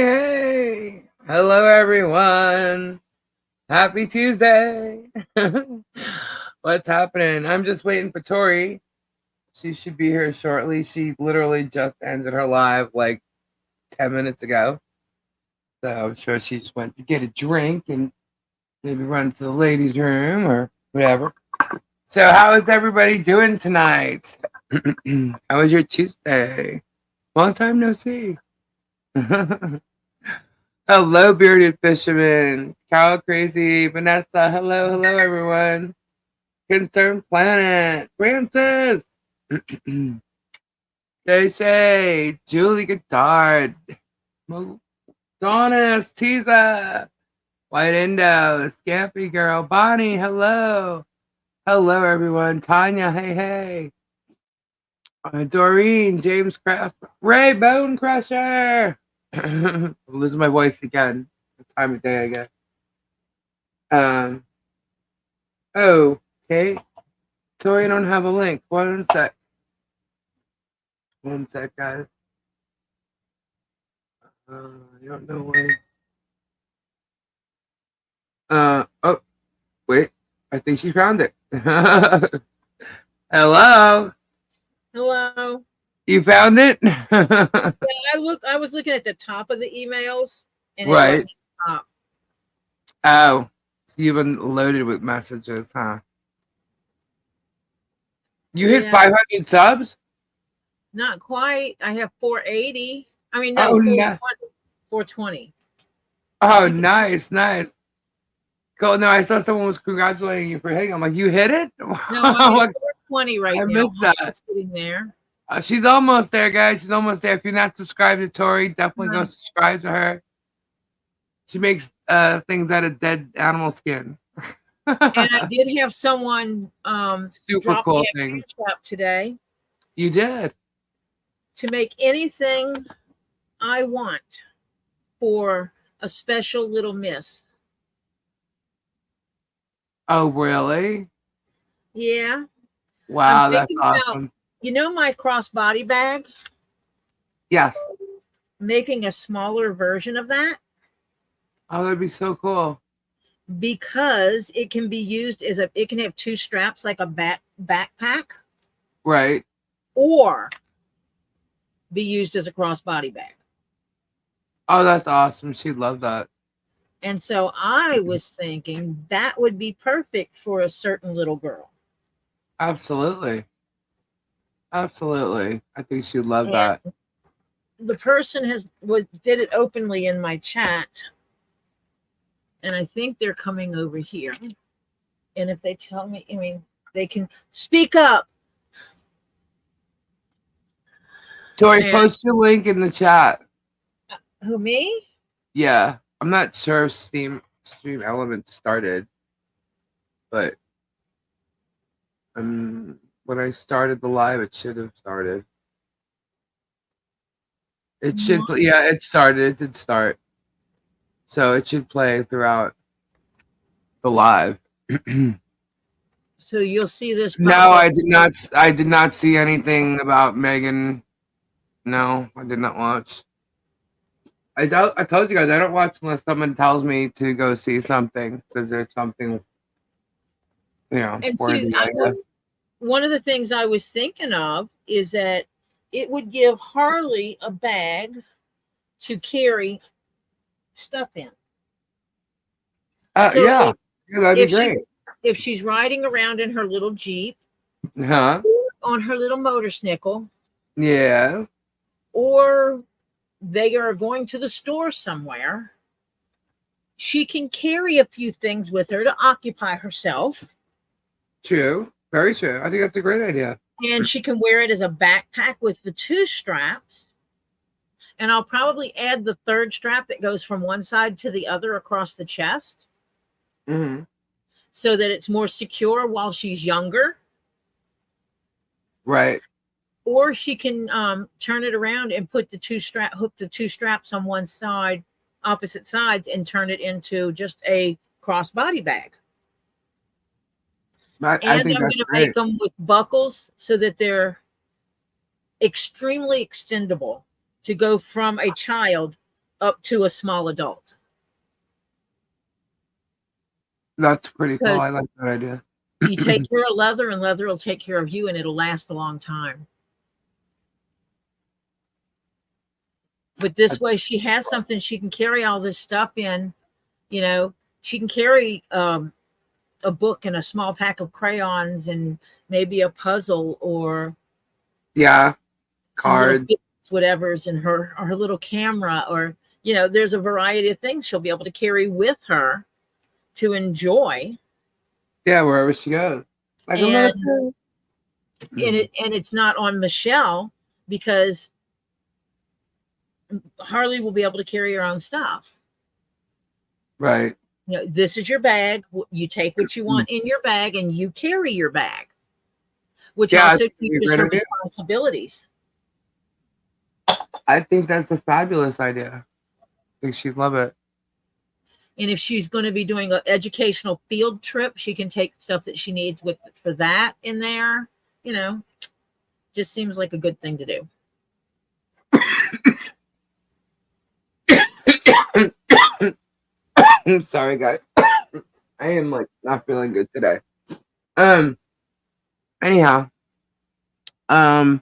hey. Hello, everyone. Happy Tuesday. What's happening? I'm just waiting for Tori. She should be here shortly. She literally just ended her live like 10 minutes ago. So I'm sure she just went to get a drink and maybe run to the ladies' room or whatever. So, how is everybody doing tonight? How was your Tuesday? Long time no see. Hello, bearded fisherman. Carol Crazy, Vanessa. Hello, everyone. Concerned Planet, Francis, Shay Shay, Julie Goddard, Donis, Tiza, White Indo, Scampy Girl, Bonnie. Hello, everyone. Tanya, hey. Doreen, James Craft, Ray Bone Crusher. I'm losing my voice again. It's the time of day, I guess. Okay. Tori, I don't have a link. One sec, guys. I don't know why. Oh, wait. I think she found it. Hello. Hello. You found it? Yeah, I was looking at the top of the emails, and right. It top. Oh, so you've been loaded with messages, huh? You hit 500 subs? Not quite. I have 480. I mean, no, 420. Oh, nice. Cool. No, I saw someone was congratulating you for hitting. I'm like, you hit it? No, I'm at 420 right now. I missed that. Sitting there. She's almost there, guys. She's almost there. If you're not subscribed to Tori, definitely go subscribe to her. She makes things out of dead animal skin. And I did have someone super cool thing today. You did. To make anything I want for a special little miss. Oh, really? Yeah. Wow, that's awesome. You know my crossbody bag? Yes. Making a smaller version of that. Oh, that'd be so cool. Because it can be used as it can have two straps like a backpack. Right. Or be used as a crossbody bag. Oh, that's awesome. She'd love that. And so I was thinking that would be perfect for a certain little girl. Absolutely. I think she'd love that. The person did it openly in my chat. And I think they're coming over here. And if they tell me, they can speak up. Tori, post your link in the chat. Who, me? Yeah. I'm not sure if Stream Elements started, but when I started the live, it should have started. It should, yeah, it started. It did start. So it should play throughout the live. So you'll see this. No, I did not. I did not see anything about Megan. No, I did not watch. I told you guys I don't watch unless someone tells me to go see something because there's something, worthy, I guess. One of the things I was thinking of is that it would give Harley a bag to carry stuff in. So yeah, that'd be great. If she's riding around in her little Jeep, on her little motorcycle, yeah, or they are going to the store somewhere, she can carry a few things with her to occupy herself. True. Very true. I think that's a great idea. And she can wear it as a backpack with the two straps. And I'll probably add the third strap that goes from one side to the other across the chest. Mm-hmm. So that it's more secure while she's younger. Right. Or she can turn it around and hook the two straps on one side, opposite sides, and turn it into just a crossbody bag. I'm going to make them with buckles so that they're extremely extendable to go from a child up to a small adult. That's pretty cool. I Because like that idea. you take care of leather and leather will take care of you and it'll last a long time. But this way she has something she can carry all this stuff in, you know, she can carry a book and a small pack of crayons and maybe a puzzle or Yeah, some little cards. whatever's in her little camera, or there's a variety of things she'll be able to carry with her to enjoy. Yeah, wherever she goes. Like a little And it's not on Michelle because Harley will be able to carry her own stuff. Right. This is your bag. You take what you want in your bag and you carry your bag, which also teaches her responsibilities. I think that's a fabulous idea. I think she'd love it. And if she's going to be doing an educational field trip, she can take stuff that she needs for that in there. Just seems like a good thing to do. I'm sorry, guys. I am not feeling good today. Anyhow, I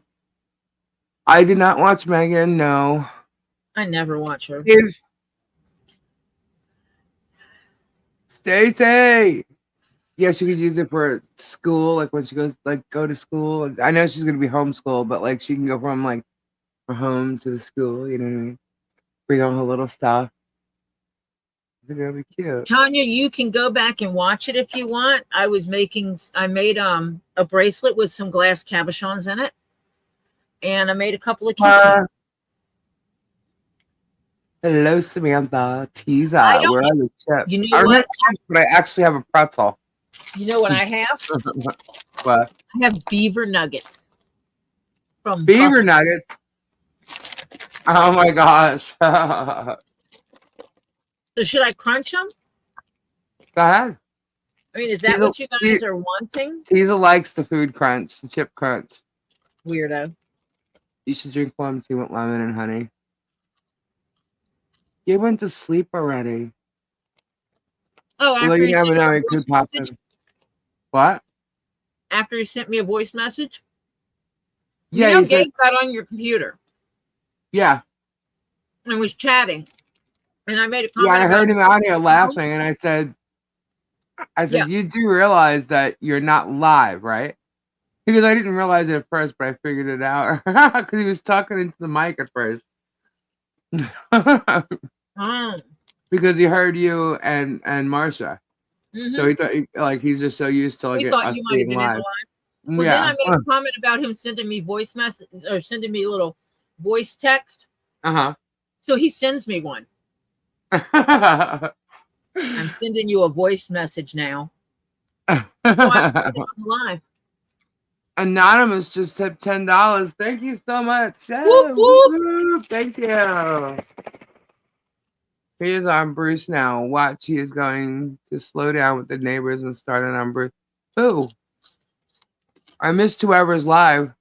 did not watch Megan. No, I never watch her. Stacy. Yeah, she could use it for school, like when she goes, go to school. I know she's gonna be homeschooled, but she can go from her home to the school. You know what I mean? Bring all her little stuff. I think that'd be cute. Tanya, you can go back and watch it if you want. I made a bracelet with some glass cabochons in it, and I made a couple of keychains. Hello, Samantha. Teaser. Where are the chips? You know I don't what? have chips, but I actually have a pretzel. You know what I have? What? I have beaver nuggets. From Beaver nuggets? Oh my gosh. So should I crunch them? Go ahead. I mean, is that what you guys are wanting? Teaser likes the food crunch, the chip crunch. Weirdo. You should drink one tea with lemon and honey. You went to sleep already. Oh, after you sent me a voice message? What? After you sent me a voice message? Yeah, Gabe got on your computer. Yeah. And was chatting. And I made a comment. Yeah, I heard him out here laughing, and I said, yeah. You do realize that you're not live, right? Because I didn't realize it at first, but I figured it out. Because he was talking into the mic at first. Because he heard you and Marsha. So he thought, he's just so used to he thought us you might have been live. In the live. Well, then I made a comment about him sending me voice message or sending me a little voice text. So he sends me one. I'm sending you a voice message now. So I'm live. Anonymous just tipped $10. Thank you so much. Whoop, whoop. Thank you. Here's on Bruce now. Watch, he is going to slow down with the neighbors and start it on Bruce. Who? I missed whoever's live.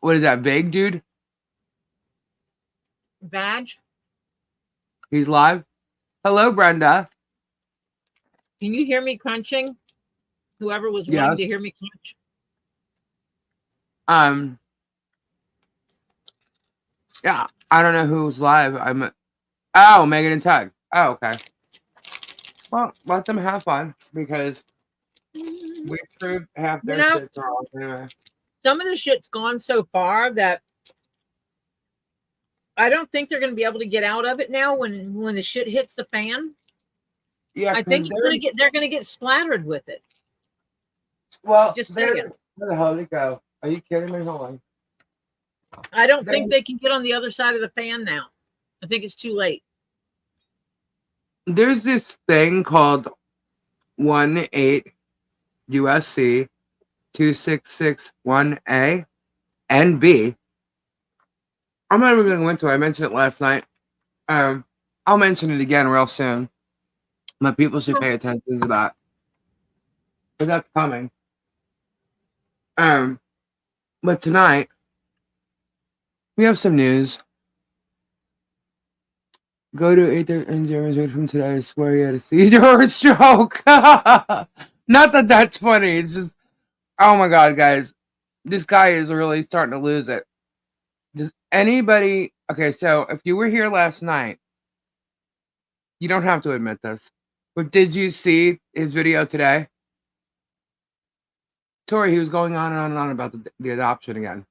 What is that, Vague Dude? Badge? He's live? Hello, Brenda. Can you hear me crunching? Whoever was wanting to hear me crunch. Yeah, I don't know who's live. Oh, Megan and Tug. Oh, okay. Well, let them have fun because we proved half their shit wrong anyway. Some of the shit's gone so far that I don't think they're going to be able to get out of it now when the shit hits the fan. Yeah, I think they're going to get splattered with it. Well, just saying. Where the hell did it go? Are you kidding me? Hold on. I don't think they can get on the other side of the fan now. I think it's too late. There's this thing called 18 USC 2661A and B. I'm not even going to go into it. I mentioned it last night. I'll mention it again real soon. But people should pay attention to that. Because that's coming. But tonight, we have some news. Go to 8 and German from today. I swear he had a seizure or a stroke. Not that that's funny. It's just, oh my god, guys. This guy is really starting to lose it. Does anybody. Okay, so if you were here last night, you don't have to admit this, but did you see his video today? Tori, he was going on and on and on about the adoption again.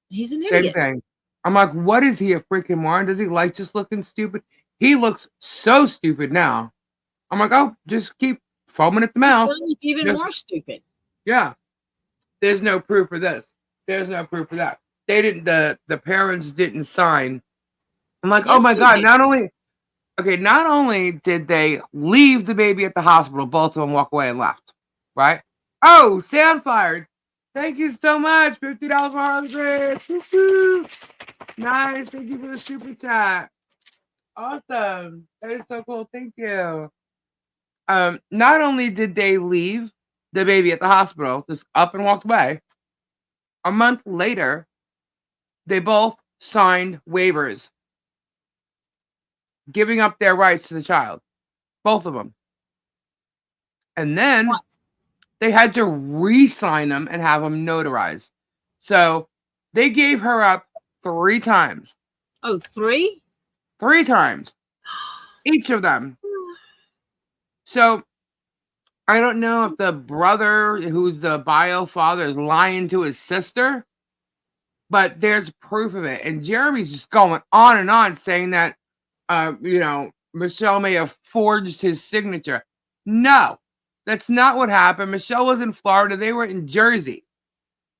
He's an Same idiot. thing. I'm like, what is he, a freaking moron? Does he like just looking stupid? He looks so stupid now. I'm like, oh, just keep foaming at the He's mouth. gonna look even Just, more stupid. yeah. There's no proof for this. There's no proof for that. They didn't. The parents didn't sign. I'm like, oh Yes, my they god. did. Not only did they leave the baby at the hospital, both of them walk away and left. Right? Oh, Sandfire. Thank you so much. $50 for Harvard. Nice. Thank you for the super chat. Awesome. That is so cool. Thank you. Not only did they leave the baby at the hospital, just up and walked away, a month later, they both signed waivers giving up their rights to the child. Both of them. And then What? they had to re-sign them and have them notarized. So they gave her up 3 times. Oh, 3? 3 times. Each of them. So I don't know if the brother, who's the bio father, is lying to his sister, but there's proof of it. And Jeremy's just going on and on saying that, Michelle may have forged his signature. No, that's not what happened. Michelle was in Florida. They were in Jersey.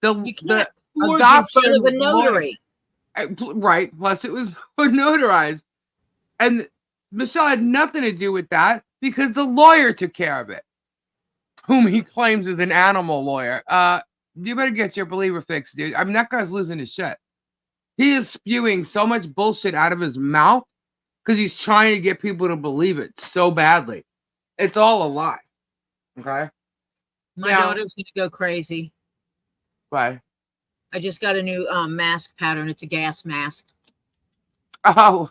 You can't forge Adoption in front of a notary. Right. Plus, it was notarized. And Michelle had nothing to do with that because the lawyer took care of it, whom he claims is an animal lawyer. You better get your believer fixed, dude. I mean, that guy's losing his shit. He is spewing so much bullshit out of his mouth because he's trying to get people to believe it so badly. It's all a lie. Okay? My daughter's going to go crazy. Why? I just got a new mask pattern. It's a gas mask. Oh.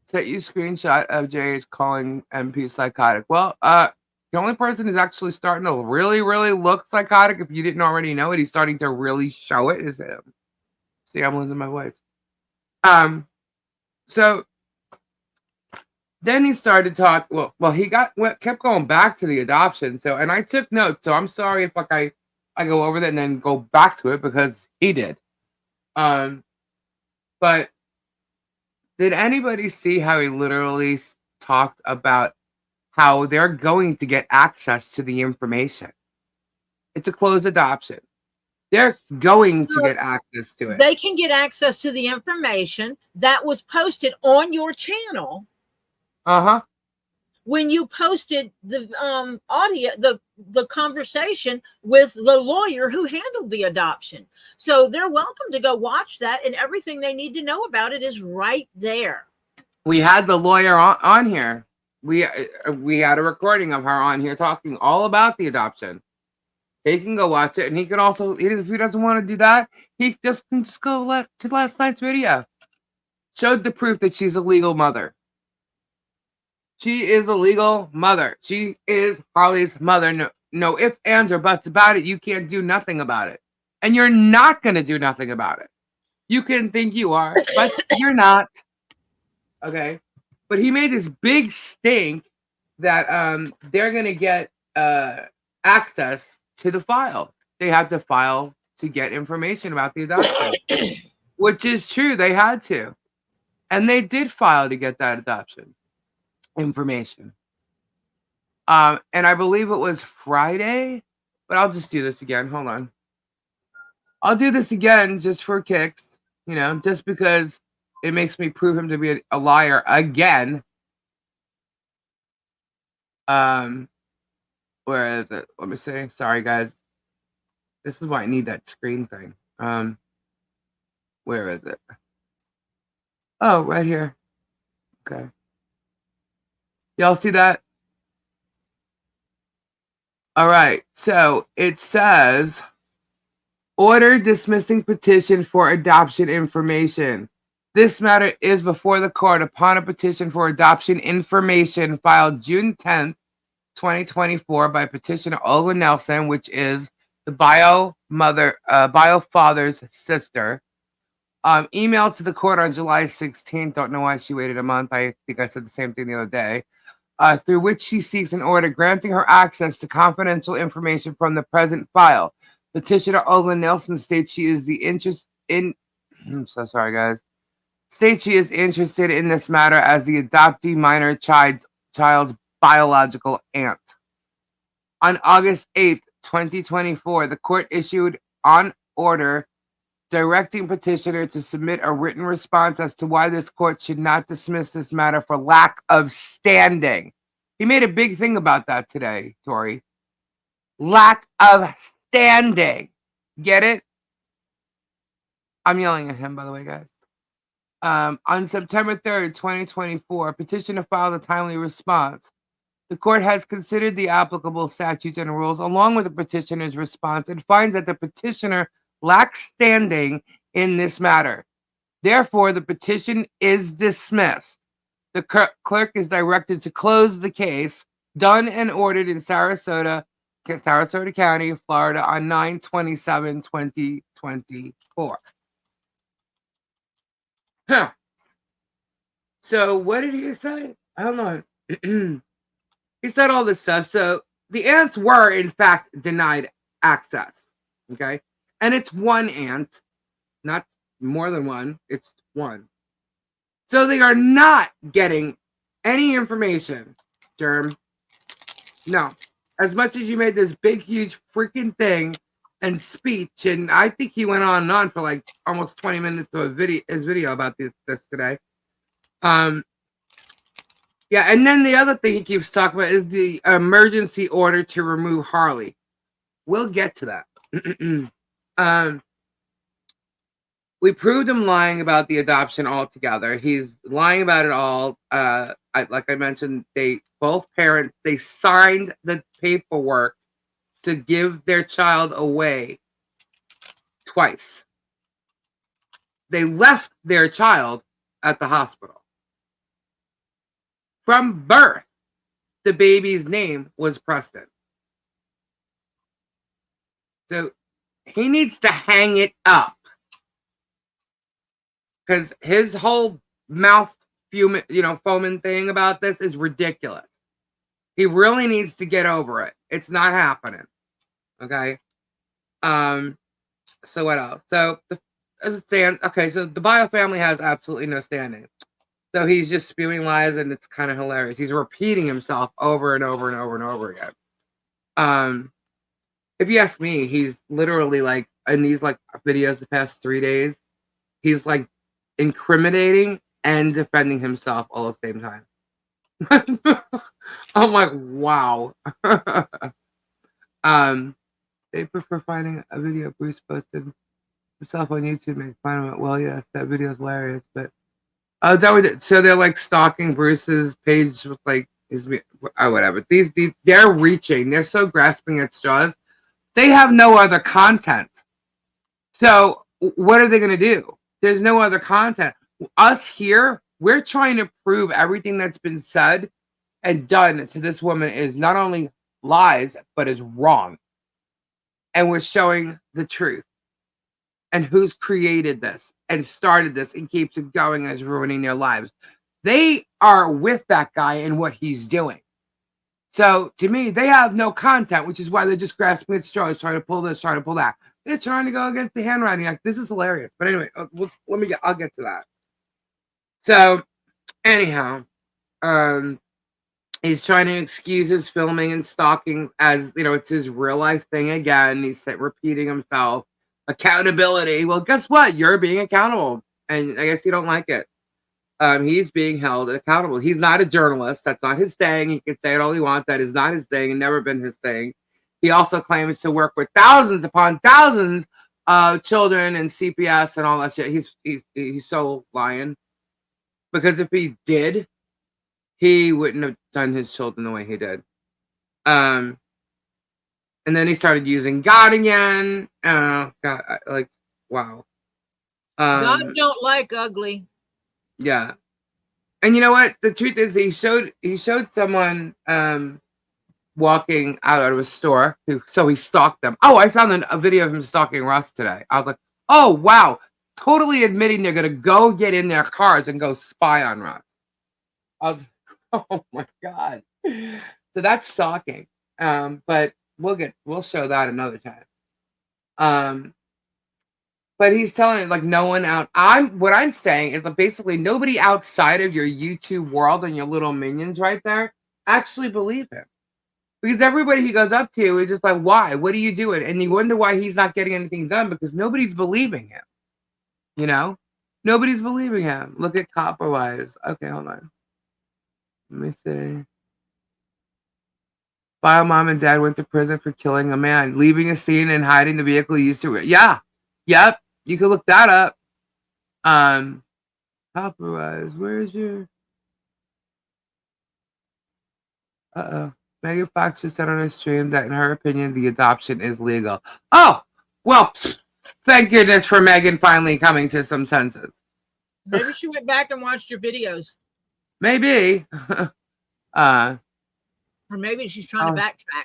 Sent you screenshot of Jay's calling MP psychotic. Well, the only person who's actually starting to really, really look psychotic, if you didn't already know it, he's starting to really show it, is him. See, I'm losing my voice. So then he started talking. Well, he kept going back to the adoption. So, and I took notes. So I'm sorry if I go over that and then go back to it because he did. But did anybody see how he literally talked about how they're going to get access to the information? It's a closed adoption. They're going to get access to it. They can get access to the information that was posted on your channel. Uh-huh. When you posted the audio, the conversation with the lawyer who handled the adoption. So they're welcome to go watch that, and everything they need to know about it is right there. We had the lawyer on here. We had a recording of her on here talking all about the adoption. He can go watch it, and he can also, if he doesn't want to do that, he can just go to last night's video. Showed the proof that she's a legal mother. She is a legal mother. She is Harley's mother. No ifs, ands, or buts about it. You can't do nothing about it. And you're not going to do nothing about it. You can think you are, but you're not. Okay? But he made this big stink that they're going to get access to the file. They have to file to get information about the adoption, which is true. They had to. And they did file to get that adoption information. And I believe it was Friday, but I'll just do this again. Hold on. I'll do this again just for kicks, just because it makes me prove him to be a liar again. Where is it? Let me see. Sorry, guys. This is why I need that screen thing. Where is it? Oh, right here. Okay. Y'all see that? All right. So it says, order dismissing petition for adoption information. This matter is before the court upon a petition for adoption information filed June 10th, 2024 by petitioner Olga Nelson, which is the bio father's sister. Emailed to the court on July 16th. Don't know why she waited a month. I think I said the same thing the other day. Through which she seeks an order granting her access to confidential information from the present file. Petitioner Olga Nelson states she is I'm so sorry, guys. States she is interested in this matter as the adoptee minor child's biological aunt. On August 8th, 2024, the court issued an order directing petitioner to submit a written response as to why this court should not dismiss this matter for lack of standing. He made a big thing about that today, Tori. Lack of standing. Get it? I'm yelling at him, by the way, guys. On September 3rd, 2024, petitioner filed a timely response. The court has considered the applicable statutes and rules along with the petitioner's response and finds that the petitioner lacks standing in this matter. Therefore, the petition is dismissed. The clerk is directed to close the case, done and ordered in Sarasota County, Florida on 9/27/2024. Huh. So what did he say? I don't know. He said all this stuff. So the aunts were, in fact, denied access. Okay? And it's one aunt, not more than one. It's one. So they are not getting any information, Germ. No. As much as you made this big, huge freaking thing and speech, and I think he went on and on for like almost 20 minutes of his video about this today. Yeah, and then the other thing he keeps talking about is the emergency order to remove Harley. We'll get to that. We proved him lying about the adoption altogether. He's lying about it all. Like I mentioned, both parents, they signed the paperwork to give their child away twice. They left their child at the hospital. From birth, the baby's name was Preston. So he needs to hang it up. Because his whole mouth foaming thing about this is ridiculous. He really needs to get over it. It's not happening. Okay? So what else? So so the bio family has absolutely no standing. So he's just spewing lies, and it's kind of hilarious. He's repeating himself over and over and over and over again. If you ask me, he's literally like in these like videos the past 3 days, he's like incriminating and defending himself all at the same time. I'm like, wow. They prefer finding a video Bruce posted himself on YouTube and find him. Well, yes, that video is hilarious, but so they're like stalking Bruce's page with like his whatever. They're reaching. They're so grasping at straws. They have no other content. So what are they going to do? There's no other content. Us here, we're trying to prove everything that's been said and done to this woman is not only lies, but is wrong. And we're showing the truth. And who's created this and started this and keeps it going and is ruining their lives. They are with that guy and what he's doing. So to me, they have no content, which is why they're just grasping at straws, trying to pull this, trying to pull that. They're trying to go against the handwriting act. This is hilarious. But anyway, I'll get to that. So anyhow, he's trying to excuse his filming and stalking as, it's his real life thing again. He's repeating himself. Accountability. Well, guess what? You're being accountable. And I guess you don't like it. He's being held accountable. He's not a journalist. That's not his thing. He can say it all he wants. That is not his thing and never been his thing. He also claims to work with thousands upon thousands of children and CPS and all that shit. He's so lying. Because if he did, he wouldn't have done his children the way he did. And then he started using God again. God, wow. God don't like ugly. Yeah. And you know what? The truth is, he showed someone walking out of a store. So he stalked them. Oh, I found a video of him stalking Russ today. I was like, oh wow, totally admitting they're gonna go get in their cars and go spy on Russ. I was, oh my god. So that's stalking. But we'll show that another time. Um, but he's telling it like no one out. What I'm saying is that basically nobody outside of your YouTube world and your little minions right there actually believe him. Because everybody he goes up to is just like, why? What are you doing? And you wonder why he's not getting anything done because nobody's believing him. You know? Nobody's believing him. Look at Copperwise. Okay, hold on. Let me see. Bio mom and dad went to prison for killing a man, leaving a scene and hiding the vehicle used to it. Yeah. Yep. You can look that up. Copperwise, where's your uh-oh. Megan Fox just said on a stream that in her opinion the adoption is legal. Oh, well, thank goodness for Megan finally coming to some senses. Maybe she went back and watched your videos. Maybe. Or maybe she's trying to backtrack.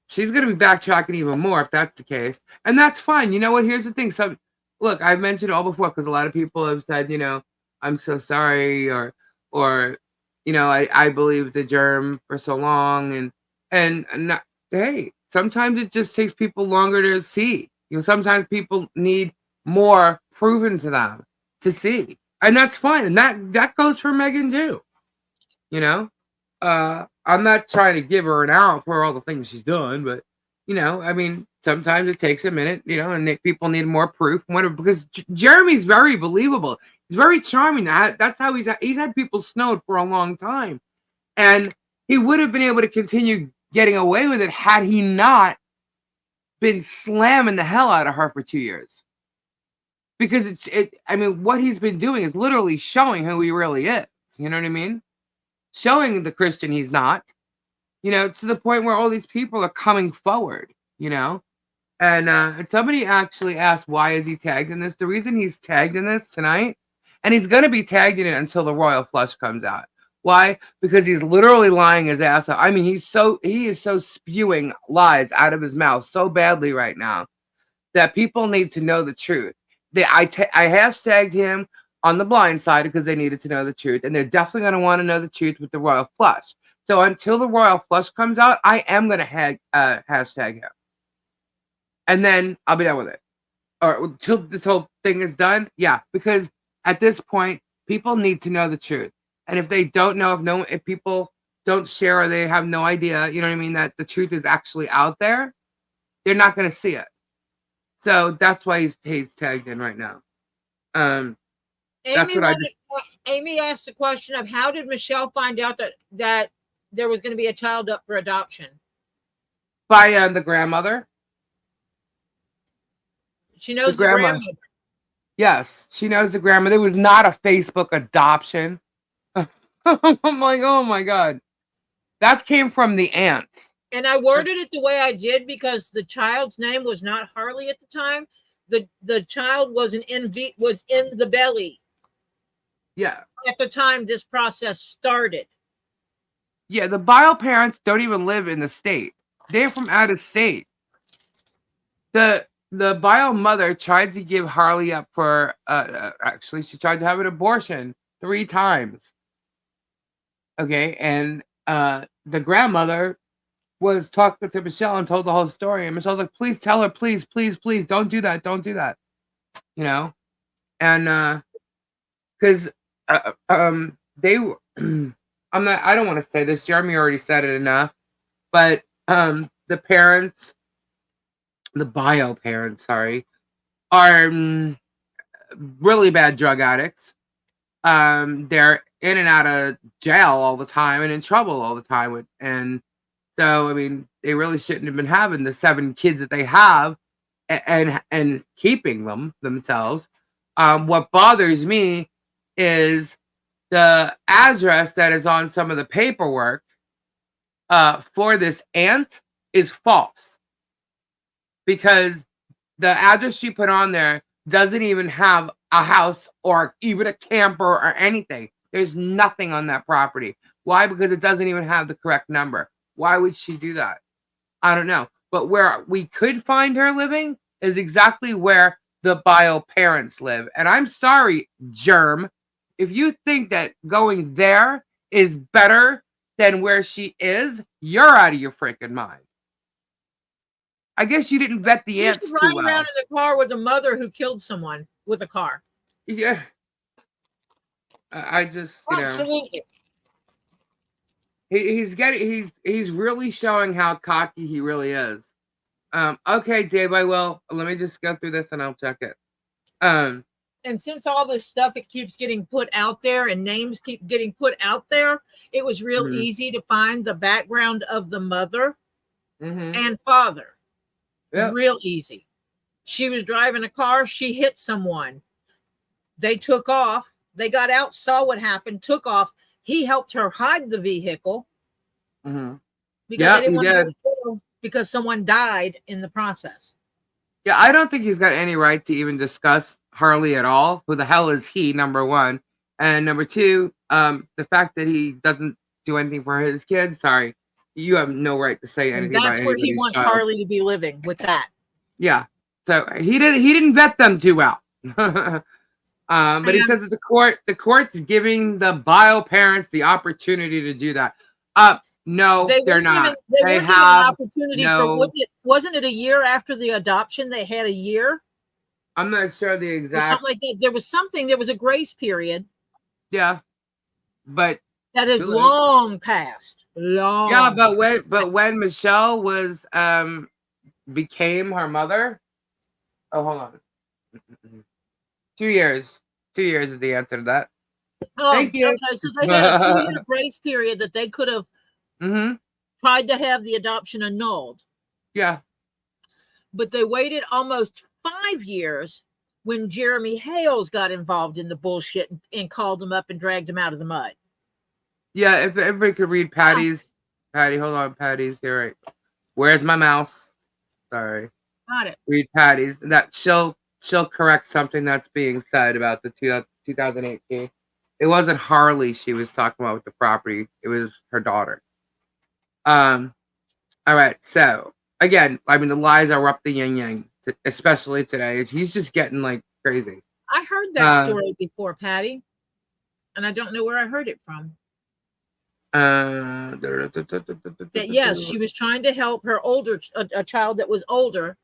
She's going to be backtracking even more if that's the case. And that's fine. You know what? Here's the thing. Look, I've mentioned it all before because a lot of people have said, I'm so sorry or I believed the germ for so long and not, hey, sometimes it just takes people longer to see. Sometimes people need more proven to them to see. And that's fine. And that goes for Megan too. I'm not trying to give her an out for all the things she's doing, but I mean, sometimes it takes a minute, and people need more proof. Because Jeremy's very believable. He's very charming. That's how he's had people snowed for a long time, and he would have been able to continue getting away with it had he not been slamming the hell out of her for 2 years. Because I mean, what he's been doing is literally showing who he really is. You know what I mean? Showing the Christian he's not, to the point where all these people are coming forward, and somebody actually asked, why is he tagged in this? The reason he's tagged in this tonight, and he's going to be tagged in it until the royal flush comes out. Why? Because he's literally lying his ass off. I mean, he is so spewing lies out of his mouth so badly right now that people need to know the truth. I hashtagged him on the blind side because they needed to know the truth, and they're definitely going to want to know the truth with the royal flush. So until the royal flush comes out, I am going to hashtag him, and then I'll be done with it, or until this whole thing is done. Yeah, because at this point, people need to know the truth, and if they don't know, if people don't share or they have no idea, you know what I mean, that the truth is actually out there, they're not going to see it. So that's why he's tagged in right now. Amy asked the question of how did Michelle find out that there was going to be a child up for adoption? By the grandmother. She knows the grandmother. Yes, she knows the grandmother. It was not a Facebook adoption. I'm like, oh my god, that came from the aunts. And I worded it the way I did because the child's name was not Harley at the time. The child was in the belly. Yeah. At the time this process started. Yeah, the bio parents don't even live in the state. They're from out of state. The bio mother tried to give Harley up for actually she tried to have an abortion 3 times. Okay, and the grandmother was talking to Michelle and told the whole story, and Michelle's like, please tell her, please, don't do that, and because they I don't want to say this, Jeremy already said it enough, but the parents, the bio parents, sorry, are really bad drug addicts. They're in and out of jail all the time and in trouble all the time, and so I mean they really shouldn't have been having the 7 kids that they have and keeping them themselves. What bothers me is the address that is on some of the paperwork for this aunt is false, because the address she put on there doesn't even have a house or even a camper or anything. There's nothing on that property. Why? Because it doesn't even have the correct number. Why would she do that? I don't know. But where we could find her living is exactly where the bio parents live. And I'm sorry, Germ, if you think that going there is better than where she is, you're out of your freaking mind. I guess you didn't vet the You should ants too ride around well. in the car with a mother who killed someone with a car. Yeah. I just, Absolutely. he's really showing how cocky he really is. Okay, Dave, I will. Let me just go through this and I'll check it. And since all this stuff it keeps getting put out there and names keep getting put out there, it was real easy to find the background of the mother and father. Yep. Real easy. She was driving a car. She hit someone. They took off. They got out, saw what happened, took off. He helped her hide the vehicle because they didn't want to kill because someone died in the process. Yeah, I don't think he's got any right to even discuss Harley at all. Who the hell is he, number one? And number two, the fact that he doesn't do anything for his kids, sorry, you have no right to say anything about anybody's child. That's where he wants Harley to be living, with that. Yeah. So he didn't vet them too well. But he says that the court's giving the bio parents the opportunity to do that. No, they're not. They have an opportunity for, wasn't it a year after the adoption? They had a year. I'm not sure the exact. Or something like that. There was a grace period. Yeah, but that is long past. Long. Yeah, but when Michelle was became her mother. Oh, hold on. 2 years. 2 years is the answer to that. Oh, thank you. Okay, so they had a 2-year grace period that they could have tried to have the adoption annulled. Yeah. But they waited almost 5 years when Jeremy Hales got involved in the bullshit and called him up and dragged him out of the mud. Yeah, if everybody could read Patty's. Patty, hold on, Patty's here. Right. Where's my mouse? Sorry. Got it. Read Patty's. That she'll correct something that's being said about the 2018. It wasn't Harley she was talking about with the property. It was her daughter. All right. So again, I mean, the lies are up the yin yang, especially today. He's just getting like crazy. I heard that story before, Patty, and I don't know where I heard it from. That yes, she was trying to help her a child that was older.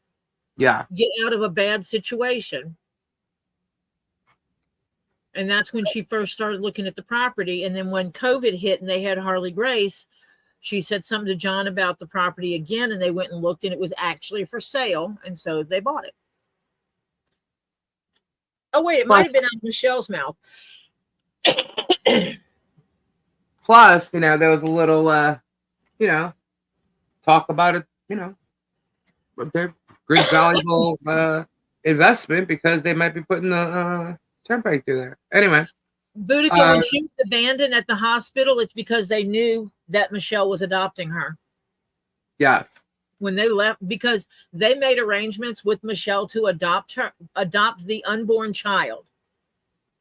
Yeah. Get out of a bad situation. And that's when she first started looking at the property. And then when COVID hit and they had Harley Grace, she said something to John about the property again, and they went and looked, and it was actually for sale, and so they bought it. Oh, wait, it might have been out of Michelle's mouth. Plus, there was a little, talk about it, they're great, valuable investment because they might be putting the turnpike through there. Anyway. Boudica, when she was abandoned at the hospital, it's because they knew that Michelle was adopting her. Yes. When they left, because they made arrangements with Michelle to adopt the unborn child.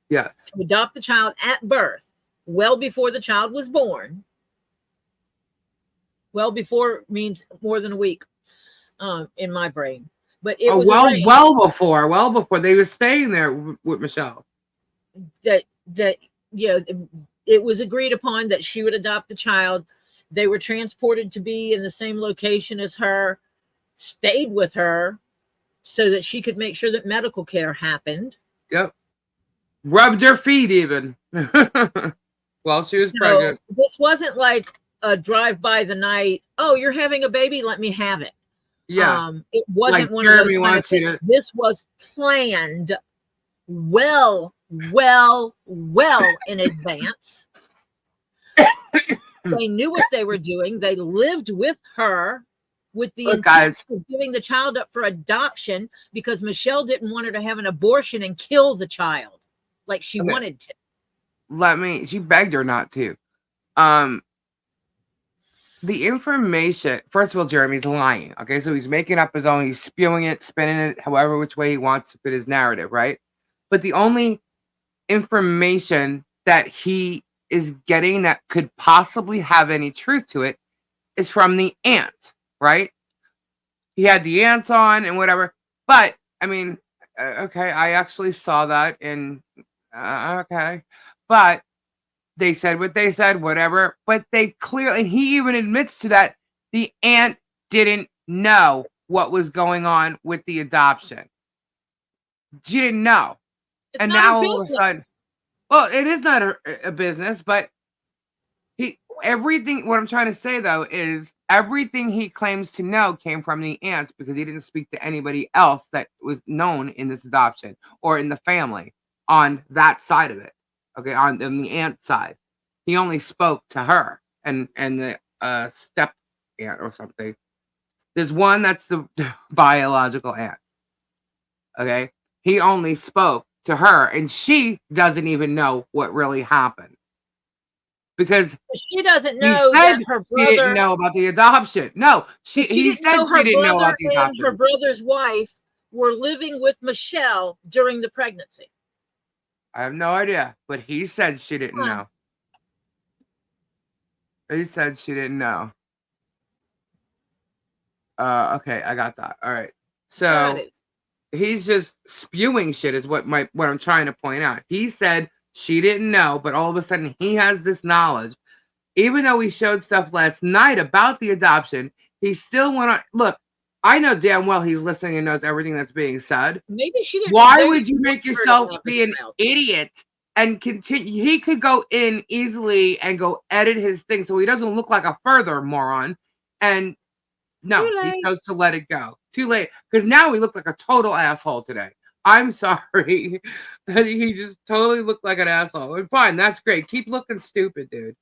Yes. To adopt the child at birth, well before the child was born. Well before means more than a week, in my brain. But it was well before they were staying there with Michelle. That it was agreed upon that she would adopt the child. They were transported to be in the same location as her, stayed with her so that she could make sure that medical care happened. Yep. Rubbed her feet even while she was pregnant. This wasn't like a drive by the night. Oh, you're having a baby? Let me have it. Yeah. It wasn't like one Jeremy of those wants you to. This was planned well in advance. They knew what they were doing. They lived with her with the intent of giving the child up for adoption because Michelle didn't want her to have an abortion and kill the child like she wanted to. She begged her not to. The information, first of all, Jeremy's lying. Okay, so he's making up his own, he's spewing it, spinning it, however which way he wants to fit his narrative, right? but the only information that he is getting that could possibly have any truth to it is from the aunt, right? He had the aunt on and whatever. But I mean, okay, I actually saw that in okay, but they said what they said, whatever. But they clearly, and he even admits to that, the aunt didn't know what was going on with the adoption. She didn't know, It's and not her now all of a business. sudden, well, it is not a business, but everything. What I'm trying to say though is everything he claims to know came from the aunts because he didn't speak to anybody else that was known in this adoption or in the family on that side of it. Okay, on the aunt side, he only spoke to her and the step aunt or something. There's one that's the biological aunt. Okay, he only spoke to her, and she doesn't even know what really happened because She doesn't he know said that her she didn't brother. know about the adoption. No, She he didn't said know she her didn't know about brother the and her adoption. brother's wife were living with Michelle during the pregnancy. I have no idea, but he said she didn't know. He said she didn't know. Okay, I got that. All right. Got So it. he's just spewing shit is what I'm trying to point out. He said she didn't know, but all of a sudden he has this knowledge. Even though he showed stuff last night about the adoption, he still went on. Look, I know damn well he's listening and knows everything that's being said. Maybe she didn't. Why Maybe would you she make wanted her to yourself have a be an child. idiot and continue? He could go in easily and go edit his thing so he doesn't look like a further moron. And no, Too he late. chose to let it go. Too late. Because now he looked like a total asshole today. I'm sorry. He just totally looked like an asshole. And fine, that's great. Keep looking stupid, dude.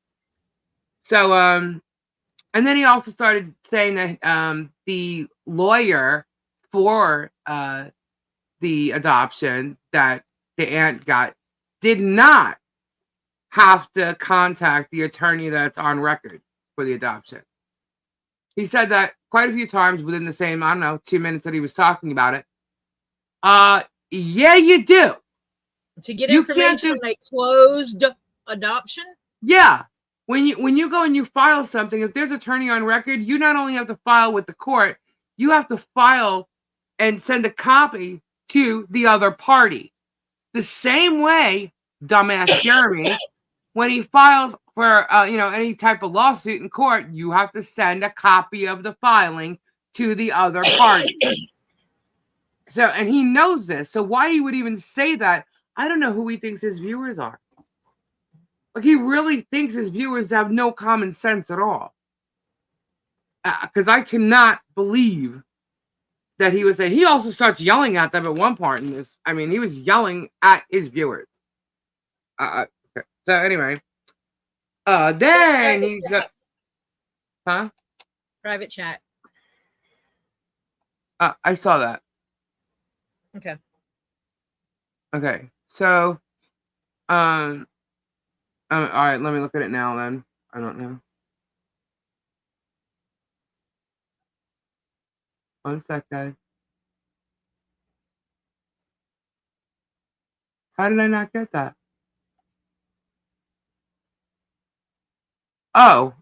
So, and then he also started saying that the lawyer for the adoption that the aunt got did not have to contact the attorney that's on record for the adoption. He said that quite a few times within the same, I don't know, 2 minutes that he was talking about it. Yeah, you do. To get You can't information just, on a closed adoption? yeah. When you go and you file something, if there's attorney on record, you not only have to file with the court, you have to file and send a copy to the other party. The same way, dumbass Jeremy, when he files for any type of lawsuit in court, you have to send a copy of the filing to the other party. So, and he knows this. So why he would even say that, I don't know who he thinks his viewers are. Like he really thinks his viewers have no common sense at all. Because I cannot believe that he was saying. He also starts yelling at them at one part in this. I mean, he was yelling at his viewers. Okay. So anyway, then he's got, huh? Private chat. I saw that. Okay. Okay. So, all right. Let me look at it now. Then I don't know. One sec, guys. How did I not get that? Oh,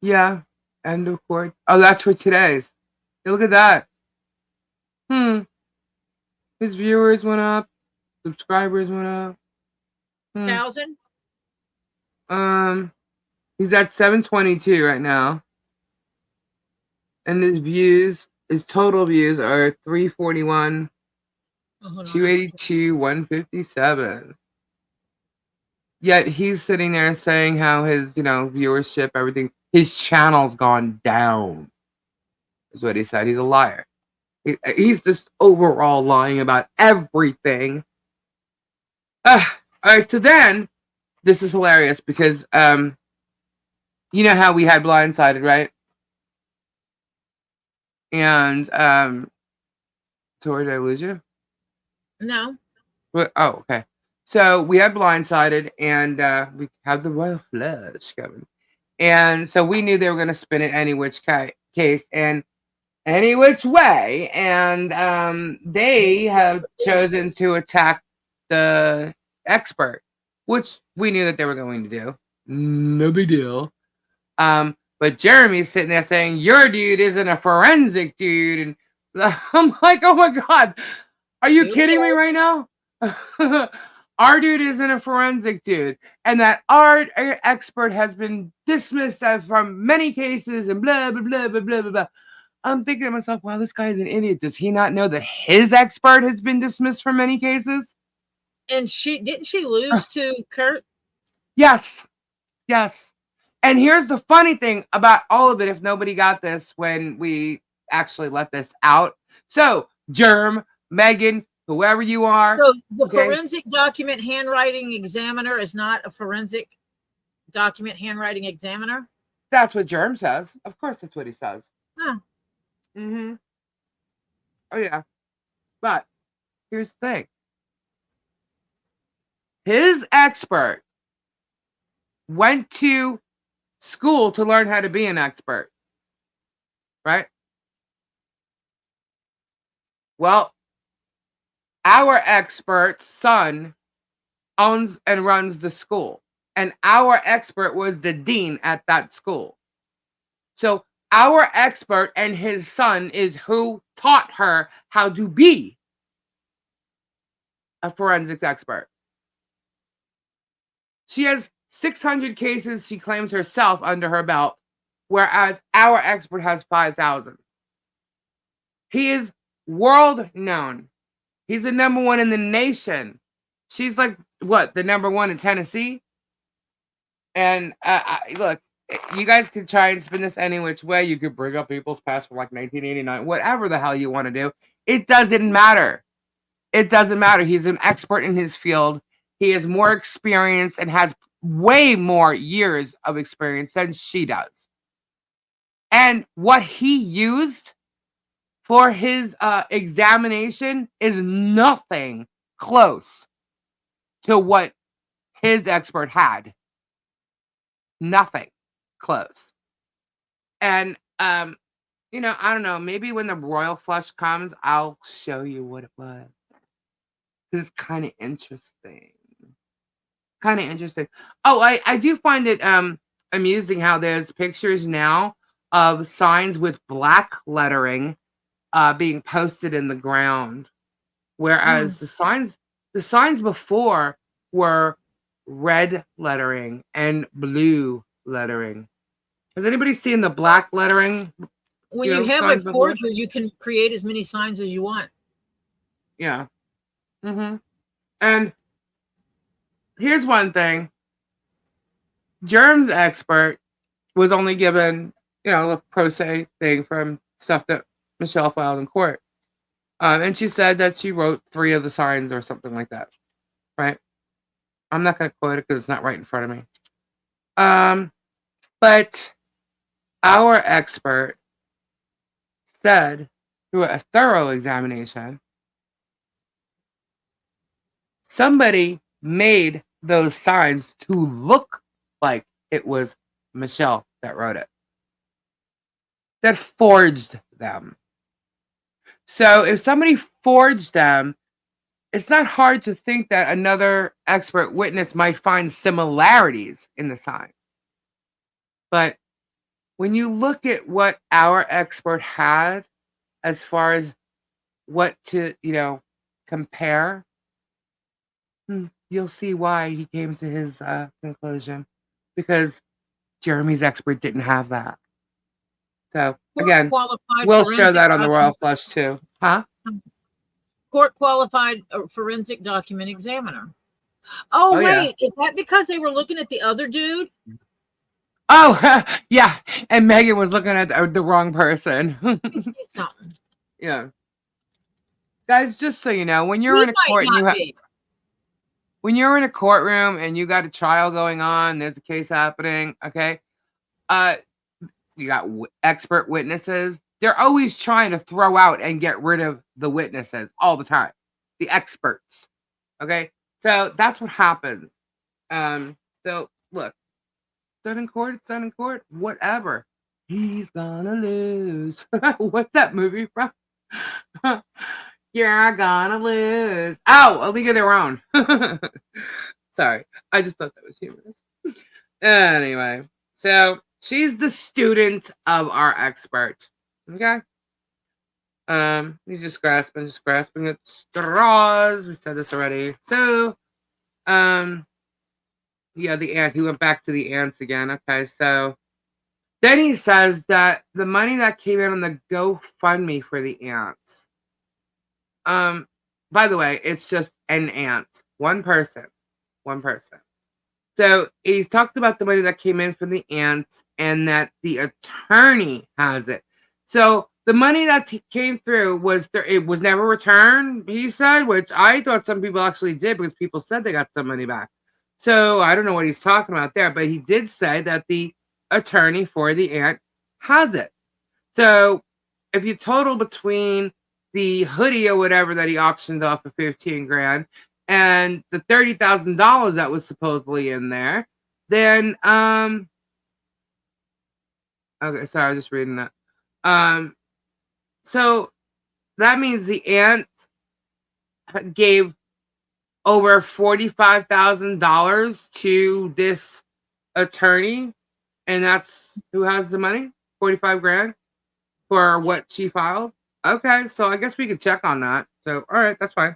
yeah. End of court. Oh, that's for today's. Hey, look at that. His viewers went up. Subscribers went up. 1,000? He's at 722 right now. And his total views are 341, 282, 157. Yet he's sitting there saying how his, viewership, everything, his channel's gone down. Is what he said. He's a liar. He's just overall lying about everything. All right, so then this is hilarious because you know how we had Blindsided, right? And Tori, did I lose you? No. Oh, okay. So we had Blindsided, and we have the Royal Flush coming, and so we knew they were going to spin it any which case and any which way, and they have chosen to attack the expert, which we knew that they were going to do. No big deal. But Jeremy's sitting there saying, your dude isn't a forensic dude. And I'm like, oh my God, are you kidding me right now? Our dude isn't a forensic dude. And that our expert has been dismissed from many cases and blah, blah, blah, blah, blah, blah, blah. I'm thinking to myself, wow, this guy is an idiot. Does he not know that his expert has been dismissed from many cases? And didn't she lose to Kurt? Yes. Yes. And here's the funny thing about all of it, if nobody got this when we actually let this out. So, Germ, Megan, whoever you are. So the forensic document handwriting examiner is not a forensic document handwriting examiner? That's what Germ says. Of course, that's what he says. Huh. Mm-hmm. Oh, yeah. But here's the thing. His expert went to school to learn how to be an expert. Right? Well, our expert's son owns and runs the school. And our expert was the dean at that school. So our expert and his son is who taught her how to be a forensics expert. She has 600 cases she claims herself under her belt, whereas our expert has 5,000. He is world known. He's the number one in the nation. She's like, what, the number one in Tennessee? And look, you guys could try and spin this any which way. You could bring up people's past from like 1989, whatever the hell you want to do. It doesn't matter. It doesn't matter. He's an expert in his field. He has more experience and has way more years of experience than she does. And what he used for his examination is nothing close to what his expert had. Nothing close. And you know, I don't know, maybe when the royal flush comes, I'll show you what it was. It's kind of interesting. Kind of interesting. Oh, I do find it amusing how there's pictures now of signs with black lettering being posted in the ground, whereas the signs before were red lettering and blue lettering. Has anybody seen the black lettering? When you have a forger, you can create as many signs as you want. Yeah. Mm-hmm. And here's one thing. Germ's expert was only given, you know, a pro se thing from stuff that Michelle filed in court. And she said that she wrote 3 of the signs or something like that. Right? I'm not going to quote it because it's not right in front of me. But our expert said through a thorough examination, somebody made those signs to look like it was Michelle that wrote it, that forged them. So if somebody forged them, it's not hard to think that another expert witness might find similarities in the sign. But when you look at what our expert had as far as what to, you know, compare, you'll see why he came to his conclusion, because Jeremy's expert didn't have that. So again, we'll show that on the Royal Flush too. Huh? Court qualified forensic document examiner. Oh, wait, yeah. Is that because they were looking at the other dude? Oh, yeah. And Megan was looking at the wrong person. I see something. Yeah. Guys, just so you know, when you're in a court, when you're in a courtroom and you got a trial going on, there's a case happening, okay? You got expert witnesses. They're always trying to throw out and get rid of the witnesses all the time, the experts, okay? So that's what happens. So look, done in court, it's done in court, whatever. He's gonna lose. What's that movie from? You're gonna lose. Oh, a league of their own. Sorry, I just thought that was humorous. Anyway, so she's the student of our expert. Okay. He's just grasping at straws. We said this already. So, yeah, the ant. He went back to the ants again. Okay, so then he says that the money that came in on the GoFundMe for the ants. By the way, it's just an ant, one person. So he's talked about the money that came in from the ants and that the attorney has it. So the money that came through it was never returned, he said, which I thought some people actually did because people said they got some money back. So I don't know what he's talking about there, but he did say that the attorney for the ant has it. So if you total between the hoodie or whatever that he auctioned off for 15 grand and the $30,000 that was supposedly in there, then okay, sorry, I was just reading that. So that means the ant gave over $45,000 to this attorney, and that's who has the money, 45 grand for what she filed. Okay, so I guess we could check on that. So all right, that's fine.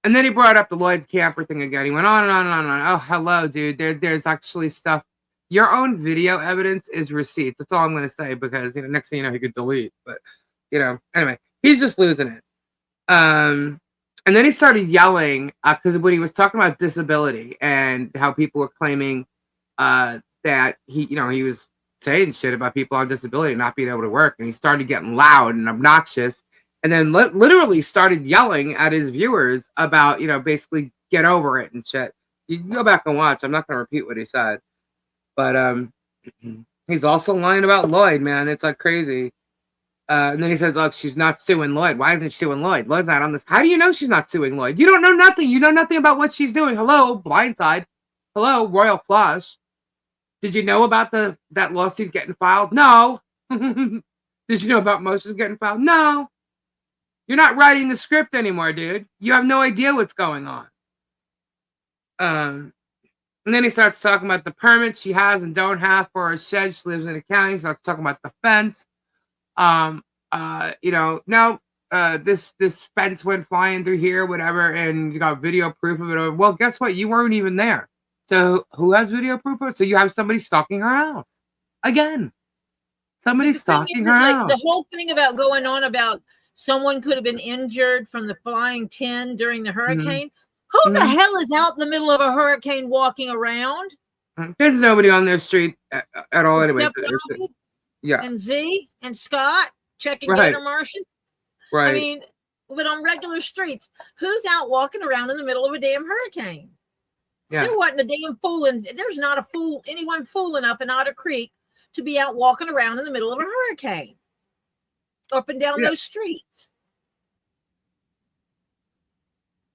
And then he brought up the Lloyd's camper thing again. He went on and on and on and on. Oh, hello, dude. There's actually stuff. Your own video evidence is receipts. That's all I'm going to say because next thing you know, he could delete. But anyway, he's just losing it. And then he started yelling because when he was talking about disability and how people were claiming that he was saying shit about people on disability not being able to work, and he started getting loud and obnoxious. And then literally started yelling at his viewers about, basically get over it and shit. You can go back and watch. I'm not going to repeat what he said. But he's also lying about Lloyd, man. It's like crazy. And then he says, look, she's not suing Lloyd. Why isn't she suing Lloyd? Lloyd's not on this. How do you know she's not suing Lloyd? You don't know nothing. You know nothing about what she's doing. Hello, Blindside. Hello, Royal Flush. Did you know about that lawsuit getting filed? No. Did you know about motions getting filed? No. You're not writing the script anymore, dude. You have no idea what's going on. And then he starts talking about the permits she has and don't have for her shed. She lives in the county. He starts talking about the fence. This fence went flying through here, whatever, and you got video proof of it. Well, guess what? You weren't even there. So who has video proof of it? So you have somebody stalking her house. Again. Somebody's stalking her house. The whole thing about going on about someone could have been injured from the flying tin during the hurricane. Mm-hmm. Who the hell is out in the middle of a hurricane walking around? There's nobody on their street at all anyway. Yeah. And Z and Scott checking gator marshes. Right. I mean, but on regular streets, who's out walking around in the middle of a damn hurricane? Yeah. There wasn't a damn fool, and there's not anyone fool enough in Otter Creek to be out walking around in the middle of a hurricane. Up and down those streets.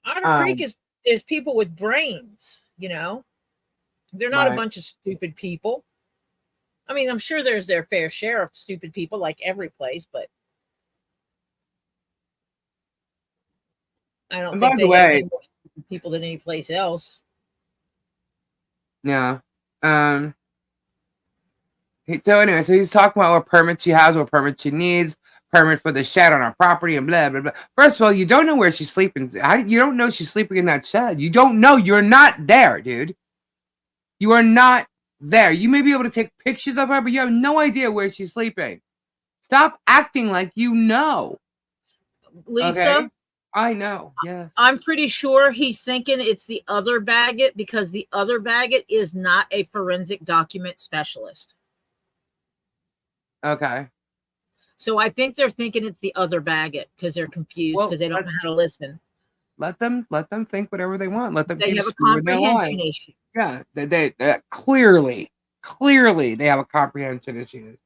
Otter Creek is people with brains, They're not a bunch of stupid people. I mean, I'm sure there's their fair share of stupid people like every place, but I don't think they have any more stupid people than any place else. Yeah. So anyway, so he's talking about what permit she has, what permit she needs, permit for the shed on our property, and blah, blah, blah. First of all, you don't know where she's sleeping. You don't know she's sleeping in that shed. You don't know. You're not there, dude. You are not there. You may be able to take pictures of her, but you have no idea where she's sleeping. Stop acting like you know. Lisa? Okay? I know, yes. I'm pretty sure he's thinking it's the other Baggett because the other Baggett is not a forensic document specialist. Okay. So I think they're thinking it's the other Baggett because they're confused because they don't know how to listen. Let them think whatever they want. Let them. They have a comprehension issue. Yeah, they clearly they have a comprehension issue.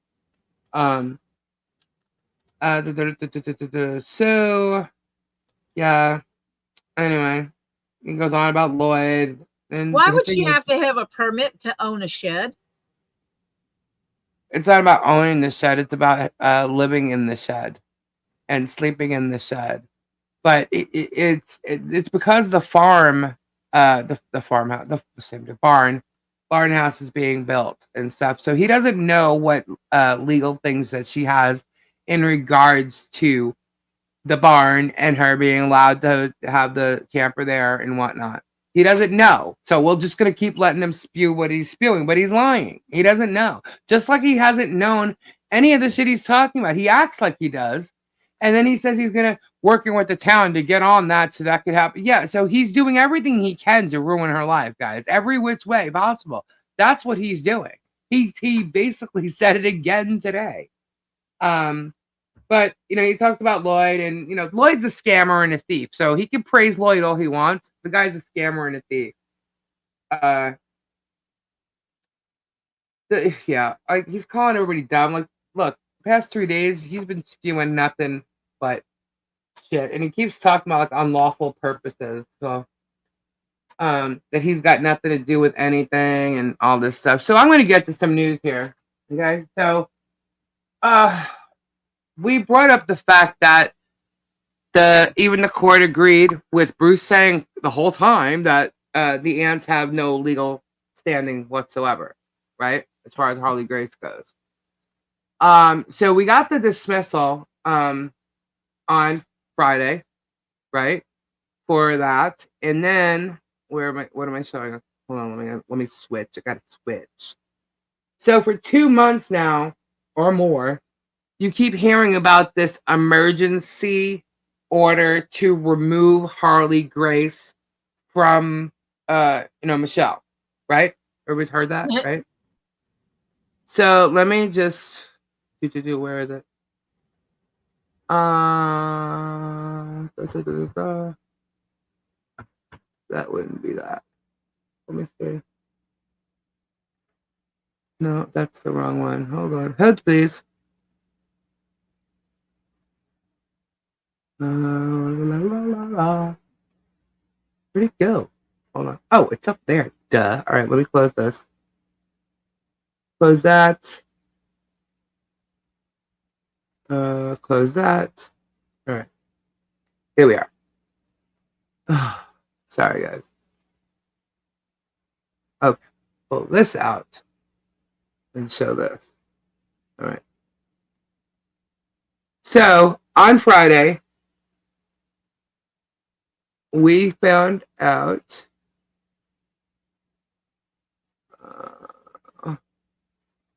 So yeah. Anyway, he goes on about Lloyd. And why would she have to have a permit to own a shed? It's not about owning the shed. It's about living in the shed. and sleeping in the shed. But it's because the farm, the farmhouse, the barn house is being built and stuff. So he doesn't know what legal things that she has in regards to the barn and her being allowed to have the camper there and whatnot. He doesn't know. So we're just going to keep letting him spew what he's spewing, but he's lying. He doesn't know. Just like he hasn't known any of the shit he's talking about. He acts like he does. And then he says he's going to working with the town to get on that so that could happen. Yeah, so he's doing everything he can to ruin her life, guys. Every which way possible. That's what he's doing. He basically said it again today. But he talked about Lloyd, and Lloyd's a scammer and a thief, so he can praise Lloyd all he wants. The guy's a scammer and a thief. He's calling everybody dumb. Like, look, past 3 days he's been spewing nothing but shit, and he keeps talking about like unlawful purposes. So, that he's got nothing to do with anything and all this stuff. So I'm gonna get to some news here. Okay, so, we brought up the fact that even the court agreed with Bruce saying the whole time that the ants have no legal standing whatsoever, right? As far as Harley Grace goes. So we got the dismissal on Friday, right? For that, and then what am I showing? Hold on, let me switch. I gotta switch. So for 2 months now or more, you keep hearing about this emergency order to remove Harley Grace from Michelle, right? Everybody's heard that, right? So let me just where is it? That wouldn't be that. Let me see. No, that's the wrong one. Hold on. Heads, please. Where'd it go? Hold on. Oh, it's up there. Duh. All right, let me close this. Close that. Close that. All right. Here we are. Sorry, guys. Okay. Pull this out and show this. All right. So on Friday, we found out.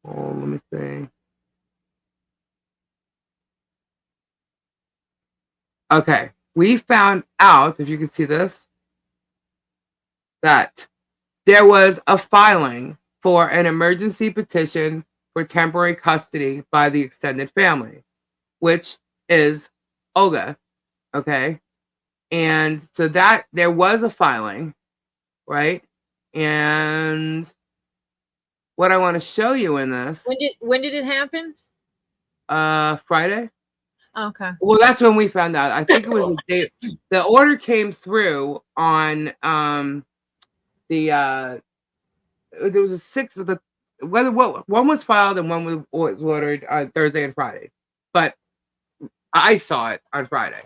Let me see. Okay, we found out, if you can see this, that there was a filing for an emergency petition for temporary custody by the extended family, which is Olga. Okay, and so that there was a filing, right? And what I want to show you in this. When did it happen? Friday. Okay. Well, that's when we found out. I think it was the order came through on there was a 6 of the one was filed and one was ordered on Thursday and Friday, but I saw it on Friday.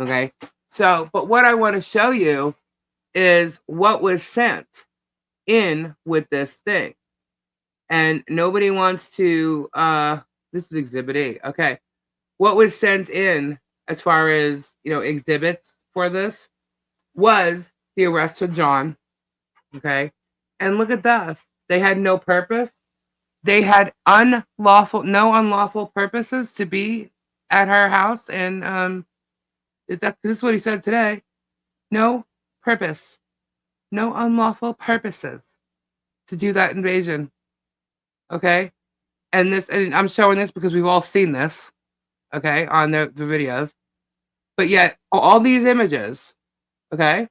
Okay, so but what I want to show you is what was sent in with this thing, and nobody wants to. This is Exhibit 8. Okay. What was sent in as far as, exhibits for this was the arrest of John. Okay. And look at this. They had no purpose. They had no unlawful purposes to be at her house. And this is what he said today. No purpose. No unlawful purposes to do that invasion. Okay. And I'm showing this because we've all seen this. Okay, on the videos. But yet, all these images, okay,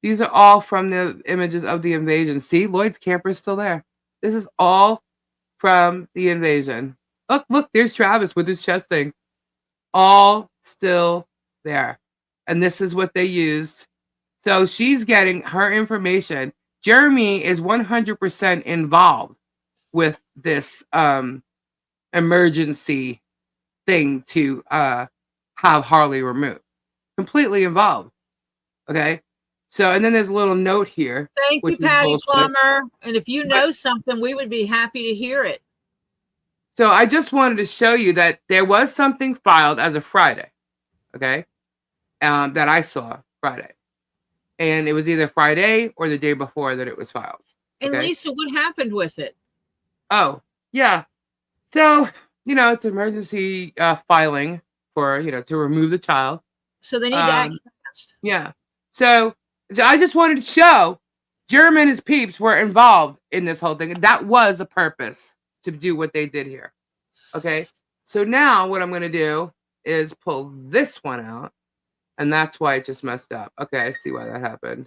these are all from the images of the invasion. See, Lloyd's camper is still there. This is all from the invasion. Look, there's Travis with his chest thing. All still there. And this is what they used. So she's getting her information. Jeremy is 100% involved with this emergency thing to have Harley removed. Completely involved. Okay. So, and then there's a little note here, Thank you, which is Patty bullshit. Plummer. And if you But know something, we would be happy to hear it. so I just wanted to show you that there was something filed as of Friday. Okay. That I saw Friday. And it was either Friday or the day before that it was filed. And Okay. Lisa, what happened with it? Oh, yeah. So, it's emergency filing for, to remove the child. So they need to act fast. Yeah. So I just wanted to show Germ and his peeps were involved in this whole thing. That was a purpose to do what they did here. Okay. So now what I'm going to do is pull this one out. And that's why it just messed up. Okay. I see why that happened.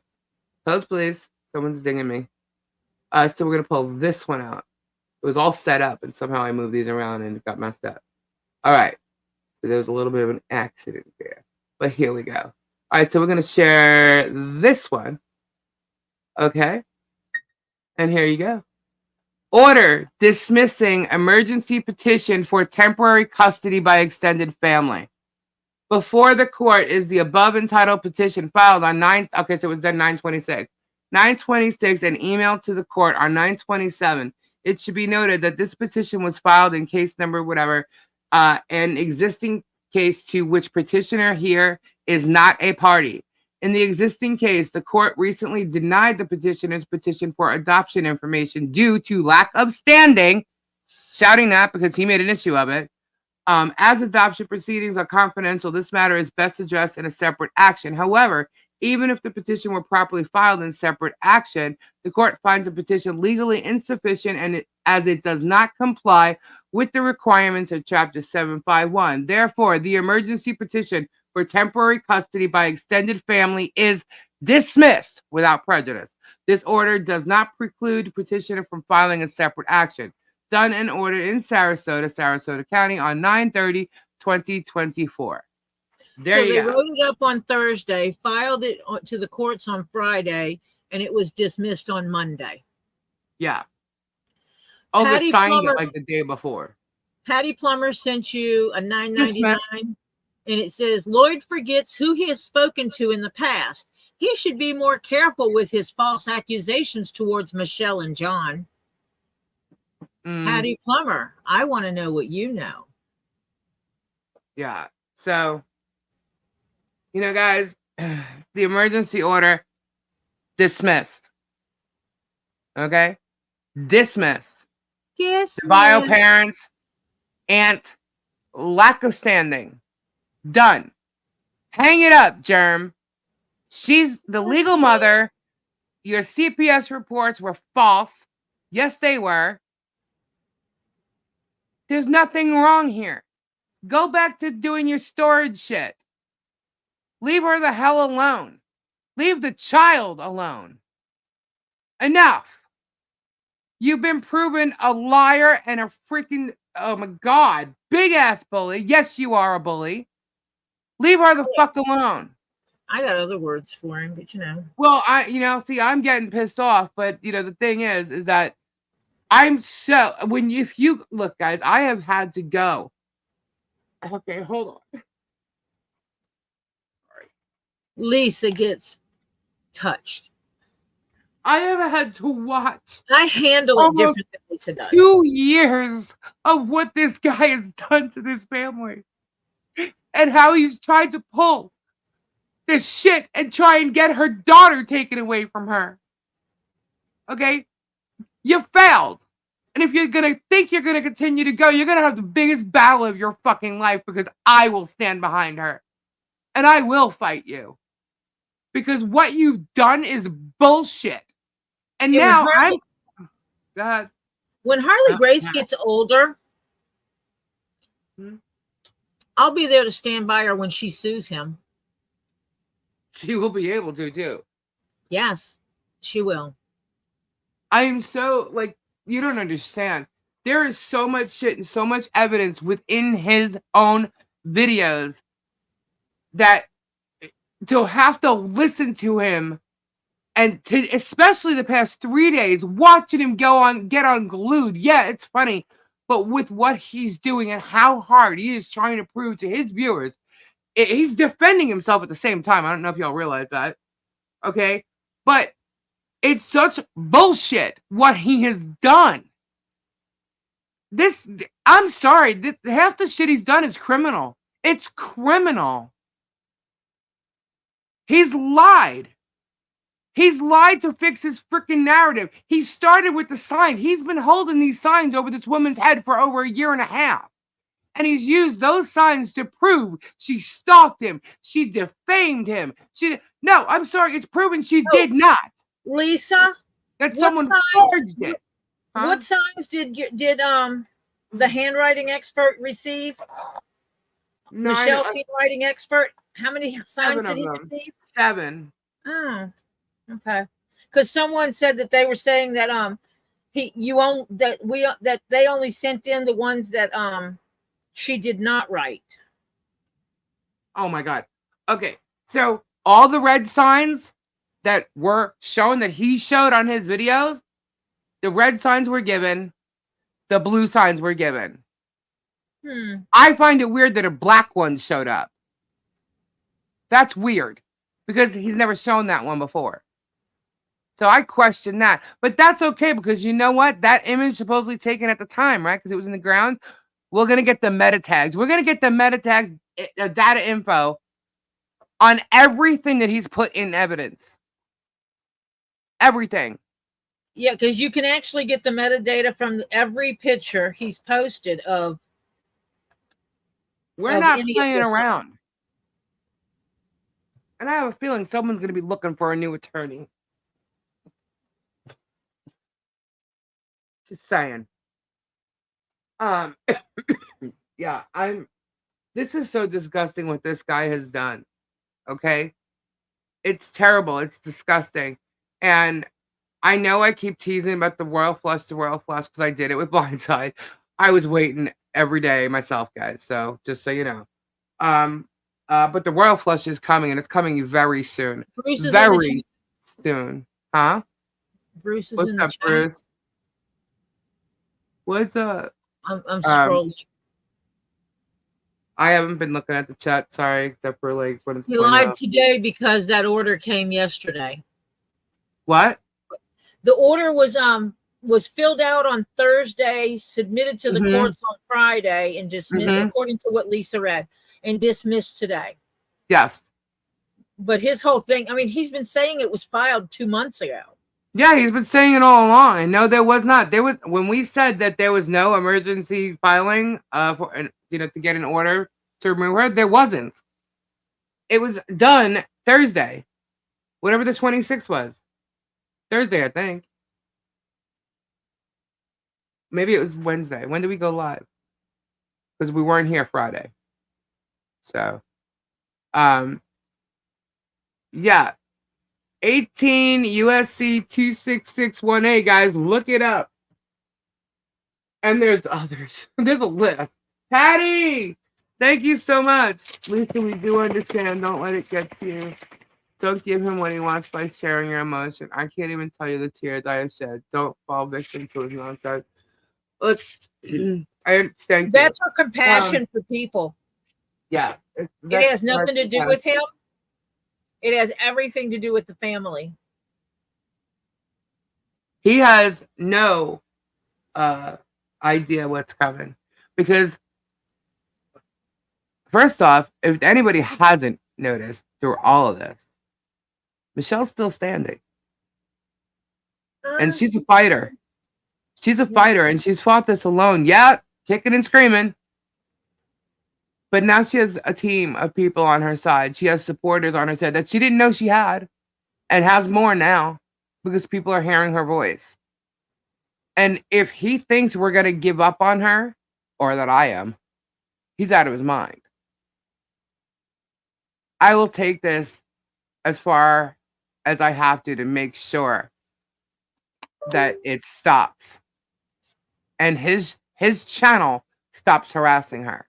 Hold, please. Someone's dinging me. So we're going to pull this one out. It was all set up, and somehow I moved these around and it got messed up. All right. So there was a little bit of an accident there. But here we go. All right. So we're going to share this one. Okay. And here you go. Order dismissing emergency petition for temporary custody by extended family. Before the court is the above entitled petition filed on 9. Okay, so it was done 9/26. 9/26 and emailed to the court on 9/27. It should be noted that this petition was filed in case number whatever, an existing case to which petitioner here is not a party. In the existing case, the court recently denied the petitioner's petition for adoption information due to lack of standing, shouting that because he made an issue of it. As adoption proceedings are confidential, this matter is best addressed in a separate action. However, even if the petition were properly filed in separate action, the court finds the petition legally insufficient as it does not comply with the requirements of Chapter 751. Therefore, the emergency petition for temporary custody by extended family is dismissed without prejudice. This order does not preclude the petitioner from filing a separate action. Done and ordered in Sarasota County on 9/30/2024. There so you they go. wrote it up on Thursday, filed it to the courts on Friday, and it was dismissed on Monday. Yeah. Olga signed it like the day before. Patty Plummer sent you a $9.99, and it says, Lloyd forgets who he has spoken to in the past. He should be more careful with his false accusations towards Michelle and John. Patty Plummer, I want to know what you know. Yeah. So, guys, the emergency order dismissed. Okay? Dismissed. Yes. Vile parents, aunt, lack of standing. Done. Hang it up, Germ. She's the legal mother. Your CPS reports were false. Yes, they were. There's nothing wrong here. Go back to doing your storage shit. Leave her the hell alone. Leave the child alone. Enough. You've been proven a liar and a freaking, oh my God, big ass bully. Yes, you are a bully. Leave her the fuck alone. I got other words for him, but Well, I'm getting pissed off, but the thing is that if you look, guys, I have had to go. Okay, hold on. Sorry. Lisa gets touched. I have had to watch. I handle it different than Lisa does. 2 years of what this guy has done to this family. And how he's tried to pull this shit and try and get her daughter taken away from her. Okay? You failed. And if you're going to think you're going to continue to go, you're going to have the biggest battle of your fucking life because I will stand behind her. And I will fight you. Because what you've done is bullshit. And now I'm... Go ahead. When Harley Grace gets older, I'll be there to stand by her when she sues him. She will be able to, too. Yes, she will. I am so, you don't understand. There is so much shit and so much evidence within his own videos that to have to listen to him and to, especially the past 3 days, watching him get unglued. Yeah, it's funny. But with what he's doing and how hard he is trying to prove to his viewers he's defending himself at the same time. I don't know if y'all realize that. Okay? But it's such bullshit what he has done. I'm sorry, half the shit he's done is criminal. It's criminal. He's lied. He's lied to fix his freaking narrative. He started with the signs. He's been holding these signs over this woman's head for over a year and a half. And he's used those signs to prove she stalked him. She defamed him. No, I'm sorry. It's proven she did not. Lisa, That someone forged it. Huh? What signs did the handwriting expert receive? No, Michelle's handwriting expert. How many signs did he receive? 7. Oh, okay. Because someone said that they were saying that that they only sent in the ones that she did not write. Oh my God. Okay, so all the red signs that were shown that he showed on his videos, the red signs were given, the blue signs were given. I find it weird that a black one showed up. That's weird because he's never shown that one before. So I question that. But that's okay because you know what? That image supposedly taken at the time, right? Because it was in the ground. We're going to get the meta tags. We're going to get the meta tags, data info on everything that he's put in evidence. Everything. Yeah, because you can actually get the metadata from every picture he's posted of. We're not playing around. And I have a feeling someone's going to be looking for a new attorney. Just saying. Yeah, this is so disgusting what this guy has done. Okay? It's terrible. It's disgusting. And I know I keep teasing about the royal flush because I did it with Blindside. I was waiting every day myself, guys. So just so you know. But the royal flush is coming, and it's coming very soon. Very soon. Huh? Bruce is What's in up, the Bruce? What's up? I'm scrolling. I haven't been looking at the chat, sorry, except for like when it's. He lied today because that order came yesterday. What? The order was filled out on Thursday, submitted to the courts on Friday, and dismissed according to what Lisa read, and dismissed today. Yes. But his whole thing, I mean, he's been saying it was filed 2 months ago. Yeah, he's been saying it all along. And no, there was not. There was when we said that there was no emergency filing to get an order to remove her, there wasn't. It was done Thursday. Whatever the 26th was. Thursday, I think. Maybe it was Wednesday. When did we go live? Because we weren't here Friday. So yeah. 18 USC 26618, guys, look it up. And there's others. There's a list. Patty, thank you so much. Lisa, we do understand. Don't let it get to you. Don't give him what he wants by sharing your emotion. I can't even tell you the tears I have shed. Don't fall victim to his nonsense. I understand. That's her compassion for people. Yeah. It has nothing to do with him. It has everything to do with the family. He has no idea what's coming. Because, first off, if anybody hasn't noticed through all of this, Michelle's still standing. And she's a fighter. She's a fighter, and she's fought this alone. Yeah, kicking and screaming. But now she has a team of people on her side. She has supporters on her side that she didn't know she had, and has more now because people are hearing her voice. And if he thinks we're going to give up on her, or that I am, he's out of his mind. I will take this as far as I have to make sure that it stops. And his channel stops harassing her.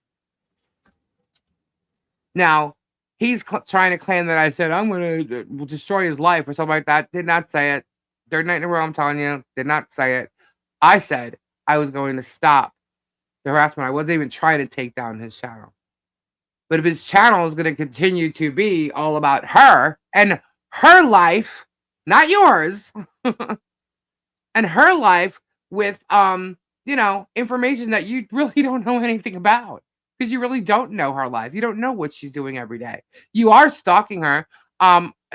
Now, he's trying to claim that I said, I'm going to destroy his life or something like that. Did not say it. Third night in a row, I'm telling you. Did not say it. I said I was going to stop the harassment. I wasn't even trying to take down his channel. But if his channel is going to continue to be all about her and her life, not yours, and her life with information that you really don't know anything about, because you really don't know her life. You don't know what she's doing every day. You are stalking her.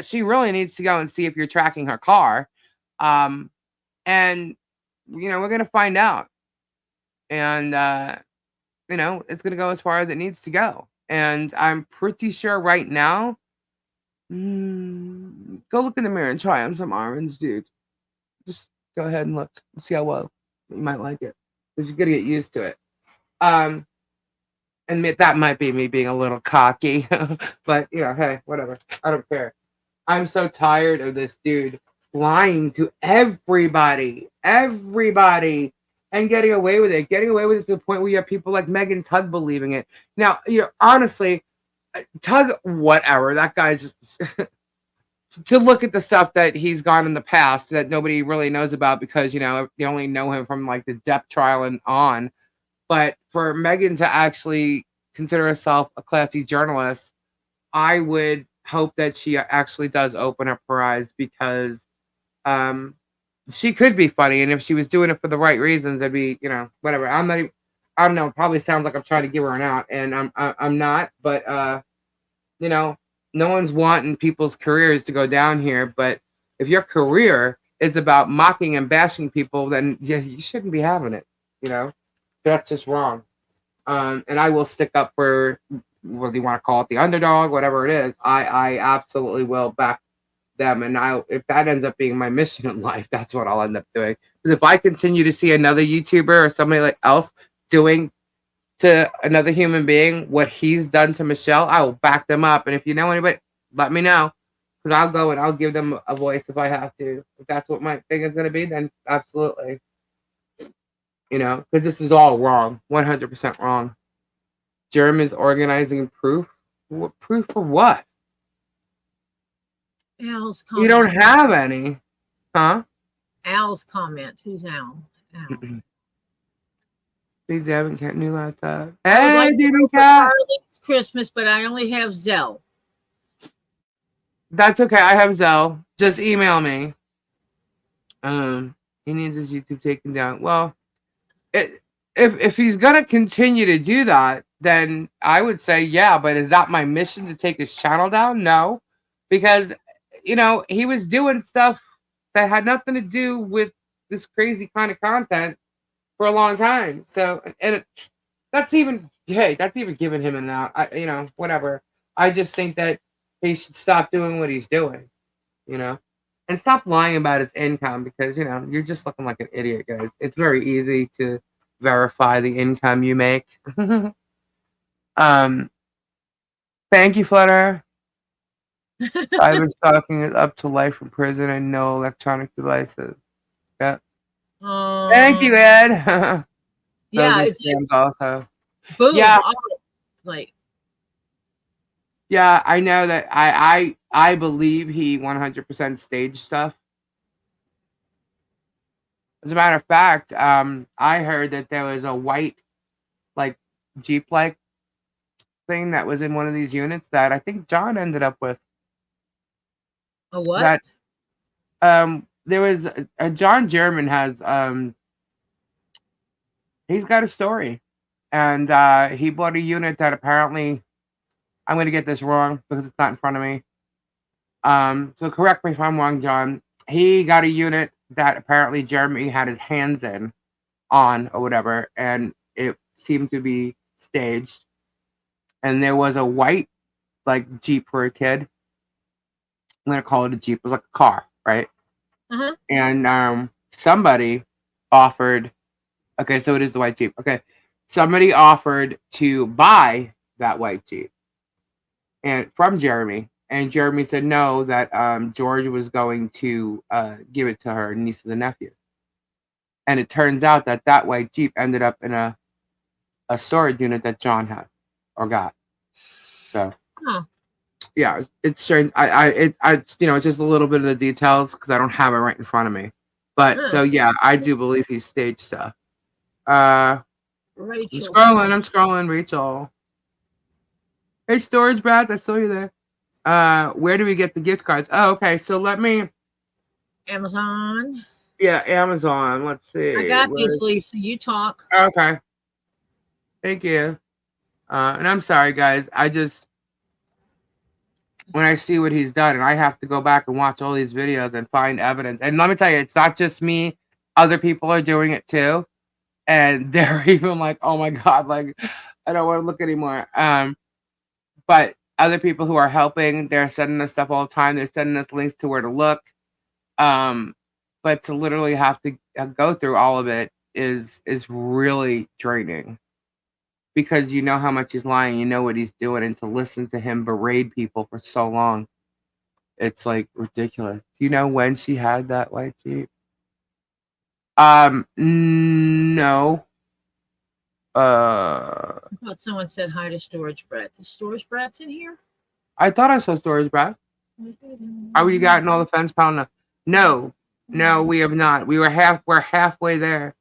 She really needs to go and see if you're tracking her car. And we're going to find out. And it's going to go as far as it needs to go. And I'm pretty sure right now, go look in the mirror and try on some orange, dude. Just go ahead and look and see how well you might like it, because you're gonna get used to it. Um, and that might be me being a little cocky, but hey, whatever. I don't care. I'm so tired of this dude lying to everybody, and getting away with it. Getting away with it to the point where you have people like Megan Tugg believing it. Now, honestly, Tugg, whatever. That guy's just to look at the stuff that he's gone in the past that nobody really knows about, because you only know him from like the Depp trial and on. But for Megan to actually consider herself a classy journalist, I would hope that she actually does open up her eyes, because um, she could be funny, and if she was doing it for the right reasons, it'd be whatever. I'm not. I don't know. It probably sounds like I'm trying to give her an out, and I'm not. But you know, no one's wanting people's careers to go down here. But if your career is about mocking and bashing people, then yeah, you shouldn't be having it. That's just wrong. And I will stick up for, whether you want to call it the underdog, whatever it is. I absolutely will back them. And if that ends up being my mission in life, that's what I'll end up doing. Because if I continue to see another YouTuber or somebody like else doing to another human being what he's done to Michelle, I will back them up. And if you know anybody, let me know, because I'll go and I'll give them a voice if I have to. If that's what my thing is going to be, then absolutely. Because this is all wrong, 100% wrong. Germ is organizing proof. What proof for what? Al's You comment. don't have any, huh? Al's comment. Who's Al? Al. Please, Devin, can't new like that. I would Hey, like to Jimmy go for Cat. Harley's Christmas, but I only have Zelle. That's okay. I have Zelle. Just email me. He needs his YouTube taken down. Well, if he's gonna continue to do that, then I would say yeah. But is that my mission to take his channel down? No, because he was doing stuff that had nothing to do with this crazy kind of content for a long time. So, and that's even giving him an out. Whatever. I just think that he should stop doing what he's doing. And stop lying about his income, because you're just looking like an idiot, guys. It's very easy to verify the income you make. Thank you, Flutter. Cyber stalking is up to life in prison and no electronic devices. Yeah. Thank you, Ed. Yeah, it's scams also. Boom. Yeah. Like. Yeah, I know that. I believe he 100% staged stuff. As a matter of fact, I heard that there was a white, like, Jeep-like thing that was in one of these units that I think John ended up with. A what? That there was a John German has he's got a story, and he bought a unit that apparently, I'm going to get this wrong because it's not in front of me. So correct me if I'm wrong, John. He got a unit that apparently Jeremy had his hands on or whatever, and it seemed to be staged. And there was a white, like, Jeep for a kid. I'm gonna call it a Jeep. It was like a car, right? Uh-huh. And somebody offered. Okay, so it is the white Jeep. Okay, somebody offered to buy that white Jeep, and from Jeremy. And Jeremy said no, that George was going to give it to her nieces and nephews. And it turns out that white Jeep ended up in a storage unit that John had or got. So, yeah, it's strange. It's just a little bit of the details because I don't have it right in front of me. But so yeah, I do believe he staged stuff. Rachel. I'm scrolling, Rachel. Hey, Storage Brats, I saw you there. Where do we get the gift cards? Oh, okay. So let me. Amazon. Yeah, Amazon. Let's I see. got this, Lisa. You talk. Okay. Thank you. And I'm sorry, guys. I just when I see what he's done, and I have to go back and watch all these videos and find evidence. And let me tell you, it's not just me. Other people are doing it too, and they're even like, "Oh my god, like I don't want to look anymore." But other people who are helping, they're sending us stuff all the time. They're sending us links to where to look. But to literally have to go through all of it is really draining because you know how much he's lying, you know what he's doing, and to listen to him berate people for so long, it's like ridiculous. Do you know when she had that white Jeep? No. I thought someone said hi to Storage Brats. Is Storage Brats in here? I thought I saw Storage Brad. How you gotten all the fence panel? No, we have not. We're halfway there.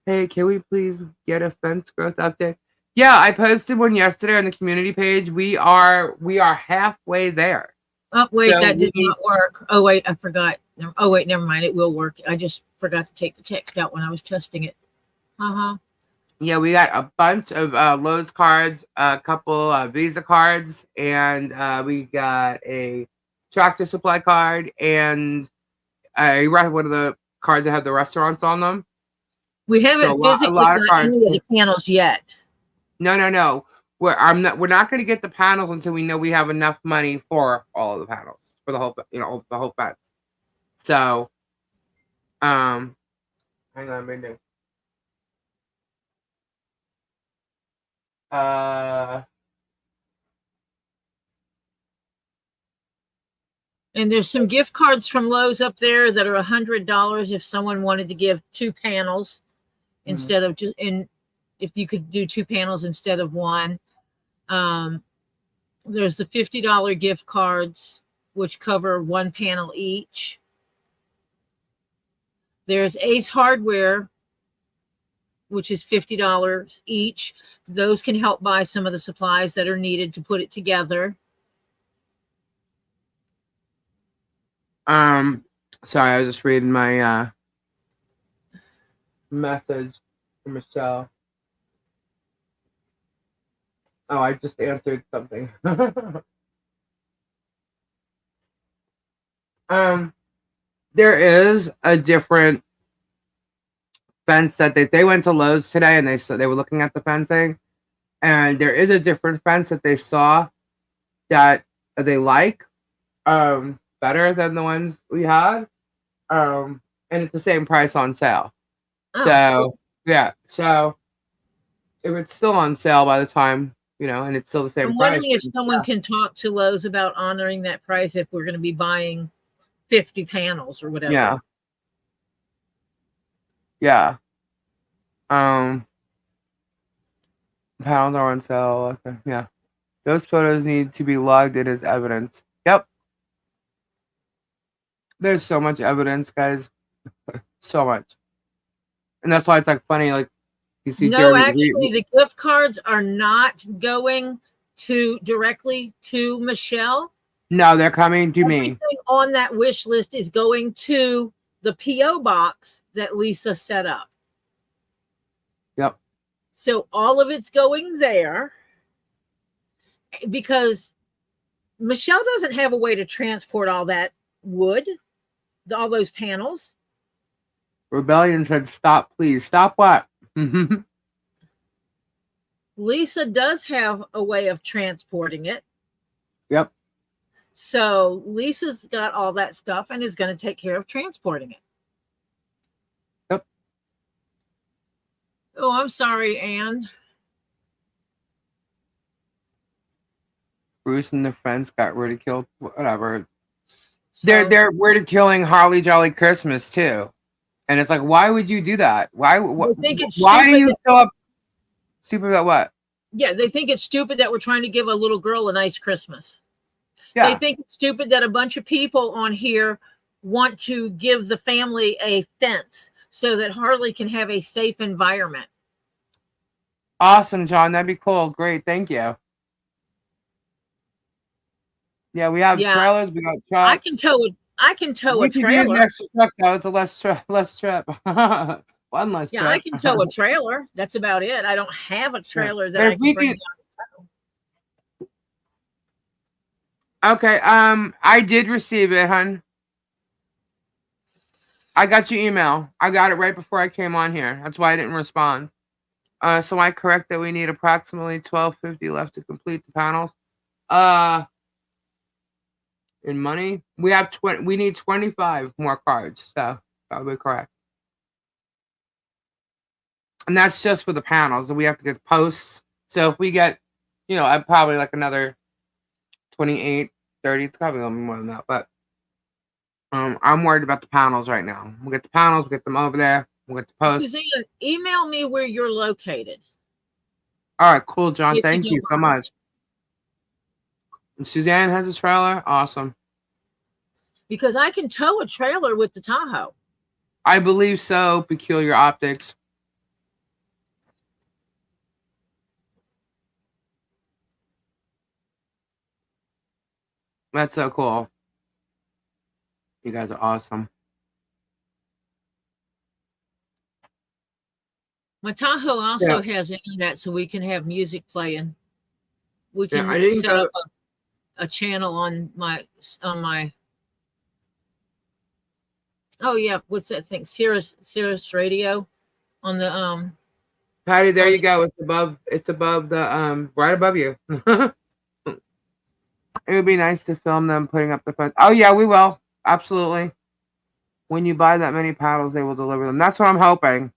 Hey, can we please get a fence growth update? Yeah, I posted one yesterday on the community page. We are halfway there. Oh wait, So that did not work. Oh wait, I forgot. Oh wait, never mind. It will work. I just forgot to take the text out when I was testing it. Yeah, we got a bunch of Lowe's cards, a couple Visa cards, and we got a Tractor Supply card, and one of the cards that have the restaurants on them. We haven't So physically got cards. any of the panels yet. No. We're not going to get the panels until we know we have enough money for all of the panels for the whole, the whole fence. So, hang on a minute. And there's some gift cards from Lowe's up there that are $100 if someone wanted to give 2 panels instead of just, and if you could do 2 panels instead of 1. There's the $50 gift cards, which cover 1 panel each. There's Ace Hardware, which is $50 each. Those can help buy some of the supplies that are needed to put it together. Sorry, I was just reading my message from Michelle. Oh, I just answered something. There is a different fence that they went to Lowe's today and they were looking at the fencing, and there is a different fence that they saw that they like better than the ones we had, and it's the same price on sale. So yeah, so if it's still on sale by the time and it's still the same I'm price. wondering if someone can talk to Lowe's about honoring that price if we're going to be buying 50 panels or whatever. Yeah. Panels are on sale. Okay. Yeah. Those photos need to be logged in as evidence. Yep. There's so much evidence, guys. So much. And that's why it's like funny, like you see Jeremy. Actually, the gift cards are not going directly to Michelle. No, they're coming to me. Everything on that wish list is going to the P.O. box that Lisa set up. Yep. So all of it's going there because Michelle doesn't have a way to transport all that wood, all those panels. Rebellion said, "Stop, please. Stop what?" Lisa does have a way of transporting it. Yep. So Lisa's got all that stuff and is going to take care of transporting it. Yep. Oh, I'm sorry, Anne. Bruce and the friends got ridiculed. Whatever. So, they're ridiculing Holly Jolly Christmas too, and it's like, why would you do that? Why do you show up? Stupid about what? Yeah, they think it's stupid that we're trying to give a little girl a nice Christmas. Yeah. They think it's stupid that a bunch of people on here want to give the family a fence so that Harley can have a safe environment. Awesome, John. That'd be cool. Great. Thank you. Yeah, we have Yeah, trailers. We got I trucks. can tow it. I can tow a We could use an trailer. extra truck though. It's a less trip. One less Yeah, I trip. can tow a trailer. That's about it. I don't have a Yeah. trailer that But if I can we bring can, down. okay. I did receive it, hun. I got your email. I got it right before I came on here. That's why I didn't respond. So I correct that we need approximately 1250 left to complete the panels. Uh, in money, we have 20. We need 25 more cards. So that would be correct. And that's just for the panels. And we have to get posts. So if we get, I'd probably like another 28, 30. It's probably gonna be more than that. But I'm worried about the panels right now. We'll get the panels. We'll get them over there. We'll get the posts. Suzanne, email me where you're located. All right, cool, John. If you Thank you don't so mind. much. And Suzanne has a trailer. Awesome. Because I can tow a trailer with the Tahoe. I believe so. Peculiar optics. That's so cool. You guys are awesome. My Tahoe Yeah. also has internet, so we can have music playing. We Yeah. I can didn't set go. up a channel on my. Oh yeah, what's that thing? Sirius Radio on the Patty, there on you go. It's above. It's above the right above you. It would be nice to film them putting up the fence. Oh yeah, we will. Absolutely. When you buy that many paddles, they will deliver them. That's what I'm hoping.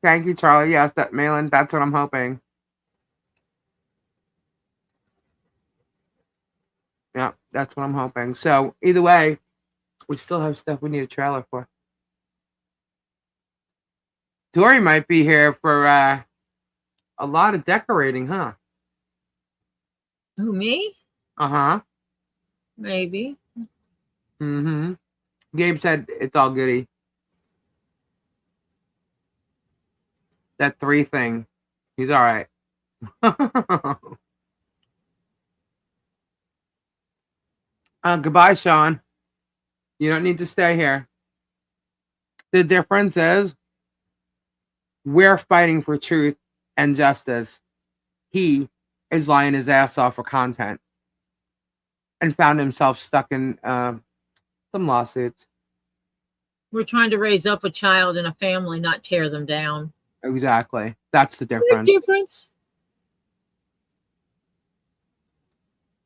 Thank you, Charlie. Yes, that Malin. That's what I'm hoping. Yeah, that's what I'm hoping. So either way, we still have stuff we need a trailer for. Dory might be here for a lot of decorating, huh? who me? Uh-huh. Maybe. Mm-hmm. Gabe said it's all goody. That 3 thing. He's all right. Goodbye, Sean. You don't need to stay here. The difference is we're fighting for truth and justice. He is lying his ass off for content and found himself stuck in some lawsuits. We're trying to raise up a child and a family, not tear them down. Exactly. That's the Big difference. difference.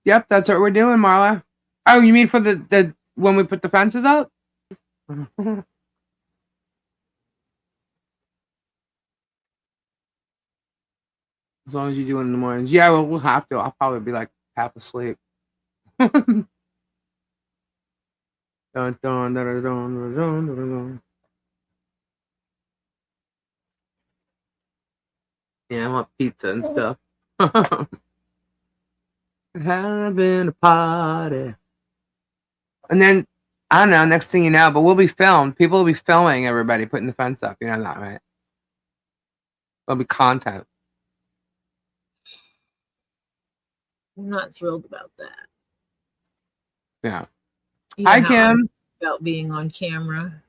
Yep, that's what we're doing, Marla. Oh, you mean for the when we put the fences up? As long as you do it in the mornings. Yeah, well, we'll have to. I'll probably be like half asleep. Dun, dun, dun, dun, dun, dun, dun, dun. Yeah, I want pizza and stuff. Having a party. And then, I don't know, next thing you know, but we'll be filmed. People will be filming everybody putting the fence up. You know that, right? There'll be content. I'm not thrilled about that. Yeah. You know Hi, how I'm Kim. about being on camera.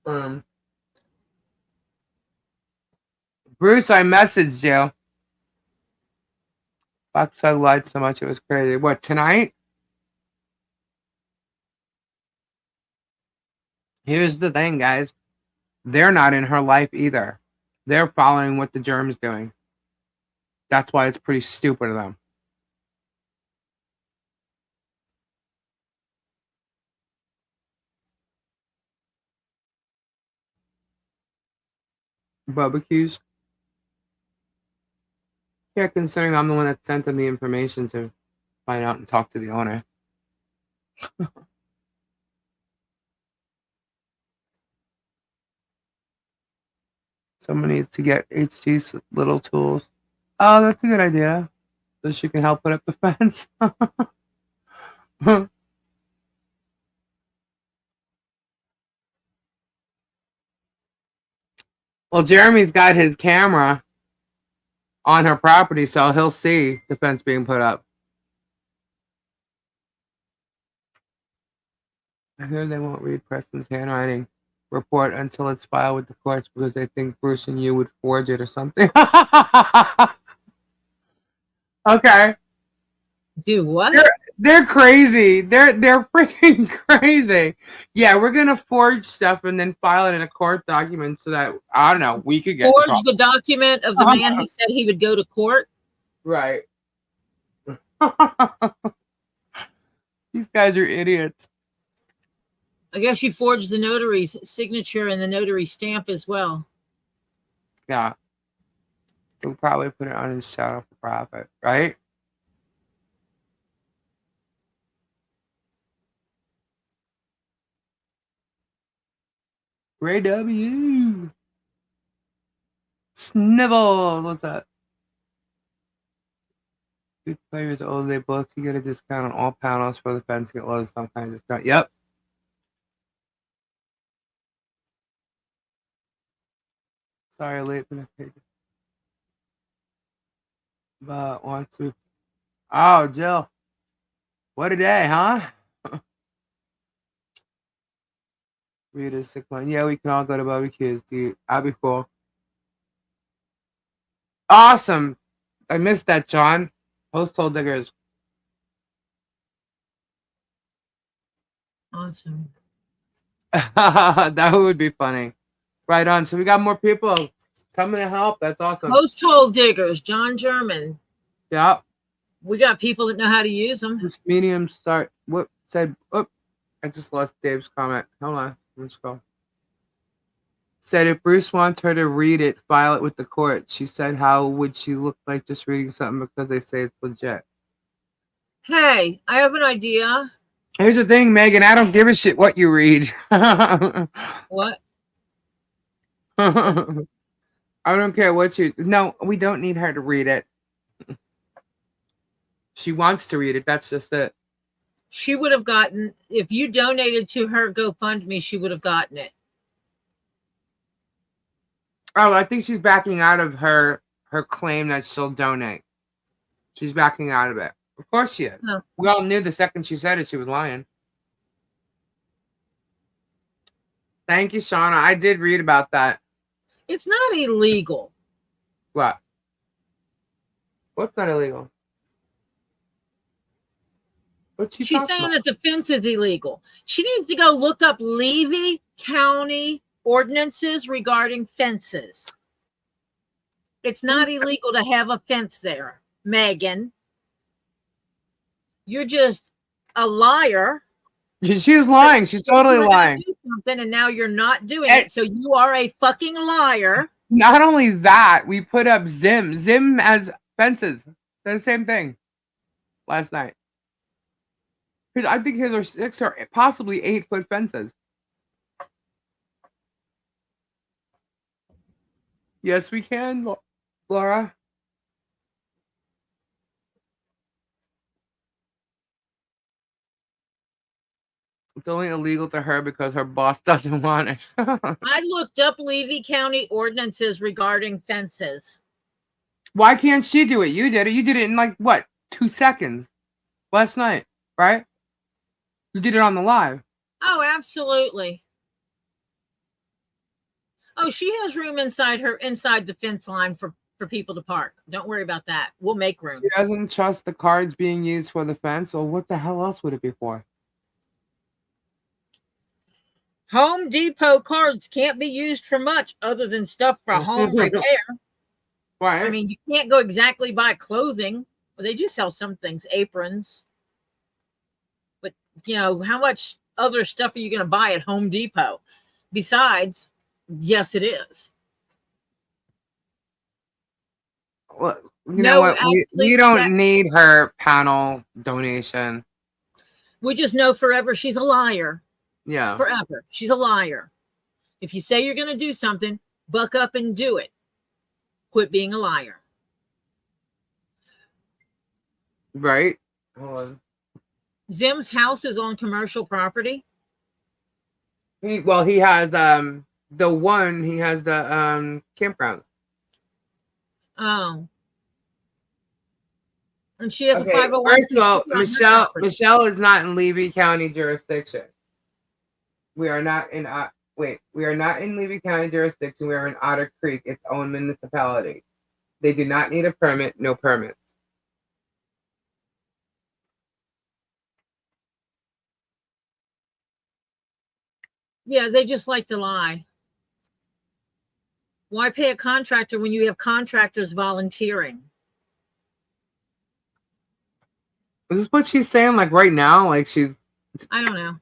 Um, Bruce, I messaged you. Fox so lied so much it was crazy. What, tonight? Here's the thing, guys. They're not in her life either. They're following what the Germ's doing. That's why it's pretty stupid of them. Barbecues. Yeah, considering I'm the one that sent them the information to find out and talk to the owner. Someone needs to get HG's little tools. Oh, that's a good idea. So she can help put up the fence. Well, Jeremy's got his camera. on her property, so he'll see the fence being put up. I hear they won't read Preston's handwriting report until it's filed with the courts because they think Bruce and you would forge it or something. Okay. Do what? They're crazy. They're freaking crazy. Yeah, we're gonna forge stuff and then file it in a court document so that I don't know, we could get in Forge trouble. the document of the man who said he would go to court. Right. These guys are idiots. I guess you forged the notary's signature and the notary stamp as well. Yeah. We'll probably put it on his channel for profit, right? Ray W. Snivels. What's that? Good players, they books. You get a discount on all panels for the fence. Get low some kind of discount. Yep. Sorry, late for the page. But wants to. Oh, Jill. What a day, huh? Read a sick one. Yeah, we can all go to barbecues, dude. That'd be cool. Awesome. I missed that, John. Postal diggers. Awesome. That would be funny. Right on. So we got more people coming to help. That's awesome. Post hole diggers, John German. Yep. We got people that know how to use them. This medium start. What said? Oh, I just lost Dave's comment. Hold on. Let's go. Said if Bruce wants her to read it, file it with the court. She said, how would she look like just reading something because they say it's legit? Hey, I have an idea. Here's the thing, Megan. I don't give a shit what you read. What? I don't care what you. No, we don't need her to read it. She wants to read it. That's just it. She would have gotten, if you donated to her GoFundMe, she would have gotten it. Oh, I think she's backing out of her claim that she'll donate. She's backing out of it. Of course she is. No. We all knew the second she said it, she was lying. Thank you, Shauna. I did read about that. It's not illegal. What? What's not illegal? She's saying that the fence is illegal. She needs to go look up Levy County ordinances regarding fences. It's not illegal to have a fence there, Megan. You're just a liar. She's lying. She's totally lying. Do something and now you're not doing it. So you are a fucking liar. Not only that, we put up Zim. Zim as fences. They're the same thing. Last night. I think his are 6 or possibly 8-foot fences. Yes, we can, Laura. It's only illegal to her because her boss doesn't want it. I looked up Levy County ordinances regarding fences. Why can't she do it? You did it. You did it in like, what, 2 seconds last night, right? You did it on the live. Oh, absolutely. Oh, she has room inside the fence line for people to park. Don't worry about that. We'll make room. She doesn't trust the cards being used for the fence, or what the hell else would it be for? Home Depot cards can't be used for much other than stuff for home repair. Right. I mean, you can't go exactly buy clothing. Well, they do sell some things, aprons. But, how much other stuff are you going to buy at Home Depot? Besides, yes, it is. Well, you know what? We don't need her panel donation. We just know forever she's a liar. Yeah. Forever. She's a liar. If you say you're going to do something, buck up and do it. Quit being a liar. Right? Hold on. Zim's house is on commercial property. He has the campground. Oh. And she has a Okay, 501c3 first of all, on her property. Michelle is not in Levy County jurisdiction. We are not in we are not in Levy County jurisdiction. We are in Otter Creek, its own municipality. They do not need a permit, no permits. Yeah, they just like to lie. Why pay a contractor when you have contractors volunteering? Is this what she's saying? Like right now? Like she's. I don't know.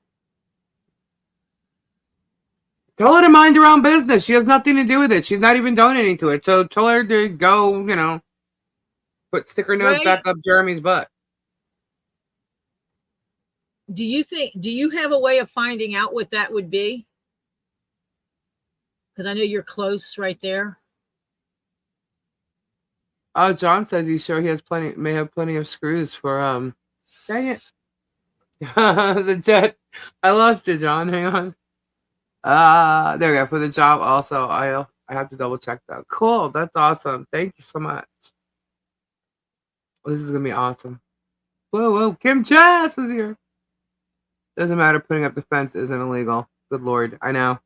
Tell her to mind her own business. She has nothing to do with it. She's not even donating to it. So tell her to go, stick her nose Ray, back up Jeremy's butt. do you have a way of finding out what that would be? Because I know you're close right there. Oh, John says he's sure he may have plenty of screws for dang it. The jet. I lost you, John. Hang on. There we go. For the job also. I have to double check that. Cool. That's awesome. Thank you so much. This is gonna be awesome. Whoa, Kim Chess is here. Doesn't matter, putting up the fence isn't illegal. Good Lord, I know.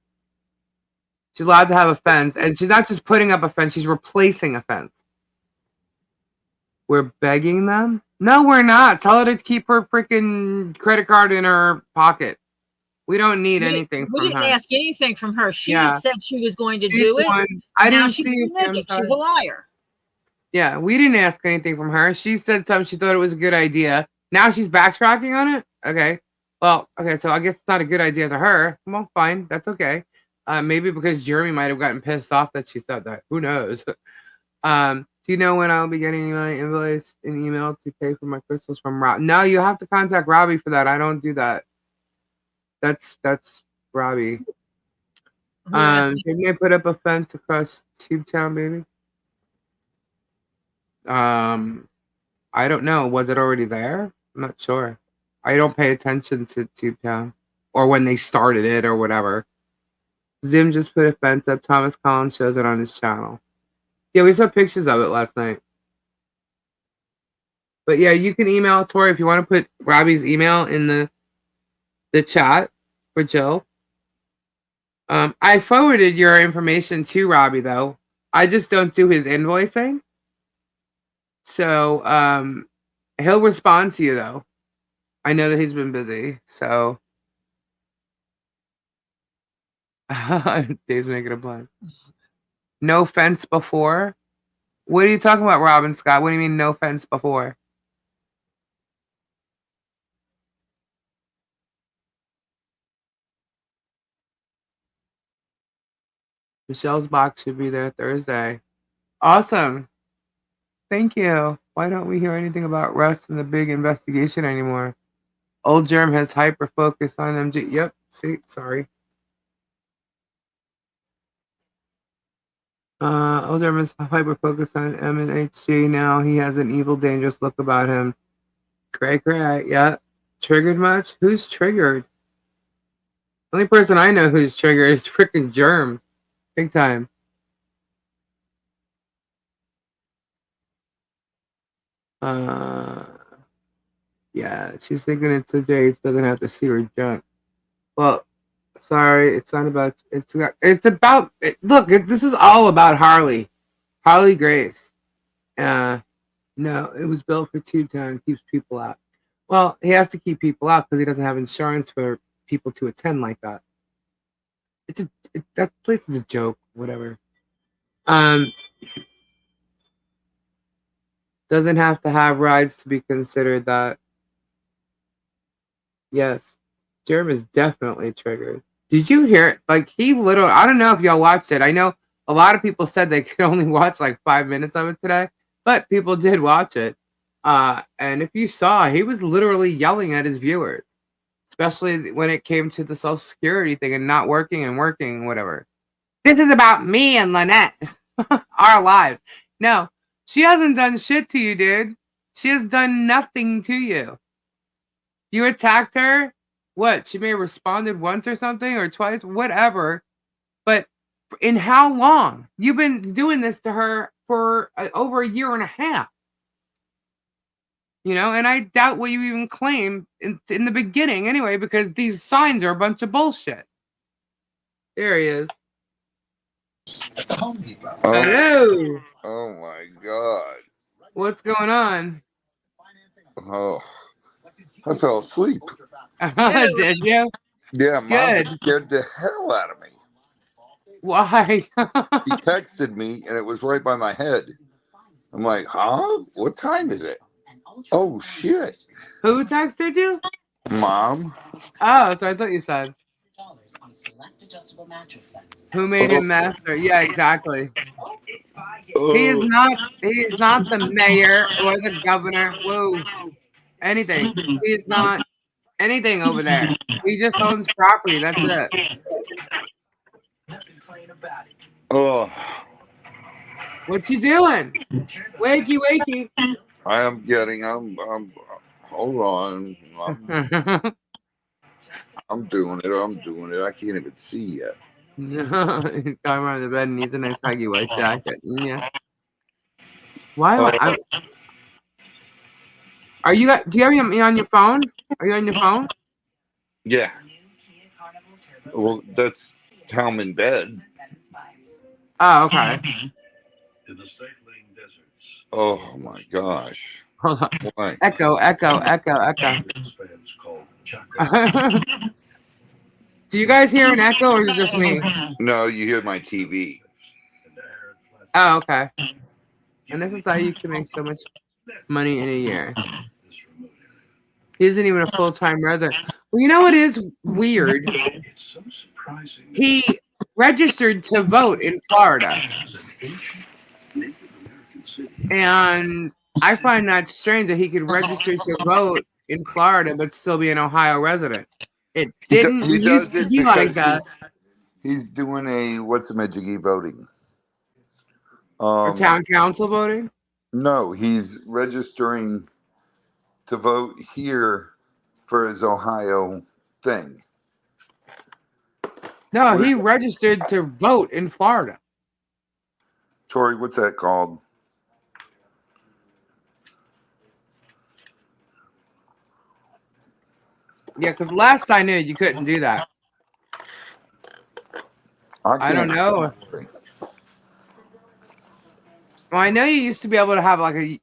She's allowed to have a fence, and she's not just putting up a fence, she's replacing a fence. We're begging them? No, we're not. Tell her to keep her freaking credit card in her pocket. We don't need anything from her. We didn't ask anything from her. She had said she was going to do it. I now didn't she's see it. She's a liar. Yeah, we didn't ask anything from her. She said something. She thought it was a good idea. Now she's backtracking on it? Okay. Well, okay, so I guess it's not a good idea to her. Well, fine. That's okay. Maybe because Jeremy might have gotten pissed off that she said that. Who knows? Do you know when I'll be getting my invoice in email to pay for my crystals from Rob? No, you have to contact Robbie for that. I don't do that. That's Robbie. Can they put up a fence across Tubetown, baby? I don't know. Was it already there? I'm not sure. I don't pay attention to Tubetown or when they started it or whatever. Zim just put a fence up. Thomas Collins shows it on his channel. Yeah, we saw pictures of it last night. But yeah, you can email Tori if you want to put Robbie's email in the chat for Jill. I forwarded your information to Robbie though. I just don't do his invoicing. So he'll respond to you though. I know that he's been busy, so Dave's making a plan. No fence before? What are you talking about, Robin Scott? What do you mean no fence before? Michelle's box should be there Thursday. Awesome. Thank you. Why don't we hear anything about Russ and the big investigation anymore? Old Germ has hyper focus on MG. Yep. See, sorry. Old Germ is hyper focused on M and HG now. He has an evil, dangerous look about him. Cray. Yeah. Triggered much? Who's triggered? Only person I know who's triggered is freaking Germ. Big time. Yeah, she's thinking it's a J. Doesn't have to see her junk. Well, sorry, it's not about. It's about. Look, this is all about Harley Grace. No, it was built for Tubetown. Keeps people out. Well, he has to keep people out because he doesn't have insurance for people to attend like that. That place is a joke. Whatever. Doesn't have to have rides to be considered that. Yes, Germ is definitely triggered. Did you hear it? Like, he literally, I don't know if y'all watched it. I know a lot of people said they could only watch like 5 minutes of it today, but people did watch it. And if you saw, he was literally yelling at his viewers, especially when it came to the Social Security thing and not working and working, whatever. This is about me and Lynette, our lives. No, she hasn't done shit to you, dude. She has done nothing to you. You attacked her? What? She may have responded once or something or twice, whatever. But in how long? You've been doing this to her for over a year and a half. And I doubt what you even claim in the beginning anyway, because these signs are a bunch of bullshit. There he is. Oh, Hello. oh my God. What's going on? Oh, I fell asleep. Ew. Did you? Yeah, Mom Good. scared the hell out of me. Why? She texted me and it was right by my head. I'm like, huh? What time is it? Oh, shit. Who texted you? Mom? Oh, so I thought you said. Who made Oh, him master? Yeah, exactly. He is oh. not. He is not the mayor or the governor. Whoa, anything. He is not anything over there. He just owns property. That's it. Oh, What you doing? Wakey, wakey. I am getting, hold on. I'm doing it. I'm doing it. I can't even see yet. No, he's going around the bed and needs a nice huggy white jacket. Yeah. Why am Oh, I? Are you? Do you have me on your phone? Are you on your phone? yeah. Well, that's how I'm in bed. Oh, okay. Oh, my gosh. Hold on. Why? Echo, echo, echo, echo. Do you guys hear an echo or is it just me? No, you hear my TV. Oh, okay. And this is how you can make so much money in a year. He isn't even a full-time resident. Well, you know what is weird? He registered to vote in Florida. And I find that strange that he could register to vote in Florida but still be an Ohio resident. It didn't He does used to it be like because that. he's doing a what's a majiggy voting. Or town council voting. No, he's registering to vote here for his Ohio thing. No, What is he that? registered to vote in Florida. Tori, what's that called? Yeah, because last I knew, you couldn't do that. I I don't can't. know. Well, I know you used to be able to have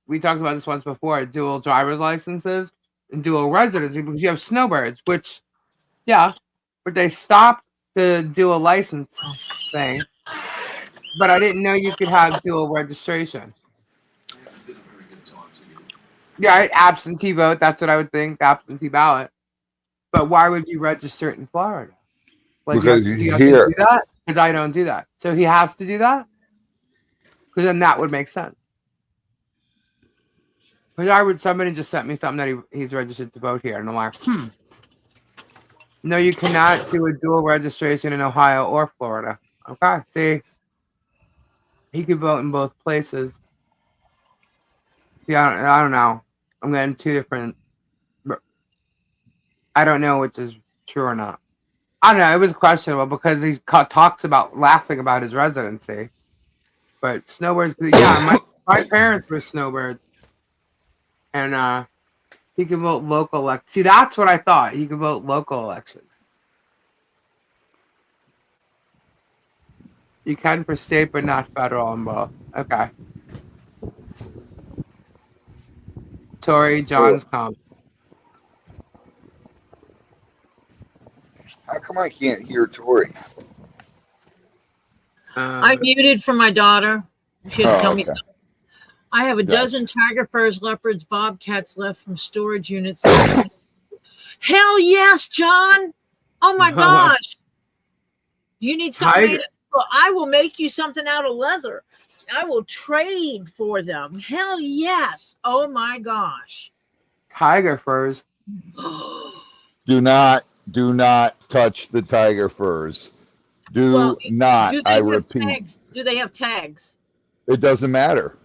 we talked about this once before, dual driver's licenses and dual residency because you have snowbirds, which, yeah, but they stopped the dual license thing. But I didn't know you could have dual registration. Yeah, absentee vote. That's what I would think, absentee ballot. But why would you register it in Florida? Like, Because do you he's have to do here. that? Because I don't do that. So he has to do that? Because then that would make sense. Because somebody just sent me something that he's registered to vote here. And I'm like, no, you cannot do a dual registration in Ohio or Florida. Okay, see, he could vote in both places. Yeah, I don't know. I'm getting two different. I don't know which is true or not. I don't know. It was questionable because he talks about laughing about his residency. But snowbirds, yeah, my parents were snowbirds, and he could vote local elect. See, that's what I thought. He could vote local elections. You can for state, but not federal in both. Okay. Tory Oh, John's comment. how come I can't hear Tori? I muted for my daughter. She had to Oh, tell me okay. something. I have a Gotcha. dozen tiger furs, leopards, bobcats left from storage units. Hell yes, John. Oh my gosh. You need something made. Tiger, Well, I will make you something out of leather. I will trade for them. Hell yes. Oh my gosh. tiger furs. Do not touch the tiger furs. Well, Do not. do I they have repeat. tags? Do they have tags? It doesn't matter.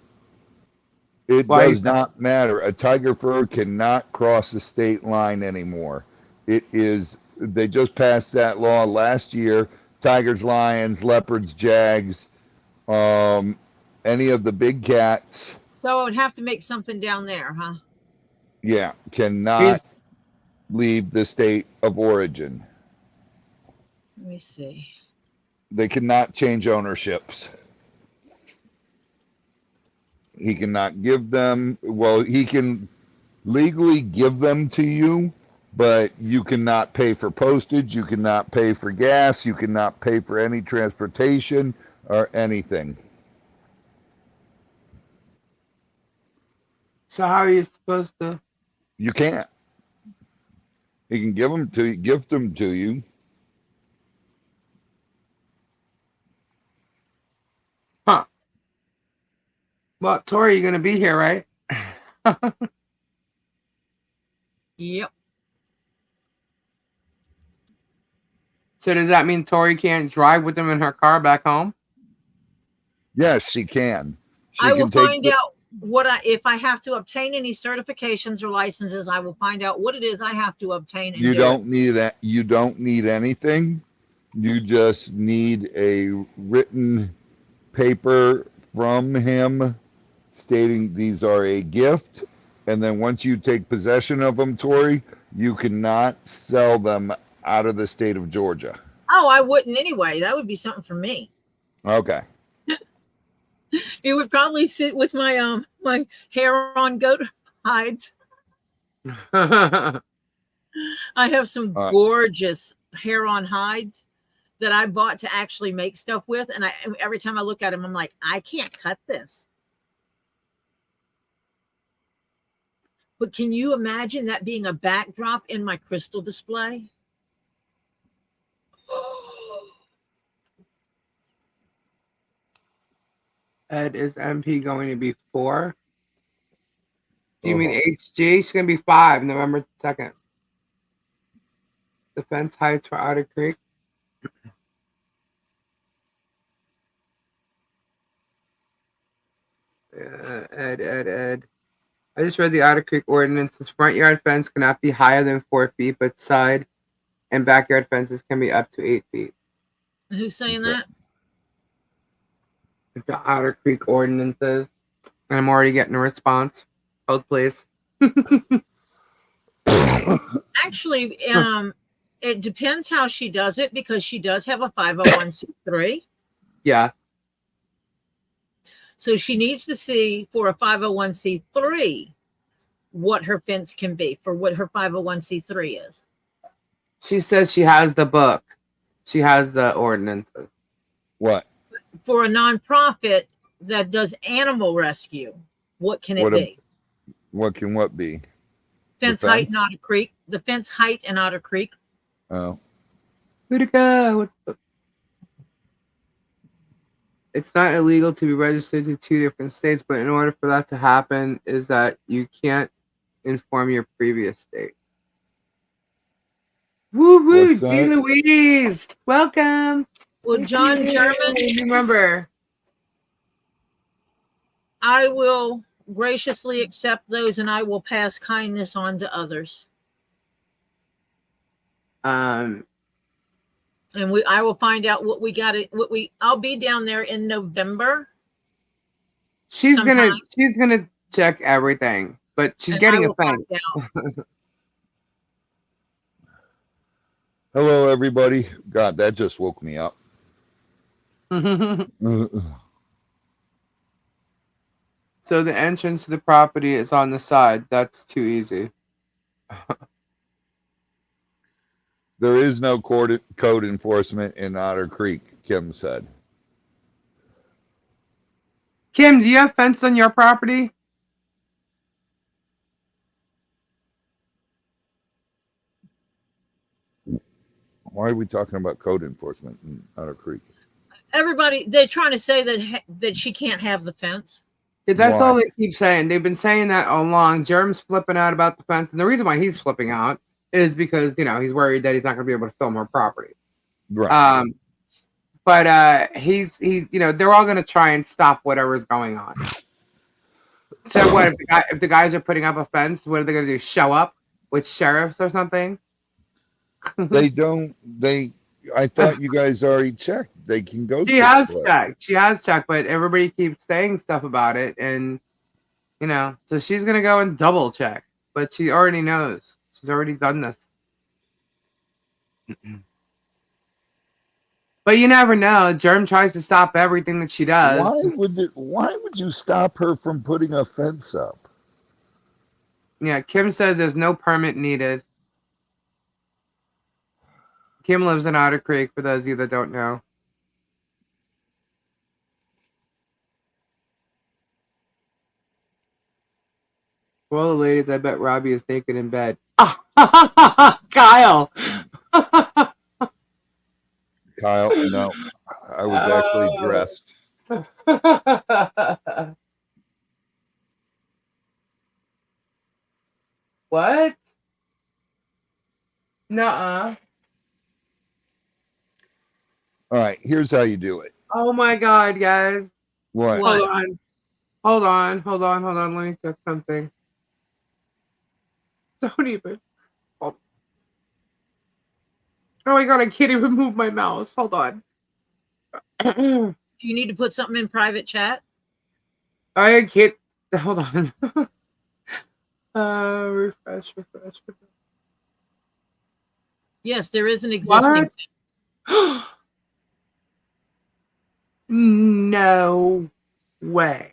It Why? does not matter. A tiger fur cannot cross the state line anymore. It is. They just passed that law last year. Tigers, lions, leopards, jags, any of the big cats. So I would have to make something down there, huh? Yeah, cannot He's leave the state of origin. Let me see. They cannot change ownerships. He cannot give them, well, he can legally give them to you, but you cannot pay for postage, you cannot pay for gas, you cannot pay for any transportation or anything. so how are you supposed to? You can't. He can give them to you, gift them to you. Huh? Well, Tori, you're gonna be here, right? Yep. So does that mean Tori can't drive with them in her car back home? Yes, she can. She I will can take find out if I have to obtain any certifications or licenses. I will find out what it is I have to obtain and you do don't need that. You don't need anything. You just need a written paper from him stating these are a gift. And then once you take possession of them, Tori, you cannot sell them out of the state of Georgia. Oh, I wouldn't anyway. That would be something for me. Okay. It would probably sit with my hair on goat hides. I have some gorgeous hair on hides that I bought to actually make stuff with, and every time I look at them, I'm like, I can't cut this. But can you imagine that being a backdrop in my crystal display? Ed, is MP going to be 4? Do you mean HG? She's going to be 5, November 2nd. Defense Heights for Otter Creek. Ed. I just read the Otter Creek ordinance's front yard fence cannot be higher than 4 feet, but side and backyard fences can be up to 8 feet. Who's saying that? The Otter Creek ordinances. And I'm already getting a response. Hold, please. Actually, it depends how she does it because she does have a 501c3. Yeah. So she needs to see for a 501c3 what her fence can be for what her 501c3 is. She says she has the book. She has the ordinances. What? For a nonprofit that does animal rescue, what can it be? What can what be? Fence height in Otter Creek. The fence height in Otter Creek. Oh. Utica. It's not illegal to be registered to 2 different states, but in order for that to happen is that you can't inform your previous state. Woo-woo, G. Louise! Welcome! Well, John German, remember. I will graciously accept those and I will pass kindness on to others. And I will find out what we got. I'll be down there in November. She's gonna check everything, but she's getting a fence. Hello, everybody. God, that just woke me up. So the entrance to the property is on the side. That's too easy. There is no code enforcement in Otter Creek, Kim said. Kim, do you have fence on your property? Why are we talking about code enforcement in Otter Creek? Everybody, they're trying to say that she can't have the fence. Yeah, that's all they keep saying. They've been saying that all along. Germ's flipping out about the fence, and the reason why he's flipping out is because he's worried that he's not going to be able to film her property. Right. But he's they're all going to try and stop whatever's going on. So what if the guys are putting up a fence? What are they going to do? Show up with sheriffs or something? They don't. I thought you guys already checked. They can go. She has checked, but everybody keeps saying stuff about it, and so she's gonna go and double check. but she already knows. She's already done this. But you never know. Germ tries to stop everything that she does. Why would you stop her from putting a fence up? Yeah, Kim says there's no permit needed. Kim lives in Otter Creek, for those of you that don't know. For all the ladies, I bet Robbie is naked in bed. Kyle! Kyle, no. I was actually dressed. What? Nuh-uh. All right, here's how you do it. Oh my god, guys. What? What? Hold on. Let me check something. Don't even. Hold. Oh my god, I can't even move my mouse. Hold on. Do you need to put something in private chat? I can't. Hold on. Refresh. Yes, there is an existing. What? No way.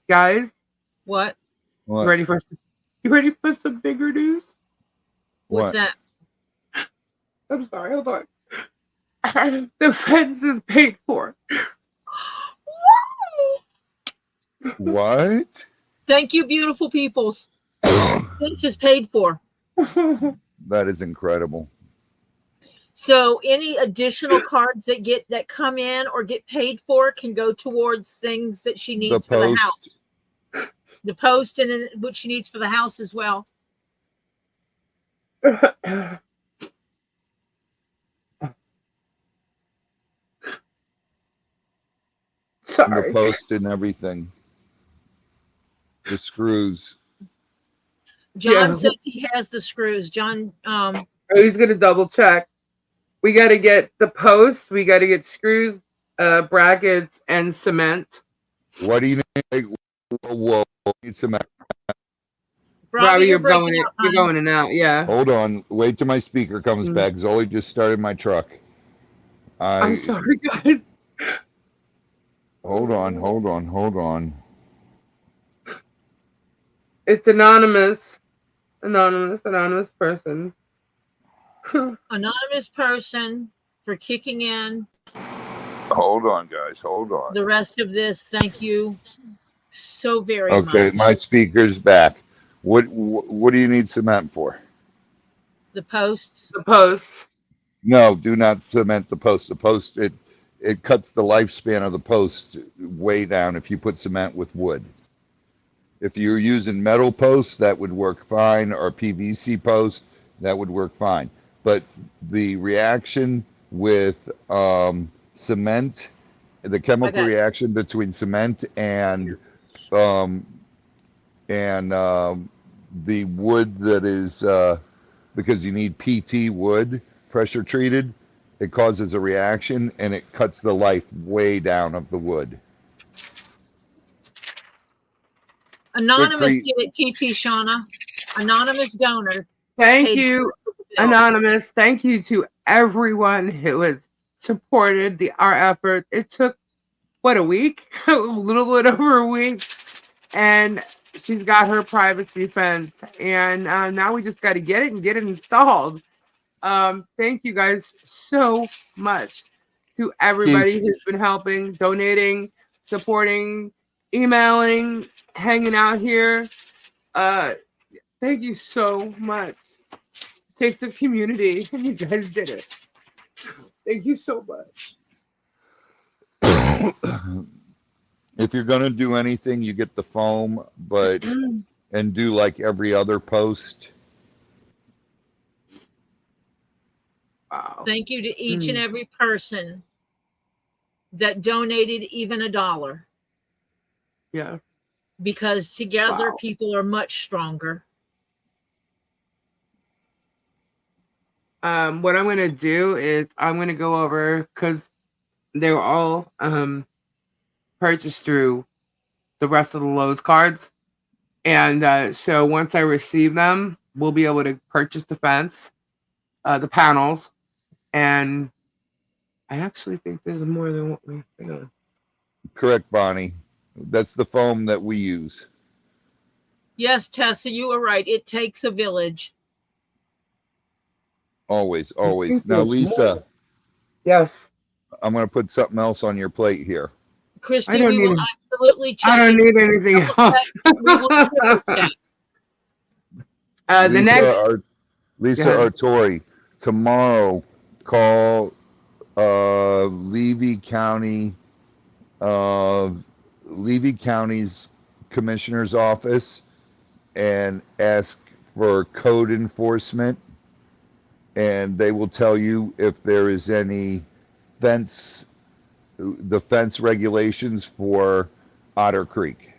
Guys, What? What? you ready for some bigger news? What's What? that? I'm sorry, hold on. The fence is paid for. What? Thank you, beautiful peoples. This is paid for. That is incredible. So any additional cards that come in or get paid for can go towards things that she needs for the house. The post, and then what she needs for the house as well. Sorry. The post and everything. The screws. John says he has the screws. John, he's gonna double check. We got to get the post. We got to get screws, brackets, and cement. What do you need? Whoa, need cement. Robbie, you're going in and out. Yeah. Hold on. Wait till my speaker comes back. Zoe just started my truck. I'm sorry, guys. Hold on. It's anonymous. Anonymous person. Anonymous person for kicking in. Hold on, guys. Hold on. The rest of this, thank you so very much. Okay, my speaker's back. What do you need cement for? The posts. The posts. No, do not cement the post. The post it cuts the lifespan of the post way down if you put cement with wood. If you're using metal posts, that would work fine, or PVC posts, that would work fine. But the reaction with cement, the chemical reaction between cement and the wood that is because you need PT wood, pressure treated, it causes a reaction and it cuts the life way down of the wood. Anonymous did it, TT Shauna. Anonymous donor. Thank you, Anonymous. Thank you to everyone who has supported our effort. It took, a week? A little bit over a week. And she's got her privacy fence. And now we just got to get it and get it installed. Thank you guys so much to everybody who's been helping, donating, supporting, emailing, hanging out here. Thank you so much. It takes a community, and you guys did it. Thank you so much. If you're gonna do anything, you get the foam, and do like every other post. Wow. Thank you to each and every person that donated even $1. Yeah. Because together people are much stronger. What I'm gonna do is I'm gonna go over, because they were all purchased through the rest of the Lowe's cards. And so once I receive them, we'll be able to purchase the fence, the panels, and I actually think there's more than what we think. Correct, Bonnie. That's the foam that we use. Yes, Tessa, you were right. It takes a village. Always, I always. think Now, there's more. Lisa, Yes. I'm going to put something else on your plate here. I Christy, don't we will need. absolutely check I don't it. need anything else. We will triple check. The Lisa, next. Lisa Go ahead. Artori, tomorrow call Levy County, Levy County's commissioner's office and ask for code enforcement, and they will tell you if there is any fence, the fence regulations for Otter Creek.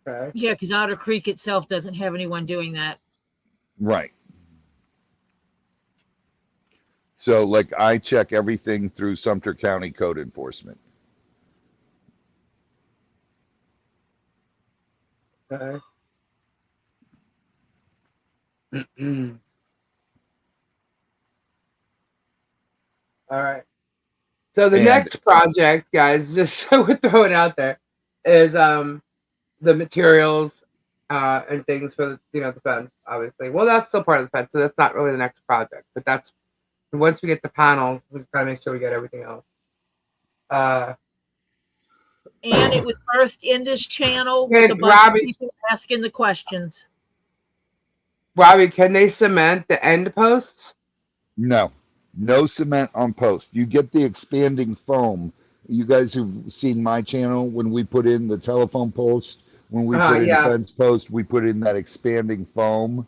Okay. Yeah, because Otter Creek itself doesn't have anyone doing that. Right. So, like, I check everything through Sumter County Code Enforcement. Okay. All right. So the And next project, guys, just so we're throwing it out there, is the materials and things for the fence, obviously. Well, that's still part of the fence, so that's not really the next project. But that's once we get the panels, we gotta make sure we get everything else. And it was birthed in this channel with Hey, a bunch of people asking the questions. Robbie, can they cement the end posts? no, no cement on post. You get the expanding foam. You guys who've seen my channel, when we put in the telephone post, when we put in Yeah. fence post, we put in that expanding foam.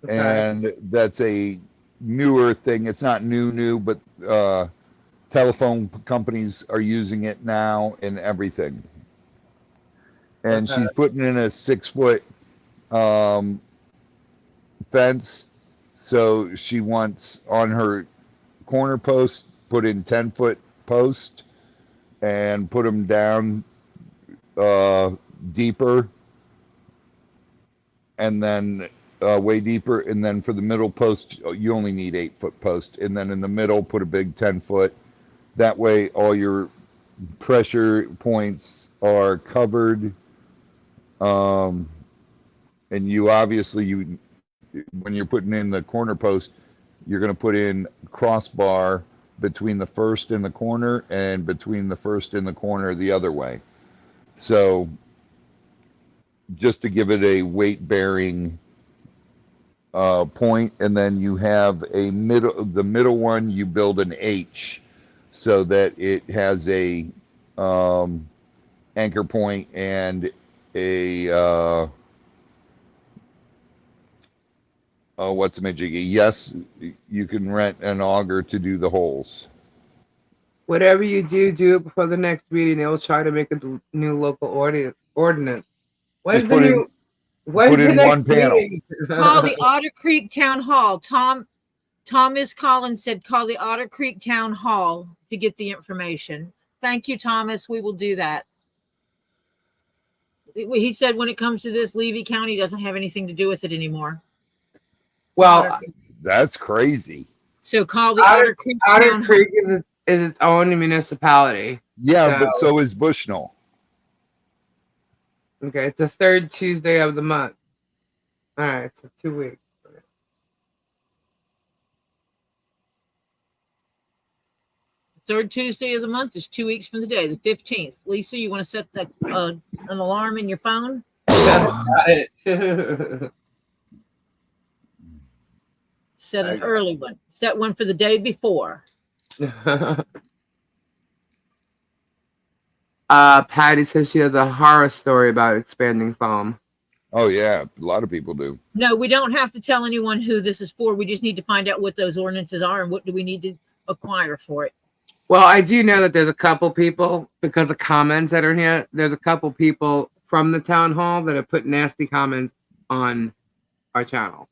Okay. And that's a newer thing. It's not new, but telephone companies are using it now and everything. And Okay. she's putting in a 6-foot fence. So she wants on her corner post, put in 10-foot post and put them down deeper, and then way deeper. And then for the middle post, you only need 8-foot post. And then in the middle, put a big 10-foot. That way, all your pressure points are covered. And you obviously, when you're putting in the corner post, you're going to put in crossbar between the first and the corner and between the first and the corner the other way. So just to give it a weight bearing point, and then you have the middle one, you build an H so that it has a anchor point and a what's the magic? Yes, you can rent an auger to do the holes. Whatever you do it before the next meeting. They will try to make a new local ordinance. When's Just the new? When's put the in next one panel. meeting? Call the Otter Creek Town Hall. Thomas Collins said call the Otter Creek Town Hall to get the information. Thank you, Thomas. We will do that. He said when it comes to this, Levy County doesn't have anything to do with it anymore. Well, That's crazy. So call the Otter Creek Otter Town Creek Hall. is its own municipality. Yeah, but so is Bushnell. Okay, it's the third Tuesday of the month. All right, so 2 weeks. Third Tuesday of the month is 2 weeks from the day, the 15th. Lisa, you want to set that an alarm in your phone? Got it. Set an early one. Set one for the day before. Patty says she has a horror story about expanding foam. Oh yeah, a lot of people do. No, we don't have to tell anyone who this is for. We just need to find out what those ordinances are and what do we need to acquire for it. Well, I do know that there's a couple people, because of comments that are here, there's a couple people from the town hall that have put nasty comments on our channel.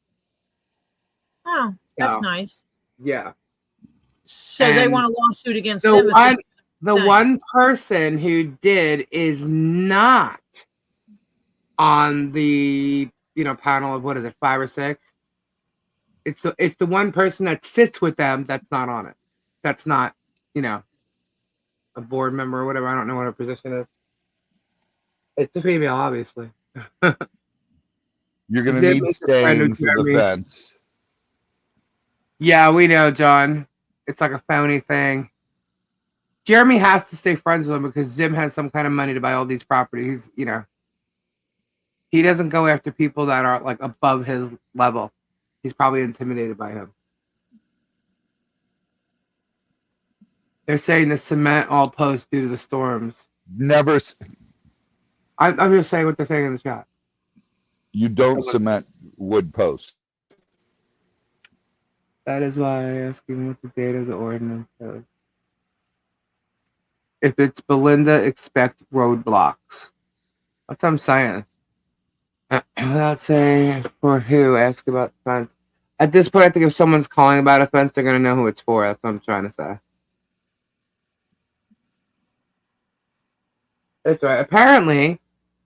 Oh, that's nice. Yeah. So they want a lawsuit against So them. The Same. one person who did is not on the panel of, what is it, 5 or 6. It's the one person that sits with them that's not on it. That's not a board member or whatever. I don't know what her position is. It's a female, obviously. You're going to Zib need is a friend of staying for the Jeremy. fence. Yeah, we know, John. It's like a phony thing. Jeremy has to stay friends with him because Zim has some kind of money to buy all these properties. He doesn't go after people that are like above his level. He's probably intimidated by him. They're saying the cement all posts due to the storms. Never. I'm just saying what they're saying in the chat. You don't cement wood posts. That is why I ask him what the date of the ordinance is. If it's Belinda, expect roadblocks. That's what I'm saying. Without saying for who, ask about the fence. At this point, I think if someone's calling about a fence, they're going to know who it's for. That's what I'm trying to say. That's right. Apparently,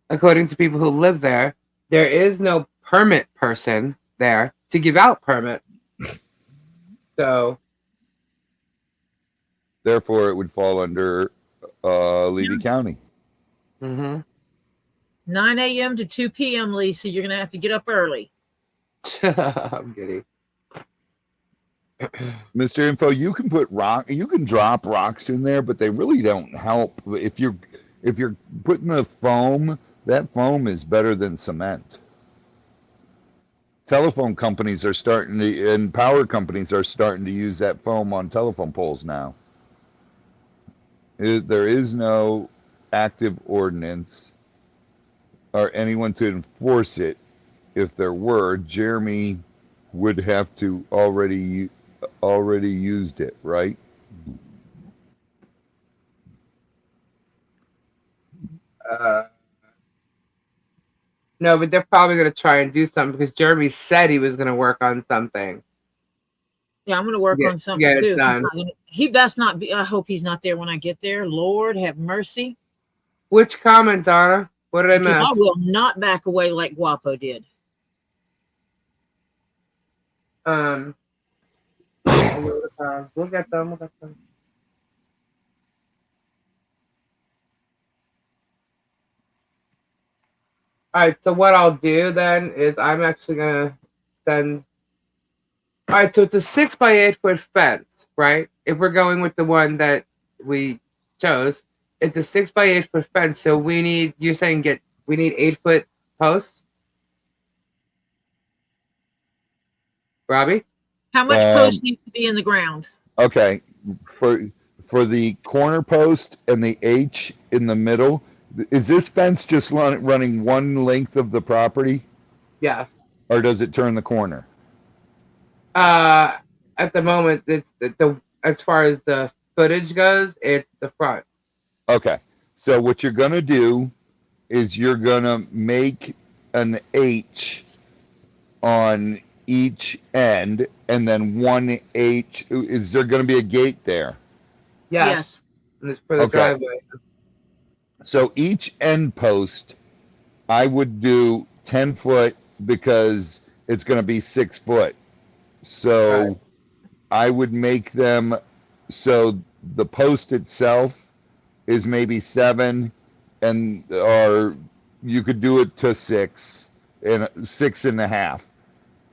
according to people who live there, there is no permit person there to give out permit. So, therefore, it would fall under Levy County. 9 a.m. to 2 p.m., Lisa. You're going to have to get up early. I'm giddy. Mr. Info, you can drop rocks in there, but they really don't help. If you're putting the foam, that foam is better than cement. Telephone companies are starting to, and power companies are starting to use that foam on telephone poles now. There is no active ordinance or anyone to enforce it. If there were, Jeremy would have to already used it, right? No, but they're probably going to try and do something because Jeremy said he was going to work on something. Yeah, I'm going to work on something get too. it done. He best not be. I hope he's not there when I get there. Lord have mercy. Which comment, Donna? What did I miss? Because I will not back away like Guapo did. We'll get them. All right, so what I'll do then is I'm actually going to send. All right, so it's a 6x8 foot fence, right? If we're going with the one that we chose, it's a 6x8 foot fence. So we need, you're saying we need 8-foot posts? Robbie? How much post needs to be in the ground? Okay, for the corner post and the H in the middle, is this fence just running one length of the property? Yes. Or does it turn the corner? At the moment, it's as far as the footage goes, it's the front. Okay, so what you're gonna do is you're gonna make an H on each end, and then one H. Is there gonna be a gate there? Yes. And it's for the driveway. So each end post, I would do 10 foot because it's going to be 6 foot. So I would make them so the post itself is maybe 7, or you could do it to 6 and 6.5,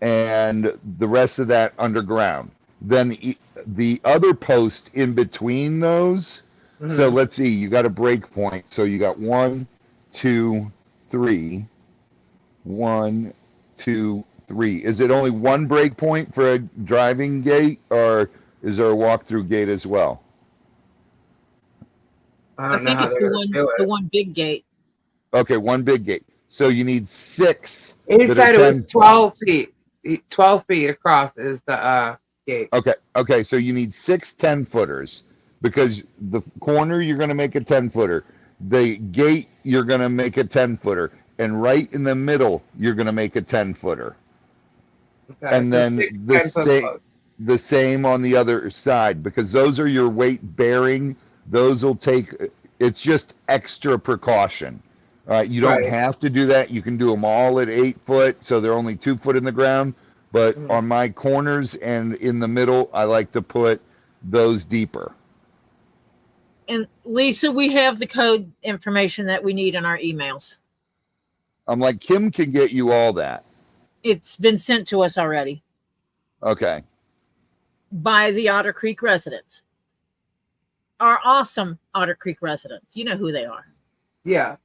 and the rest of that underground. Then the other post in between those. So let's see, you got a break point. So you got 1, 2, 3. 1, 2, 3. Is it only one break point for a driving gate, or is there a walk-through gate as well? I think it's the one big gate. Okay, one big gate. So you need 6. Each side it was 12 feet. 12 feet across is the gate. Okay, so you need 6 10-footers because the corner you're going to make a 10-footer. The gate you're going to make a 10-footer. And right in the middle, you're going to make a 10-footer. Okay, and then the same on the other side, because those are your weight-bearing those will take. It's just extra precaution. All right, you don't Right. have to do that. You can do them all at 8 foot, so they're only 2 foot in the ground. But on my corners and in the middle, I like to put those deeper. And Lisa, we have the code information that we need in our emails. I'm like, Kim can get you all that. It's been sent to us already Okay. by the Otter Creek residents. Our awesome Otter Creek residents. You know who they are. Yeah.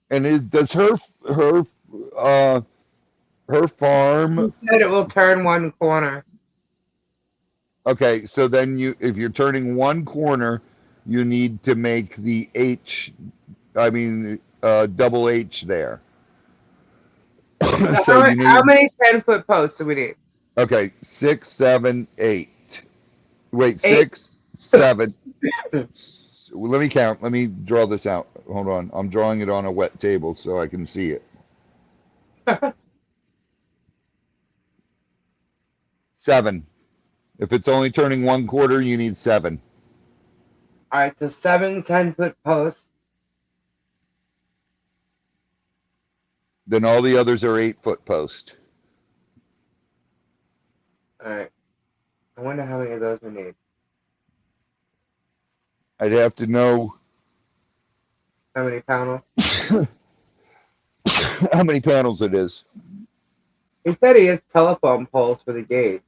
And does her farm? You said it will turn one corner. Okay, so then if you're turning one corner, you need to make the double H there. So how many 10-foot posts do we need? Okay, 6, 7, 8. Wait, 6, 7. Let me count. Let me draw this out. Hold on. I'm drawing it on a wet table so I can see it. 7. If it's only turning one quarter, you need 7. All right, so 7 10-foot posts. Then all the others are 8-foot post. All right. I wonder how many of those we need. I'd have to know How many panels? how many panels it is. He said he has telephone poles for the gate.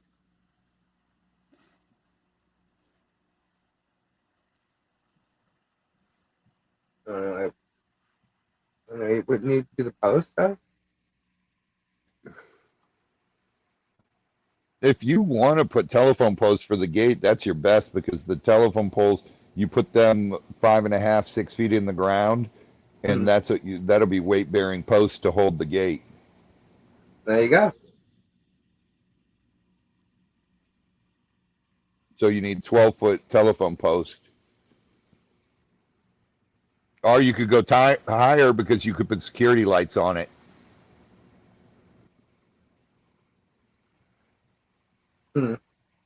I don't know. You would need to do the post though. If you want to put telephone posts for the gate, that's your best, because the telephone poles, you put them 5.5, 6 feet in the ground, and that'll be weight bearing posts to hold the gate. There you go. So you need 12-foot telephone post. Or you could go higher, because you could put security lights on it.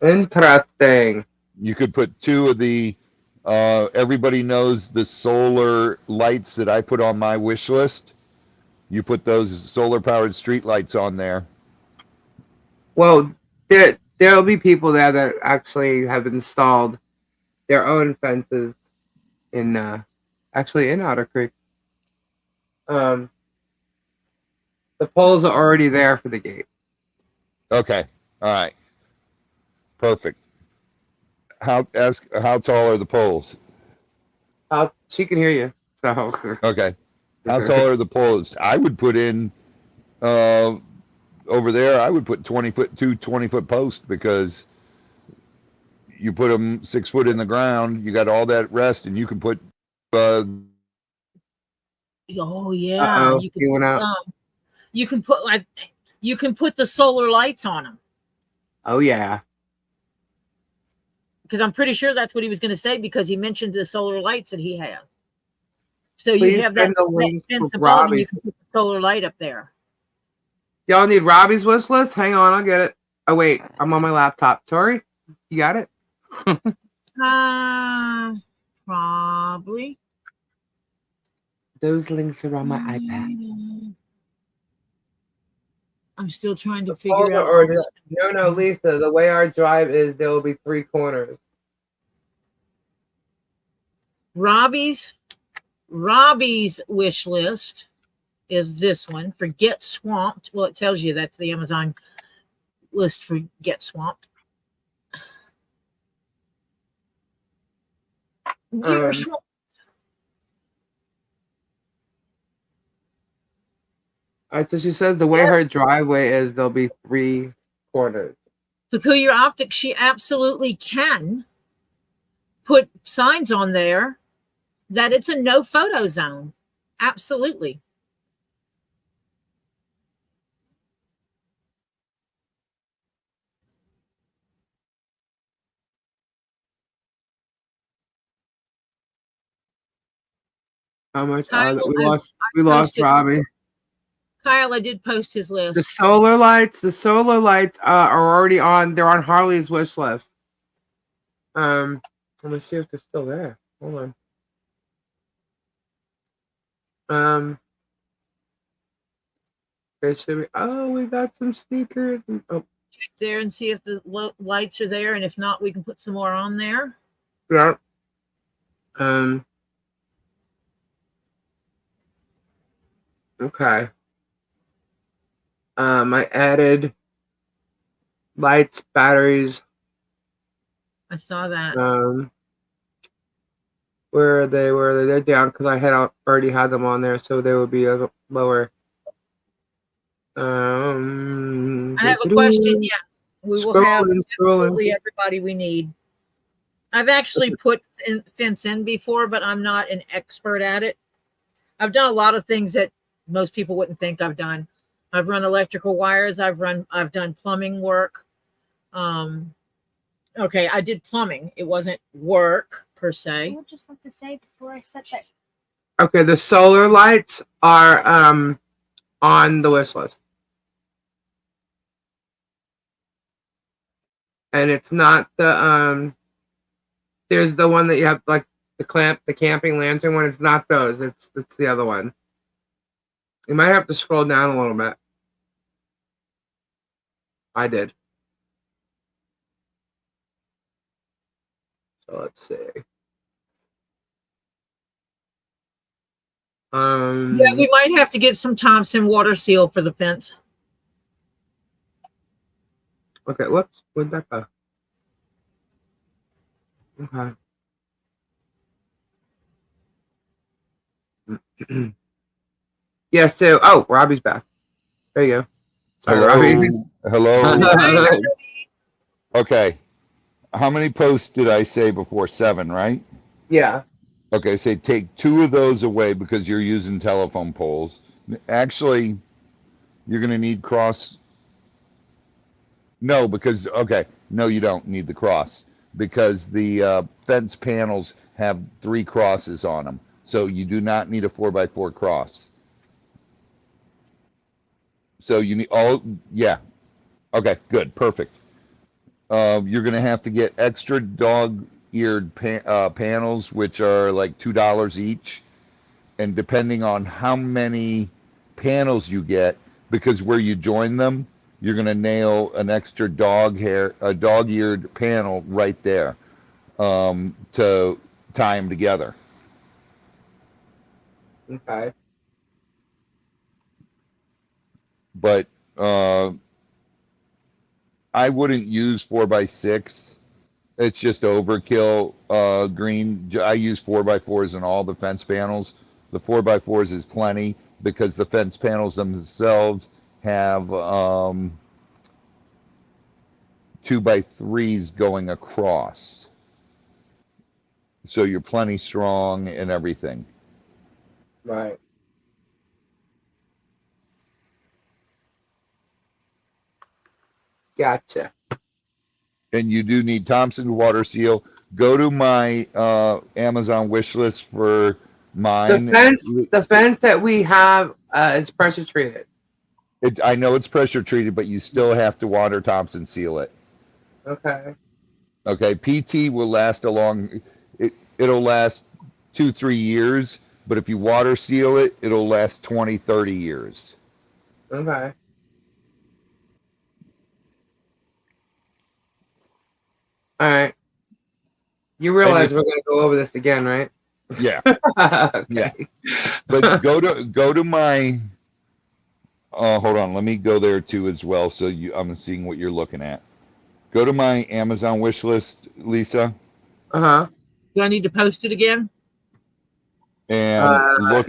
Interesting. You could put 2 of the, everybody knows the solar lights that I put on my wish list. You put those solar powered street lights on there. Well, there'll be people there that actually have installed their own fences in Otter Creek. The poles are already there for the gate. Okay. All right. Perfect. How tall are the poles? She can hear you. So Okay. How tall are the poles? I would put in over there. I would put 20-foot 20-foot posts, because you put them 6 foot in the ground. You got all that rest, and you can put. Oh yeah, he went out. You can put the solar lights on them. Oh yeah. Because I'm pretty sure that's what he was going to say, because he mentioned the solar lights that he has. So Please you have that link fence for above, and Robbie. you can put the solar light up there. Y'all need Robbie's wish list? Hang on, I'll get it. Oh wait, I'm on my laptop. Tori, you got it? Probably. Those links are on my iPad. I'm still trying to figure out. No, Lisa. The way our drive is, there will be 3 corners. Robbie's wish list is this one for Get Swamped. Well, it tells you that's the Amazon list for Get Swamped. Get Swamped. All right, so she says the way her driveway is, there'll be 3 corners. Peculiar Optics, she absolutely can put signs on there that it's a no photo zone. Absolutely. How much Kyle, we lost Robbie. Kyle, I did post his list. The solar lights are already on. They're on Harley's wish list. Let me see if they're still there. Hold on. There should be. Oh, we got some sneakers. Oh, Check there and see if the lights are there, and if not, we can put some more on there. yeah. Um. Okay. I added lights, batteries. I saw that. Where are they? Where are they? They're down because I had already had them on there, so they would be a little lower. I have a question. Yes, we will have absolutely everybody we need. I've actually put fence in before, but I'm not an expert at it. I've done a lot of things that most people wouldn't think I've done. I've run electrical wires. I've done plumbing work. Okay, I did plumbing. It wasn't work per se. I would just like to say before I set that. Okay, the solar lights are on the wish list. And it's not the there's the one that you have like the camping lantern one. It's not those. It's the other one. You might have to scroll down a little bit. I did. So let's see. Yeah, we might have to get some Thompson water seal for the fence. Okay, whoops, where'd that go? Okay. Yeah, so Robbie's back. There you go. Sorry, Robbie. Hello. Okay. How many posts did I say before? 7, right? Yeah. Okay, say take 2 of those away because you're using telephone poles. Actually, you're going to need cross. No, because, okay, no, you don't need the cross because the fence panels have 3 crosses on them. So you do not need a 4x4 cross. So you need yeah. Okay, good, perfect. You're going to have to get extra dog-eared panels, which are like $2 each. And depending on how many panels you get, because where you join them, you're going to nail an extra dog-eared panel right there to tie them together. Okay. But I wouldn't use 4x6. It's just overkill. Green. I use 4x4s in all the fence panels. The 4x4s is plenty because the fence panels themselves have 2x3s going across. So you're plenty strong and everything. Right. Gotcha. And you do need Thompson water seal. Go to my Amazon wish list for mine. The fence that we have is pressure treated. I know it's pressure treated, but you still have to water Thompson seal it. Okay. Okay. PT will last it'll last 2-3 years, but if you water seal it, it'll last 20-30 years. Okay. All right. You realize we're going to go over this again, right? Yeah. Okay. Yeah. But go to my hold on, let me go there too as well so I'm seeing what you're looking at. Go to my Amazon wish list, Lisa. Uh-huh. Do I need to post it again? And look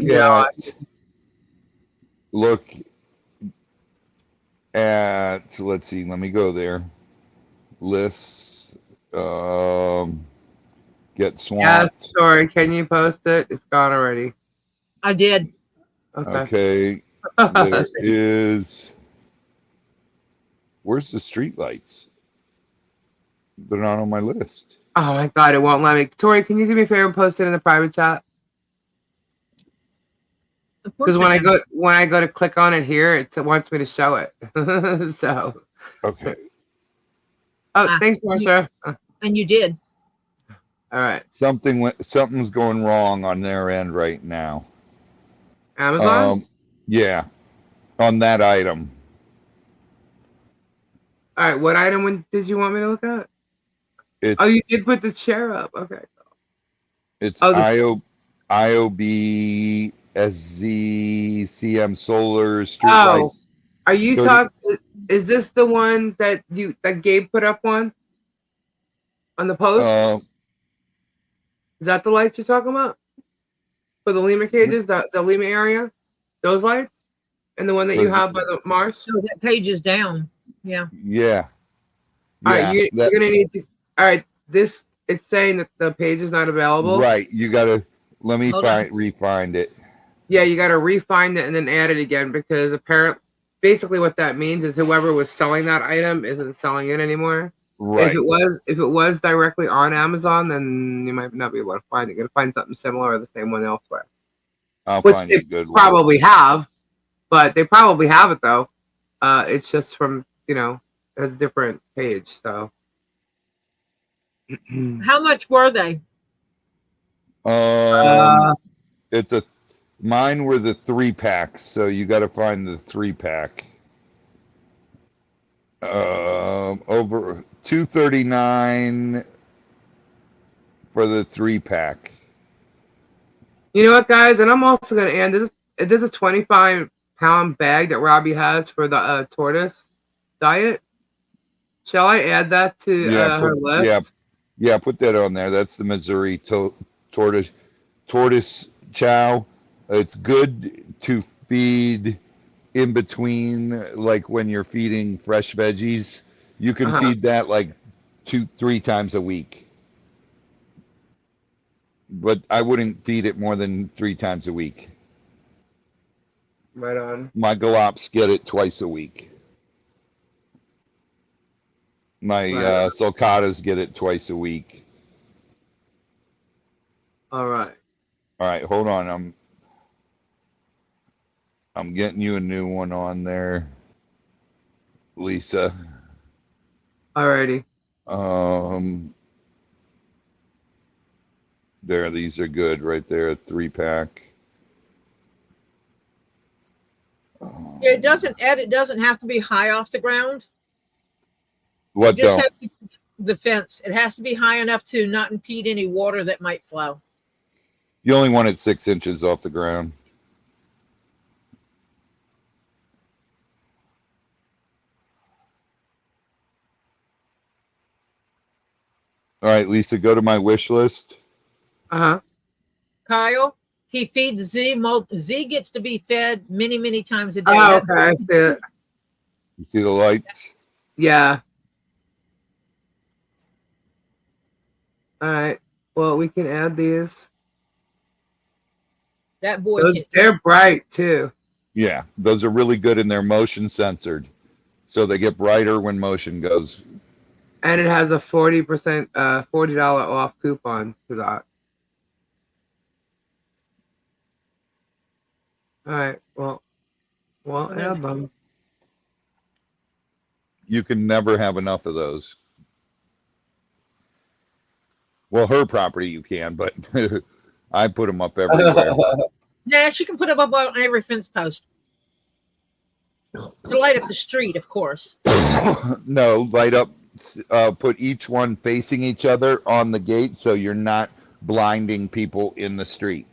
at let's see, let me go there. Lists get swamped. Yes, sorry. Can you post it? It's gone already. I did. Okay. There is. Where's the street lights? They're not on my list. Oh my god, it won't let me. Tori, can you do me a favor and post it in the private chat? Because when I go to click on it here, it wants me to show it. So. Okay. Oh, thanks, Marsha. And you did. All right. Something's going wrong on their end right now. Amazon? Yeah, on that item. All right, what item did you want me to look at? Oh, It's you did put the chair up. Okay. it's Oh, this. IOB SZCM Solar Street Oh, Lights are you 30. talking? Is this the one that Gabe put up on the post? Is that the lights you're talking about for the Lima cages, the Lima area? Those lights, and the one that you have by the marsh. So that page is down. Yeah. Yeah, All right, yeah. you're That gonna need to. All right, this it's saying that the page is not available. right. You gotta let me Hold on. refind it. Yeah, you got to refine it and then add it again because basically what that means is whoever was selling that item isn't selling it anymore. Right. If it was directly on Amazon, then you might not be able to find it. You're gonna find something similar or the same one elsewhere, I'll which find they a good one. probably have, but they probably have it though. It's just from it's a different page. So How much were they? uh, It's a mine were the 3-packs, so you got to find the 3-pack. Over $239 for the 3-pack. you know what, guys, and I'm also gonna add this. There's a 25-pound bag that Robbie has for the tortoise diet. Shall I add that to her list? Yeah, put that on there. That's the Missouri tortoise chow. It's good to feed in between, like when you're feeding fresh veggies. You can feed that like 2-3 times a week. But I wouldn't feed it more than 3 times a week. Right on. My galops get it twice a week. My sulcatas get it twice a week. All right. All right, hold on. I'm getting you a new one on there, Lisa. Alrighty. There, these are good right there, a 3-pack. It doesn't have to be high off the ground. What Just don't? the fence. It has to be high enough to not impede any water that might flow. You only want it 6 inches off the ground. All right, Lisa, go to my wish list. Kyle, he feeds Z. Z gets to be fed many, many times a day. Oh, okay, I see it. You see the lights? Yeah. All right. Well, we can add these. That boy. They're bright too. Yeah, those are really good and they're motion censored. So they get brighter when motion goes. And it has a 40% $40 off coupon to that. All right. Well, add them. You can never have enough of those. Well, her property you can, but I put them up everywhere. Nah, she can put them up on every fence post to light up the street, of course. No, light up. Put each one facing each other on the gate, so you're not blinding people in the street.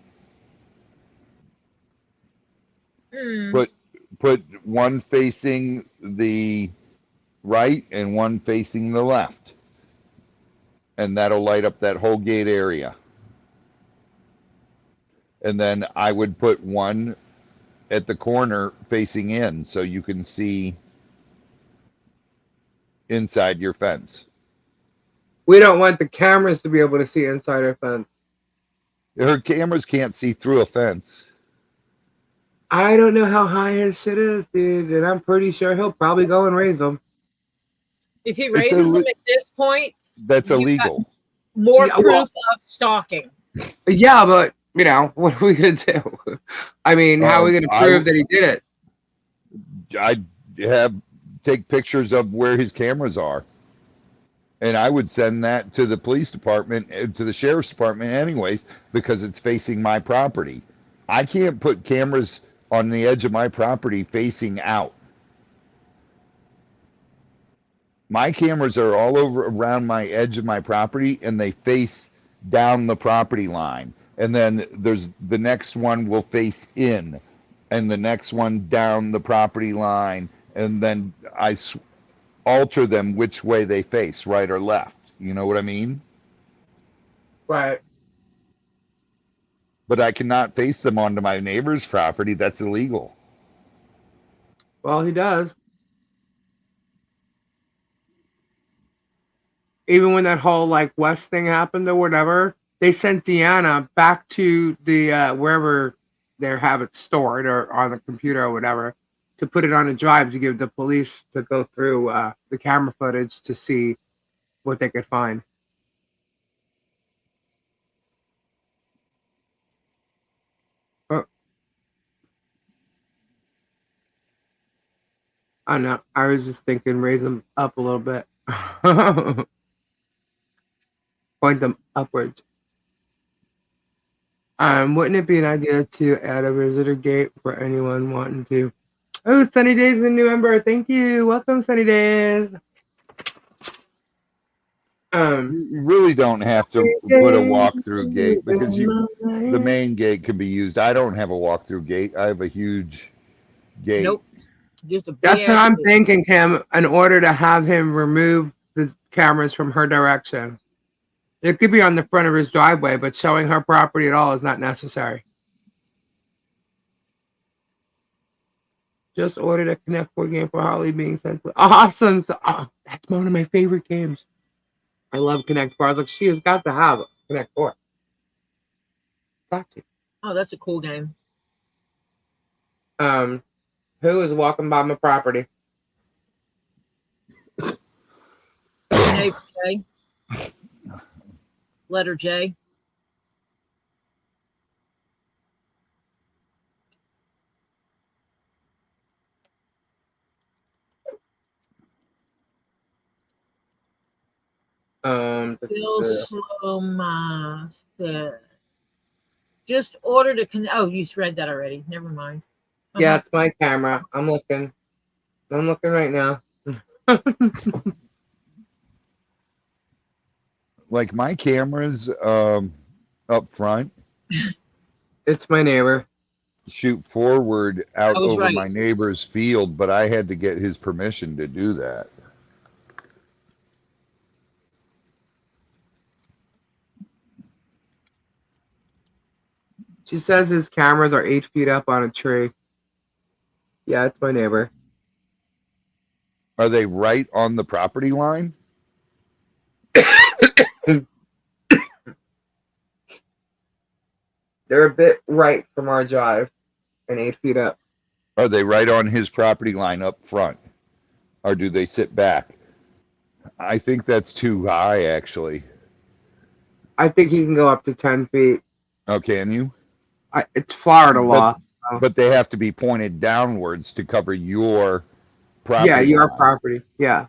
Put one facing the right and one facing the left, and that'll light up that whole gate area. And then I would put one at the corner facing in, so you can see inside your fence. We don't want the cameras to be able to see inside our fence. Her cameras can't see through a fence. I don't know how high his shit is, dude, and I'm pretty sure he'll probably go and raise them. If he raises them at this point, that's illegal. More proof of stalking. Yeah, but what are we gonna do? I mean, how are we gonna prove that he did it? I take pictures of where his cameras are, and I would send that to the police department, to the sheriff's department, anyways, because it's facing my property. I can't put cameras on the edge of my property facing out. My cameras are all over around my edge of my property, and they face down the property line. And then there's the next one will face in, and the next one down the property line, and then alter them which way they face, right or left. You know what I mean? Right. But I cannot face them onto my neighbor's property. That's illegal. Well, he does. Even when that whole like West thing happened or whatever, they sent Deanna back to the wherever they have it stored or on the computer or whatever to put it on a drive to give the police to go through the camera footage to see what they could find. Oh, I don't know. I was just thinking raise them up a little bit. Point them upwards. Wouldn't it be an idea to add a visitor gate for anyone wanting to? Oh, Sunny Days in November. Thank you. Welcome, Sunny Days. You really don't have to put a walk-through gate because the main gate can be used. I don't have a walk-through gate. I have a huge gate. Nope. Just a big That's what ass I'm gate. thinking, Kim, in order to have him remove the cameras from her direction. It could be on the front of his driveway, but showing her property at all is not necessary. Just ordered a Connect 4 game for Harley being sent to. Awesome. So, that's one of my favorite games. I love Connect 4. I was like, she has got to have Connect 4. Got to. Oh, that's a cool game. Who is walking by my property? Your neighbor J. Letter J. Bill Sloma said, just ordered a oh, you read that already. Never mind. Yeah, it's my camera. I'm looking right now. Like my cameras up front. It's my neighbor. Shoot forward out over right. my neighbor's field, but I had to get his permission to do that. She says his cameras are 8 feet up on a tree. Yeah, it's my neighbor. Are they right on the property line? They're a bit right from our drive and 8 feet up. Are they right on his property line up front? Or do they sit back? I think that's too high, actually. I think he can go up to 10 feet. Oh, can you? It's Florida law. But they have to be pointed downwards to cover your property. Yeah, your line. property. Yeah.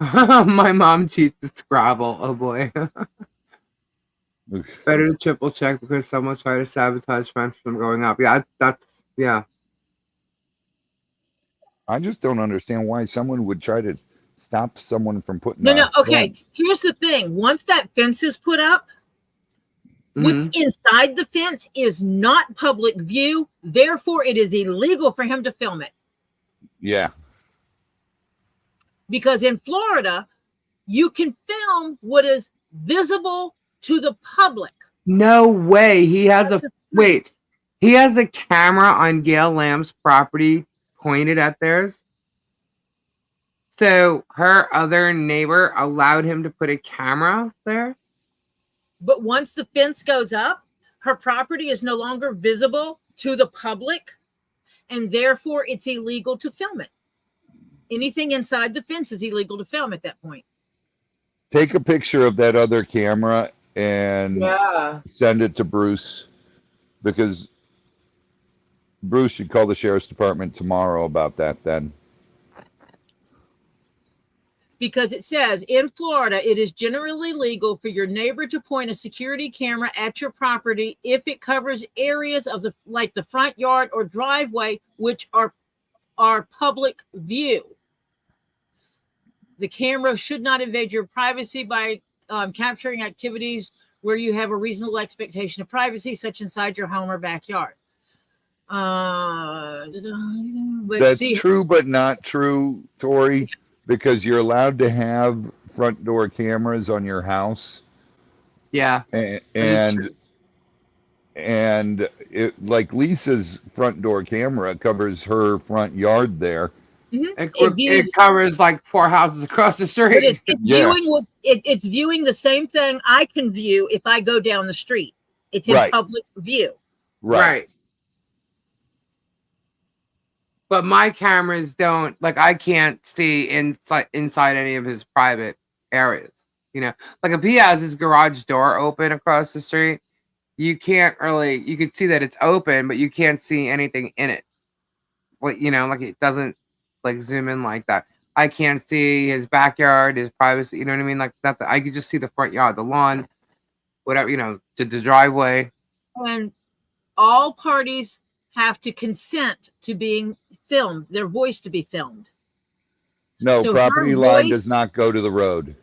My mom cheats at Scrabble. Oh boy. Better to triple check because someone tried to sabotage friends from growing up. Yeah, yeah. I just don't understand why someone would try to stop someone from putting. No. Okay, here's the thing. Once that fence is put up, what's inside the fence is not public view. Therefore, it is illegal for him to film it. Yeah. Because in Florida, you can film what is visible to the public. No way. He has He has a camera on Gail Lamb's property pointed at theirs. So her other neighbor allowed him to put a camera there. But once the fence goes up, her property is no longer visible to the public, and therefore it's illegal to film it. Anything inside the fence is illegal to film at that point. Take a picture of that other camera and send it to Bruce, because Bruce should call the sheriff's department tomorrow about that then. because it says in Florida, it is generally legal for your neighbor to point a security camera at your property if it covers areas of like the front yard or driveway, which are public view. The camera should not invade your privacy by capturing activities where you have a reasonable expectation of privacy, such inside your home or backyard. That's true, but not true, Tori, because you're allowed to have front door cameras on your house. Yeah. And it, like Lisa's front door camera covers her front yard there. It covers like 4 houses across the street. It's viewing the same thing I can view if I go down the street. It's in public view. Right. But my cameras don't, like, I can't see inside any of his private areas. You know, like if he has his garage door open across the street, you can't really, you can see that it's open, but you can't see anything in it. Like, you know, like it doesn't like zoom in like that. I can't see his backyard, his privacy, you know what I mean? Like nothing. I could just see the front yard, the lawn, whatever, you know, the driveway. And all parties have to consent to being filmed, their voice to be filmed. No, so property line does not go to the road.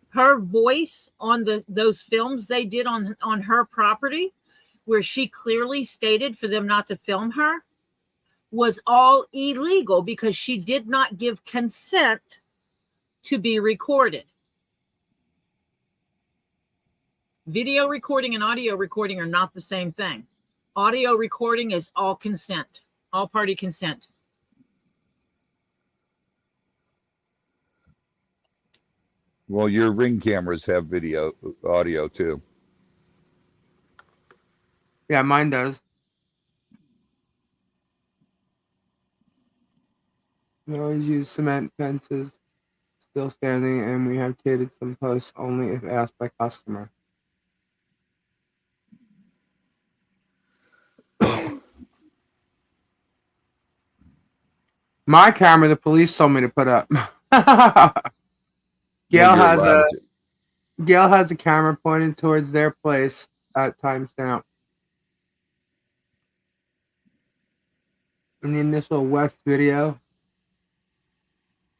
Her voice on those films they did on her property, where she clearly stated for them not to film her, was all illegal because she did not give consent to be recorded. Video recording and audio recording are not the same thing. Audio recording is all consent, all party consent. Well, your Ring cameras have audio too. Yeah, mine does. We always use cement fences, still standing, and we have created some posts only if asked by customer. My camera, the police told me to put up. Gail has a camera pointed towards their place at timestamp. In the initial West video.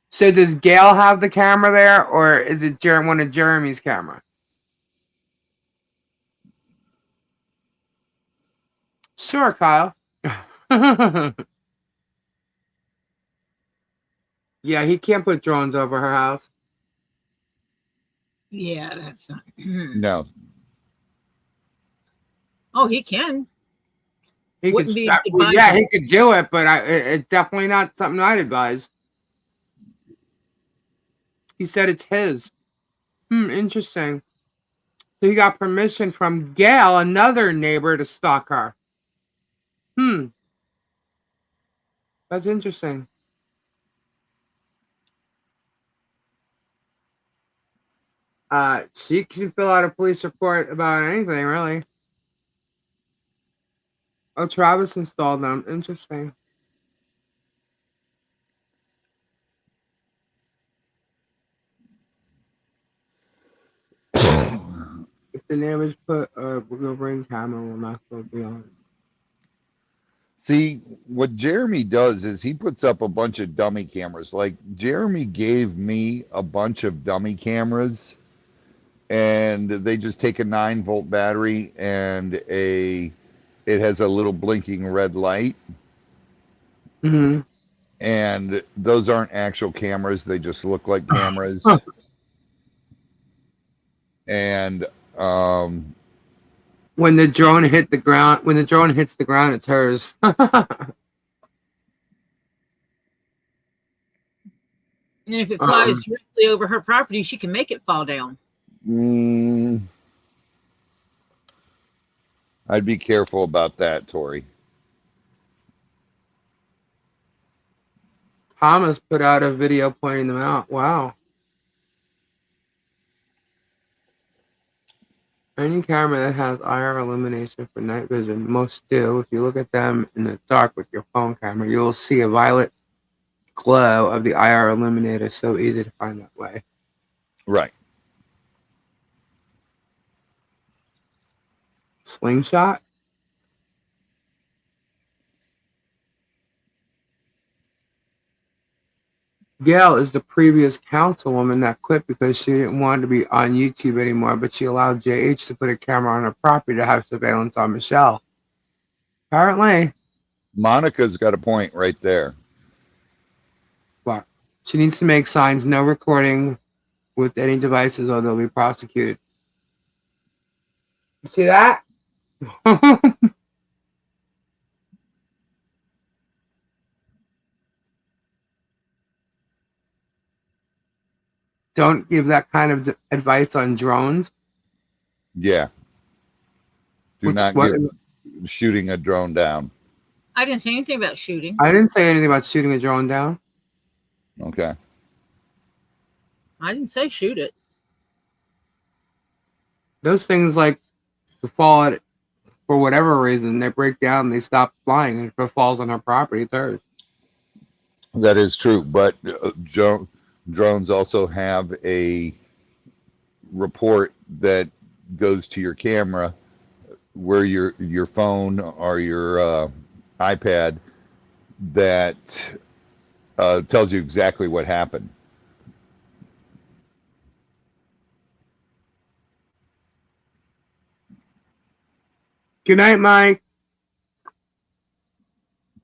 So does Gail have the camera there, or is it one of Jeremy's camera? Sure, Kyle. Yeah, he can't put drones over her house. Yeah, that's not. No. Oh, he can. He could do it, but it's definitely not something I'd advise. He said it's his. Interesting. So he got permission from Gail, another neighbor, to stalk her. That's interesting. She can fill out a police report about anything, really. Oh, Travis installed them. Interesting. If the neighbors put a Ring camera, will not still be on. See, what Jeremy does is he puts up a bunch of dummy cameras. Like, Jeremy gave me a bunch of dummy cameras, and they just take a 9-volt battery and it has a little blinking red light. Mm-hmm. And those aren't actual cameras. They just look like cameras. And when the drone hits the ground, it's hers. And if it flies directly over her property, she can make it fall down. I'd be careful about that, Tori. Thomas put out a video pointing them out. Wow. Any camera that has IR illumination for night vision, most do. If you look at them in the dark with your phone camera, you'll see a violet glow of the IR illuminator. So easy to find that way. Right. Slingshot? Gail is the previous councilwoman that quit because she didn't want to be on YouTube anymore, but she allowed JH to put a camera on her property to have surveillance on Michelle. Apparently. Monica's got a point right there. What? She needs to make signs, no recording with any devices or they'll be prosecuted. You see that? Don't give that kind of advice on drones. Yeah. Do not give shooting a drone down. I didn't say anything about shooting. I didn't say anything about shooting a drone down. Okay. I didn't say shoot it. Those things like to fall at for whatever reason, they break down, they stop flying, and if it falls on her property, it's hers. That is true, but drones also have a report that goes to your camera where your phone or your iPad that tells you exactly what happened. Good night, Mike.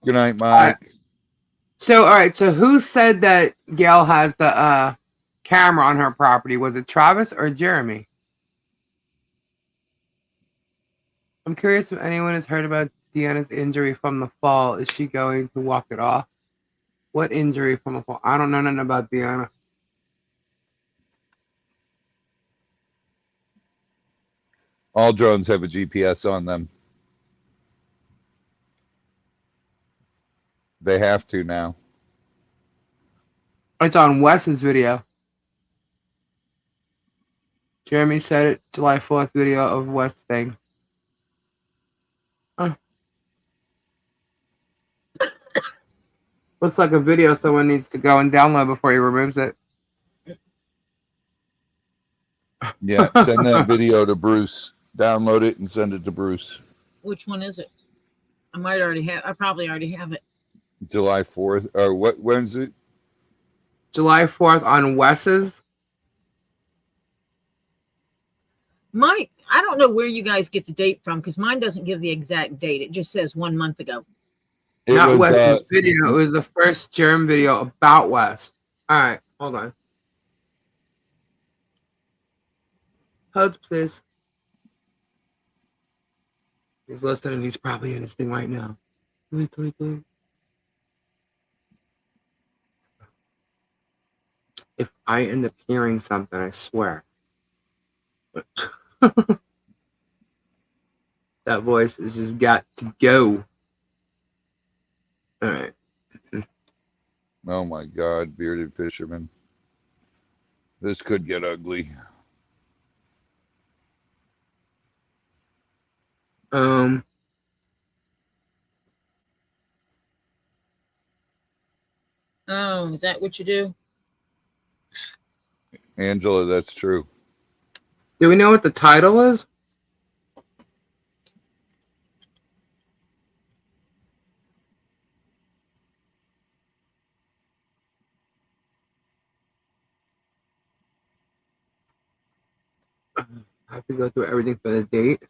Good night, Mike. So, all right. So, who said that Gail has the camera on her property? Was it Travis or Jeremy? I'm curious if anyone has heard about Deanna's injury from the fall. Is she going to walk it off? What injury from the fall? I don't know nothing about Deanna. All drones have a GPS on them. They have to now. It's on Wes's video. Jeremy said it. July 4th video of Wes thing. Huh. Looks like a video someone needs to go and download before he removes it. Yeah, send that video to Bruce. Download it and send it to Bruce. Which one is it? I probably already have it. July 4th. Or when's it? July 4th on Wes's. I don't know where you guys get the date from because mine doesn't give the exact date. It just says 1 month ago. Not Wes's video. It was the first Germ video about Wes. All right, hold on. Hugs, please. He's listening. He's probably in his thing right now. If I end up hearing something, I swear. That voice has just got to go. All right. Oh my God, bearded fisherman. This could get ugly. Oh, is that what you do? Angela, that's true. Do we know what the title is? I have to go through everything for the date.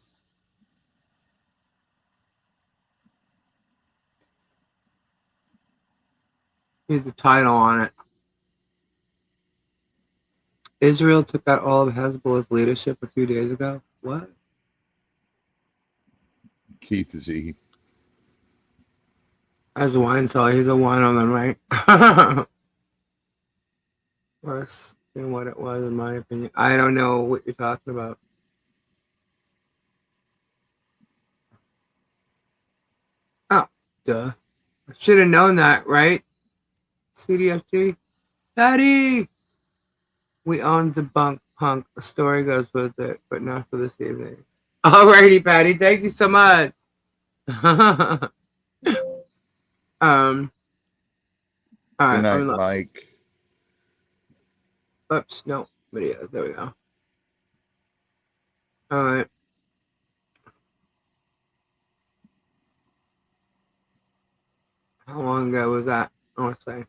Here's the title on it. Israel took out all of Hezbollah's leadership a few days ago. What? Keith is he. As a wine seller, he's a wine on the right. Worse than what it was, in my opinion. I don't know what you're talking about. Oh, duh. I should have known that, right? CDFG? Patty! We own the bunk punk. The story goes with it, but not for this evening. Alrighty, Patty. Thank you so much. All Good right, let me night, look. Mike. Oops, no videos. There we go. All right. How long ago was that? I want to say.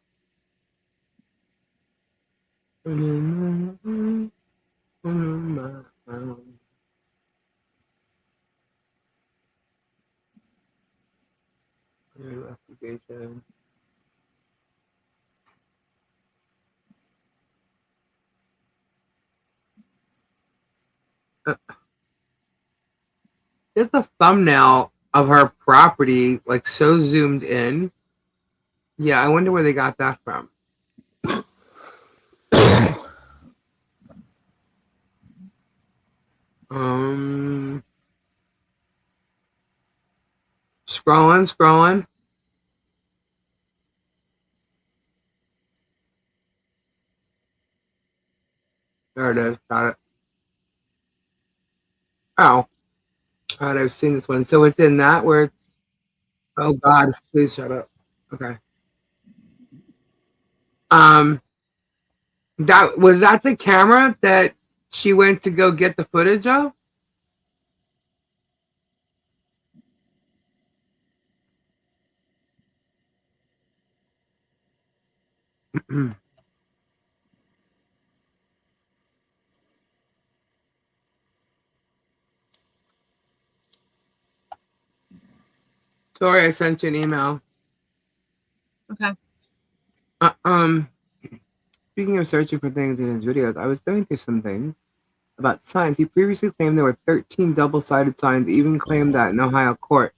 Investigation. Just the thumbnail of her property, like so zoomed in. Yeah, I wonder where they got that from. Scrolling. There it is. Got it. Oh, God, I've seen this one. So it's in that where. Oh God, please shut up. Okay. Um, that the camera that she went to go get the footage of. Sorry, I sent you an email. Okay. Speaking of searching for things in his videos, I was going through some things about signs. He previously claimed there were 13 double-sided signs, even claimed that in Ohio court.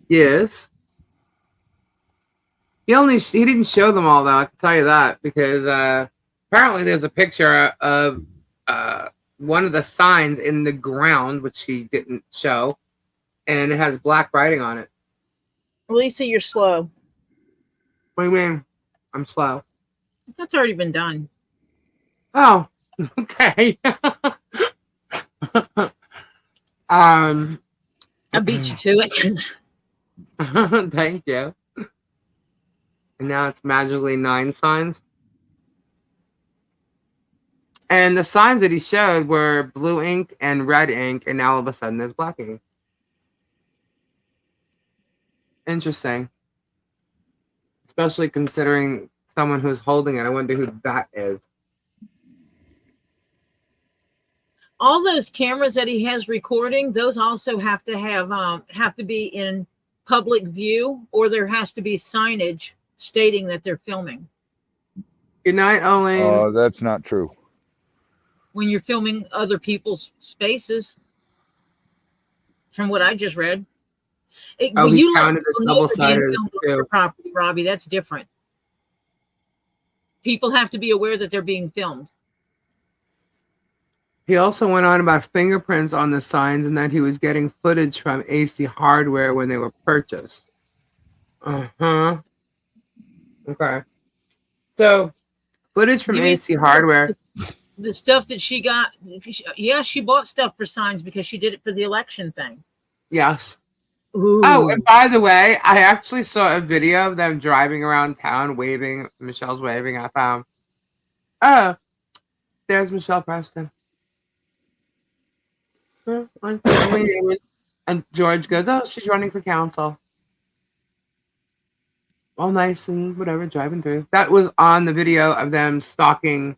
Yes. He didn't show them all though, I can tell you that, because apparently there's a picture of one of the signs in the ground, which he didn't show, and it has black writing on it. Lisa, you're slow. What do you mean? I'm slow. That's already been done. Oh, okay. I beat you to it. Thank you. And now it's magically 9 signs. And the signs that he showed were blue ink and red ink, and now all of a sudden there's black ink. Interesting. Especially considering someone who's holding it. I wonder who that is. All those cameras that he has recording, those also have to be in public view, or there has to be signage stating that they're filming. Good night, Owen. That's not true. When you're filming other people's spaces, from what I just read. He You let counted the people know they're being double-sided filmed on too. your property, Robbie. That's different. People have to be aware that they're being filmed. He also went on about fingerprints on the signs and that he was getting footage from AC Hardware when they were purchased. Uh-huh. Okay. So, footage from AC Hardware. The stuff that she got, yeah, she bought stuff for signs because she did it for the election thing. Yes. Ooh. Oh, and by the way, I actually saw a video of them driving around town waving. Michelle's waving at them. Oh, there's Michelle Preston. And George goes, oh, she's running for council. All nice and whatever, driving through. That was on the video of them stalking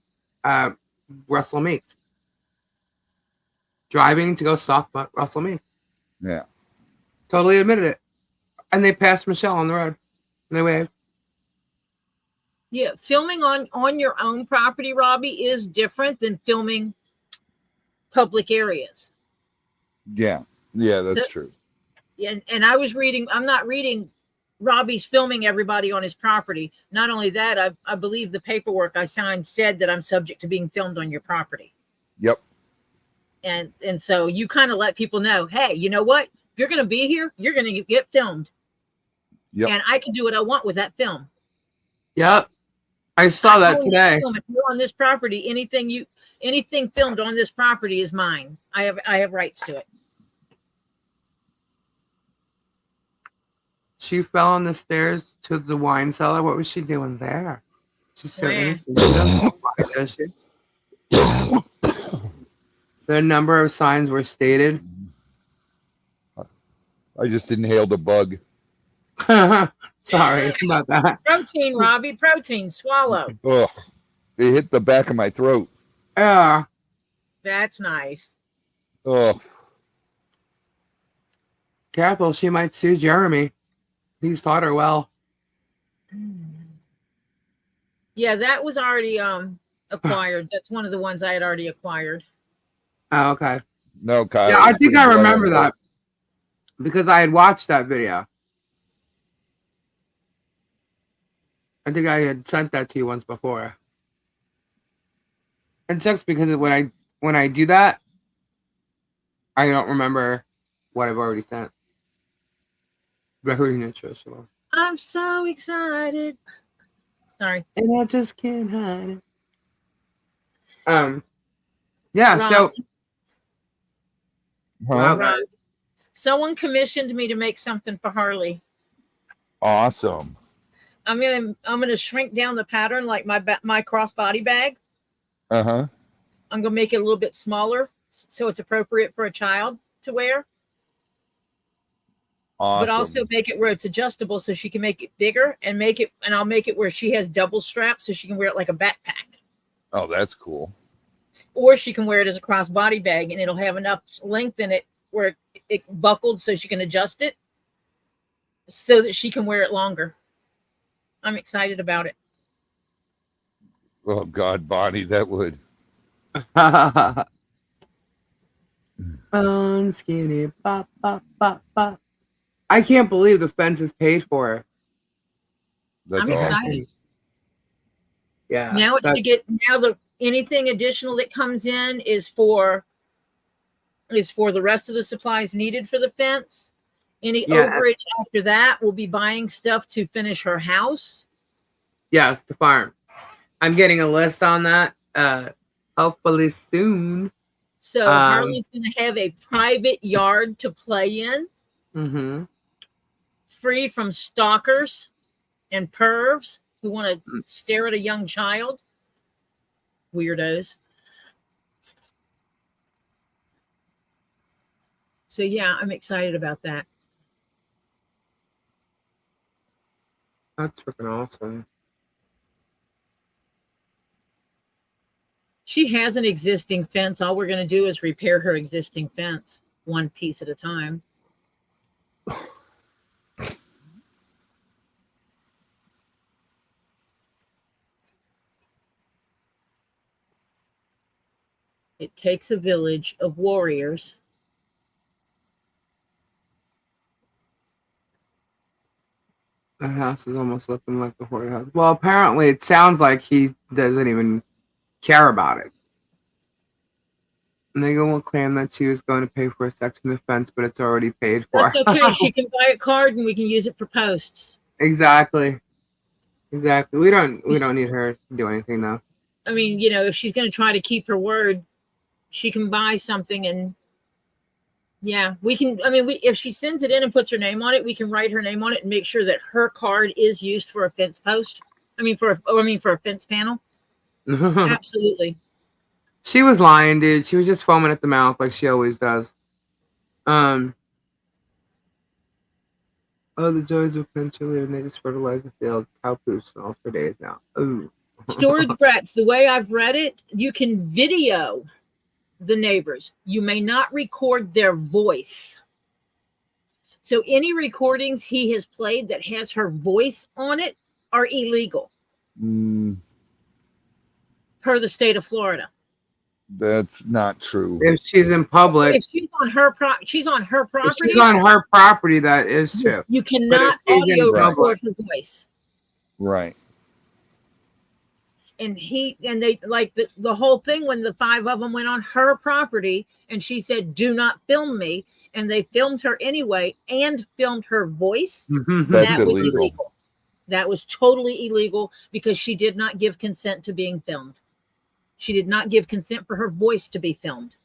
Russell Meeks. Driving to go stalk Russell Meeks. Yeah. Totally admitted it. And they passed Michelle on the road. And they waved. Yeah, filming on your own property, Robbie, is different than filming public areas. Yeah, that's true. Yeah, and I was reading. I'm not reading. Robbie's filming everybody on his property. Not only that, I believe the paperwork I signed said that I'm subject to being filmed on your property. Yep. And so you kind of let people know, hey, you know what? If you're going to be here, you're going to get filmed. Yep. And I can do what I want with that film. Yep. I saw that today. If you're on this property, anything filmed on this property is mine. I have rights to it. She fell on the stairs to the wine cellar. What was she doing there? She's so Wow. innocent. She doesn't know why, does she? The number of signs were stated. I just inhaled a bug. Sorry about that. Protein, Robbie. Protein. Swallow. Ugh. It hit the back of my throat. Yeah. That's nice. Ugh. Careful, she might sue Jeremy. He's taught her well. Yeah, that was already acquired. That's one of the ones I had already acquired. Oh, okay. No, Kyle. Yeah, I it's think pretty I bad. remember that because I had watched that video. I think I had sent that to you once before. It sucks because when I do that, I don't remember what I've already sent. Very nutritional. I'm so excited. Sorry. And I just can't hide it. Yeah, Rob, so Huh? wow, Rob, guys. someone commissioned me to make something for Harley. Awesome. I'm gonna shrink down the pattern like my crossbody bag. Uh-huh. I'm gonna make it a little bit smaller so it's appropriate for a child to wear, Awesome. but also make it where it's adjustable so she can make it bigger and I'll make it where she has double straps so she can wear it like a backpack. Oh, that's cool. Or she can wear it as a crossbody bag and it'll have enough length in it where it buckled so she can adjust it so that she can wear it longer. I'm excited about it. Oh, God, Bonnie, that would. Bone skinny, bop, bop, bop, bop. I can't believe the fence is paid for. That's I'm awesome. excited. Yeah. Now it's anything additional that comes in is for the rest of the supplies needed for the fence. Any overage after that will be buying stuff to finish her house. Yes, the farm. I'm getting a list on that. Hopefully soon. So Harley's going to have a private yard to play in, free from stalkers and pervs who want to stare at a young child. Weirdos. So yeah, I'm excited about that. That's freaking awesome. She has an existing fence. All we're going to do is repair her existing fence one piece at a time. It takes a village of warriors. That house is almost looking like the Hoard house. Well, apparently it sounds like he doesn't even care about it. Nigga will claim that she was going to pay for a section of the fence, but it's already paid for. That's okay. She can buy a card and we can use it for posts. Exactly. We don't need her to do anything though. I mean, if she's going to try to keep her word, she can buy something and yeah, we can. I mean, if she sends it in and puts her name on it, we can write her name on it and make sure that her card is used for a fence post. For a fence panel. Absolutely. She was lying, dude. She was just foaming at the mouth like she always does. Oh, the joys of potentially when they just fertilize the field. Cow poop smells for days now. Ooh. Storage brats, the way I've read it, you can video the neighbors. You may not record their voice. So any recordings he has played that has her voice on it are illegal. Per the state of Florida. That's not true. If she's in public, if she's on her property. If she's on her property, that is true. You cannot audio record her voice. Right. And they like the whole thing when the 5 of them went on her property and she said, "Do not film me," and they filmed her anyway and filmed her voice. That's that was illegal. illegal. That was totally illegal because she did not give consent to being filmed. She did not give consent for her voice to be filmed.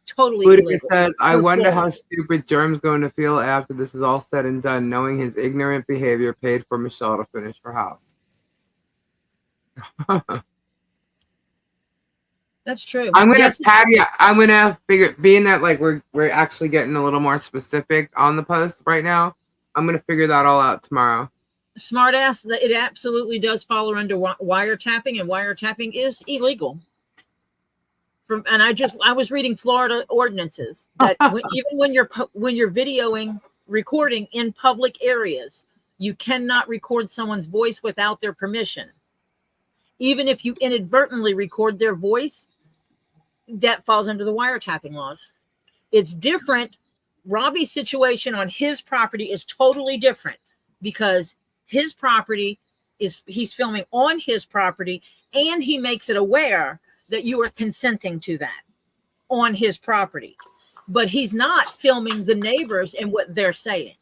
Totally Boudica illegal. says, I For wonder Florida. how stupid Germ's going to feel after this is all said and done, knowing his ignorant behavior paid for Michelle to finish her house. That's true. I'm gonna Yes, caveat. I'm gonna figure, being that like we're actually getting a little more specific on the post right now. I'm gonna figure that all out tomorrow. smartass, that it absolutely does fall under wiretapping, and wiretapping is illegal. And I was reading Florida ordinances that even when you're videoing, recording in public areas, you cannot record someone's voice without their permission. Even if you inadvertently record their voice, that falls under the wiretapping laws. It's different. Robbie's situation on his property is totally different because his property he's filming on his property, and he makes it aware that you are consenting to that on his property. But he's not filming the neighbors and what they're saying.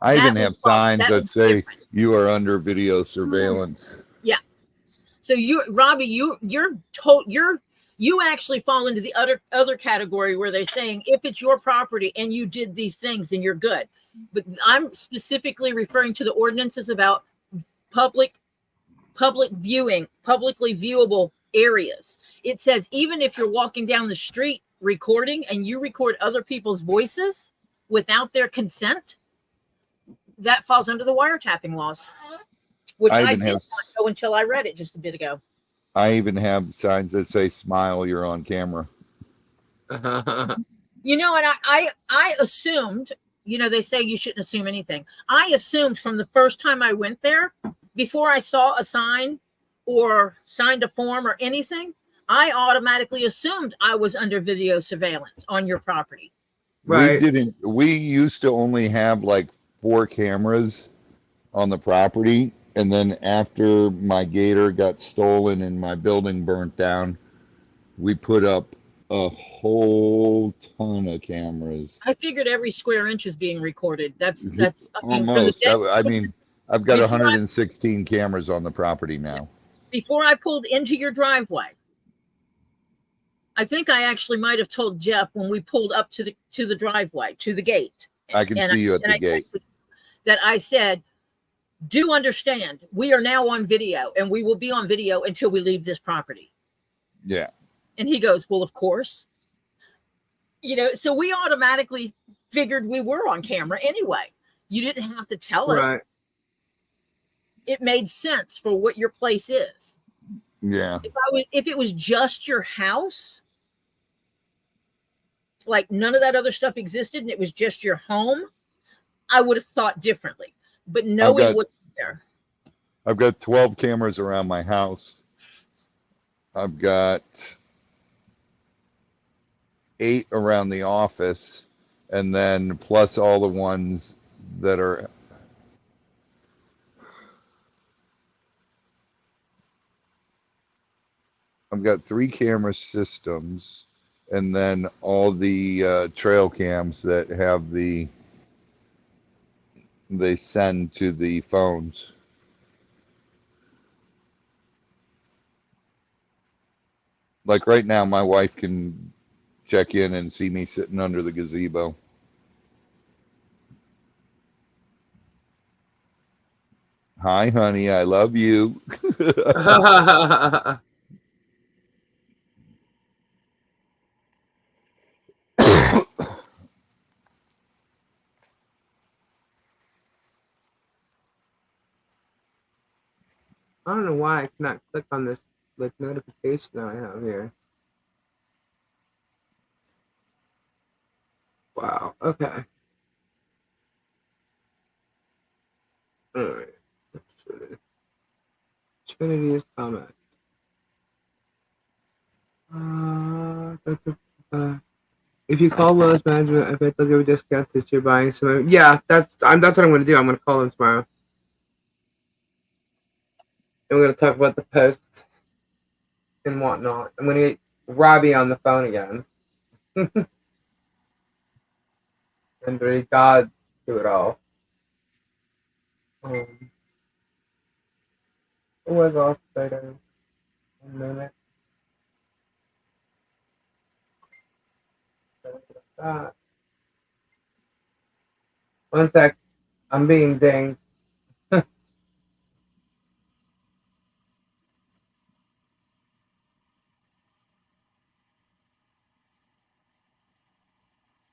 I even have signs that say different. you are under video surveillance. Yeah. So Robbie, you actually fall into the other category where they're saying if it's your property and you did these things, then you're good. But I'm specifically referring to the ordinances about publicly viewable areas. It says even if you're walking down the street recording and you record other people's voices without their consent, that falls under the wiretapping laws, which I did not know until I read it just a bit ago. I even have signs that say "Smile, you're on camera." You know, and I assumed, you know, they say you shouldn't assume anything. I assumed from the first time I went there, before I saw a sign or signed a form or anything, I automatically assumed I was under video surveillance on your property. Right. We used to only have like 4 cameras on the property. And then after my gator got stolen and my building burnt down, we put up a whole ton of cameras. I figured every square inch is being recorded. That's almost. I mean, I've got 116 cameras on the property now. Before I pulled into your driveway, I think I actually might have told Jeff when we pulled up to the driveway, to the gate. I can see you at the gate. That I said, do understand, we are now on video and we will be on video until we leave this property. Yeah. And he goes, well, of course. You know, so we automatically figured we were on camera anyway. You didn't have to tell us. Right. It made sense for what your place is. Yeah. If it was just your house, like none of that other stuff existed and it was just your home, I would have thought differently. But knowing what's there. I've got 12 cameras around my house. I've got 8 around the office, and then plus all the ones that are I've got 3 camera systems, and then all the trail cams that have they send to the phones. Like right now, my wife can check in and see me sitting under the gazebo. Hi, honey, I love you. I don't know why I cannot click on this like notification that I have here. Wow. Okay. All right. Trinity's comment. If you call Lowe's management, I bet they'll give a discount since you're buying some. Yeah, that's what I'm going to do. I'm going to call them tomorrow. And we're going to talk about the post and whatnot. I'm going to get Robbie on the phone again. And really God do it all. What was off later? 1 minute. One sec. I'm being dinged.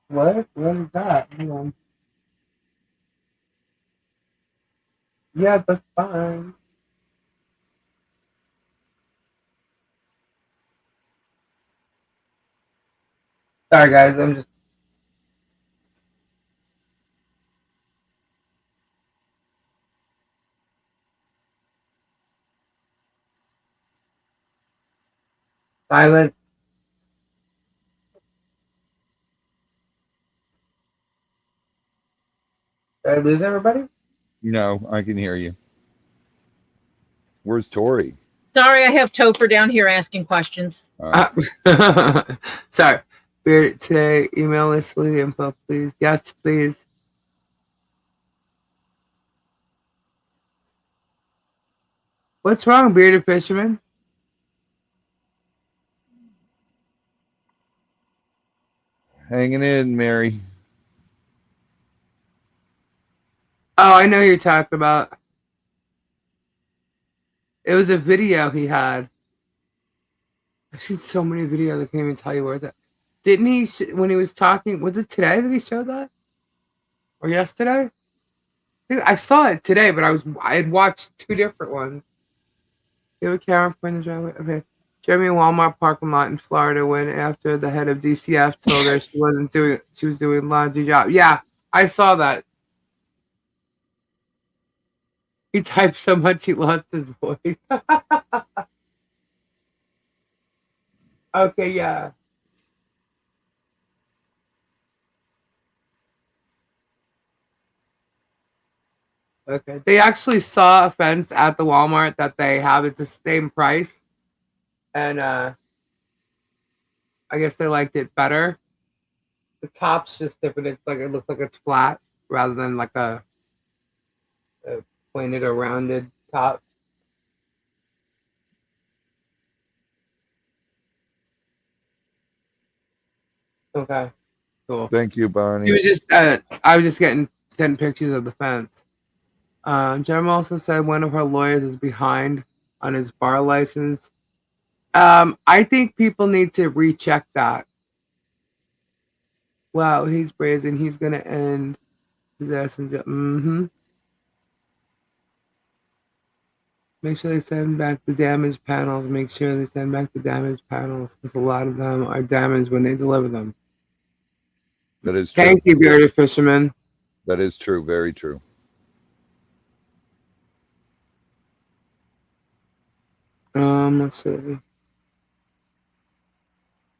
What? What is that? Hang on. Yeah, that's fine. Sorry, guys. I'm just silent. Did I lose everybody? No, I can hear you. Where's Tori? Sorry, I have Topher down here asking questions. Sorry. Spirit today. Email us with the info, please. Yes, please. What's wrong, bearded fisherman? Hanging in, Mary. Oh, I know who you're talking about. It was a video he had. I've seen so many videos. I can't even tell you where it's at. Didn't he? When he was talking, was it today that he showed that, or yesterday? I saw it today, but I had watched two different ones. You have a camera in the driveway. Okay. Jeremy Walmart parking lot in Florida when after the head of DCF told her she was doing laundry job. Yeah, I saw that. He typed so much he lost his voice. Okay, yeah. Okay. They actually saw a fence at the Walmart that they have. It's the same price. And I guess they liked it better. The top's just different. It's like it looks like it's flat rather than like a pointed or rounded top. Okay, cool. Thank you, He Barney. was just I was just getting pictures of the fence. Germ also said one of her lawyers is behind on his bar license. I think people need to recheck that. Wow, he's brazen. He's gonna end his ass in jail. Mm-hmm. Make sure they send back the damaged panels. Make sure they send back the damaged panels because a lot of them are damaged when they deliver them. That is true. Thank you, bearded fisherman. That is true. Very true. Let's see.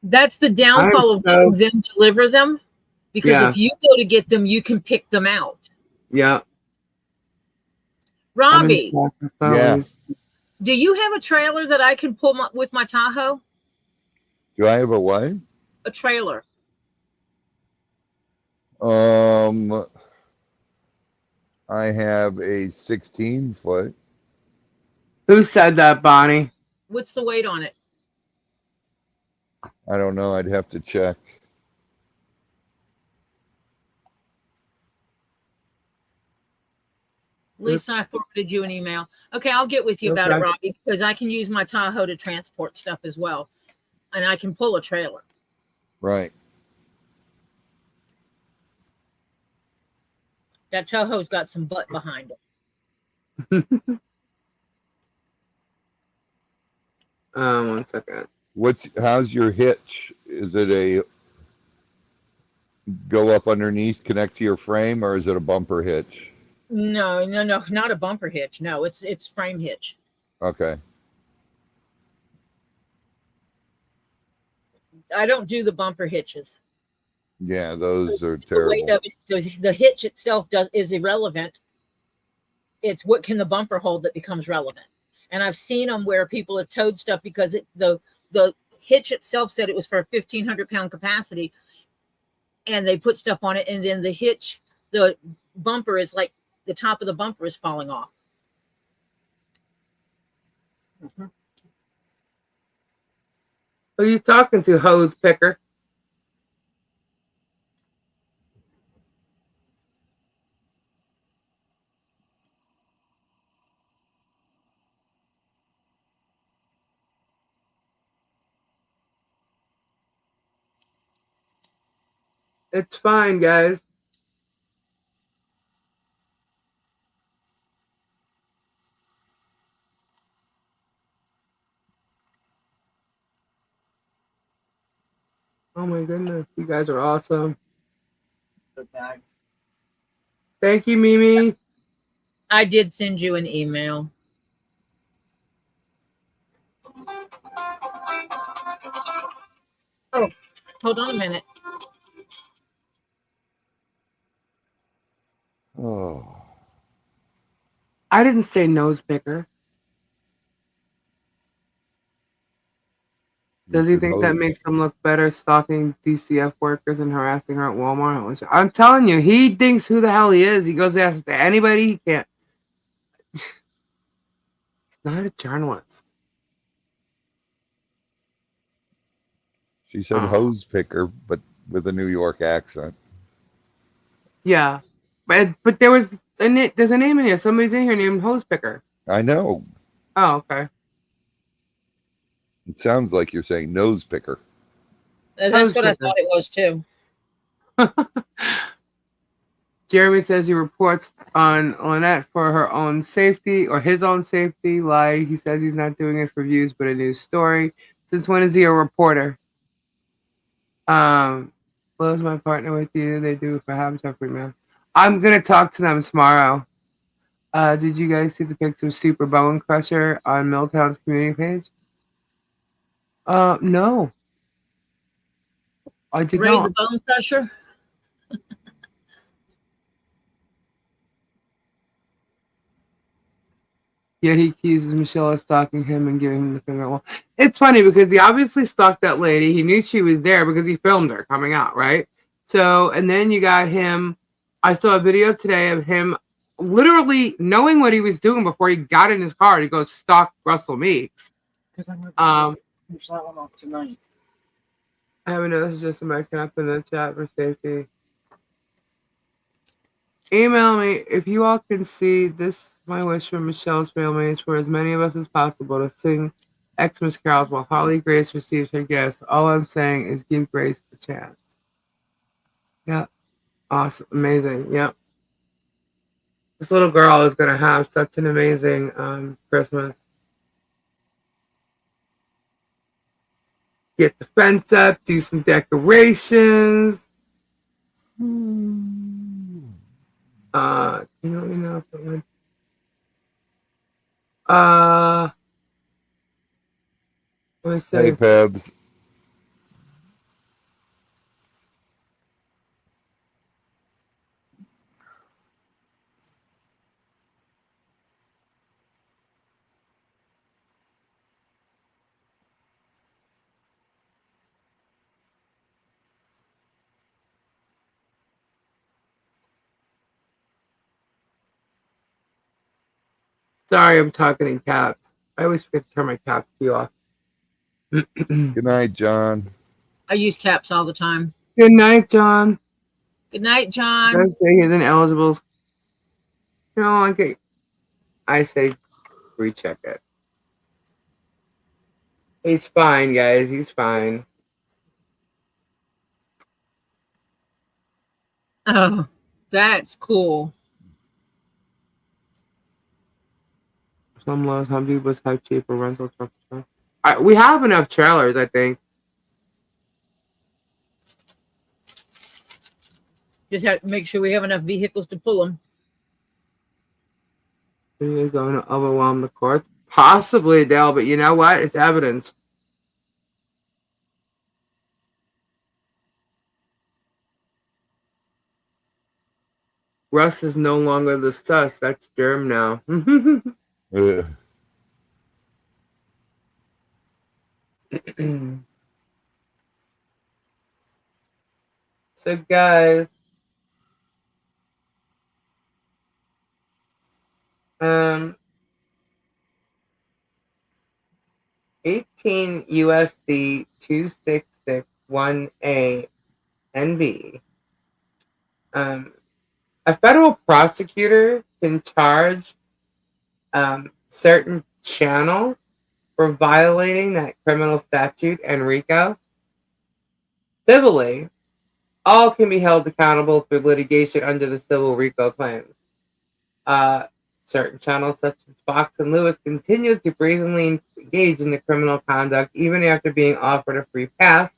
That's the downfall of letting them deliver them, because if you go to get them, you can pick them out. Yeah. Robbie, yeah. Do you have a trailer that I can pull with my Tahoe? Do I have a what? A trailer. I have a 16-foot. Who said that, Bonnie? What's the weight on it? I don't know. I'd have to check. Lisa, I forwarded you an email. Okay, I'll get with you about it, Robbie, because I can use my Tahoe to transport stuff as well. And I can pull a trailer. Right. That Tahoe's got some butt behind it. 1 second. How's your hitch? Is it a go up underneath, connect to your frame, or is it a bumper hitch? No, not a bumper hitch. No, it's frame hitch. Okay. I don't do the bumper hitches. Yeah, those are terrible. The hitch itself is irrelevant. It's what can the bumper hold that becomes relevant. And I've seen them where people have towed stuff because the hitch itself said it was for a 1,500-pound capacity, and they put stuff on it, and then the hitch, the bumper is like the top of the bumper is falling off. Mm-hmm. Who are you talking to, hose picker? It's fine, guys. Oh my goodness, you guys are awesome. Thank you, Mimi. I did send you an email. Oh, hold on a minute. Oh, I didn't say nose picker. you Does he said think that hose. makes him look better stalking DCF workers and harassing her at Walmart? I'm telling you, he thinks who the hell he is. He goes after anybody he can't. He's not a journalist. She said Oh, hose picker, but with a New York accent. yeah. But there's a name in here. Somebody's in here named Hose Picker. I know. Oh, okay. It sounds like you're saying nose picker. That's Hose what I Picker. thought it was too. Jeremy says he reports on Lynette for her own safety or his own safety. Lie. He says he's not doing it for views, but a news story. Since when is he a reporter? Close my partner with you. They do for Habitat for Man. I'm gonna talk to them tomorrow. Did you guys see the picture of Super Bone Crusher on Milltown's community page? No, I did Ray the not. Bone Crusher. Yet he accuses Michelle of stalking him and giving him the finger. Well, it's funny because he obviously stalked that lady. He knew she was there because he filmed her coming out, right? So, and then you got him. I saw a video today of him literally knowing what he was doing before he got in his car to go stalk Russell Meeks. Push that one off tonight. I have another suggestion, but I can up in the chat for safety. Email me if you all can see this. My wish for Michelle's family is for as many of us as possible to sing Xmas carols while Holly Grace receives her gifts. All I'm saying is give Grace a chance. Yeah, awesome, amazing. Yeah, this little girl is gonna have such an amazing Christmas. Get the fence up, do some decorations. You know, if it would. Let me Hey, see. Pebs. Sorry, I'm talking in caps. I always forget to turn my cap key off. Good night, John. I use caps all the time. Good night, John. Good night, John. Does say he's ineligible. You know, I say recheck it. He's fine, guys. He's fine. Oh, that's cool. Some people have cheaper rental trucks. We have enough trailers, I think. Just have to make sure we have enough vehicles to pull them. Are going to overwhelm the court? Possibly, Dale, but you know what? It's evidence. Russ is no longer the sus. That's Germ now. Uh, So, guys, um, 18 USD 2661A and B. A federal prosecutor can charge certain channels for violating that criminal statute, Enrico, civilly, all can be held accountable through litigation under the civil RICO claims. Certain channels such as Fox and Lewis continue to brazenly engage in the criminal conduct even after being offered a free pass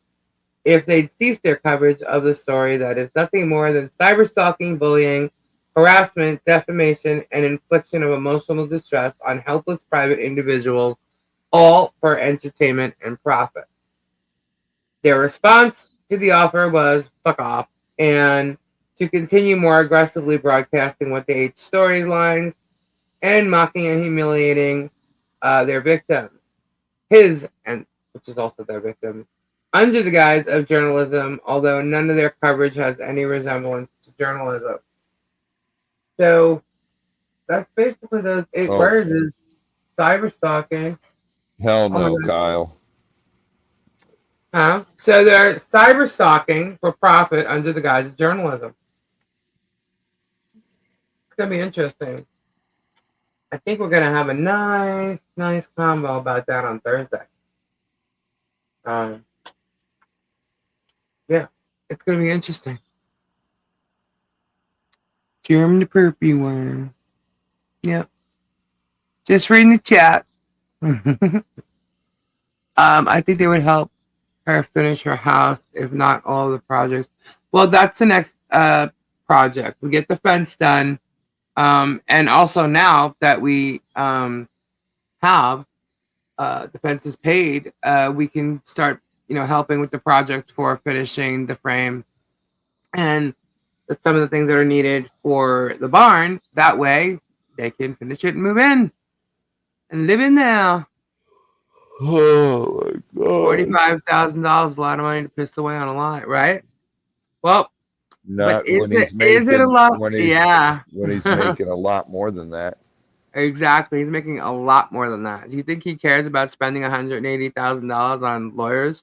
if they'd cease their coverage of the story that is nothing more than cyberstalking, bullying, harassment, defamation, and infliction of emotional distress on helpless private individuals, all for entertainment and profit. Their response to the offer was fuck off and to continue more aggressively broadcasting what they ate storylines and mocking and humiliating their victims, his and which is also their victims, under the guise of journalism, although none of their coverage has any resemblance to journalism. So that's basically those 8 Oh, words is cyber stalking. hell Oh my no, god. Kyle. Huh? So they're cyber stalking for profit under the guise of journalism. It's gonna be interesting. I think we're gonna have a nice combo about that on Thursday. Yeah, it's gonna be interesting. Germ the perpy one. Yep. Just reading the chat. I think they would help her finish her house, if not all the projects. Well, that's the next project. We get the fence done. And also now that we have the fence is paid, we can start, helping with the project for finishing the frame and some of the things that are needed for the barn. That way they can finish it and move in and live in there. Oh my god. $45,000 is a lot of money to piss away on a lot, right? Well, but Not when is he's it a making lot? Yeah. when he's making a lot more than that. Exactly. He's making a lot more than that. Do you think he cares about spending $180,000 on lawyers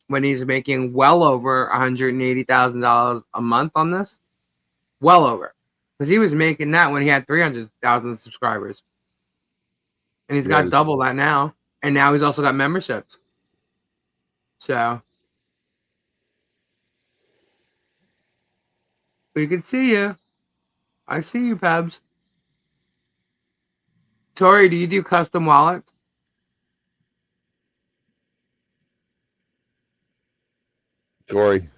when he's making well over $180,000 a month on this? Well over. Because he was making that when he had 300,000 subscribers. And he's got Yes. double that now. And now he's also got memberships. So we can see you. I see you, Pebs. Tori, do you do custom wallets? Tori.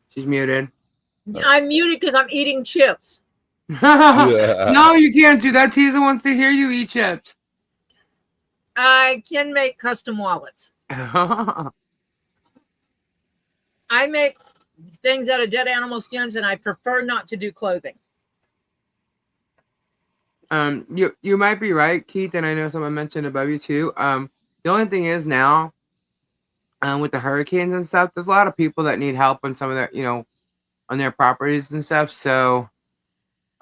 She's muted. I'm muted because I'm eating chips. No, you can't do that. Tiza wants to hear you eat chips. I can make custom wallets. I make things out of dead animal skins, and I prefer not to do clothing. You might be right, Keith, and I know someone mentioned above you too. The only thing is now, with the hurricanes and stuff, there's a lot of people that need help on some of their, on their properties and stuff. So,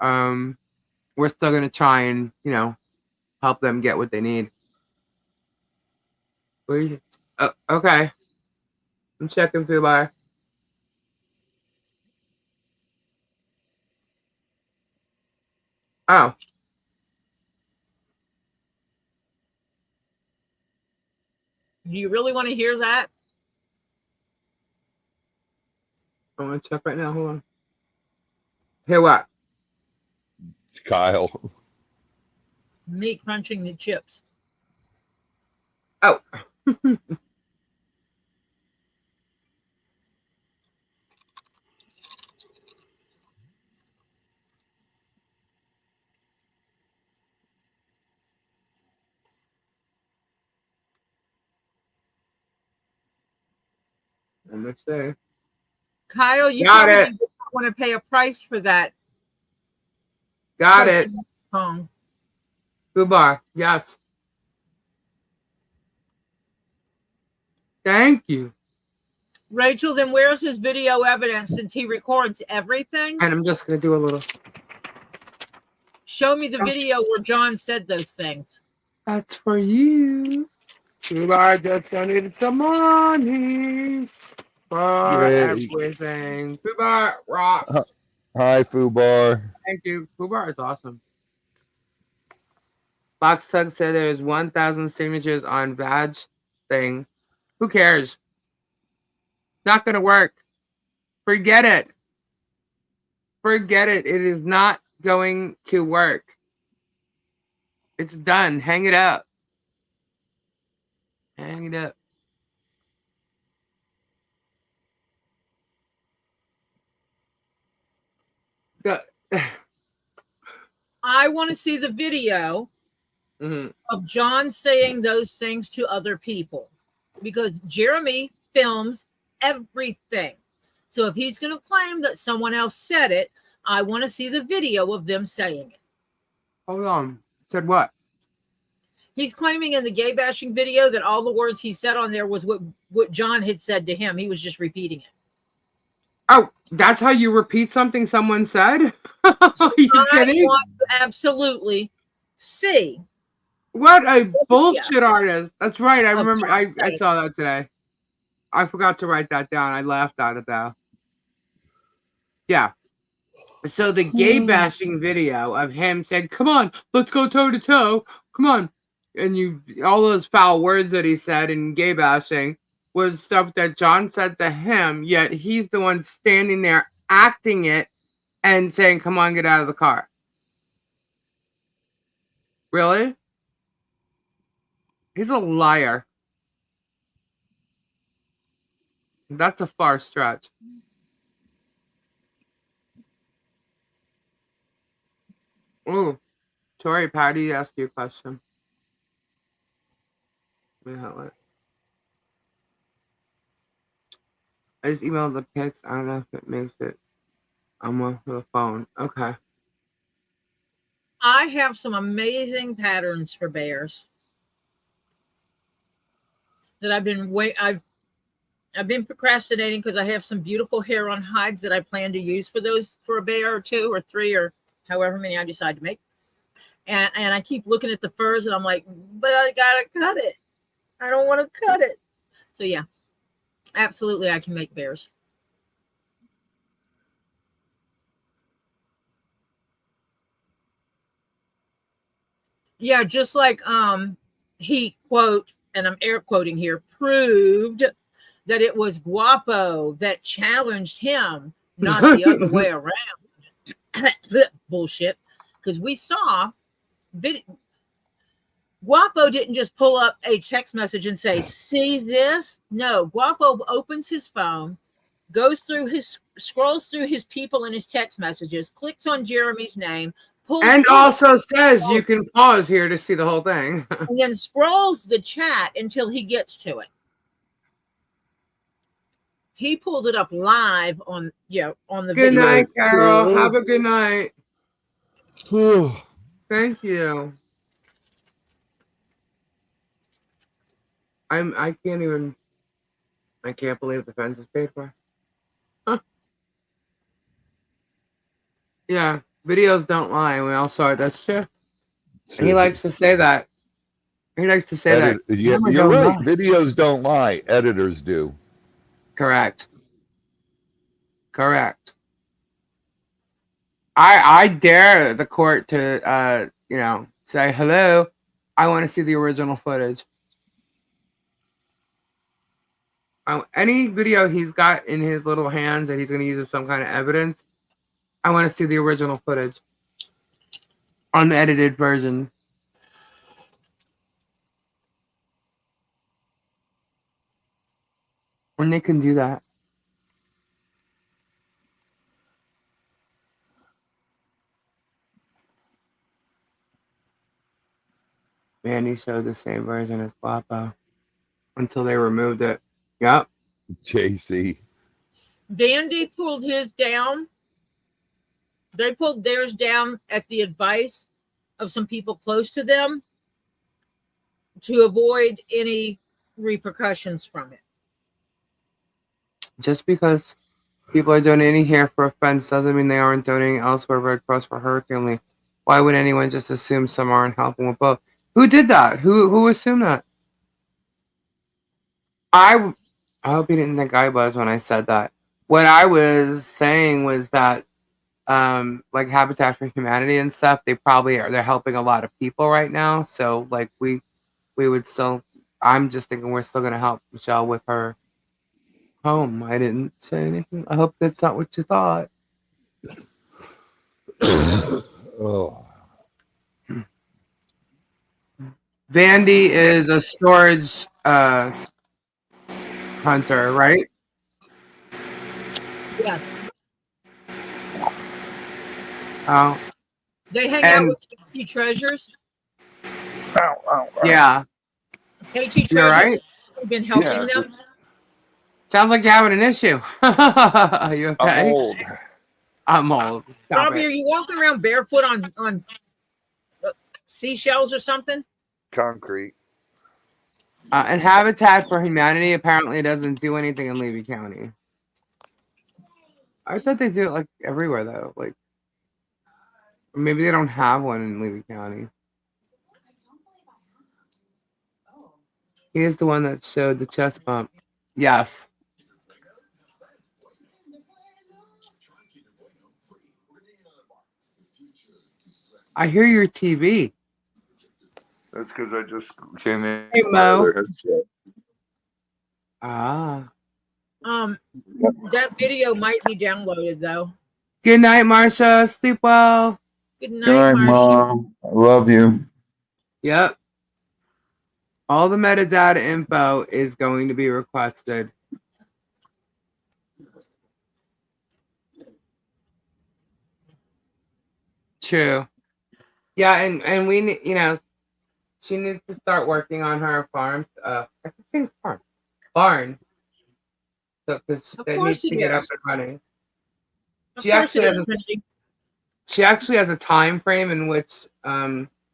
we're still gonna try and, help them get what they need. Okay. I'm checking through by. Oh. Do you really want to hear that? I'm gonna check right now. Hold on. Hear what? Kyle. Me crunching the chips. Oh. Let me see. Kyle, you Got told me it. you did not want to pay a price for that. Got it. Phone. Goodbye. Yes. Thank you. Rachel, then where's his video evidence since he records everything? And I'm just gonna do a little. Show me the video where John said those things. That's for you. I just donated some money for Yay. everything. Fubar rock. Hi, Fubar. Thank you. Fubar is awesome. Fox Tug said there's 1,000 signatures on Vag thing. Who cares? Not gonna work. Forget it. Forget it. It is not going to work. It's done. Hang it up. Hang it up. Go. I want to see the video Mhm. of John saying those things to other people because Jeremy films everything. So if he's going to claim that someone else said it, I want to see the video of them saying it. Hold on. Said what? He's claiming in the gay bashing video that all the words he said on there was what John had said to him. He was just repeating it. Oh, that's how you repeat something someone said? Are you I kidding? want to absolutely see. What a bullshit artist. That's right. I remember. John I saying saw that today. I forgot to write that down. I laughed at it though. Yeah. So the gay bashing video of him saying, "Come on, let's go toe to toe. Come on," and all those foul words that he said in gay bashing was stuff that John said to him. Yet he's the one standing there acting it and saying, "Come on, get out of the car." Really? He's a liar. That's a far stretch. Ooh, Tori, Patty asked you a question. Yeah, I just emailed the pics. I don't know if it makes it. I'm off the phone. Okay. I have some amazing patterns for bears that I've been procrastinating because I have some beautiful hair on hides that I plan to use for a bear or two or three or however many I decide to make. And I keep looking at the furs and I'm like, but I gotta cut it. I don't want to cut it. So yeah, absolutely I can make bears. Yeah, just like he quote, and I'm air quoting here, proved that it was Guapo that challenged him, not the other way around. Bullshit. Because we saw Guapo didn't just pull up a text message and say, "See this?" No, Guapo opens his phone, scrolls through his people in his text messages, clicks on Jeremy's name, and also says you can pause here to see the whole thing. and then scrolls the chat until he gets to it. He pulled it up live on the Good video. night, Carol. Have a good night. Thank you. I can't believe the fence is paid for. Huh. Yeah, videos don't lie. We all saw it. That's true. And he likes to say that. He likes to say that. Yeah, you're right. Videos don't lie. Editors do. Correct. Correct. I dare the court to say, hello, I want to see the original footage. Any video he's got in his little hands that he's going to use as some kind of evidence, I want to see the original footage. Unedited version. And they can do that. Mandy showed the same version as Guapo until they removed it. Yep. JC. Vandy pulled his down. They pulled theirs down at the advice of some people close to them to avoid any repercussions from it. Just because people are donating here for a fence doesn't mean they aren't donating elsewhere. Red Cross for hurricane relief. Why would anyone just assume some aren't helping with both? Who did that? Who assumed that? I hope you didn't think I was when I said that. What I was saying was that like Habitat for Humanity and stuff, they're helping a lot of people right now. So like we would still, I'm just thinking we're still gonna help Michelle with her home. I didn't say anything. I hope that's not what you thought. Oh, Vandy is a storage hunter, right? Yes. Oh, They hang out and with KT Treasures. Ow, ow, ow. yeah, KT you're Treasures right. has been helping yeah. them. Sounds like you're having an issue. Are you I'm okay? old. I'm old. Stop Robbie, are it. you walking around barefoot on seashells or something? Concrete. And Habitat for Humanity apparently doesn't do anything in Levy County. I thought they do it like everywhere though. Like maybe they don't have one in Levy County. He is the one that showed the chest bump. Yes. I hear your TV. That's because I just came in Hey with my Mo. other headset. Ah. That video might be downloaded though. Good night, Marsha. Sleep well. Good Good night, night, Marcia. Mom. I love you. Yep. All the metadata info is going to be requested. True. Yeah, and we she needs to start working on her farm. I keep saying barn. So because Of it needs course it to get up is. and running. Of She course it actually has is, a Trinity. she actually has a time frame in which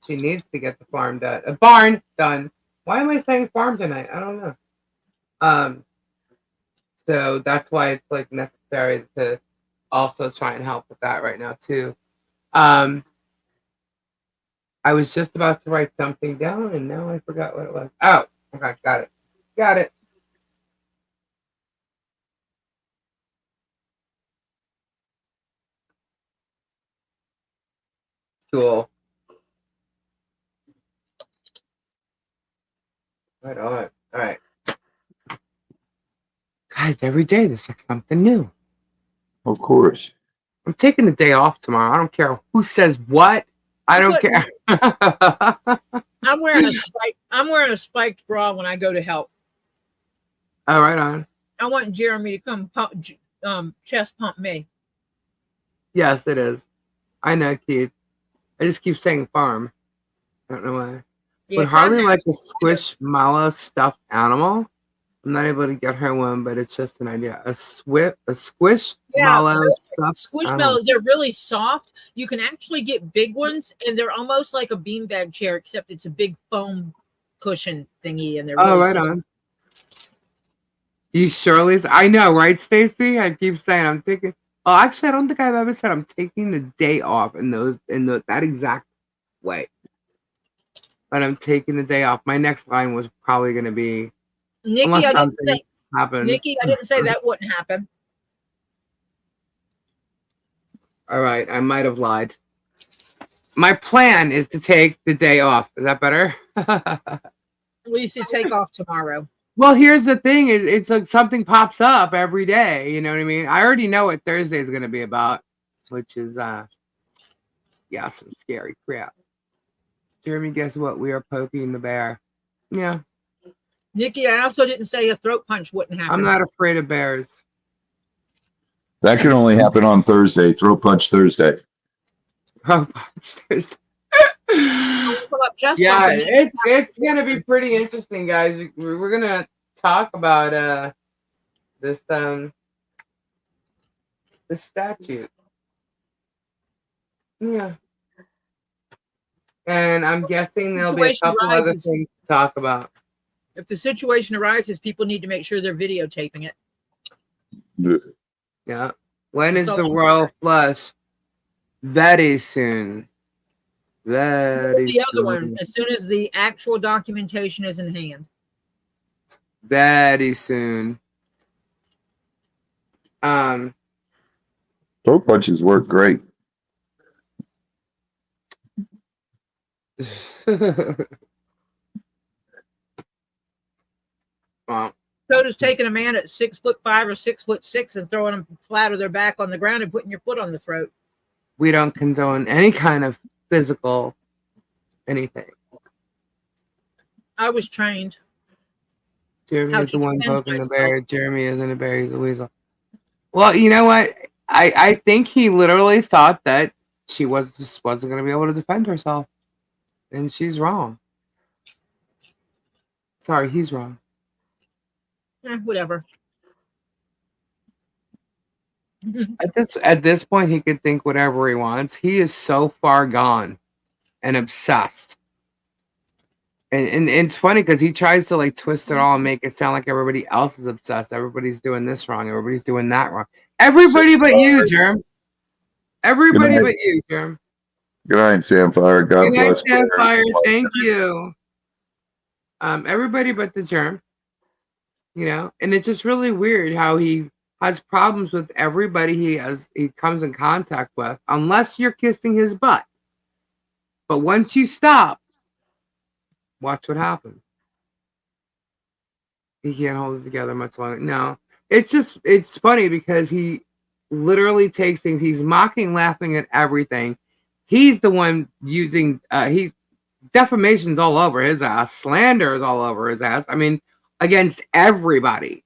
she needs to get the farm done. A barn done. Why am I saying farm tonight? I don't know. Um, so that's why it's like necessary to also try and help with that right now too. Um, I was just about to write something down and now I forgot what it was. Oh, okay, got it. Got it. Cool. Right on. All right. Guys, every day there's like something new. Of course. I'm taking the day off tomorrow. I don't care who says what. I don't care. I'm wearing a spike. I'm wearing a spiked bra when I go to help. Oh, right on. I want Jeremy to come chest pump me. Yes, it is. I know, Keith. I just keep saying farm. I don't know why. Yeah, Would farm Harley like a animal. squishmallow stuffed animal? I'm not able to get her one, but it's just an idea. A Yeah, squishmallow stuffed animal. Squishmallows, they're really soft. You can actually get big ones, and they're almost like a beanbag chair, except it's a big foam cushion thingy, and they're Oh, really right soft. on. You surely. I know, right, Stacy? I keep saying I'm taking. Oh, actually, I don't think I've ever said I'm taking the day off in that exact way. But I'm taking the day off. My next line was probably going to be Nikki, unless I didn't something say happens. Nikki, I didn't say that wouldn't happen. All right, I might have lied. My plan is to take the day off. Is that better? At least you take off tomorrow. Well, here's the thing: it's like something pops up every day. You know what I mean? I already know what Thursday is going to be about, which is yeah, some scary crap. Jeremy, guess what? We are poking the bear. Yeah, Nikki, I also didn't say a throat punch wouldn't I'm happen. not afraid of bears. That can only happen on Thursday. Throat punch Thursday. Oh, Pull up chest yeah, pumping. it's gonna be pretty interesting, guys. We're gonna talk about this this statute. Yeah, and I'm guessing there'll be a Situation couple other arises. things to talk about. If the situation arises, people need to make sure they're videotaping it. Yeah. When That's is all the I'm royal flush? Very soon. As soon as Very the other one, soon. as soon as the actual documentation is in hand. Very soon. Throat punches work great. Well, Toto's taking a man at 6'5" or 6'6" and throwing him flat on their back on the ground and putting your foot on the throat. We don't condone any kind of physical anything. I was trained. Jeremy How is the to one defend poking the myself. bear. Jeremy isn't a bear, he's a weasel. Well, you know what? I think he literally thought that she wasn't going to be able to defend herself. And she's wrong. Sorry, he's wrong. Whatever. At this point, he could think whatever he wants. He is so far gone and obsessed. And it's funny because he tries to like twist it all and make it sound like everybody else is obsessed. Everybody's doing this wrong. Everybody's doing that wrong. Everybody but you, Germ. Everybody but you, Germ. Good night, Samfire. God Good night, bless. Sapphire. Thank you. Everybody but the Germ. You know, and it's just really weird how he has problems with everybody he comes in contact with, unless you're kissing his butt. But once you stop, watch what happens. He can't hold it together much longer. No, it's funny because he literally takes things. He's mocking, laughing at everything. He's the one using. He's defamation's all over his ass. Slander is all over his ass. I mean, against everybody.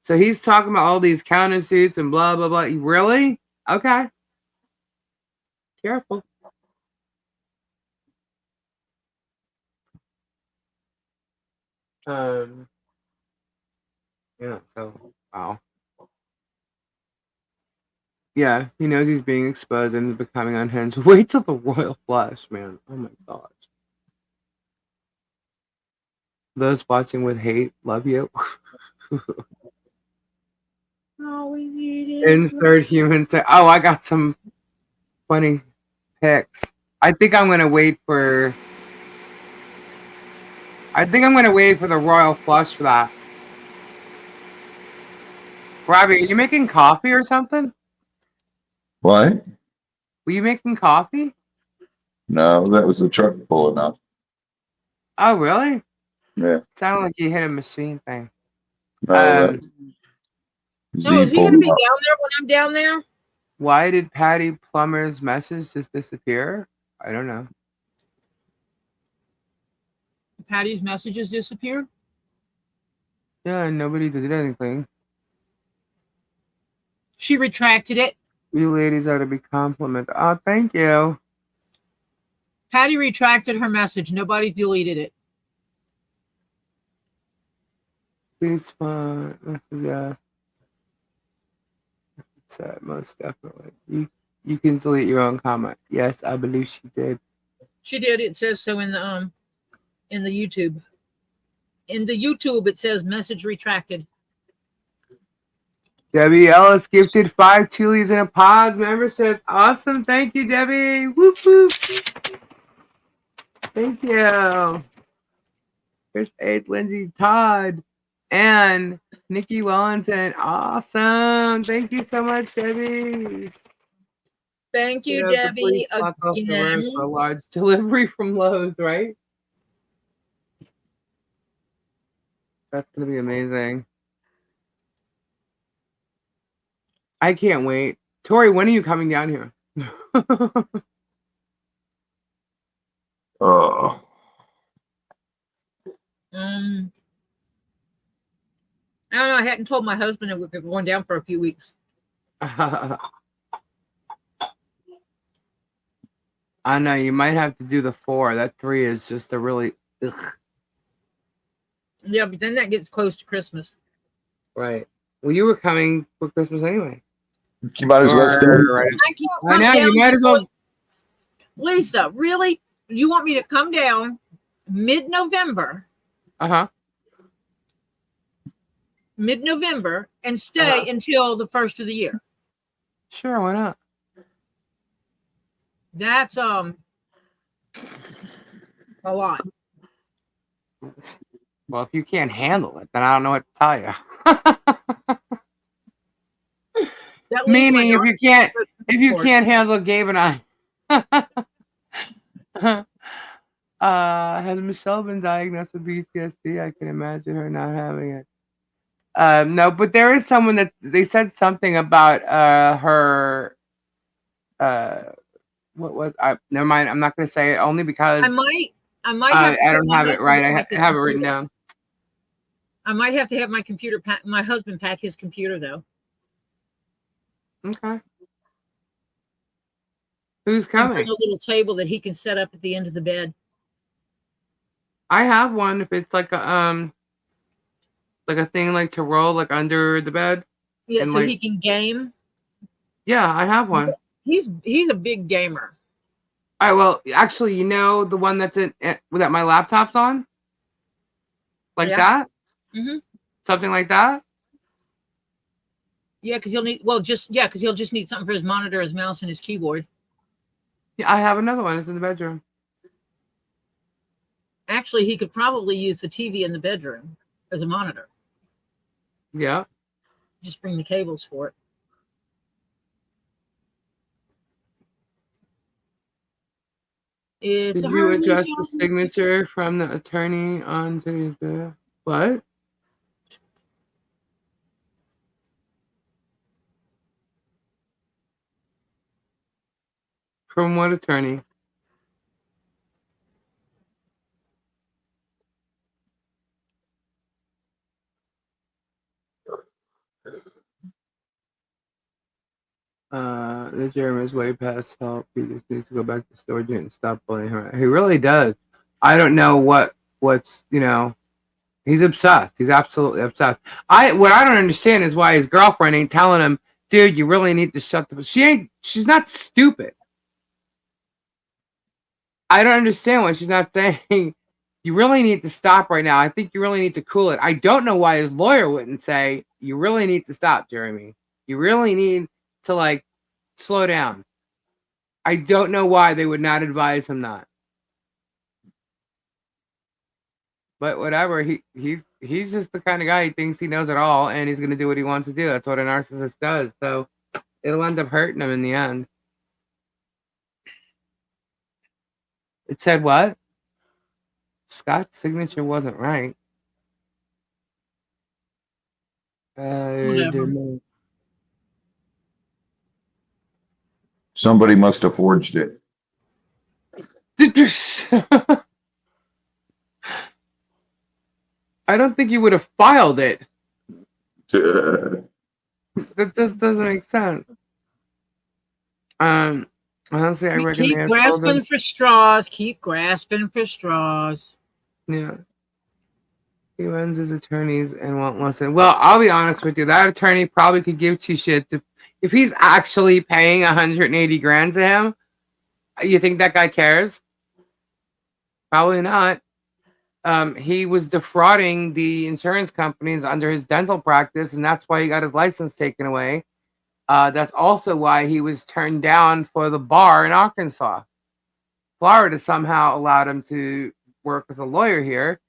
So he's talking about all these countersuits and blah blah blah. Really? Okay. Careful. Yeah, so wow. Yeah, he knows he's being exposed and is becoming unhinged. Wait till the royal flush, man. Oh my gosh. Those watching with hate, love you. All we need is Insert human say, oh, I got some funny pics. I think I'm gonna wait for the royal flush for that. Robbie, are you making coffee or something? What? Were you making coffee? No, that was the truck pulling up. Oh, really? Yeah. Sounded like you hit a machine thing. No, that No, is Z he going to pulled be up. down there when I'm down there? Why did Patty Plummer's message just disappear? I don't know. Patty's messages disappeared? Yeah, nobody did anything. She retracted it. You ladies ought to be complimented. Oh, thank you. Patty retracted her message. Nobody deleted it. Please find yeah. Most definitely. You can delete your own comment. Yes, I believe she did. She did. It says so in the YouTube. In the YouTube, it says message retracted. Debbie Ellis gifted 5 Chulies in a Pods membership. Awesome. Thank you, Debbie. Whoop, whoop. Thank you. Chris H, Lindsay, Todd, and Nikki Wellington. Awesome. Thank you so much, Debbie. Thank you, The police Debbie, walk off the road again. for a large delivery from Lowe's, right? That's going to be amazing. I can't wait. Tori, when are you coming down here? Oh. I don't know. I hadn't told my husband that we were going down for a few weeks. I know, you might have to do the 4. That 3 is just a really... Ugh. Yeah, but then that gets close to Christmas. Right. Well, you were coming for Christmas anyway. You might as well stay. Right. I know, you might as well... Lisa, really? You want me to come down mid-November? Uh-huh. Mid-November and stay until the first of the year. Sure, why not? That's a lot. Well, if you can't handle it, then I don't know what to tell you. That Meaning, if you can't handle Gabe and I. Has Michelle been diagnosed with PTSD? I can imagine her not having it. No, but there is someone that they said something about her. Uh, what was I? Never mind. I'm not going to say it only because I might have to I tell don't my have it husband to right. pack I his have it written computer. down. I might have to have my husband pack his computer though. Okay. Who's And bring coming? a little table that he can set up at the end of the bed. I have one. If it's like a thing like to roll like under the bed Yeah, and so like he can game. yeah, I have one. He's a big gamer. All right. Well, actually, the one that's that my laptop's on, like Yeah. that, Mm-hmm. something like that. Yeah, because he'll just need something for his monitor, his mouse, and his keyboard. Yeah, I have another one. It's in the bedroom. Actually, he could probably use the TV in the bedroom as a monitor. Yeah. Just bring the cables for it. It's Did a you Harley adjust the Davidson. signature from the attorney onto the what? From what attorney? The Germ is way past help. He just needs to go back to storage unit and stop bullying her. He really does. I don't know what's he's obsessed. He's absolutely obsessed. What I don't understand is why his girlfriend ain't telling him, dude, you really need to shut the she's not stupid. I don't understand why she's not saying you really need to stop right now. I think you really need to cool it. I don't know why his lawyer wouldn't say you really need to stop, Jeremy. You really need to slow down. I don't know why they would not advise him not. But whatever, he's just the kind of guy he thinks he knows it all and he's gonna do what he wants to do. That's what a narcissist does. So it'll end up hurting him in the end. It said what? Scott's signature wasn't right. I Whatever. don't know. Somebody must have forged it. I don't think he would have filed it. That just doesn't make sense. Honestly, I reckon they Keep have told him. grasping for straws. Keep grasping for straws. Yeah. He runs his attorneys and won't listen. Well, I'll be honest with you. That attorney probably could give two shits if he's actually paying 180 grand to him. You think that guy cares? Probably not. He was defrauding the insurance companies under his dental practice, and that's why he got his license taken away. That's also why he was turned down for the bar in Arkansas. Florida somehow allowed him to work as a lawyer here,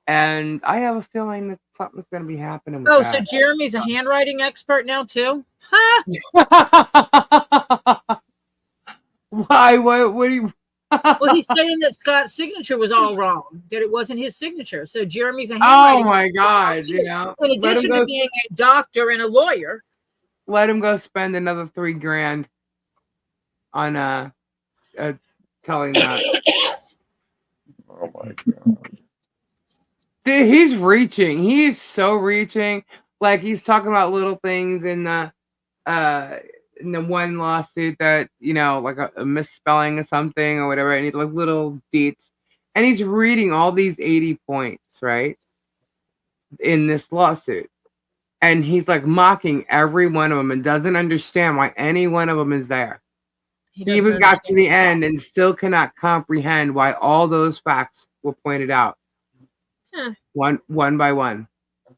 and I have a feeling that something's going to be happening with Oh, so that. Jeremy's a handwriting expert now too? Huh? Why? What do you? Well, he's saying that Scott's signature was all wrong, that it wasn't his signature. So Jeremy's a Oh handwriting my God! expert now, too. In Let him addition go. to being a doctor and a lawyer. Let him go spend another $3,000 on telling that. Oh my God. Dude, he's reaching. He's so reaching. Like he's talking about little things in the one lawsuit that like a misspelling of something or whatever, and he's like little deets, and he's reading all these 80 points right in this lawsuit, and he's like mocking every one of them and doesn't understand why any one of them is there. He even got to the end and still cannot comprehend why all those facts were pointed out. Huh. One by one.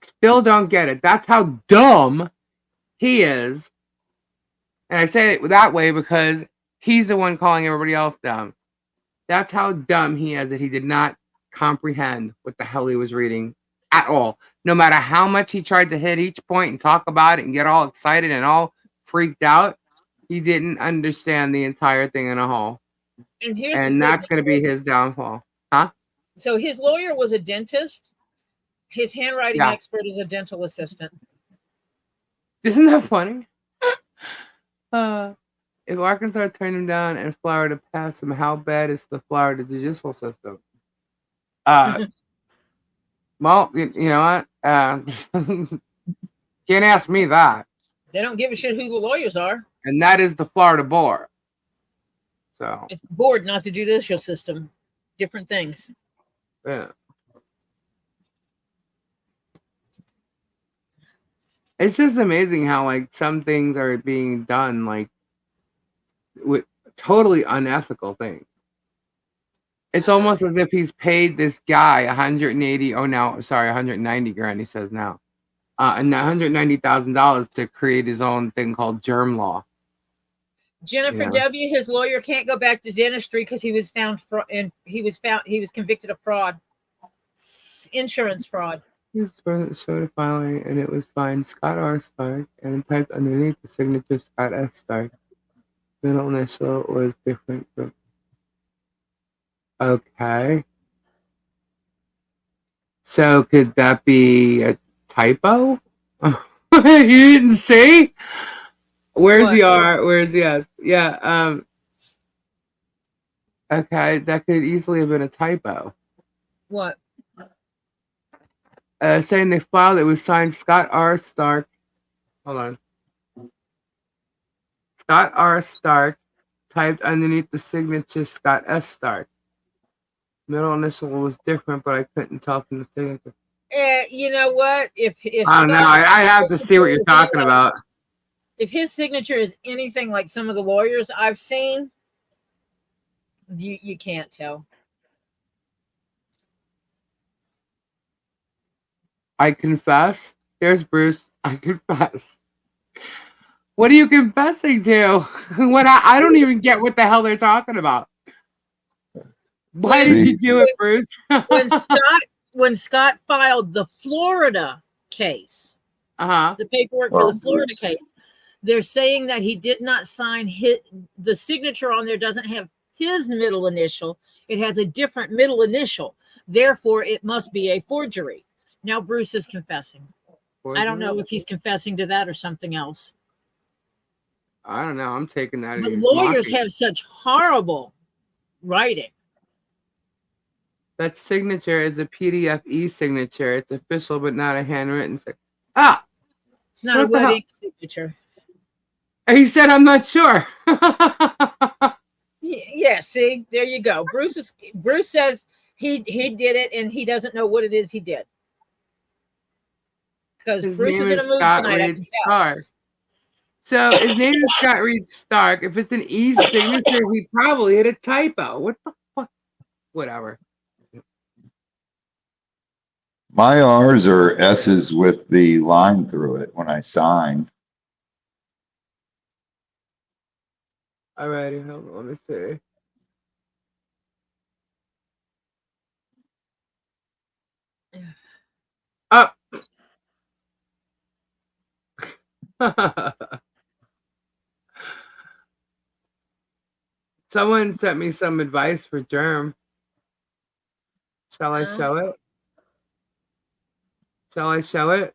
Still don't get it. That's how dumb he is. And I say it that way because he's the one calling everybody else dumb. That's how dumb he is that he did not comprehend what the hell he was reading at all. No matter how much he tried to hit each point and talk about it and get all excited and all freaked out, he didn't understand the entire thing in a whole. And that's going to be his downfall. Huh? So his lawyer was a dentist? His handwriting Yeah. expert is a dental assistant. Isn't that funny? If Arkansas turned him down and Florida passed him, how bad is the Florida judicial system? Well, you know what? Can't ask me that. They don't give a shit who the lawyers are. And that is the Florida Board. So, It's the board, not the judicial system. Different things. yeah. It's just amazing how like some things are being done like with totally unethical things. It's almost as if he's paid this guy 180. Oh, now sorry, 190 grand. He says now, and $190,000 to create his own thing called Germ law. Jennifer Yeah. W. His lawyer can't go back to dentistry because he was found he was convicted of fraud, insurance fraud. He was present showed a filing, and it was signed Scott R. Stark, and typed underneath the signature Scott S. Stark. Middle initial was different from. Okay. So could that be a typo? You didn't see? Where's What? the R? Where's the S? Yeah. Okay, that could easily have been a typo. What? Saying they filed it was signed Scott R. Stark. Hold on. Scott R. Stark typed underneath the signature Scott S. Stark. Middle initial was different, but I couldn't tell from the signature. You know what? If I don't know. I have to see what you're talking about. If his signature is anything like some of the lawyers I've seen, you can't tell. I confess. There's Bruce. I confess. What are you confessing to? When I don't even get what the hell they're talking about. Why did you do it, Bruce? when Scott filed the Florida case, the paperwork for the Florida case, they're saying that he did not sign the signature on there doesn't have his middle initial. It has a different middle initial. Therefore, it must be a forgery. Now Bruce is confessing. I don't know if he's confessing to that or something else. I don't know. I'm taking that. But lawyers have such horrible writing. That signature is a PDF e-signature. It's official, but not a handwritten signature. Ah! It's not a wet ink signature. He said, I'm not sure. Yeah, see? There you go. Bruce says he did it, and he doesn't know what it is he did. Because Bruce is in a mood Scott tonight. Reed Stark. So his name is Scott Reed Stark. If it's an e-signature, he probably hit a typo. What the fuck? Whatever. My R's are S's with the line through it when I sign. Alrighty, hold on, let me see. Up. Someone sent me some advice for Germ. Shall I show it? Shall I show it?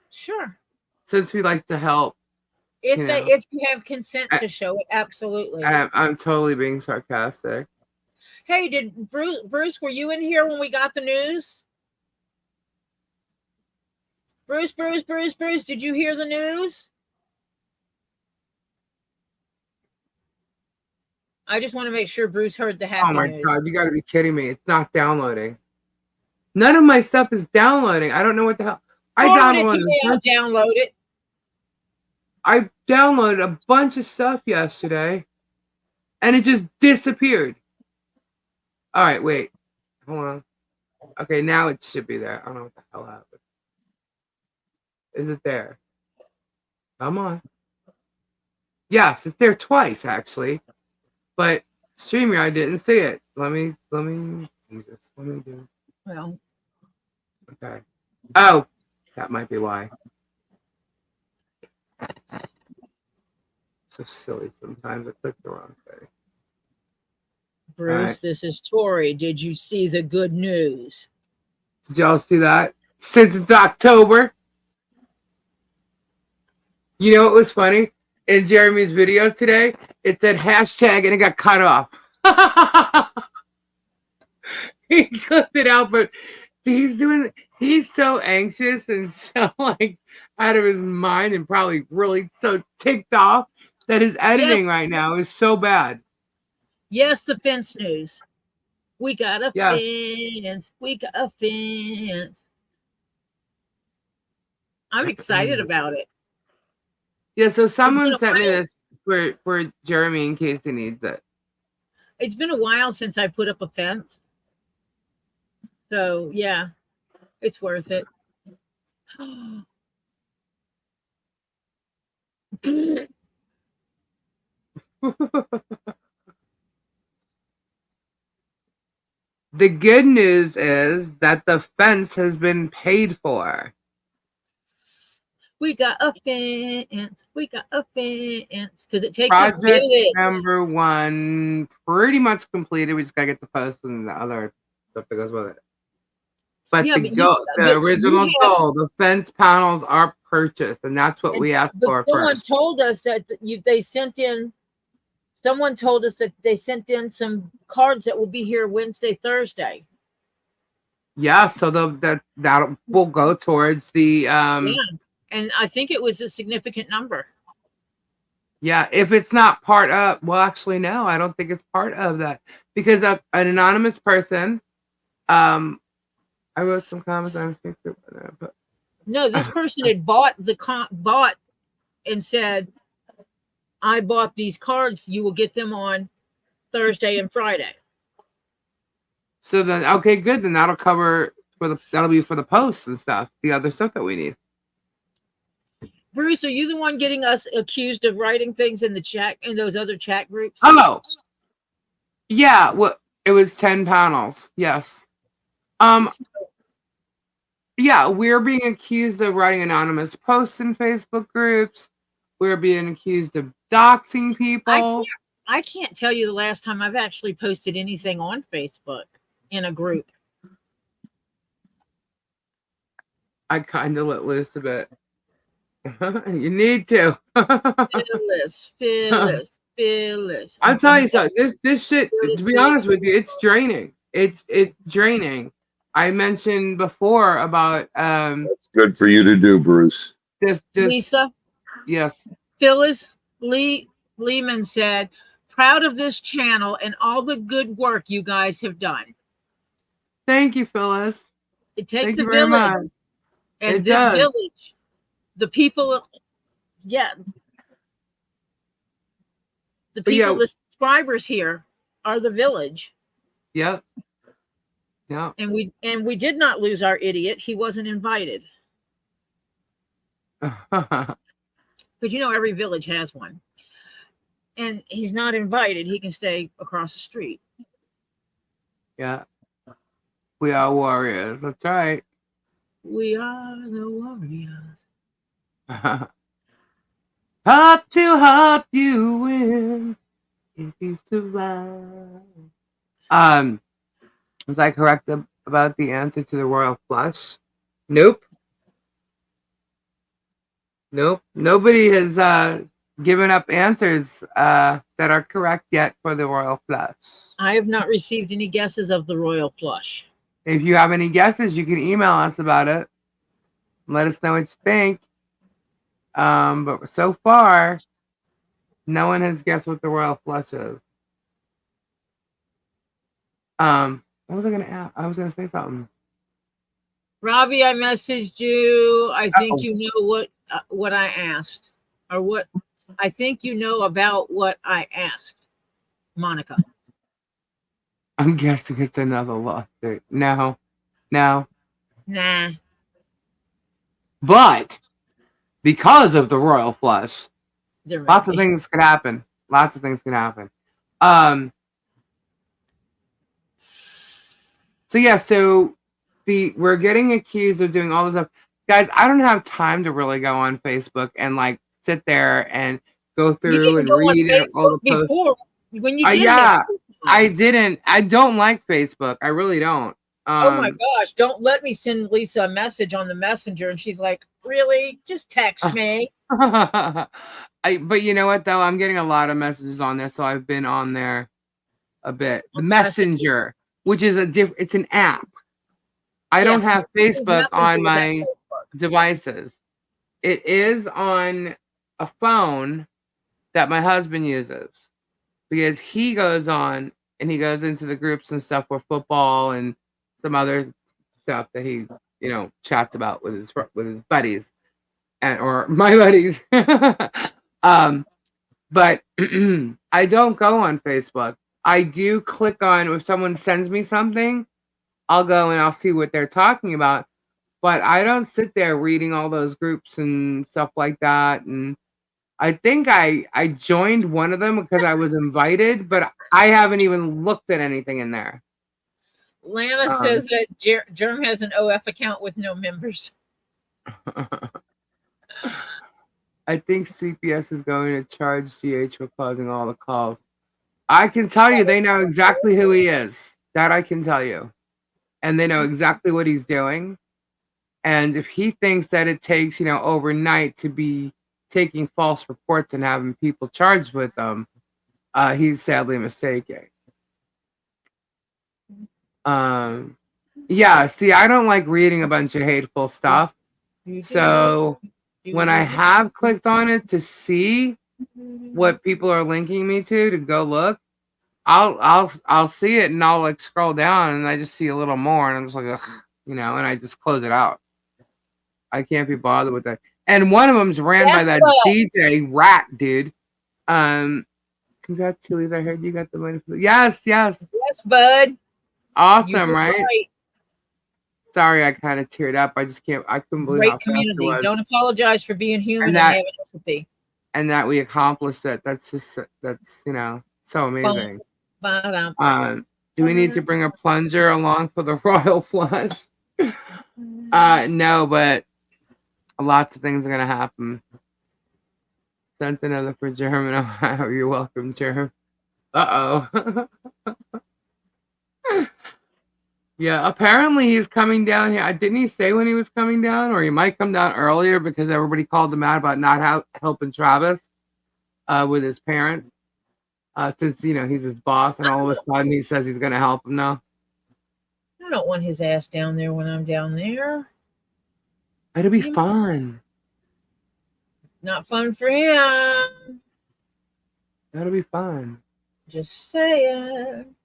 Sure. Since we like to help. If you have consent to show it, absolutely. I'm totally being sarcastic. Hey, did Bruce, were you in here when we got the news? Bruce, did you hear the news? I just want to make sure Bruce heard the happy news. God, you got to be kidding me. It's not downloading. None of my stuff is downloading. I don't know what the hell. I downloaded it. I downloaded a bunch of stuff yesterday, and it just disappeared. All right, wait. Hold on. Okay, now it should be there. I don't know what the hell happened. Is it there? Come on. Yes, it's there twice, actually. But StreamYard didn't see it. Let me do it. Well. Okay. Oh, that might be why. So silly sometimes. I click the wrong thing. Bruce, this is Tori. Did you see the good news? Did y'all see that? since it's October. You know what was funny? In Jeremy's video today, it said hashtag and it got cut off. He clipped it out, but he's so anxious and so like out of his mind and probably really so ticked off that his editing right now is so bad. Yes, the fence news. We got a Yes. fence. We got a fence. I'm excited about it. Yeah, so someone been a sent me while. this for Jeremy in case he needs it. It's been a while since I put up a fence. So, yeah, it's worth it. The good news is that the fence has been paid for. We got a fence. We got a fence. Because it takes a Project village. number 1 pretty much completed. We just gotta get the post and the other stuff that goes with it. But Yeah, the original goal, the fence panels are purchased, and that's what we asked for someone first. told us that they sent in. Someone told us that they sent in some cards that will be here Wednesday, Thursday. Yeah, so that will go towards the Yeah, and I think it was a significant number. Yeah, if it's not part of, well, actually, no, I don't think it's part of that because an anonymous person, I wrote some comments on Facebook, but No, this person had bought and said, "I bought these cards. You will get them on Thursday and Friday." so then okay, good, then that'll cover that'll be for the posts and stuff, the other stuff that we need. Bruce, are you the one getting us accused of writing things in the chat in those other chat groups? Oh, yeah, well, it was 10 panels, yes. Yeah, we're being accused of writing anonymous posts in Facebook groups. We're being accused of doxing people. I can't tell you the last time I've actually posted anything on Facebook in a group. I kind of let loose a bit. You need to. Fearless. I'm telling you something. This shit, to be honest with you, it's draining. It's draining. I mentioned before about That's good for you to do, Bruce. just Lisa. Yes. Phyllis Lehman said, "Proud of this channel and all the good work you guys have done." Thank you, Phyllis. It takes Thank a you very much. village. And It this does. village, the people, the subscribers here are the village. Yep. Yeah. And we did not lose our idiot. He wasn't invited. But every village has one. And he's not invited. He can stay across the street. Yeah. We are warriors. That's right. We are the warriors. Heart to heart you win. If you survive. Was I correct about the answer to the royal flush? Nope. Nobody has given up answers that are correct yet for the royal flush. I have not received any guesses of the royal flush. If you have any guesses, you can email us about it. Let us know what you think. But so far, no one has guessed what the royal flush is. What was I gonna ask? I was gonna say something. Robbie, I messaged you. I think you know what I asked, or what I think you know about what I asked, Monica. I'm guessing it's another lawsuit. No. Nah. But because of the royal flush, lots of things could happen. So yeah, we're getting accused of doing all this stuff. Guys, I don't have time to really go on Facebook and like sit there and go through and read all the posts. Before, when you did I didn't. I don't like Facebook. I really don't. Oh my Um, gosh, don't let me send Lisa a message on the messenger. And she's like, really? Just text me. but you know what though? I'm getting a lot of messages on there, so I've been on there a bit. The Messenger, which is it's an app. I don't Yes, have Lisa's Facebook on messenger is at my Facebook. devices. It is on a phone that my husband uses because he goes on and he goes into the groups and stuff with football and some other stuff that he, chats about with his buddies and or my buddies. But I don't go on Facebook. I do click on if someone sends me something, I'll go and I'll see what they're talking about. But I don't sit there reading all those groups and stuff like that. And I think I joined one of them because I was invited, but I haven't even looked at anything in there. Lana Um, says that Germ has an OF account with no members. I think CPS is going to charge GH for causing all the calls. I can tell you they know exactly who he is. That I can tell you. And they know exactly what he's doing. And if he thinks that it takes, overnight to be taking false reports and having people charged with them, he's sadly mistaken. Yeah, see, I don't like reading a bunch of hateful stuff. So when I have clicked on it to see what people are linking me to go look, I'll see it and I'll like scroll down and I just see a little more and I'm just like, ugh, and I just close it out. I can't be bothered with that. And one of them's ran by Yes, that but DJ rat dude. Congrats, Chili's. I heard you got the money for yes. yes, bud. You Awesome, were right? right. Sorry, I kind of teared up. I couldn't believe how Great fast it community. was. Don't apologize for being human and having empathy. And that we accomplished it. That's so amazing. Do we need to bring a plunger along for the royal flush? No, but lots of things are gonna happen. Sent another for Germ in Ohio. You're welcome, Germ. Uh-oh. Yeah, apparently he's coming down here. Didn't he say when he was coming down? Or he might come down earlier because everybody called him out about not helping Travis with his parents. Since, he's his boss and all of a sudden he says he's going to help him now. I don't want his ass down there when I'm down there. It'll be fun. Not fun for him. That'll be fun. Just saying.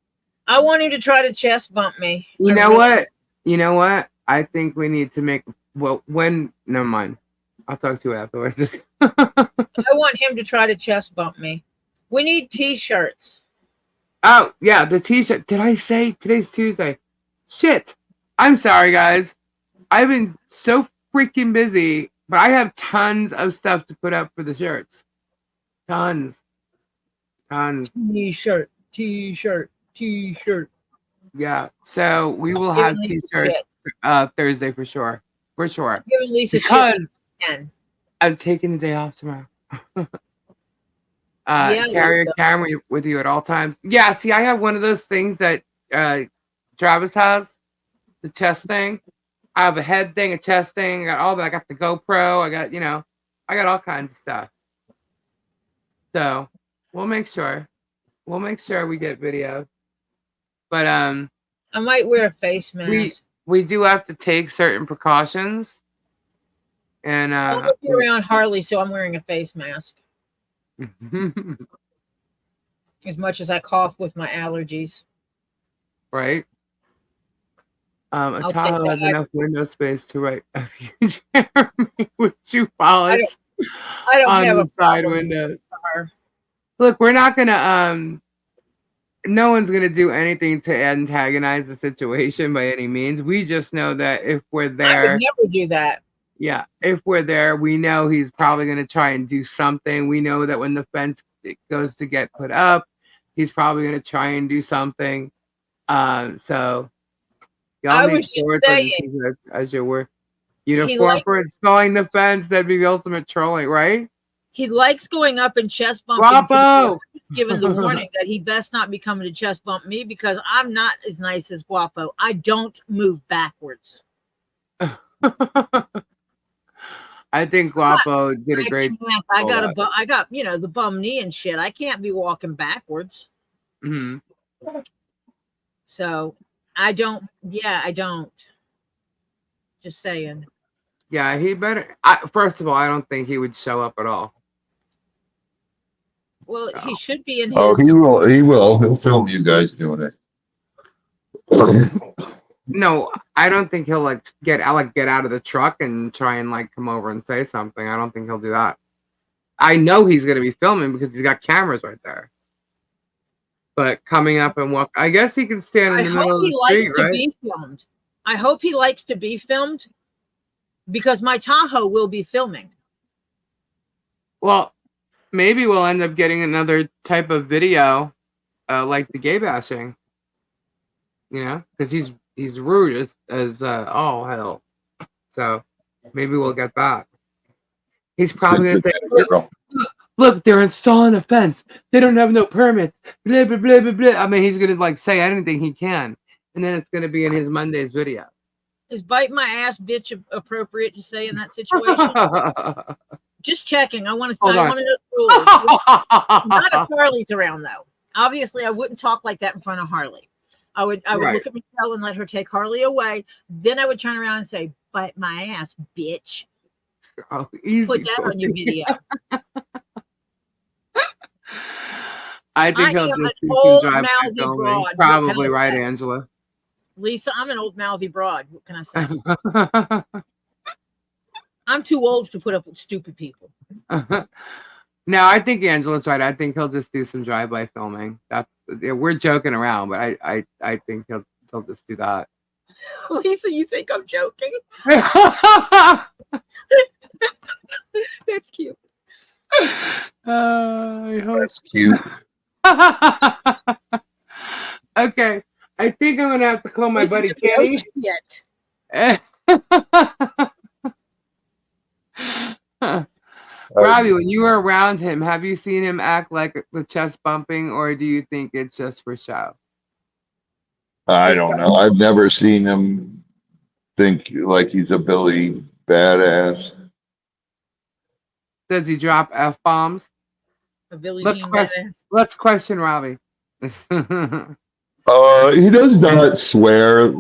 I want him to try to chest bump me. You know what? You know what? I think we need to make never mind. I'll talk to you afterwards. I want him to try to chest bump me. We need t-shirts. Oh, yeah, the t-shirt. Did I say today's Tuesday? Shit. I'm sorry, guys. I've been so freaking busy, but I have tons of stuff to put up for the shirts. Tons. T-shirt. Yeah. So we will have t-shirts Thursday for sure. Giving Lisa because shit. I'm taking the day off tomorrow. Carry a camera with you at all times. Yeah, see, I have one of those things that Travis has, the chest thing. I have a head thing, a chest thing. I got all that. I got the GoPro. I got all kinds of stuff. So we'll make sure we get video. But I might wear a face mask. We do have to take certain precautions. And I'm looking around Harley, so I'm wearing a face mask. As much as I cough with my allergies. Right. A Tahoe has enough window space to write a huge Jeremy with shoe polish I don't on have the side window. Look, we're not gonna no one's gonna do anything to antagonize the situation by any means. We just know that if we're there, I would never do that. Yeah, if we're there, we know he's probably gonna try and do something. We know that when the fence goes to get put up, he's probably gonna try and do something. So y'all need swords as your work uniform for installing the fence. That'd be the ultimate trolling, right? He likes going up and chest bumping. Guapo. Given the warning that he best not be coming to chest bump me because I'm not as nice as Guapo. I don't move backwards. I think Guapo did a great. I got the bum knee and shit. I can't be walking backwards. Mm-hmm. So I don't. Yeah, I don't. Just saying. Yeah, he better. First of all, I don't think he would show up at all. Well, he should be in his. Oh, he will. He will. He'll film you guys doing it. No, I don't think he'll get out of the truck and try and come over and say something. I don't think he'll do that. I know he's going to be filming because he's got cameras right there. But coming up and walk, I guess he can stand in the middle of the street, right? Be filmed. I hope he likes to be filmed because my Tahoe will be filming. Well, maybe we'll end up getting another type of video, like the gay bashing. You know, because he's rude as all hell. So maybe we'll get that. He's probably gonna say, look, they're installing a fence. They don't have no permits. Blah blah blah blah blah. I mean, he's gonna say anything he can, and then it's gonna be in his Monday's video. Is bite my ass bitch appropriate to say in that situation? Just checking. I want to know the rules. Not if Harley's around though. Obviously, I wouldn't talk like that in front of Harley. I would look at Michelle and let her take Harley away. Then I would turn around and say, "Bite my ass, bitch." Oh, easy. Put that on your video. I think he'll just do some drive-by filming. Probably right, Angela. Lisa, I'm an old mouthy broad. What can I say? I'm too old to put up with stupid people. No, I think Angela's right. I think he'll just do some drive-by filming. We're joking around, but I think he'll just do that. Lisa, you think I'm joking? That's cute. That's cute. Okay, I think I'm gonna have to call my buddy Kenny. Robbie, when you were around him, have you seen him act like the chest bumping, or do you think it's just for show? I don't know. I've never seen him think like he's a Billy badass. Does he drop F-bombs? Let's question Robbie. He does not swear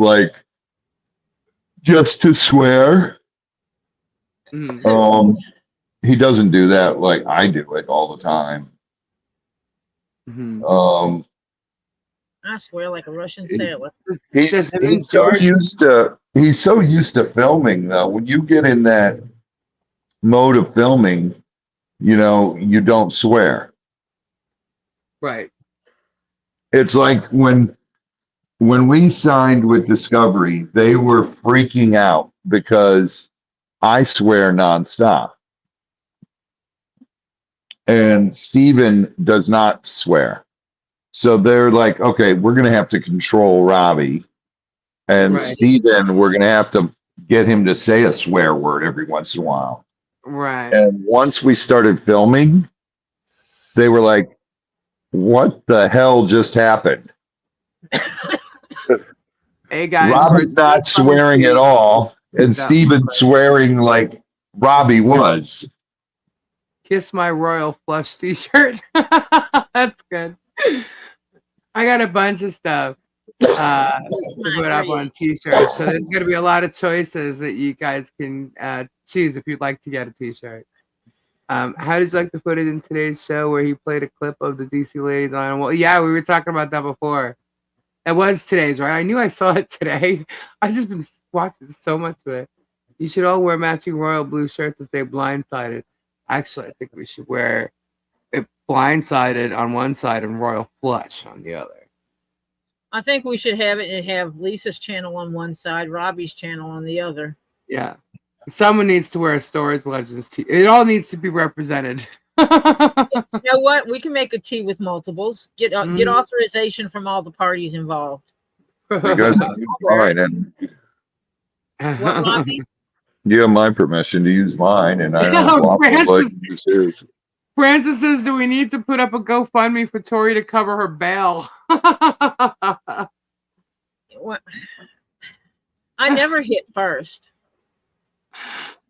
just to swear. Mm-hmm. He doesn't do that like I do it all the time. Mm-hmm. I swear like a Russian sailor. He's so used to filming though. When you get in that mode of filming, you don't swear. Right. It's like when we signed with Discovery, they were freaking out because I swear nonstop. And Steven does not swear. So they're like, okay, we're going to have to control Robbie. And right. Steven, we're going to have to get him to say a swear word every once in a while. Right. And once we started filming, they were like, what the hell just happened? Hey guys, Robbie's not swearing at all. And Steven's swearing like Robbie was. Kiss My Royal Flush t-shirt. That's good. I got a bunch of stuff to put up on t-shirts. So there's going to be a lot of choices that you guys can choose if you'd like to get a t-shirt. How did you like the footage in today's show where he played a clip of the DC ladies on? Well, yeah, we were talking about that before. It was today's, right? I knew I saw it today. I've just been watching so much of it. You should all wear matching royal blue shirts that say blindsided. Actually, I think we should wear it blindsided on one side and royal flush on the other. I think we should have it and have Lisa's channel on one side, Robbie's channel on the other. Yeah. Someone needs to wear a Storage Legends tee. It all needs to be represented. You know what? We can make a tee with multiples. Get authorization from all the parties involved. You guys have mine, and What, Robbie? you have my permission to use mine, and I don't want to use yours. Francis says, do we need to put up a GoFundMe for Tori to cover her bail? What? I never hit first.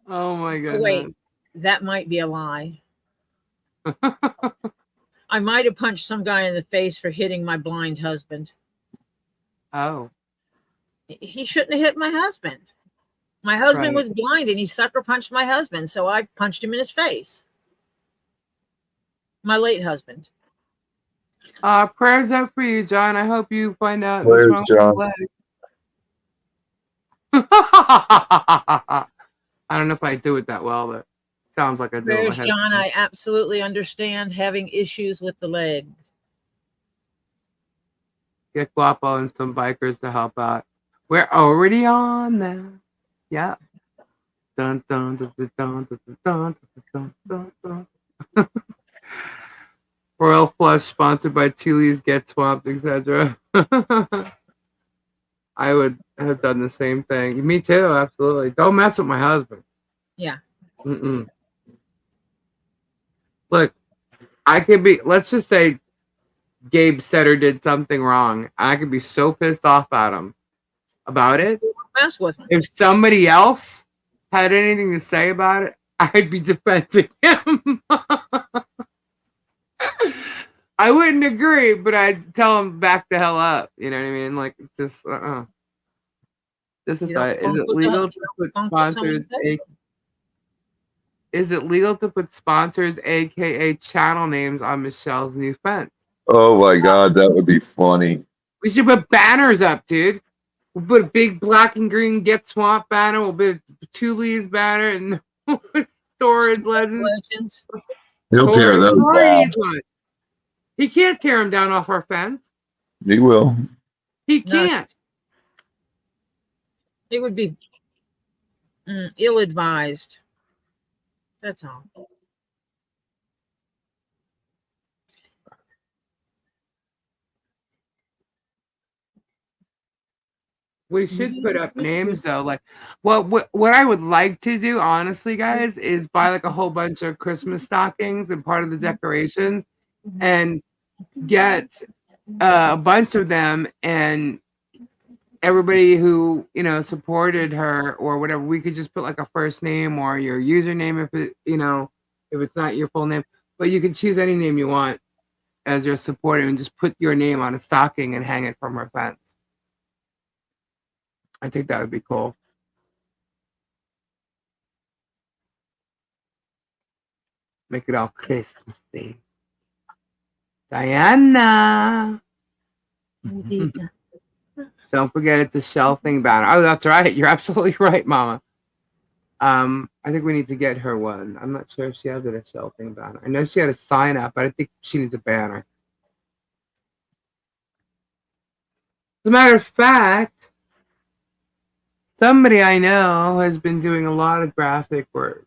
Oh my Oh, goodness. wait, that might be a lie. I might have punched some guy in the face for hitting my blind husband. Oh, He shouldn't have hit my husband. My husband right. was blind and he sucker punched my husband, so I punched him in his face. My late husband. Prayers up for you, John. I hope you find out what's Where's wrong John? with your leg. I don't know if I do it that well, but sounds like I do. There's John. I absolutely understand having issues with the legs. Get Guapo and some bikers to help out. We're already on now. Yeah. Dun dun dun dun dun dun dun dun dun dun. Royal Flush sponsored by Chili's, Get Swamped, etc. I would have done the same thing. Me too, absolutely. Don't mess with my husband. Yeah. Mm-mm. Look, I could be, let's just say Gabe Setter did something wrong. I could be so pissed off at him about it. Mess with him. If somebody else had anything to say about it, I'd be defending him. I wouldn't agree, but I'd tell him back the hell up. You know what I mean? Like, just, This is You don't is funk it with legal the- to put funk with someone sponsors? else? Is it legal to put sponsors, aka channel names, on Michelle's new fence? Oh my God, that would be funny. We should put banners up, dude. We'll put a big black and green Get Swamp banner. We'll put a Thule's banner and Storage Legends. He'll tear those down. He can't tear them down off our fence. He will. He can't. It would be ill-advised. That's all. We should put up names though. Like, what I would like to do, honestly, guys, is buy like a whole bunch of Christmas stockings and part of the decorations, and get a bunch of them, and everybody who supported her or whatever, we could just put like a first name or your username if it if it's not your full name, but you can choose any name you want as your supporter and just put your name on a stocking and hang it from her fence. I think that would be cool. Make it all Christmassy. Diana. Don't forget it's a shelving banner. Oh, that's right. You're absolutely right, Mama. I think we need to get her one. I'm not sure if she has a shelving banner. I know she had a sign up, but I think she needs a banner. As a matter of fact, somebody I know has been doing a lot of graphic work.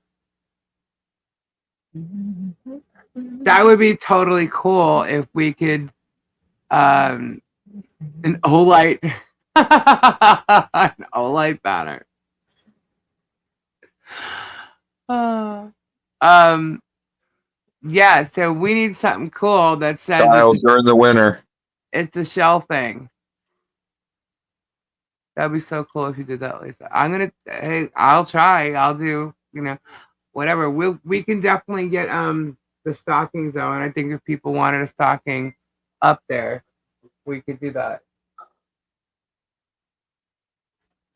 That would be totally cool if we could an Olight an Olight banner. Yeah, so we need something cool that says Kyle, during the winter. It's a shell thing. That'd be so cool if you did that, Lisa. I'll try. I'll do, whatever. We can definitely get the stockings though, and I think if people wanted a stocking up there, we could do that.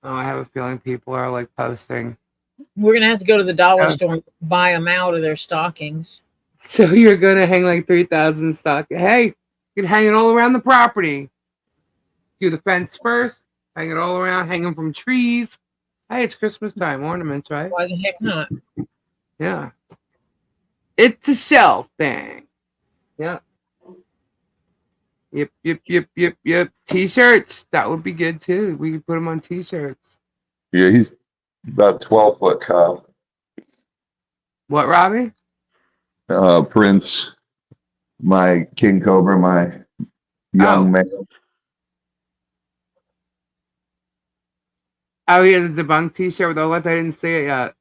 Oh, I have a feeling people are like posting. We're gonna have to go to the dollar store and buy them out of their stockings. So you're gonna hang like 3,000 stockings. Hey, you can hang it all around the property. Do the fence first. Hang it all around. Hang them from trees. Hey, it's Christmas time. Ornaments, right? Why the heck not? Yeah. It's a shelf thing. Yeah. Yep. T-shirts. That would be good too. We could put them on T-shirts. Yeah, he's about 12 foot, Kyle. What, Robbie? Prince, my King Cobra, my young man. Oh, he has a debunked T-shirt with Olette. I didn't see it yet.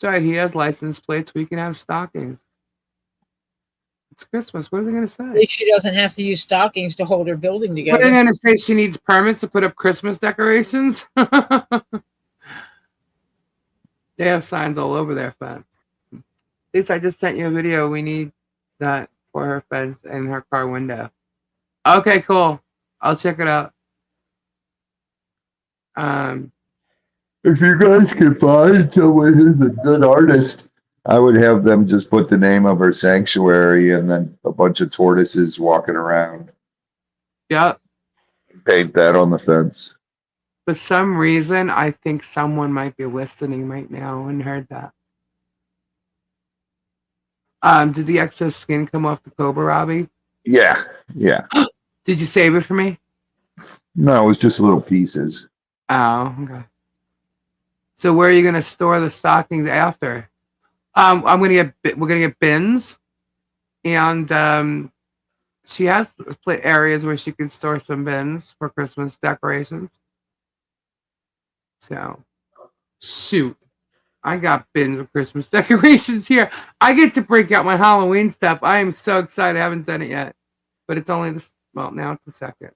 That's right. He has license plates. We can have stockings. It's Christmas. What are they going to At say? least she doesn't have to use stockings to hold her building What are they together. going to say? She needs permits to put up Christmas decorations? They have signs all over their fence. At least I just sent you a video. We need that for her fence and her car window. Okay, cool. I'll check it out. If you guys could find someone who's a good artist, I would have them just put the name of her sanctuary and then a bunch of tortoises walking around. Yep. Paint that on the fence. For some reason, I think someone might be listening right now and heard that. Did the excess skin come off the cobra, Robbie? Yeah, yeah. Did you save it for me? No, it was just little pieces. Oh, okay. So where are you gonna store the stockings after? We're gonna get bins, and she has areas where she can store some bins for Christmas decorations. So, shoot, I got bins of Christmas decorations here. I get to break out my Halloween stuff. I am so excited. I haven't done it yet, but it's only this. Well, now it's the second.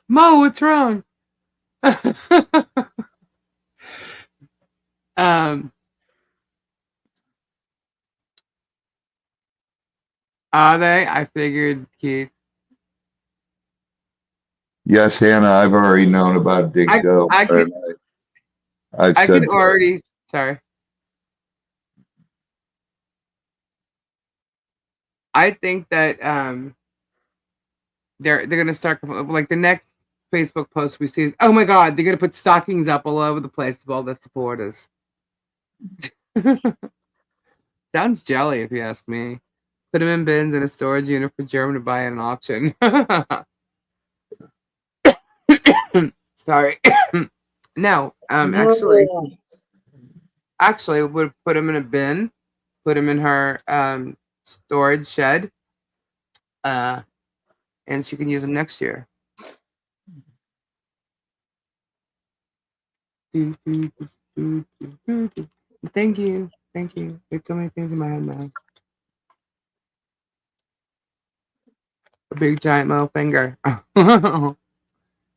Mo, what's wrong? um, are they? I figured, Keith. Yes, Hannah, I've already known about Dingo. I could, I've I said could already. Sorry. I think that they're gonna start like the next Facebook post we see is, oh my god, they're gonna put stockings up all over the place of all the supporters. Sounds jelly if you ask me. Put them in bins in a storage unit for Germ to buy at an auction. Sorry. No, actually, would put them in a bin, put them in her storage shed, and she can use them next year. Thank you. Thank you. There's so many things in my head now. A big giant middle finger.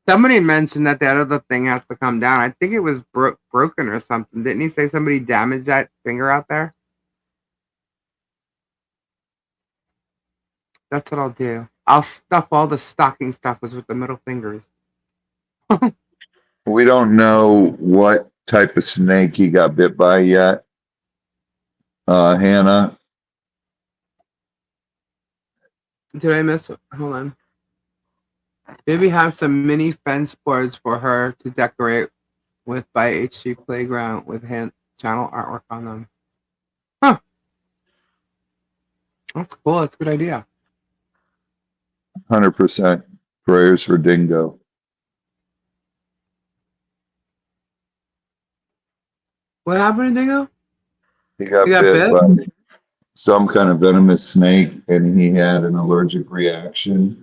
Somebody mentioned that that other thing has to come down. I think it was broken or something. Didn't he say somebody damaged that finger out there? That's what I'll do. I'll stuff all the stocking stuffers with the middle fingers. we don't know what type of snake he got bit by yet. Hannah, Did I miss it? Hold on. Maybe have some mini fence boards for her to decorate with by HG Playground with hand channel artwork on them. Huh. That's cool. That's a good idea. 100% prayers for Dingo. What happened to Dingo? He got You got bit bit? by some kind of venomous snake and he had an allergic reaction.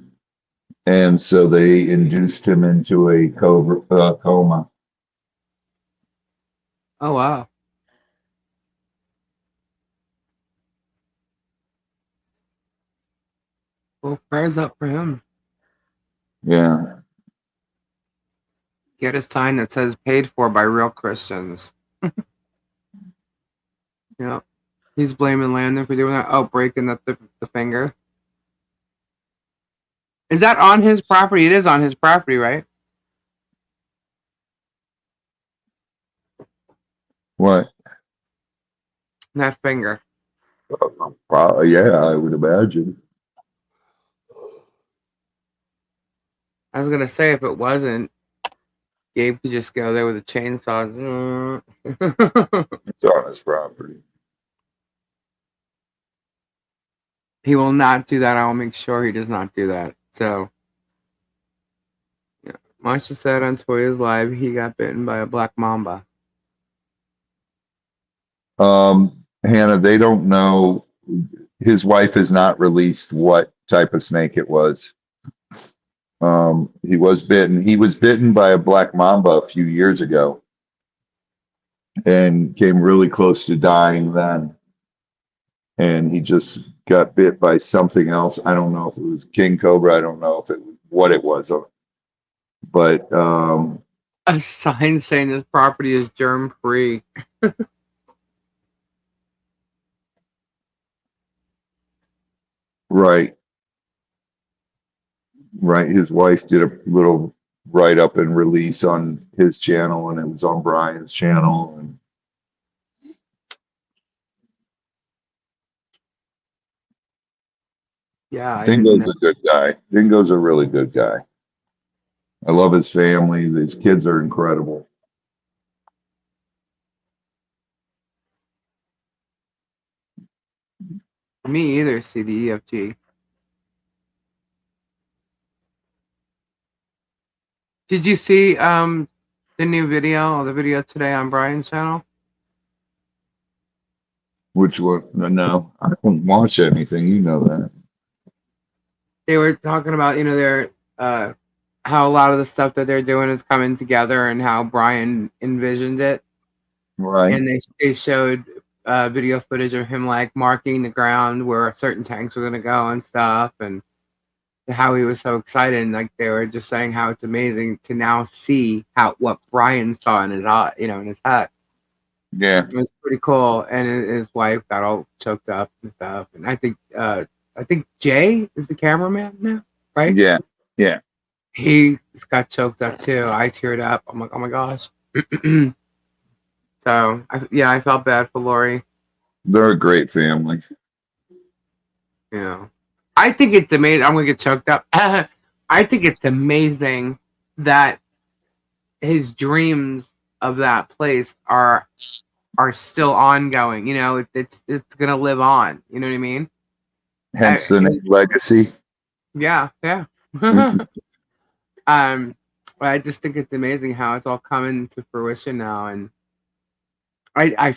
And so they induced him into a coma. Oh wow. Well, prayers up for him. Yeah. Get a sign that says paid for by real Christians. Yeah. He's blaming Landon for doing that. Oh, breaking the finger. Is that on his property? It is on his property, right? What? That finger. Probably, yeah, I would imagine. I was gonna say if it wasn't, Gabe could just go there with a chainsaw. It's on his property. He will not do that. I will make sure he does not do that. So, yeah. Marsha said on Toya's live he got bitten by a black mamba. Hannah, they don't know. His wife has not released what type of snake it was. He was bitten. He was bitten by a black mamba a few years ago and came really close to dying then. And he just got bit by something else. I don't know if it was king cobra. I don't know if it what it was, but A sign saying this property is germ free. right, right. His wife did a little write up and release on his channel, and it was on Brian's channel. And Yeah, I didn't Dingo's know. a good guy. Dingo's a really good guy. I love his family. His kids are incredible. Me either, CDEFG. Did you see the new video or the video today on Brian's channel? Which one? No, I don't watch anything. You know that. They were talking about, their how a lot of the stuff that they're doing is coming together and how Brian envisioned it. Right. And they showed video footage of him like marking the ground where certain tanks were gonna go and stuff, and how he was so excited. And like they were just saying how it's amazing to now see what Brian saw in his eye, in his head. Yeah. It was pretty cool. And his wife got all choked up and stuff. And I think Jay is the cameraman now, right? Yeah. Yeah. He got choked up too. I teared up. I'm like, oh my gosh. So I felt bad for Lori. They're a great family. I think it's amazing. I'm gonna get choked up. I think it's amazing that his dreams of that place are still ongoing. It's gonna live on. You know what I mean? Hence the name Legacy. Yeah. I just think it's amazing how it's all coming to fruition now, and I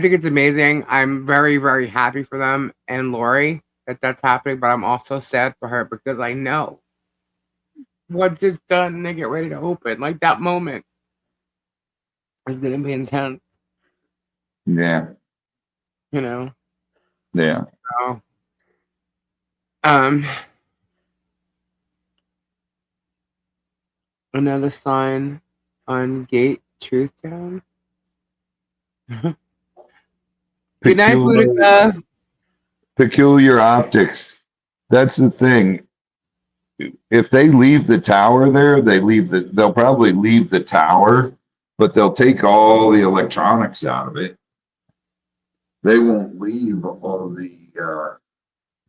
think it's amazing. I'm very, very happy for them and Lori that that's happening, but I'm also sad for her because I know once it's done and they get ready to open, like that moment is gonna be intense. Yeah. Yeah. So, another sign on gate truth down. Good night, Boudica. Peculiar optics. That's the thing. If they leave the tower there, they'll probably leave the tower, but they'll take all the electronics out of it. They won't leave all the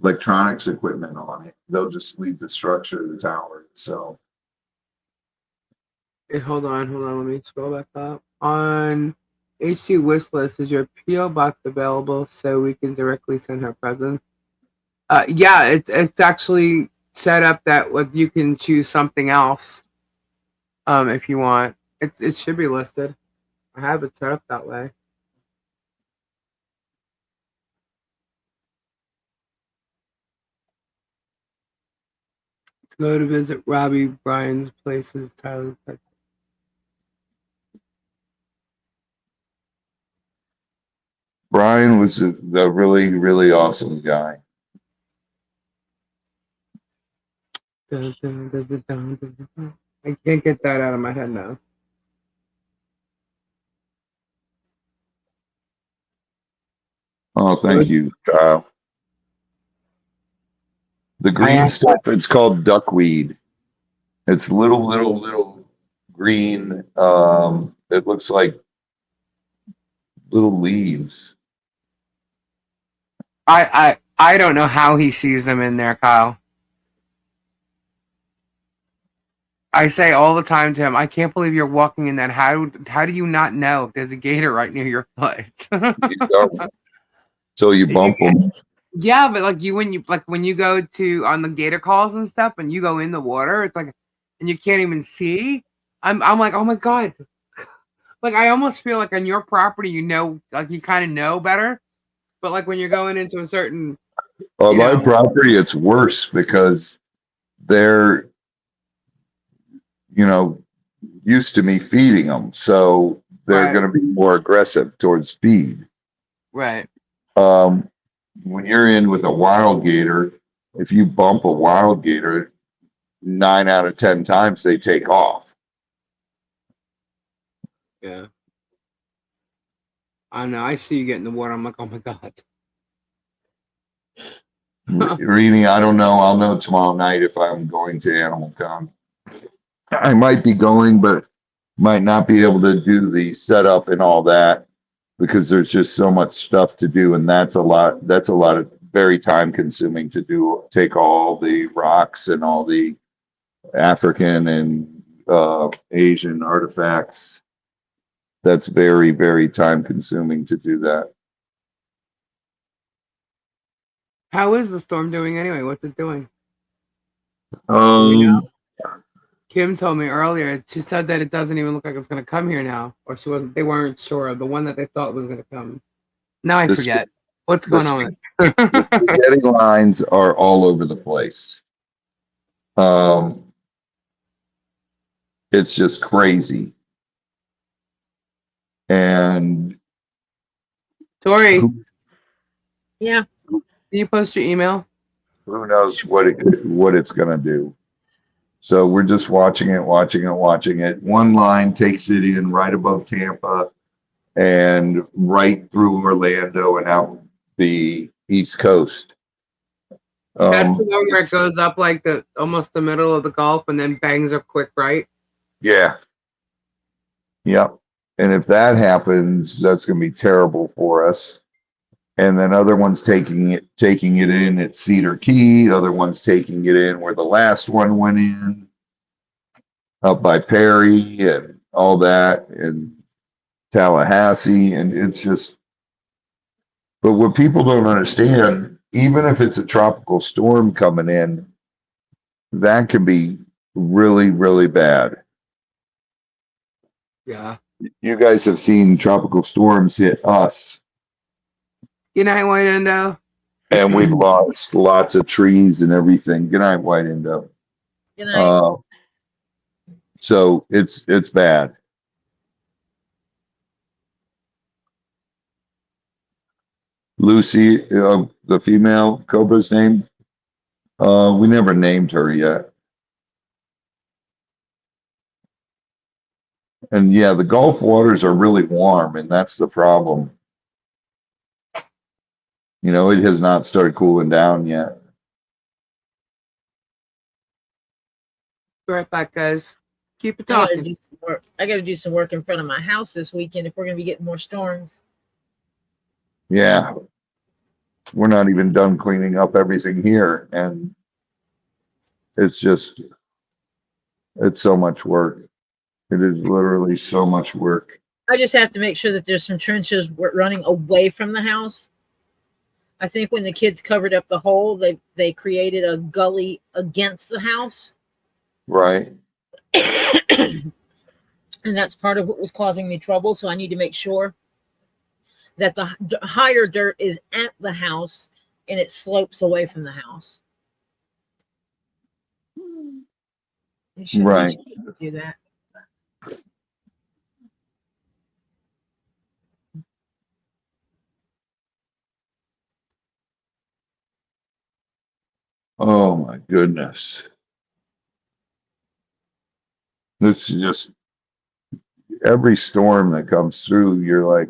electronics equipment on it. They'll just leave the structure of the tower itself. Hey, hold on. Let me scroll back up. On HC wish list, is your PO box available so we can directly send her presents? Yeah, it's actually set up that you can choose something else. If you want, it should be listed. I have it set up that way. Let's go to visit Robbie Brian's places, Tyler, Texas. Brian was a really, really awesome guy. I can't get that out of my head now. Oh, thank you, Kyle. The green stuff, it's called duckweed. It's little green. It looks like little leaves. I don't know how he sees them in there, Kyle. I say all the time to him, I can't believe you're walking in that. How do you not know there's a gator right near your foot? You don't. So you bump them. Yeah, but when you go to on the gator calls and stuff, and you go in the water, it's like, and you can't even see. I'm like, oh my god. Like I almost feel like on your property, like you kind of know better, but like when you're going into a certain, On my property, it's worse because they're, used to me feeding them. So they're Right. going to be more aggressive towards feed. Right. When you're in with a wild gator, if you bump a wild gator, 9 out of 10 times they take off. Yeah. I know. I see you get in the water. I'm like, oh my God. Rini, I don't know. I'll know tomorrow night if I'm going to Animal Con. I might be going, but might not be able to do the setup and all that because there's just so much stuff to do, and that's a lot. That's a lot of very time consuming to do. Take all the rocks and all the African and Asian artifacts. That's very, very time consuming to do that. How is the storm doing anyway? What's it doing? Do we know? Um, Kim told me earlier. She said that it doesn't even look like it's going to come here now, or she wasn't. They weren't sure. The one that they thought was going to come. Now I the, forget what's the, going on. the spaghetti lines are all over the place. It's just crazy. And Tori, who, Yeah. can you post your email? who knows what it's going to do. So we're just watching it. One line takes it in right above Tampa and right through Orlando and out the East Coast. That's the one where it It's, goes up like the almost the middle of the Gulf and then bangs a quick right. yeah, yep. And if that happens, that's going to be terrible for us. And then other ones taking it in at Cedar Key, other ones taking it in where the last one went in, up by Perry and all that, and Tallahassee, and it's just. But what people don't understand, even if it's a tropical storm coming in, that can be really, really bad. Yeah. You guys have seen tropical storms hit us, Good night, White Endo. and we've lost lots of trees and everything. Good night, White Indo. Good night. So it's bad. Lucy, the female cobra's name, we never named her yet. And yeah, the Gulf waters are really warm, and that's the problem. It has not started cooling down yet. Be right back, guys. Keep it I gotta talking. do some work. I gotta do some work in front of my house this weekend if we're gonna be getting more storms. Yeah, we're not even done cleaning up everything here, and it's so much work. It is literally so much work. I just have to make sure that there's some trenches running away from the house. I think when the kids covered up the hole, they created a gully against the house. Right. And that's part of what was causing me trouble. So I need to make sure that the higher dirt is at the house and it slopes away from the house. It shouldn't Right. be too hard to do that. Oh my goodness. This is just every storm that comes through, you're like,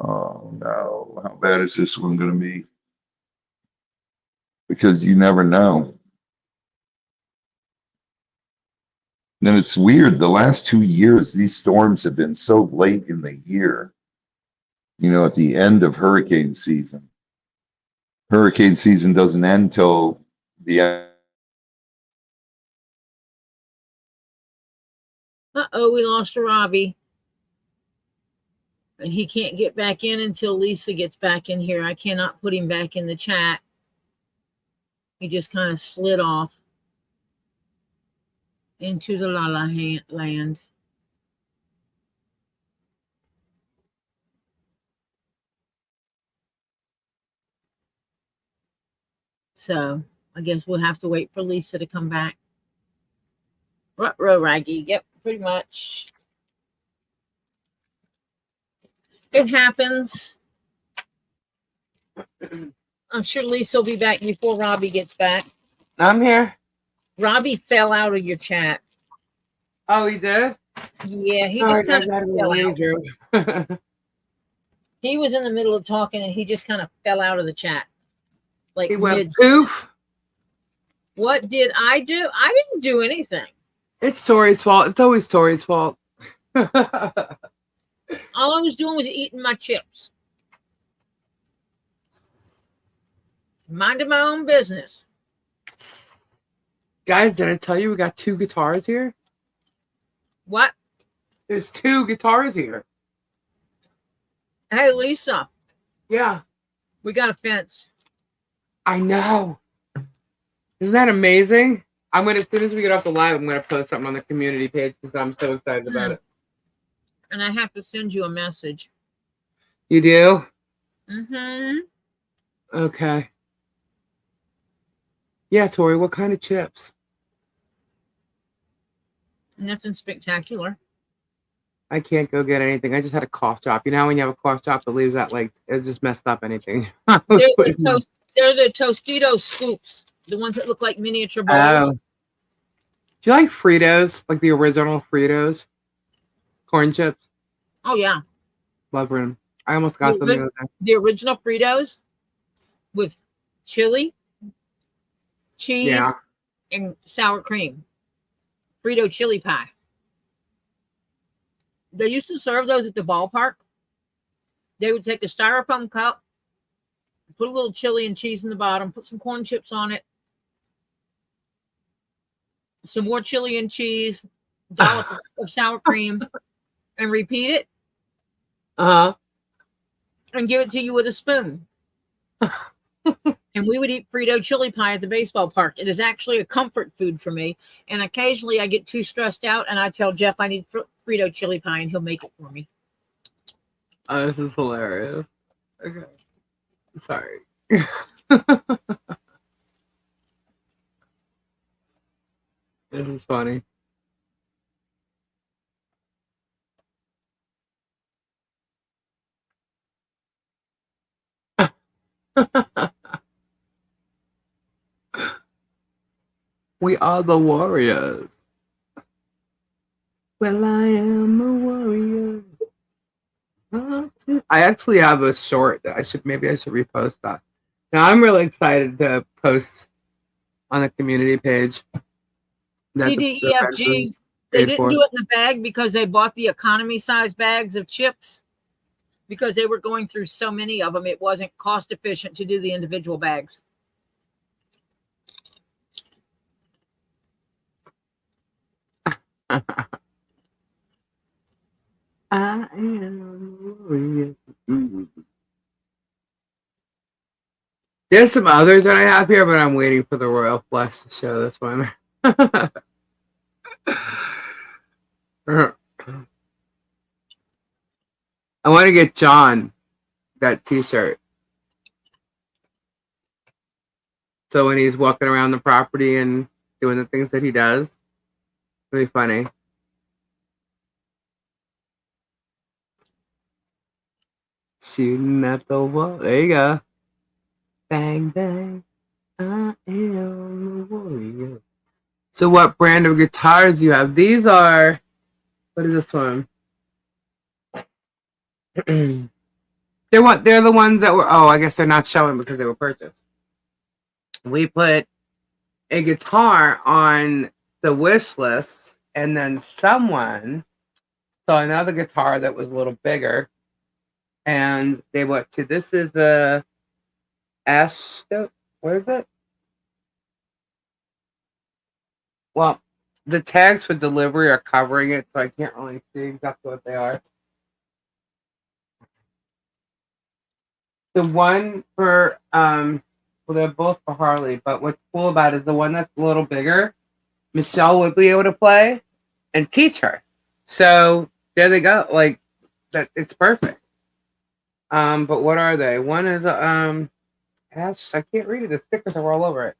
oh no, how bad is this one going to be? Because you never know. And it's weird. The last 2 years, these storms have been so late in the year, at the end of hurricane season. Hurricane season doesn't end till the end. Uh-oh, we lost a Robbie. And he can't get back in until Lisa gets back in here. I cannot put him back in the chat. He just kind of slid off into the la la land. So I guess we'll have to wait for Lisa to come back. Ruh-roh, Raggy. Yep, pretty much. It happens. I'm sure Lisa will be back before Robbie gets back. I'm here. Robbie fell out of your chat. Oh, he did? Yeah, he Sorry, just kind guys, I had to of go to fell the out. ladies' room. He was in the middle of talking and he just kind of fell out of the chat. Like He went mid. poof. What did I do? I didn't do anything. It's Tori's fault. It's always Tori's fault. All I was doing was eating my chips. Minding my own business. Guys, did I tell you we got 2 guitars here? What? There's 2 guitars here. Hey, Lisa, Yeah, we got a fence. I know. Isn't that amazing? I'm gonna, as soon as we get off the live, I'm gonna post something on the community page because I'm so excited about it. And I have to send you a message. You do? Mm-hmm. Okay. Yeah, Tori, what kind of chips? Nothing spectacular. I can't go get anything. I just had a cough drop. You know how when you have a cough drop that leaves that, like, it just messed up anything. They're the Tostitos scoops, the ones that look like miniature bowls. Oh. Do you like Fritos? Like the original Fritos? Corn chips? Oh, yeah. Love them. I almost got them the other day. The original Fritos with chili, cheese, Yeah. and sour cream. Frito chili pie. They used to serve those at the ballpark. They would take a styrofoam cup, put a little chili and cheese in the bottom, put some corn chips on it, some more chili and cheese, dollop of sour cream, and repeat it. Uh-huh. And give it to you with a spoon. And we would eat Frito chili pie at the baseball park. It is actually a comfort food for me. And occasionally I get too stressed out and I tell Jeff I need Frito chili pie and he'll make it for me. Oh, this is hilarious. Okay. Sorry. This is funny. We are the warriors. Well, I am a warrior. I actually have a short that I should repost that. Now I'm really excited to post on the community page. CDEFG, they didn't do it in the bag because they bought the economy size bags of chips because they were going through so many of them. It wasn't cost efficient to do the individual bags. I am a warrior. There's some others that I have here, but I'm waiting for the Royal Flush to show this one. I want to get John that t-shirt. So when he's walking around the property and doing the things that he does, it'll be funny. Shooting at the wall. There you go. Bang, bang. I am a warrior. So what brand of guitars do you have? These are, what is this one? They're the ones that were, I guess they're not showing because they were purchased. We put a guitar on the wish list, and then someone saw another guitar that was a little bigger, and they went to, this is a what is it? Well, the tags for delivery are covering it, so I can't really see exactly what they are. The one for, well, they're both for Harley, but what's cool about it is the one that's a little bigger, Michelle would be able to play and teach her. So there they go. Like that, it's perfect. But what are they? One is Ash. I can't read it. The stickers are all over it.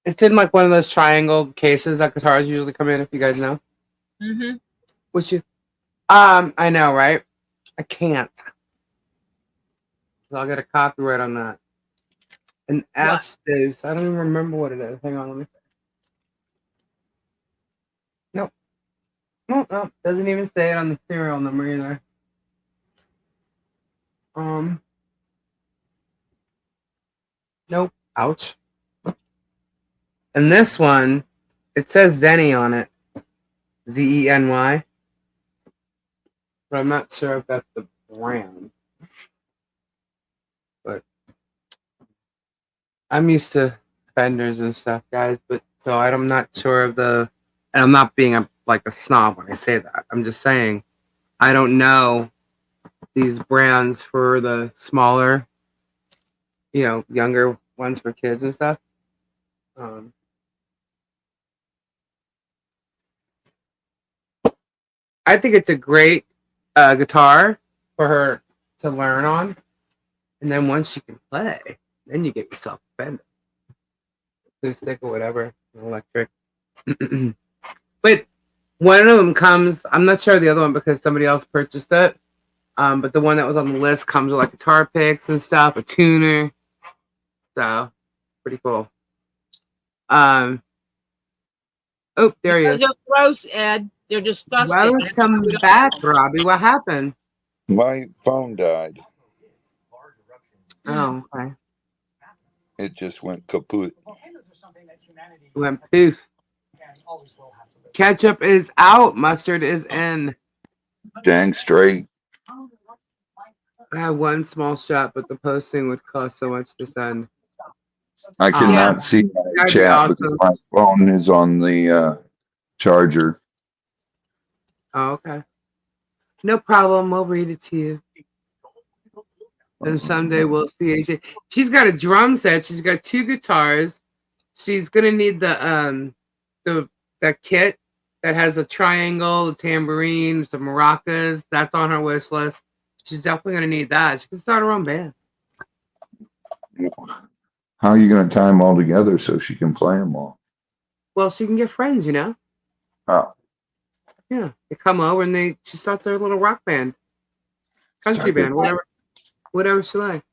It's in like one of those triangle cases that guitars usually come in. If you guys know, Mm-hmm. which you, I know, right? I can't. So I'll get a copyright on that. An What? Estes. I don't even remember what it is. Hang on, let me. Nope. No. Doesn't even say it on the serial number either. Nope. Ouch. And this one, it says Zenny on it. Zeny. But I'm not sure if that's the brand. But I'm used to Fenders and stuff, guys. But so I'm not sure of the. And I'm not being like a snob when I say that. I'm just saying I don't know these brands for the smaller, younger ones for kids and stuff. I think it's a great guitar for her to learn on, and then once she can play, then you get yourself a Fender, acoustic or whatever, electric. But one of them comes. I'm not sure of the other one because somebody else purchased it. But the one that was on the list comes with like guitar picks and stuff, a tuner. So pretty cool. Oh, there he is. They're gross, Ed. They're disgusting. Welcome back, Robbie. What happened? My phone died. Oh, okay. It just went kaput. Went poof. Ketchup is out. Mustard is in. Dang straight. I have one small shot, but the posting would cost so much to send. I cannot see my That'd be chat because awesome. my phone is on the charger. Oh, okay. No problem. We'll read it to you. And someday we'll see AJ. She's got a drum set. She's got 2 guitars. She's gonna need the kit that has a triangle, the tambourine, some maracas. That's on her wish list. She's definitely gonna need that. She can start her own band. How are you going to tie them all together so she can play them all? Well, she can get friends, Oh, Yeah, they come over and she starts her little rock band, country start band, whatever she likes.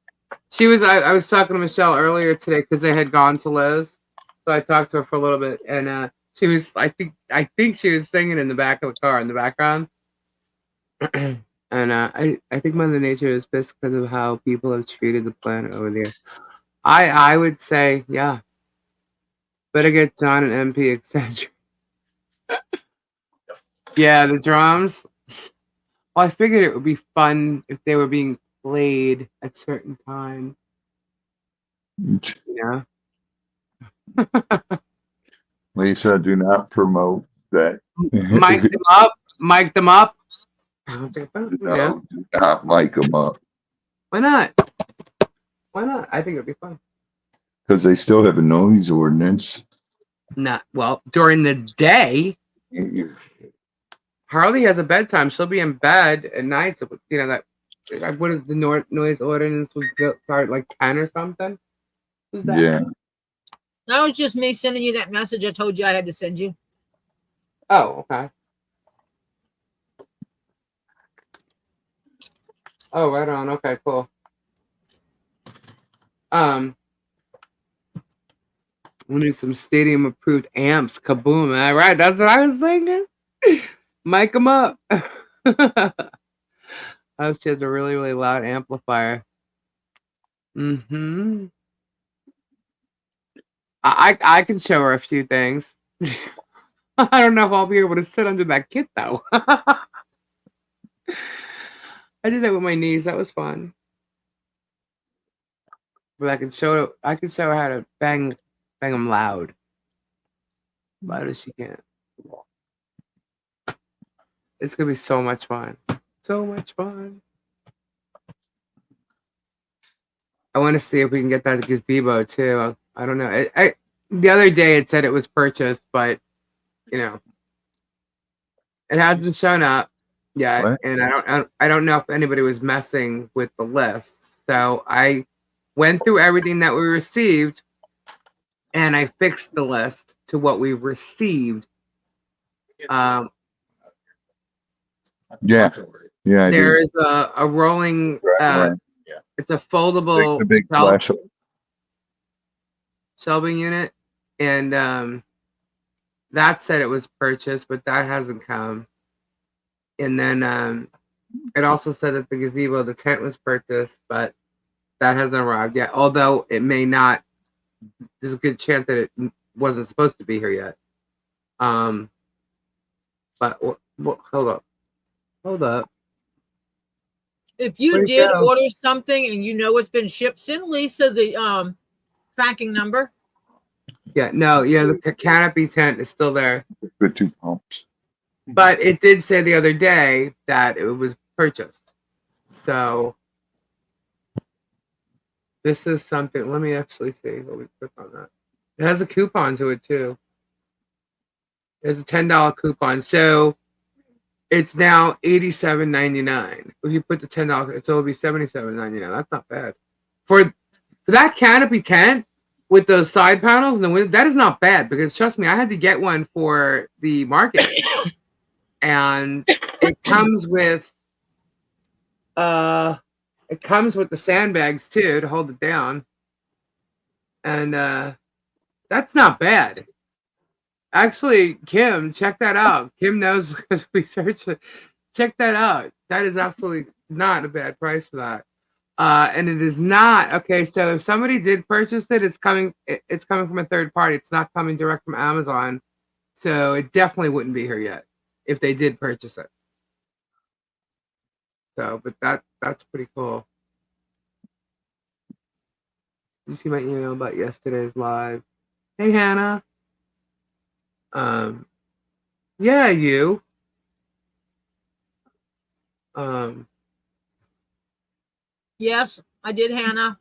She was. I was talking to Michelle earlier today because they had gone to Lowe's, so I talked to her for a little bit, and she was. I think she was singing in the back of the car in the background, and I think Mother Nature is pissed because of how people have treated the planet over there. I would say, yeah, better get John an MP extension. Yeah, the drums. Well, I figured it would be fun if they were being played at certain times. Lisa, do not promote that. Mic them up. Mic them up. No, do not mic them up. Why not? Why not? I think it would be fun. Because they still have a noise ordinance. Not well during the day. Harley has a bedtime. She'll be in bed at night. So, that. What is the noise ordinance? Was start like 10 or something? Who's that? Yeah. That was just me sending you that message I told you I had to send you. Oh, okay. Oh, right on. Okay, cool. We need some stadium approved amps. Kaboom! All right, that's what I was thinking. Mic them up. Oh, she has a really, really loud amplifier. Mm-hmm. I can show her a few things. I don't know if I'll be able to sit under that kit though. I did that with my niece. That was fun. But I can show her how to bang them loud as she can. It's gonna be so much fun. So much fun. I want to see if we can get that gazebo too. I don't know. The other day it said it was purchased, but it hasn't shown up yet, What? and I don't know if anybody was messing with the list. So I went through everything that we received, and I fixed the list to what we received. Um, Yeah. Yeah, I there do. is a rolling. It's a foldable The big shelf, flash. shelving unit, and that said it was purchased, but that hasn't come. And then it also said that the gazebo, the tent was purchased, but that hasn't arrived yet. Although it may not. There's a good chance that it wasn't supposed to be here yet. But hold up. If you Where'd it did go? order something and you know it's been shipped, send Lisa the tracking number. Yeah, no, yeah, the canopy tent is still there. The 2 pumps. But it did say the other day that it was purchased. So this is something. Let me actually see. Let me click on that. It has a coupon to it too. There's a $10 coupon. So it's now $87.99. If you put the $10, so it'll be $77.99. That's not bad. For that canopy tent with those side panels and the window, that is not bad because trust me, I had to get one for the market. And it comes with the sandbags too to hold it down. And that's not bad. Actually, Kim, check that out. Kim knows because we searched it. Check that out. That is absolutely not a bad price for that. And it is not okay. So if somebody did purchase it, it's coming. It's coming from a third party. It's not coming direct from Amazon. So it definitely wouldn't be here yet if they did purchase it. So, but that's pretty cool. You see my email about yesterday's live. Hey Hannah. Yeah, you. Um, Yes, I did, Hannah.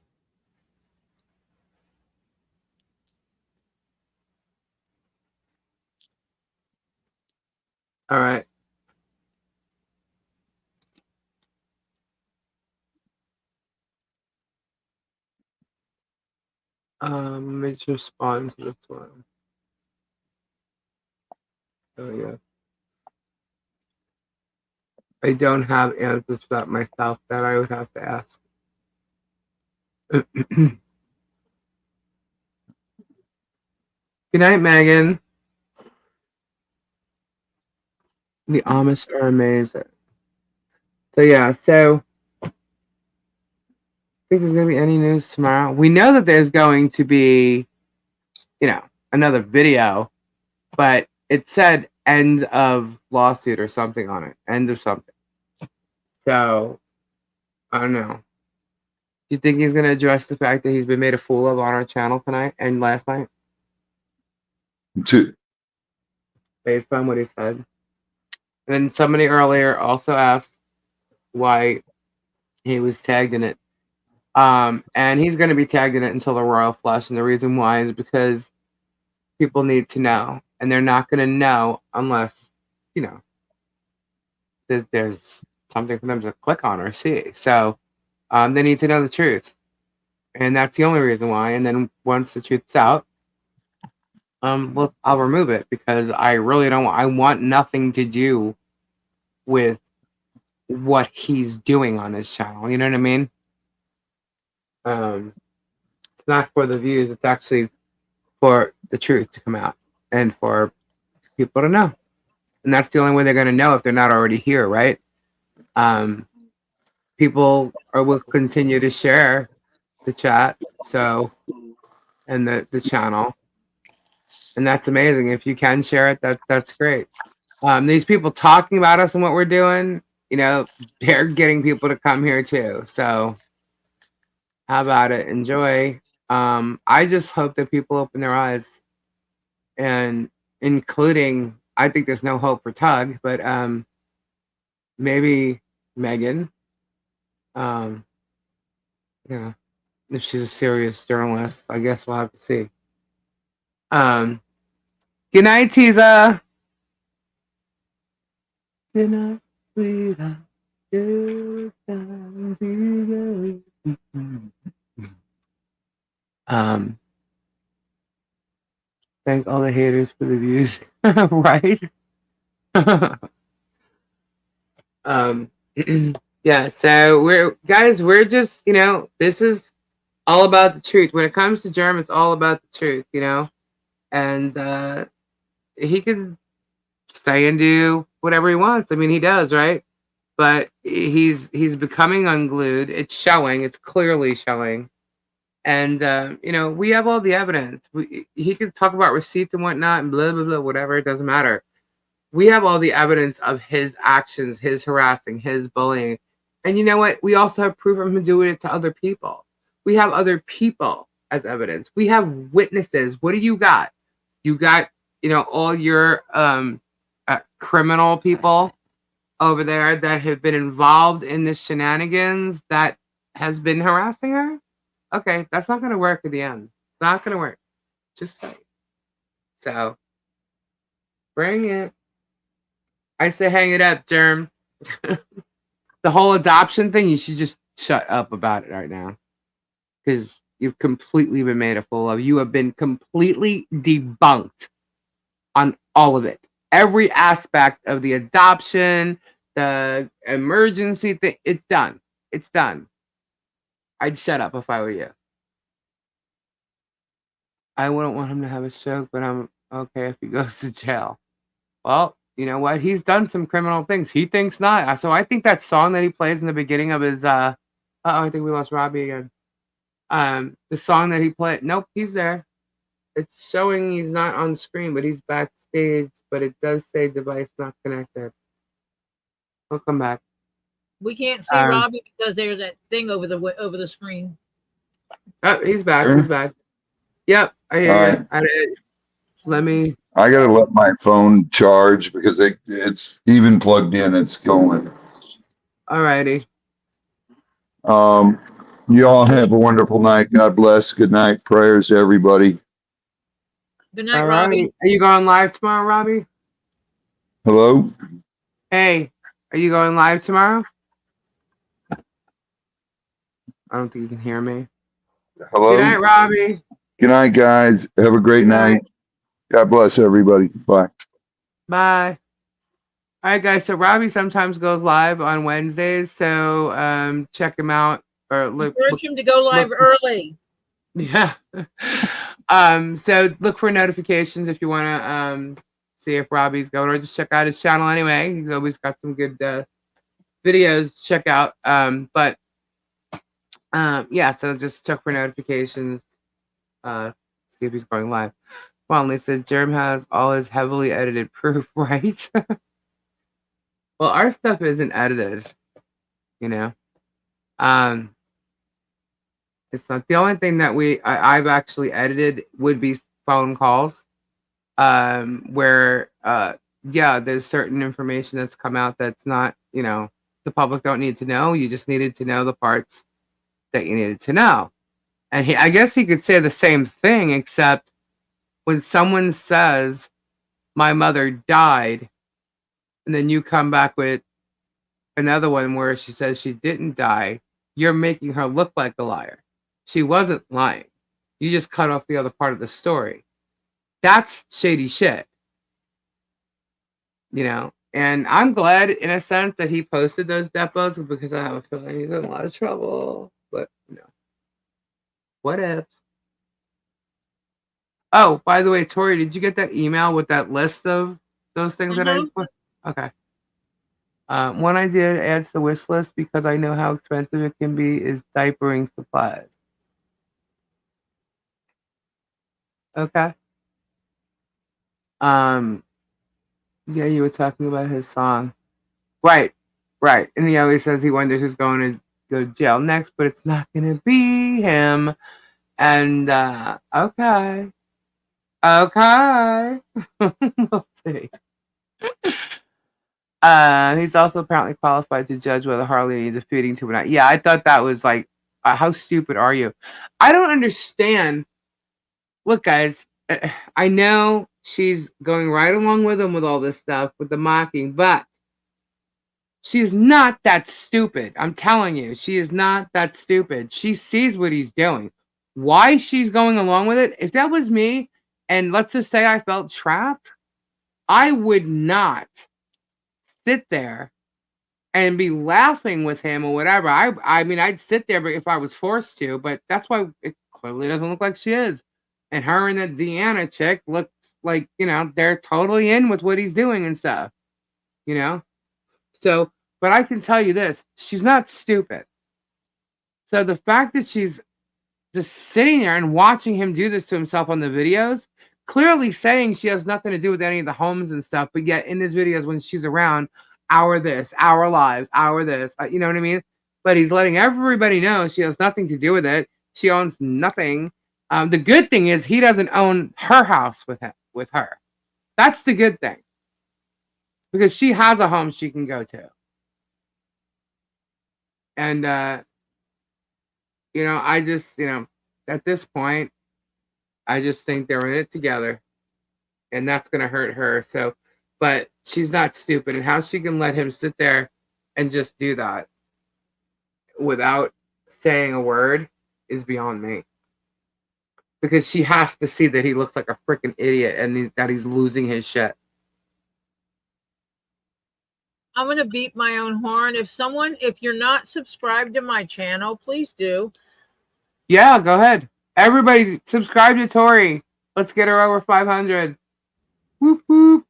all right. Let me just respond to this one. Oh yeah. I don't have answers for that myself. That I would have to ask. Good night, Megan. The Amish are amazing. So yeah, so I think there's gonna be any news tomorrow. We know that there's going to be, another video, but it said end of lawsuit or something on it. End of something. So I don't know. Do you think he's gonna address the fact that he's been made a fool of on our channel tonight and last night, 2. based on what he said? And then somebody earlier also asked why he was tagged in it. And he's going to be tagged in it until the royal flush. And the reason why is because people need to know. And they're not going to know unless, there's something for them to click on or see. So they need to know the truth. And that's the only reason why. And then once the truth's out, I'll remove it because I really don't I want nothing to do with what he's doing on his channel. You know what I mean? It's not for the views. It's actually for the truth to come out and for people to know. And that's the only way they're going to know if they're not already here, right? People will continue to share the chat, and the channel, and that's amazing. If you can share it, that's great. These people talking about us and what we're doing, they're getting people to come here too. So how about it? Enjoy. I just hope that people open their eyes, and including, I think there's no hope for Tug, but maybe Megan. Yeah, if she's a serious journalist, I guess we'll have to see. Good night, Tiza. Good night, sweetheart. Good time to go. Thank all the haters for the views. Right? um, yeah, so we're just, this is all about the truth. When it comes to Germ, it's all about the truth. And he can say and do whatever he wants. I mean, he does, right? But he's becoming unglued. It's showing. It's clearly showing. And we have all the evidence. He could talk about receipts and whatnot and blah blah blah, whatever. It doesn't matter. We have all the evidence of his actions, his harassing, his bullying. And you know what? We also have proof of him doing it to other people. We have other people as evidence. We have witnesses. What do you got? You got, all your criminal people over there that have been involved in the shenanigans that has been harassing her. Okay, that's not going to work at the end. It's not going to work. Just say. So, bring it. I say hang it up, Germ. The whole adoption thing, you should just shut up about it right now. Because you've completely been made a fool of. You have been completely debunked on all of it. Every aspect of the adoption, the emergency thing, it's done. It's done. I'd shut up if I were you. I wouldn't want him to have a stroke, but I'm okay if he goes to jail. Well, you know what? He's done some criminal things. He thinks not. So I think that song that he plays in the beginning of his I think we lost Robbie again. The song that he played, nope, he's there. It's showing he's not on screen, but he's backstage, but it does say device not connected. He'll come back. We can't see Robbie because there's that thing over the screen. Oh, he's back. Sure. He's back. Yep, I hear All you. Let me. I gotta let my phone charge because it's even plugged in. It's going. Alrighty. You all have a wonderful night. God bless. Good night. Prayers to everybody. Good night, All Robbie. right. Are you going live tomorrow, Robbie? Hello. Hey, are you going live tomorrow? I don't think you can hear me. Hello. Good night, Robbie. Good night, guys. Have a great night. God bless everybody. Bye. Bye. All right, guys. So Robbie sometimes goes live on Wednesdays, so check him out or Encourage him to go live early. Yeah. So look for notifications if you want to see if Robbie's going, or just check out his channel anyway. He's always got some good videos to check out. Yeah. So just check for notifications. See if he's going live. Well, Lisa, Germ has all his heavily edited proof, right? Well, our stuff isn't edited, It's not the only thing that I've actually edited would be phone calls, where there's certain information that's come out that's not, the public don't need to know. You just needed to know the parts that you needed to know. And I guess he could say the same thing, except when someone says my mother died, and then you come back with another one where she says she didn't die, you're making her look like a liar. She wasn't lying. You just cut off the other part of the story. That's shady shit. And I'm glad in a sense that he posted those depots because I have a feeling he's in a lot of trouble. But what ifs? Oh, by the way, Tori, did you get that email with that list of those things that I put? Okay. One idea to add to the wish list because I know how expensive it can be is diapering supplies. Okay. Yeah, you were talking about his song. Right. And he always says he wonders who's going to go to jail next, but it's not going to be him. And, okay. We'll see. He's also apparently qualified to judge whether Harley needs a feeding tube or not. Yeah, I thought that was like, how stupid are you? I don't understand. Look, guys, I know she's going right along with him with all this stuff, with the mocking, but she's not that stupid. I'm telling you, she is not that stupid. She sees what he's doing. Why she's going along with it? If that was me and let's just say I felt trapped, I would not sit there and be laughing with him or whatever. I mean, I'd sit there if I was forced to, but that's why it clearly doesn't look like she is. And her and the Deanna chick looks like, they're totally in with what he's doing and stuff, you know? So, but I can tell you this, she's not stupid. So the fact that she's just sitting there and watching him do this to himself on the videos, clearly saying she has nothing to do with any of the homes and stuff, but yet in his videos when she's around, our this, our lives, our this, you know what I mean? But he's letting everybody know she has nothing to do with it. She owns nothing. The good thing is he doesn't own her house with her. That's the good thing. Because she has a home she can go to. And, I just, at this point, I just think they're in it together. And that's going to hurt her. So, but she's not stupid. And how she can let him sit there and just do that without saying a word is beyond me. Because she has to see that he looks like a freaking idiot and that he's losing his shit. I'm going to beat my own horn. If you're not subscribed to my channel, please do. Yeah, go ahead. Everybody subscribe to Tori. Let's get her over 500. Whoop, whoop.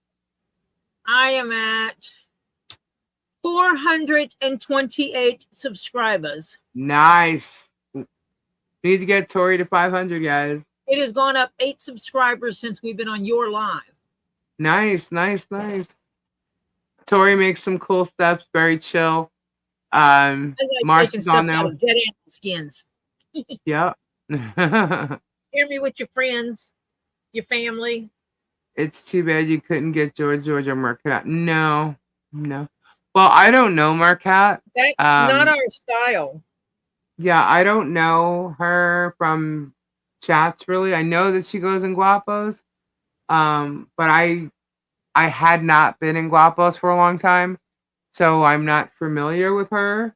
I am at 428 subscribers. Nice. Need to get Tori to 500, guys. It has gone up 8 subscribers since we've been on your live. Nice, nice, nice. Tori makes some cool steps, very chill. Marcy's on there. Dead animal skins. Yep. Hear me with your friends, your family. It's too bad you couldn't get George or Marquette. No. Well, I don't know Marquette. That's not our style. Yeah, I don't know her from chats really. I know that she goes in Guapos. But I had not been in Guapos for a long time, so I'm not familiar with her.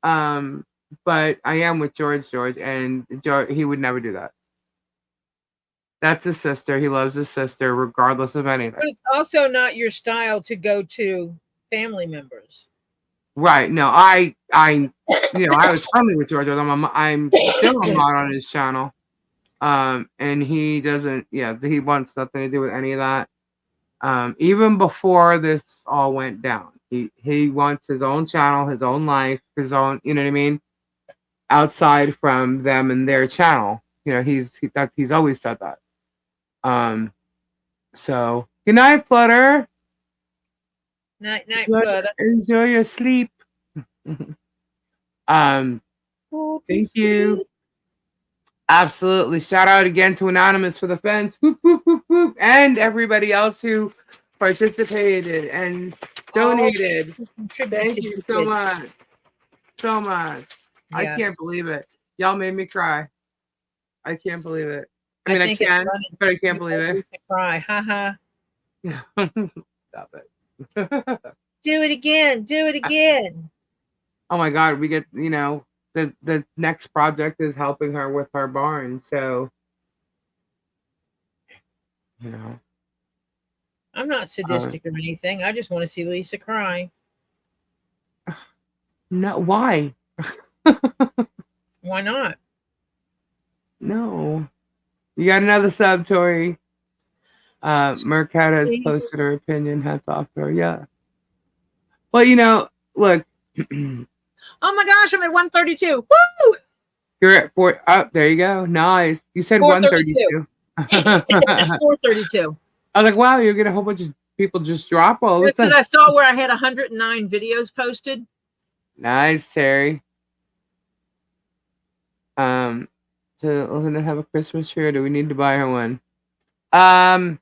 But I am with George, and he would never do that. That's his sister. He loves his sister regardless of anything. But it's also not your style to go to family members. Right. No, I was friendly with George. I'm still a mod on his channel. And he doesn't, he wants nothing to do with any of that. Even before this all went down, he wants his own channel, his own life, his own, you know what I mean? Outside from them and their channel. He's always said that. So good night, Flutter. Night, Flutter. Enjoy your sleep. Thank you. Absolutely. Shout out again to Anonymous for the fence. Whoop, whoop, whoop, whoop. And everybody else who participated and donated. Thank you so much. So much. Yes. I can't believe it. Y'all made me cry. I can't believe it. I mean, I can, but I can't believe it. Cry. Haha. Stop it. Do it again. Do it again. Oh my God. We get, the next project is helping her with her barn. So, I'm not sadistic or anything. I just want to see Lisa cry. No, why? Why not? No. You got another sub, Tori. Marquette has posted her opinion. Hats off to her. Yeah. Well, look. Oh my gosh, I'm at 132. Woo! You're at 4. Oh, there you go. Nice. You said 132. 432. I was like, wow, you're getting a whole bunch of people just drop all of a sudden. Because I saw where I had 109 videos posted. Nice, Terry. To Linda have a Christmas tree, or do we need to buy her one? I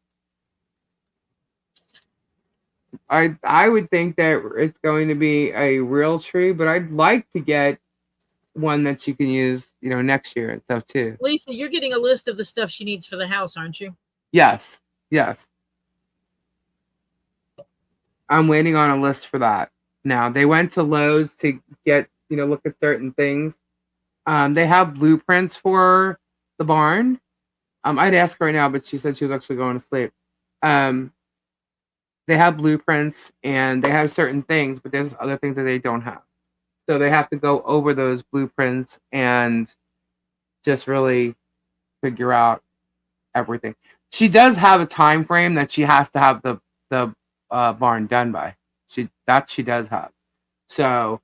would think that it's going to be a real tree, but I'd like to get one that she can use, next year and stuff too. Lisa, you're getting a list of the stuff she needs for the house, aren't you? Yes. I'm waiting on a list for that. Now, they went to Lowe's to get, look at certain things. They have blueprints for the barn. I'd ask her right now, but she said she was actually going to sleep. Um, they have blueprints and they have certain things, but there's other things that they don't have. So they have to go over those blueprints and just really figure out everything. She does have a time frame that she has to have the barn done by. She does have. So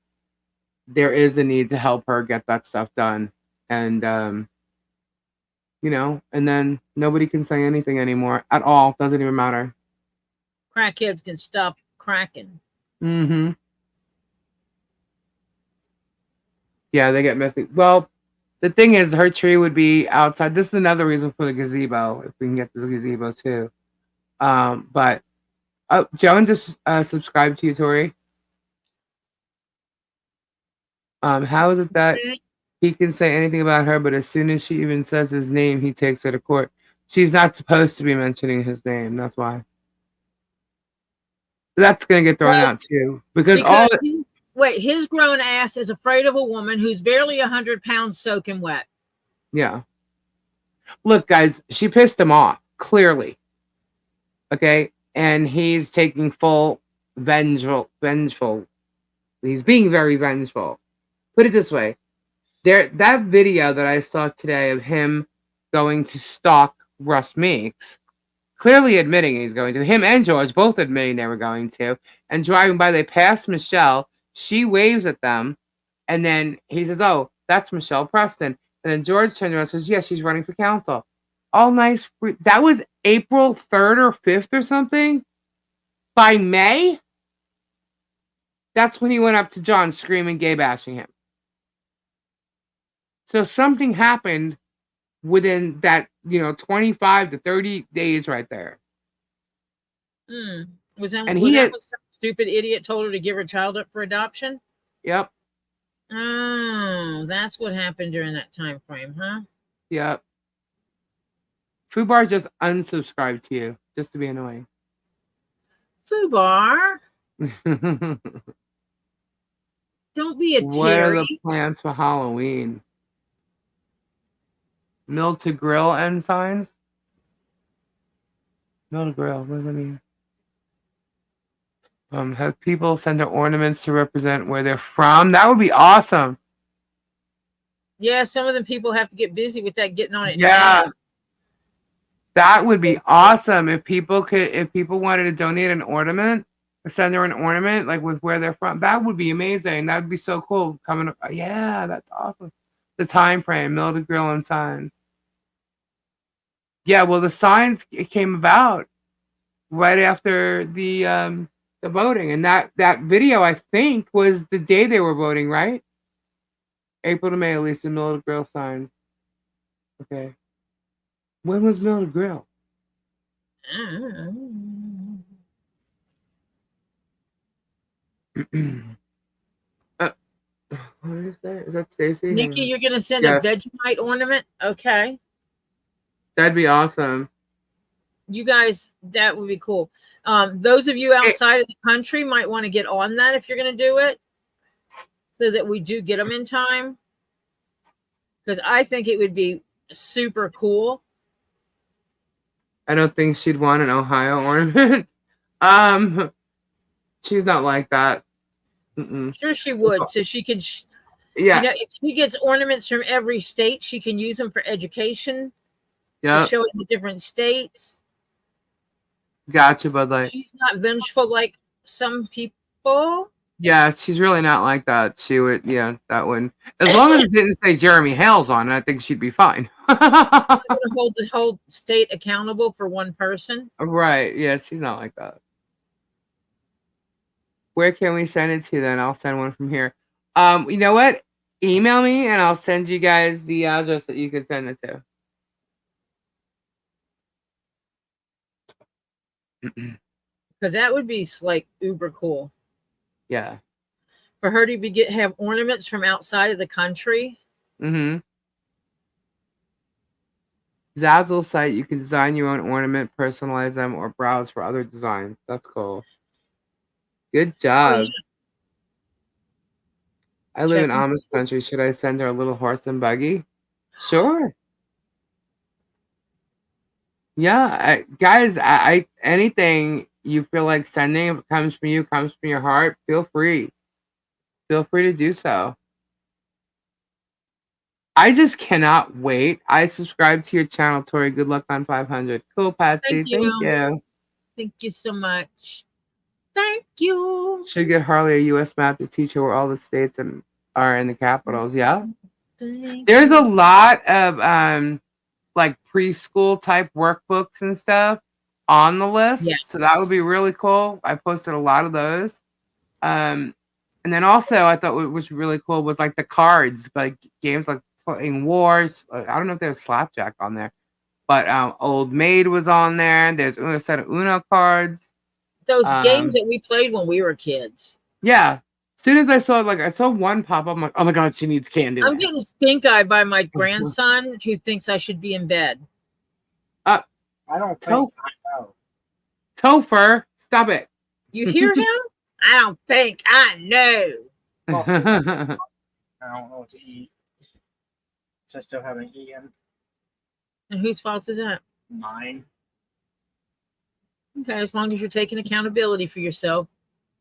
there is a need to help her get that stuff done, and and then nobody can say anything anymore at all. Doesn't even matter. Crackheads can stop cracking. Mm-hmm. Yeah, they get messy. Well, the thing is, her tree would be outside. This is another reason for the gazebo, if we can get the gazebo too. But Joan just subscribed to you, Tori. How is it that he can say anything about her, but as soon as she even says his name, he takes her to court? She's not supposed to be mentioning his name. That's why. That's gonna get thrown out too, because all. Wait, his grown ass is afraid of a woman who's barely 100 pounds soaking wet. Yeah. Look, guys, she pissed him off, clearly. Okay? And he's taking full vengeful. He's being very vengeful. Put it this way. That video that I saw today of him going to stalk Russ Meeks, clearly admitting he's going to. Him and George both admitting they were going to. And driving by, they passed Michelle. She waves at them. And then he says, oh, that's Michelle Preston. And then George turns around and says, yes, she's running for council. All nice. That was April 3rd or 5th or something. By May, that's when he went up to John screaming, gay bashing him. So something happened within that, 25 to 30 days right there. Was that when some stupid idiot told her to give her child up for adoption? Yep. Oh, that's what happened during that time frame, huh? Yep. Fubar just unsubscribed to you, just to be annoying. Fubar? Don't be a Terry. What are the plans for Halloween? Mill to grill ensigns? Mill to grill, what does that mean? Have people send their ornaments to represent where they're from? That would be awesome. Yeah, some of the people have to get busy with that, getting on it. Yeah. Now. That would be awesome if people wanted to donate an ornament, or send her an ornament, like with where they're from. That would be amazing. That would be so cool. Coming up, yeah, that's awesome. The time frame, mill to grill and signs. Yeah, well, the signs came about right after the voting, and that video, I think, was the day they were voting, right? April to May, at least, the mill to grill signs. Okay. When was mill to grill? What is that? Is that Stacy? Nikki, you're gonna send a Vegemite ornament? Okay. That'd be awesome. You guys, that would be cool. Those of you outside of the country might want to get on that if you're going to do it, so that we do get them in time. Because I think it would be super cool. I don't think she'd want an Ohio ornament. She's not like that. Sure, she would. So she could. Yeah. If she gets ornaments from every state, she can use them for education. Yeah. To show it in the different states. Gotcha, but like she's not vengeful like some people. Yeah, she's really not like that. She would, yeah, that one. As long as it didn't say Jeremy Hales on it, I think she'd be fine. Hold the whole state accountable for one person. Right? Yeah, she's not like that. Where can we send it to then? I'll send one from here. You know what? Email me and I'll send you guys the address that you can send it to. Because that would be like uber cool. Yeah. For her to have ornaments from outside of the country. Mm-hmm. Zazzle site, you can design your own ornament, personalize them, or browse for other designs. That's cool. Good job. I live in Amish country. Should I send her a little horse and buggy? Sure. Yeah, guys, I anything you feel like sending, if it comes from you, comes from your heart, feel free. Feel free to do so. I just cannot wait. I subscribe to your channel, Tori. Good luck on 500. Cool, Thank Patsy. Thank you. you. Thank you so much. Thank you. Should get Harley a U.S. map to teach her where all the states are in the capitals. Yeah. Thank There's a you. lot of like preschool type workbooks and stuff on the list. So that would Yes. be really cool. I posted a lot of those. Um, and then also I thought what was really cool was like the cards, like games like playing wars. I don't know if there's slapjack on there, but Old Maid was on there. There's a set of Uno cards. Those games Um, that we played when we were kids. yeah. As soon as I saw one pop up, I'm like, oh my god, she needs I'm Candyland. getting stink eye by my grandson who thinks I should be in bed. Uh, I don't To- think I know. Topher, stop it. You hear him? I don't think I know. Also, I don't know what to eat. So I still haven't eaten. And whose fault is that? Mine. Okay, as long as you're taking accountability for yourself,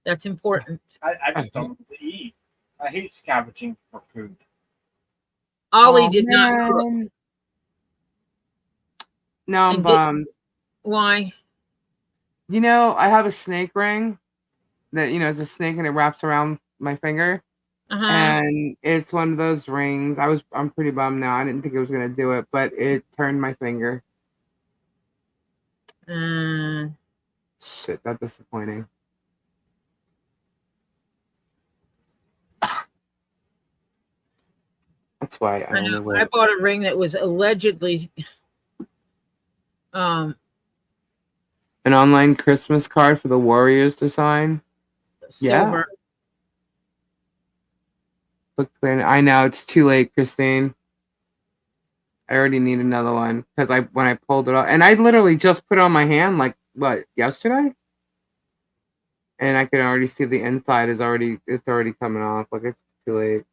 that's important. I just don't know what to eat. I hate scavenging for food. Ollie Oh, did not cook. man. No, I'm And bummed. Why? You know, I have a snake ring that, it's a snake and it wraps around my finger. Uh-huh. And it's one of those rings. I'm pretty bummed now. I didn't think it was gonna do it, but it turned my finger. Shit, that's disappointing. That's why I only I wear bought a ring that was allegedly an online Christmas card for the Warriors to sign. silver. Look, I know it's too late, Christine. I already need another one because when I pulled it off, and I literally just put it on my hand like yesterday, and I can already see the inside it's already coming off. Like it's too late.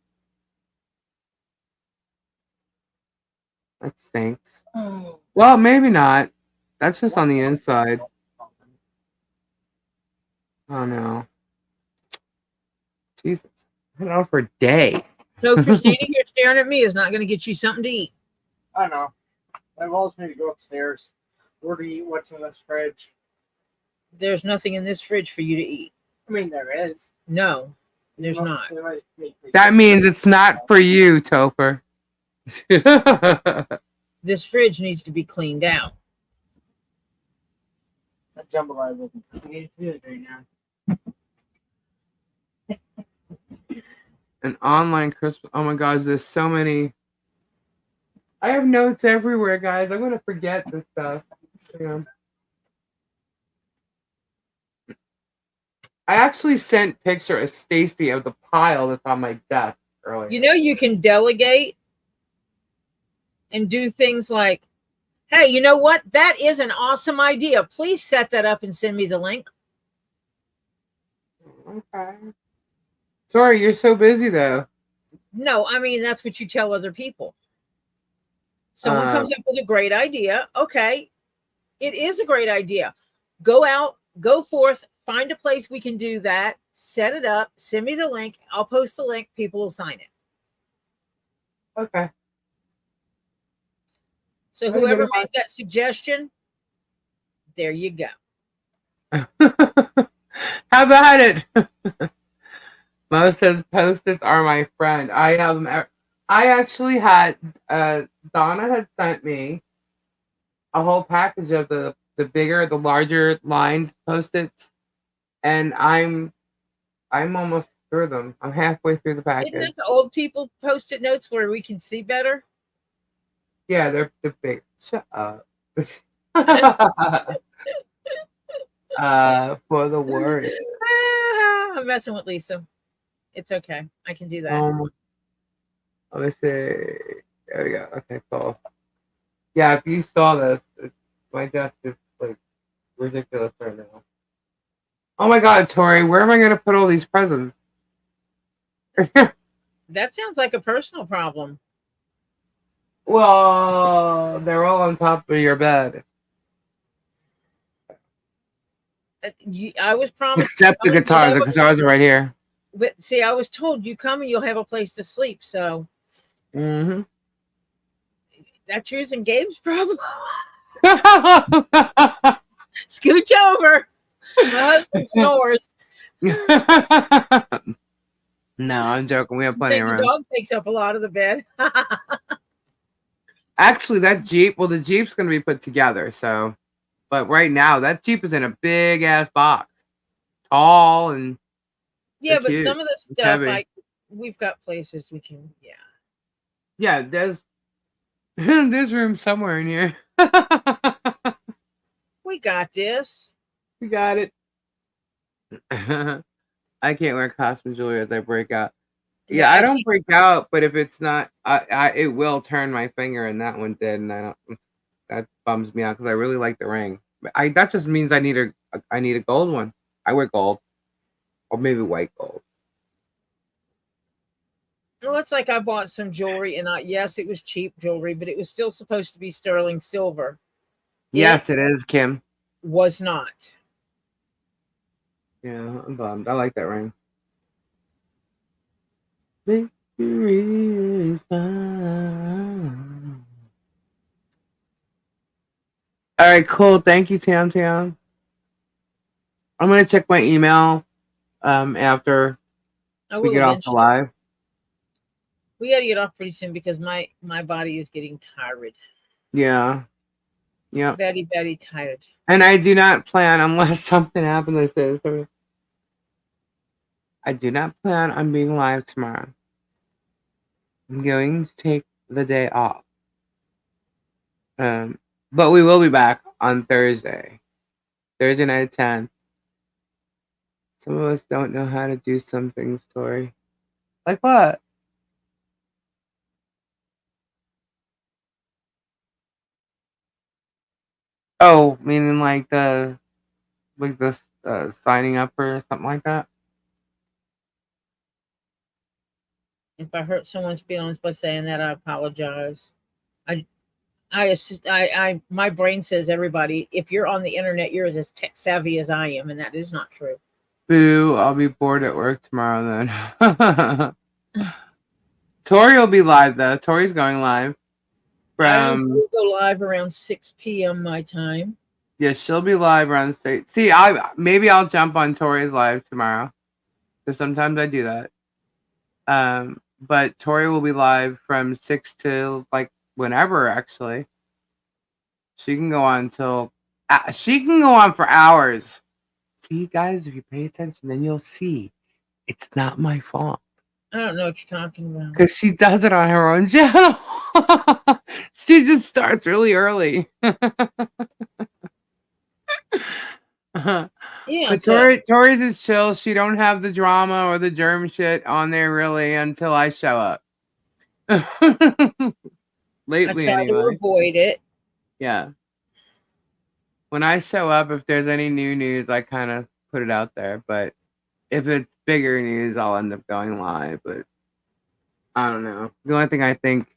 That stinks. Oh. Well, maybe not. That's just on the inside. Oh no. Jesus. I've been out for a day. So Christina here staring at me is not going to get you something to eat. I know. That involves me to go upstairs. Or to eat what's in this fridge. There's nothing in this fridge for you to eat. I mean, there is. No, there's not. That means it's not for you, Topher. This fridge needs to be cleaned out. That jambalaya wasn't good right now. An online Christmas. Oh my gosh, there's so many. I have notes everywhere, guys. I'm gonna forget this stuff. I actually sent picture of Stacy of the pile that's on my desk earlier. You know, you can delegate and do things like, hey, you know what? That is an awesome idea. Please set that up and send me the link. Okay. Sorry, you're so busy though. No, I mean, that's what you tell other people. Someone comes up with a great idea. Okay, it is a great idea. Go out, go forth, find a place we can do that, set it up, send me the link. I'll post the link. People will sign it. Okay. So whoever made that suggestion, there you go. How about it? Mo says Post-its are my friend. I have them. I actually had Donna had sent me a whole package of the larger lined Post-its, and I'm almost through them. I'm halfway through the package. Isn't that the old people Post-it notes where we can see better? Yeah, they're big. Shut up. For the word. I'm messing with Lisa. It's okay. I can do that. Let me see. There we go. Okay, cool. Yeah, if you saw this, my desk is like ridiculous right now. Oh my god, Tori, where am I gonna put all these presents? That sounds like a personal problem. Well, they're all on top of your bed. I was promised. Except the come and you'll guitars. have The a- guitars are right here. But see, I was told you come and you'll have a place to sleep. So Mm-hmm. that's yours and Gabe's problem. Scooch over. My husband snores. No, I'm joking. We have I plenty of think the room. dog takes up a lot of the bed. Actually, that Jeep, well, the Jeep's going to be put together. So, but right now, that Jeep is in a big ass box. Tall and Yeah, it's but huge. some of the It's stuff, heavy. we've got places we can. Yeah, Yeah, there's room somewhere in here. we got this. We got it. I can't wear costume jewelry as I break out. Yeah, Yeah, I I don't can't. break out, but if it's not, it will turn my finger, and that one did, and I don't. That bums me out because I really like the ring. That just means I need a gold one. I wear gold, or maybe white gold. Well, it's like I bought some jewelry, and yes, it was cheap jewelry, but it was still supposed to be sterling silver. Yes, it is, Kim. Was not. Yeah, I'm bummed. I like that ring. Victory is mine. All right, cool. Thank you, Tam Tam. I'm gonna check my email after I we will get off the eventually. live. We got to get off pretty soon because my body is getting tired. Yeah. Yep. Very, very tired. And I do not plan, unless something happens, I say this. I do not plan on being live tomorrow. I'm going to take the day off. But we will be back on Thursday. Thursday night at 10. Some of us don't know how to do some things, Tori. Like what? Oh, meaning like the signing up or something like that? If I hurt someone's feelings by saying that, I apologize. My brain says everybody. If you're on the internet, you're as tech savvy as I am, and that is not true. Boo, I'll be bored at work tomorrow then. Tori will be live though. Tori's going live. I will go live around 6 p.m. my time. Yeah, she'll be live around state. See, maybe I'll jump on Tori's live tomorrow. Because sometimes I do that. But Tori will be live from 6 to like whenever actually. She can go on till she can go on for hours. See, guys, if you pay attention, then you'll see it's not my fault. I don't know what you're talking about. Because she does it on her own channel. She just starts really early. Yeah, But so Tori's is chill. She don't have the drama or the germ shit on there really until I show up. I Lately, try to anyway. avoid it. Yeah. When I show up, if there's any new news, I kind of put it out there. But if it's bigger news, I'll end up going live. But I don't know. The only thing I think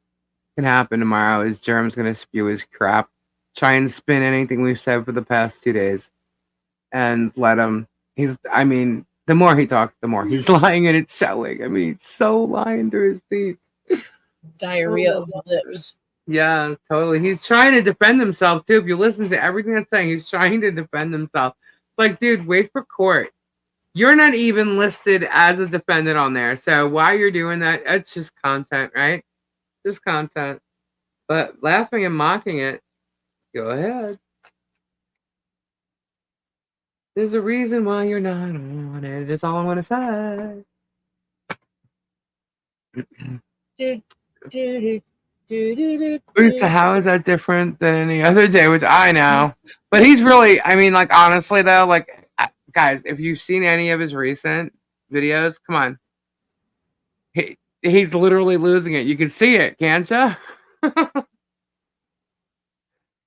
can happen tomorrow is Germ's going to spew his crap, try and spin anything we've said for the past 2 days, and let him. The more he talks, the more he's lying, and it's showing. I mean, he's so lying through his teeth. Diarrhea of the lips. Yeah, totally. He's trying to defend himself too. If you listen to everything that's saying, he's trying to defend himself. Like, dude, wait for court. You're not even listed as a defendant on there. So why you're doing that, it's just content, right? Just content. But laughing and mocking it, go ahead. There's a reason why you're not on it. That's all I want to say. Lisa, how is that different than any other day? Which I know. But he's really, like, honestly, though, like, guys, if you've seen any of his recent videos, come on. He's literally losing it. You can see it, can't you?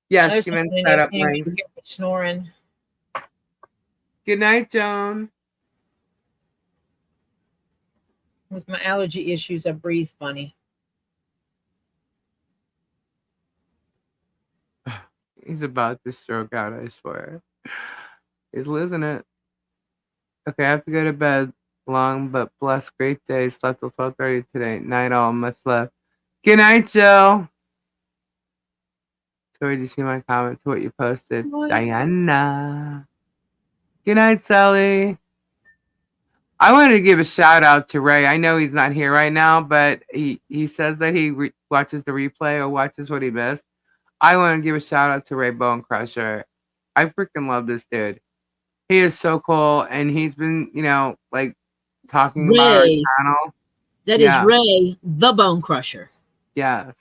Yes, she meant set up links. Snoring. Good night, Joan. With my allergy issues, I breathe funny. He's about to stroke out, I swear. He's losing it. Okay, I have to go to bed. Long but blessed, great day. Slept till 12:30 today. Night all, much love. Good night, Jill. Sorry, did you see my comment to what you posted? Diana. Good night, Sally. I wanted to give a shout out to Ray. I know he's not here right now, but he says that he watches the replay or watches what he missed. I want to give a shout out to Ray Bone Crusher. I freaking love this dude. He is so cool, and he's been, like talking about our Ray. channel. That is Yeah. Ray, the Bone Crusher. Yes.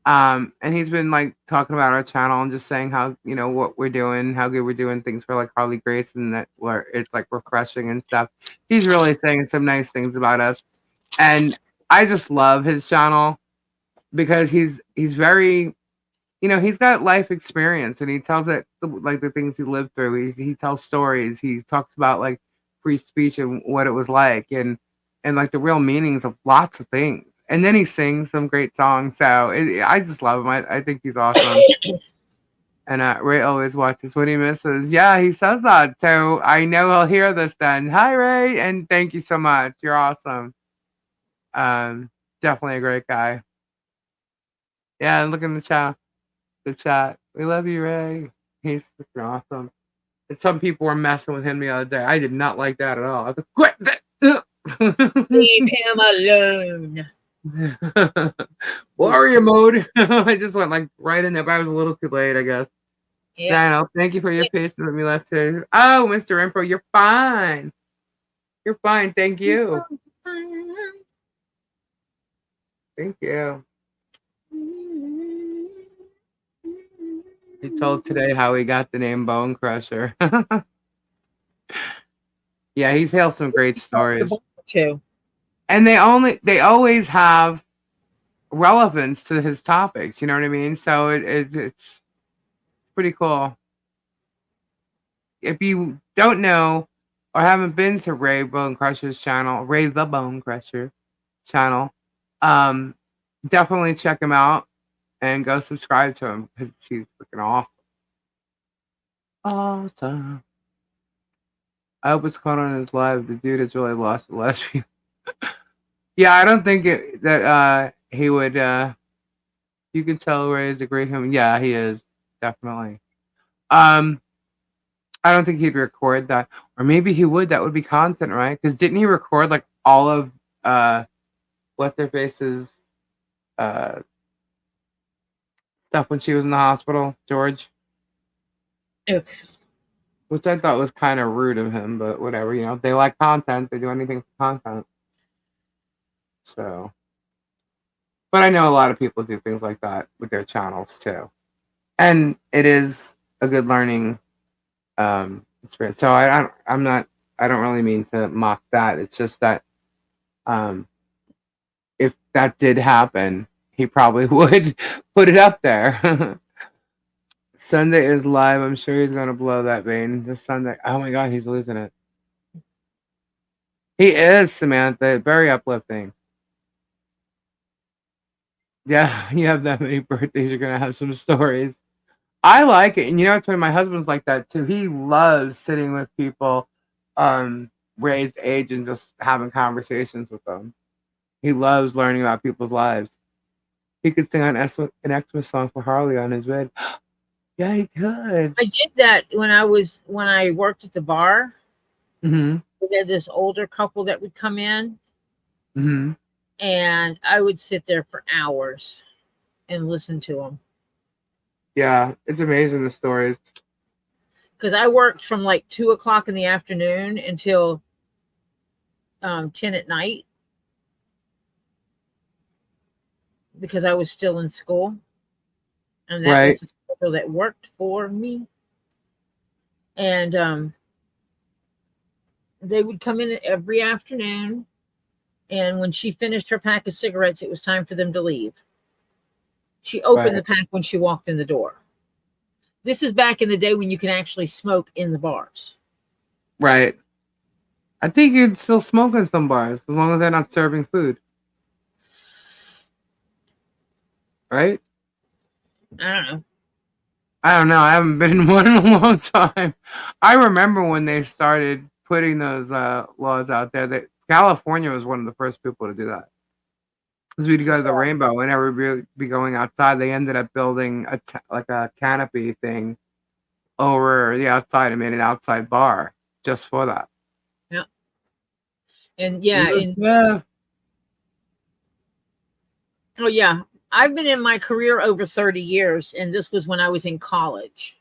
And he's been like talking about our channel and just saying how, what we're doing, how good we're doing things for like Harley Grace, and that where it's like refreshing and stuff. He's really saying some nice things about us. And I just love his channel because he's very, he's got life experience and he tells it like the things he lived through. He tells stories. He talks about like free speech and what it was like and like the real meanings of lots of things. And then he sings some great songs. So I just love him. I think he's awesome. And Ray always watches what he misses. Yeah, he says that. So I know he'll hear this then. Hi, Ray. And thank you so much. You're awesome. Definitely a great guy. Yeah, and look in the chat. The chat. We love you, Ray. He's freaking awesome. And some people were messing with him the other day. I did not like that at all. I was like, quit that. Leave him alone. Warrior mode. I just went like right in there, but I was a little too late, I guess. Yeah. Daniel, thank you for your patience with me last day. Oh, Mr. Info, you're fine. You're fine. Thank you. Thank you. He told today how he got the name Bone Crusher. Yeah, he's hailed some great stories. Too. And they always have relevance to his topics, you know what I mean? So it's pretty cool. If you don't know or haven't been to Ray Bone Crusher's channel, Ray the Bone Crusher channel, definitely check him out and go subscribe to him because he's freaking awesome. Awesome. I hope it's caught on his live. The dude has really lost the last few. Yeah, I don't think that he would. You can tell Ray is a great human. Yeah, he is definitely. I don't think he'd record that, or maybe he would. That would be content, right? Because didn't he record like all of what's their face's stuff when she was in the hospital, George? Ugh. Which I thought was kind of rude of him, but whatever. They like content. They do anything for content. So, but I know a lot of people do things like that with their channels too, and it is a good learning experience. So I don't really mean to mock that. It's just that if that did happen, he probably would put it up there. Sunday is live. I'm sure he's gonna blow that vein this Sunday. Oh my God, he's losing it. He is, Samantha. Very uplifting. Yeah, you have that many birthdays, you're gonna have some stories. I like it, and it's when my husband's like that too. He loves sitting with people, Ray's age and just having conversations with them. He loves learning about people's lives. He could sing an Xmas song for Harley on his bed. Yeah, he could. I did that when I worked at the bar. Mm-hmm. We had this older couple that would come in. Mm-hmm. And I would sit there for hours and listen to them. Yeah, it's amazing the stories. Because I worked from like 2:00 in the afternoon until 10 at night. Because I was still in school. And that was the schedule that worked for me. And they would come in every afternoon. And when she finished her pack of cigarettes, it was time for them to leave. She opened the pack when she walked in the door. This is back in the day when you can actually smoke in the bars. Right. I think you'd still smoke in some bars as long as they're not serving food. Right? I don't know. I don't know. I haven't been in one in a long time. I remember when they started putting those laws out there. That California was one of the first people to do that. Because we'd go to the Rainbow, whenever we'd be going outside, they ended up building like a canopy thing over the outside and made an outside bar just for that. Yeah. And yeah, Yeah. oh yeah, I've been in my career over 30 years, and this was when I was in college.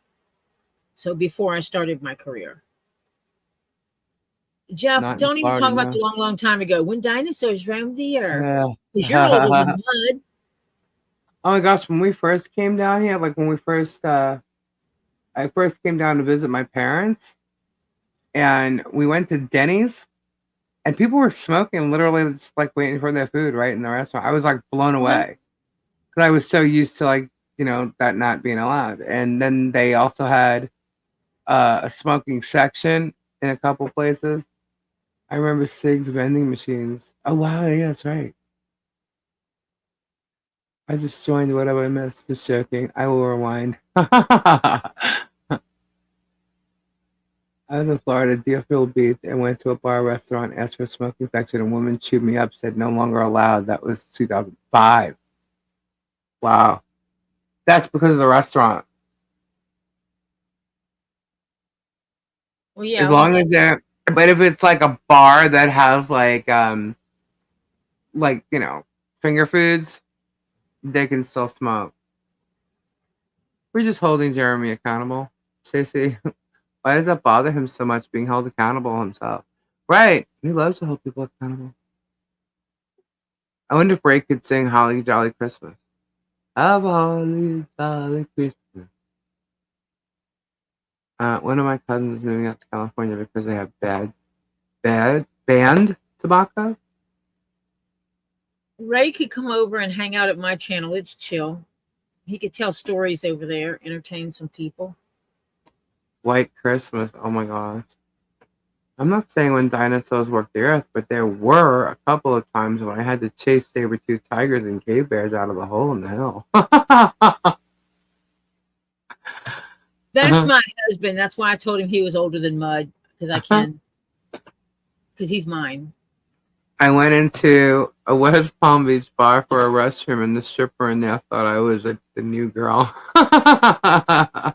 So before I started my career. Jeff, Not in don't even Florida, talk about no. the long, long time ago when dinosaurs roamed the earth. Yeah. Because you're older than mud. Oh my gosh, when we first came down here, like when I first came down to visit my parents, and we went to Denny's, and people were smoking, literally just like waiting for their food right in the restaurant. I was like blown away because I was so used to like that not being allowed. And then they also had a smoking section in a couple places. I remember cigs vending machines. Oh wow, yeah, that's right. I just joined. What have I missed? Just joking. I will rewind. I was in Florida, Deerfield Beach, and went to a bar restaurant, asked for a smoking section. A woman chewed me up, said no longer allowed. That was 2005. Wow. That's because of the restaurant. Well, yeah. As long as they're, but if it's like a bar that has like finger foods, they can still smoke. We're just holding Jeremy accountable. Stacey, why does that bother him so much being held accountable himself? Right. He loves to hold people accountable. I wonder if Ray could sing Holly Jolly Christmas. Have a holly jolly Christmas. One of my cousins is moving out to California because they have banned tobacco. Ray could come over and hang out at my channel. It's chill. He could tell stories over there, entertain some people. White Christmas. Oh my gosh. I'm not saying when dinosaurs walked the earth, but there were a couple of times when I had to chase saber-toothed tigers and cave bears out of the hole in the hill. That's my husband. That's why I told him he was older than mud, because I can. Because he's mine. I went into a West Palm Beach bar for a restroom, and the stripper in there thought I was the new girl. Did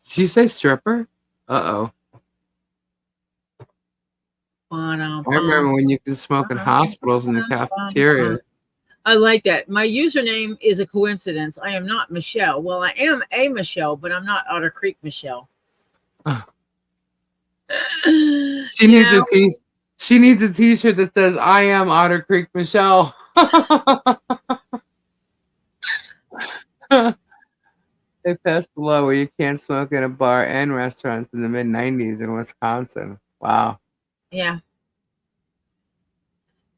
she say stripper? Uh-oh. I remember when you could smoke in hospitals in the cafeteria. I like that. My username is a coincidence. I am not Michelle. Well, I am a Michelle, but I'm not Otter Creek Michelle. She needs a t-shirt that says I am Otter Creek Michelle. They passed a law where you can't smoke in a bar and restaurants in the mid-90s in Wisconsin. Wow. Yeah.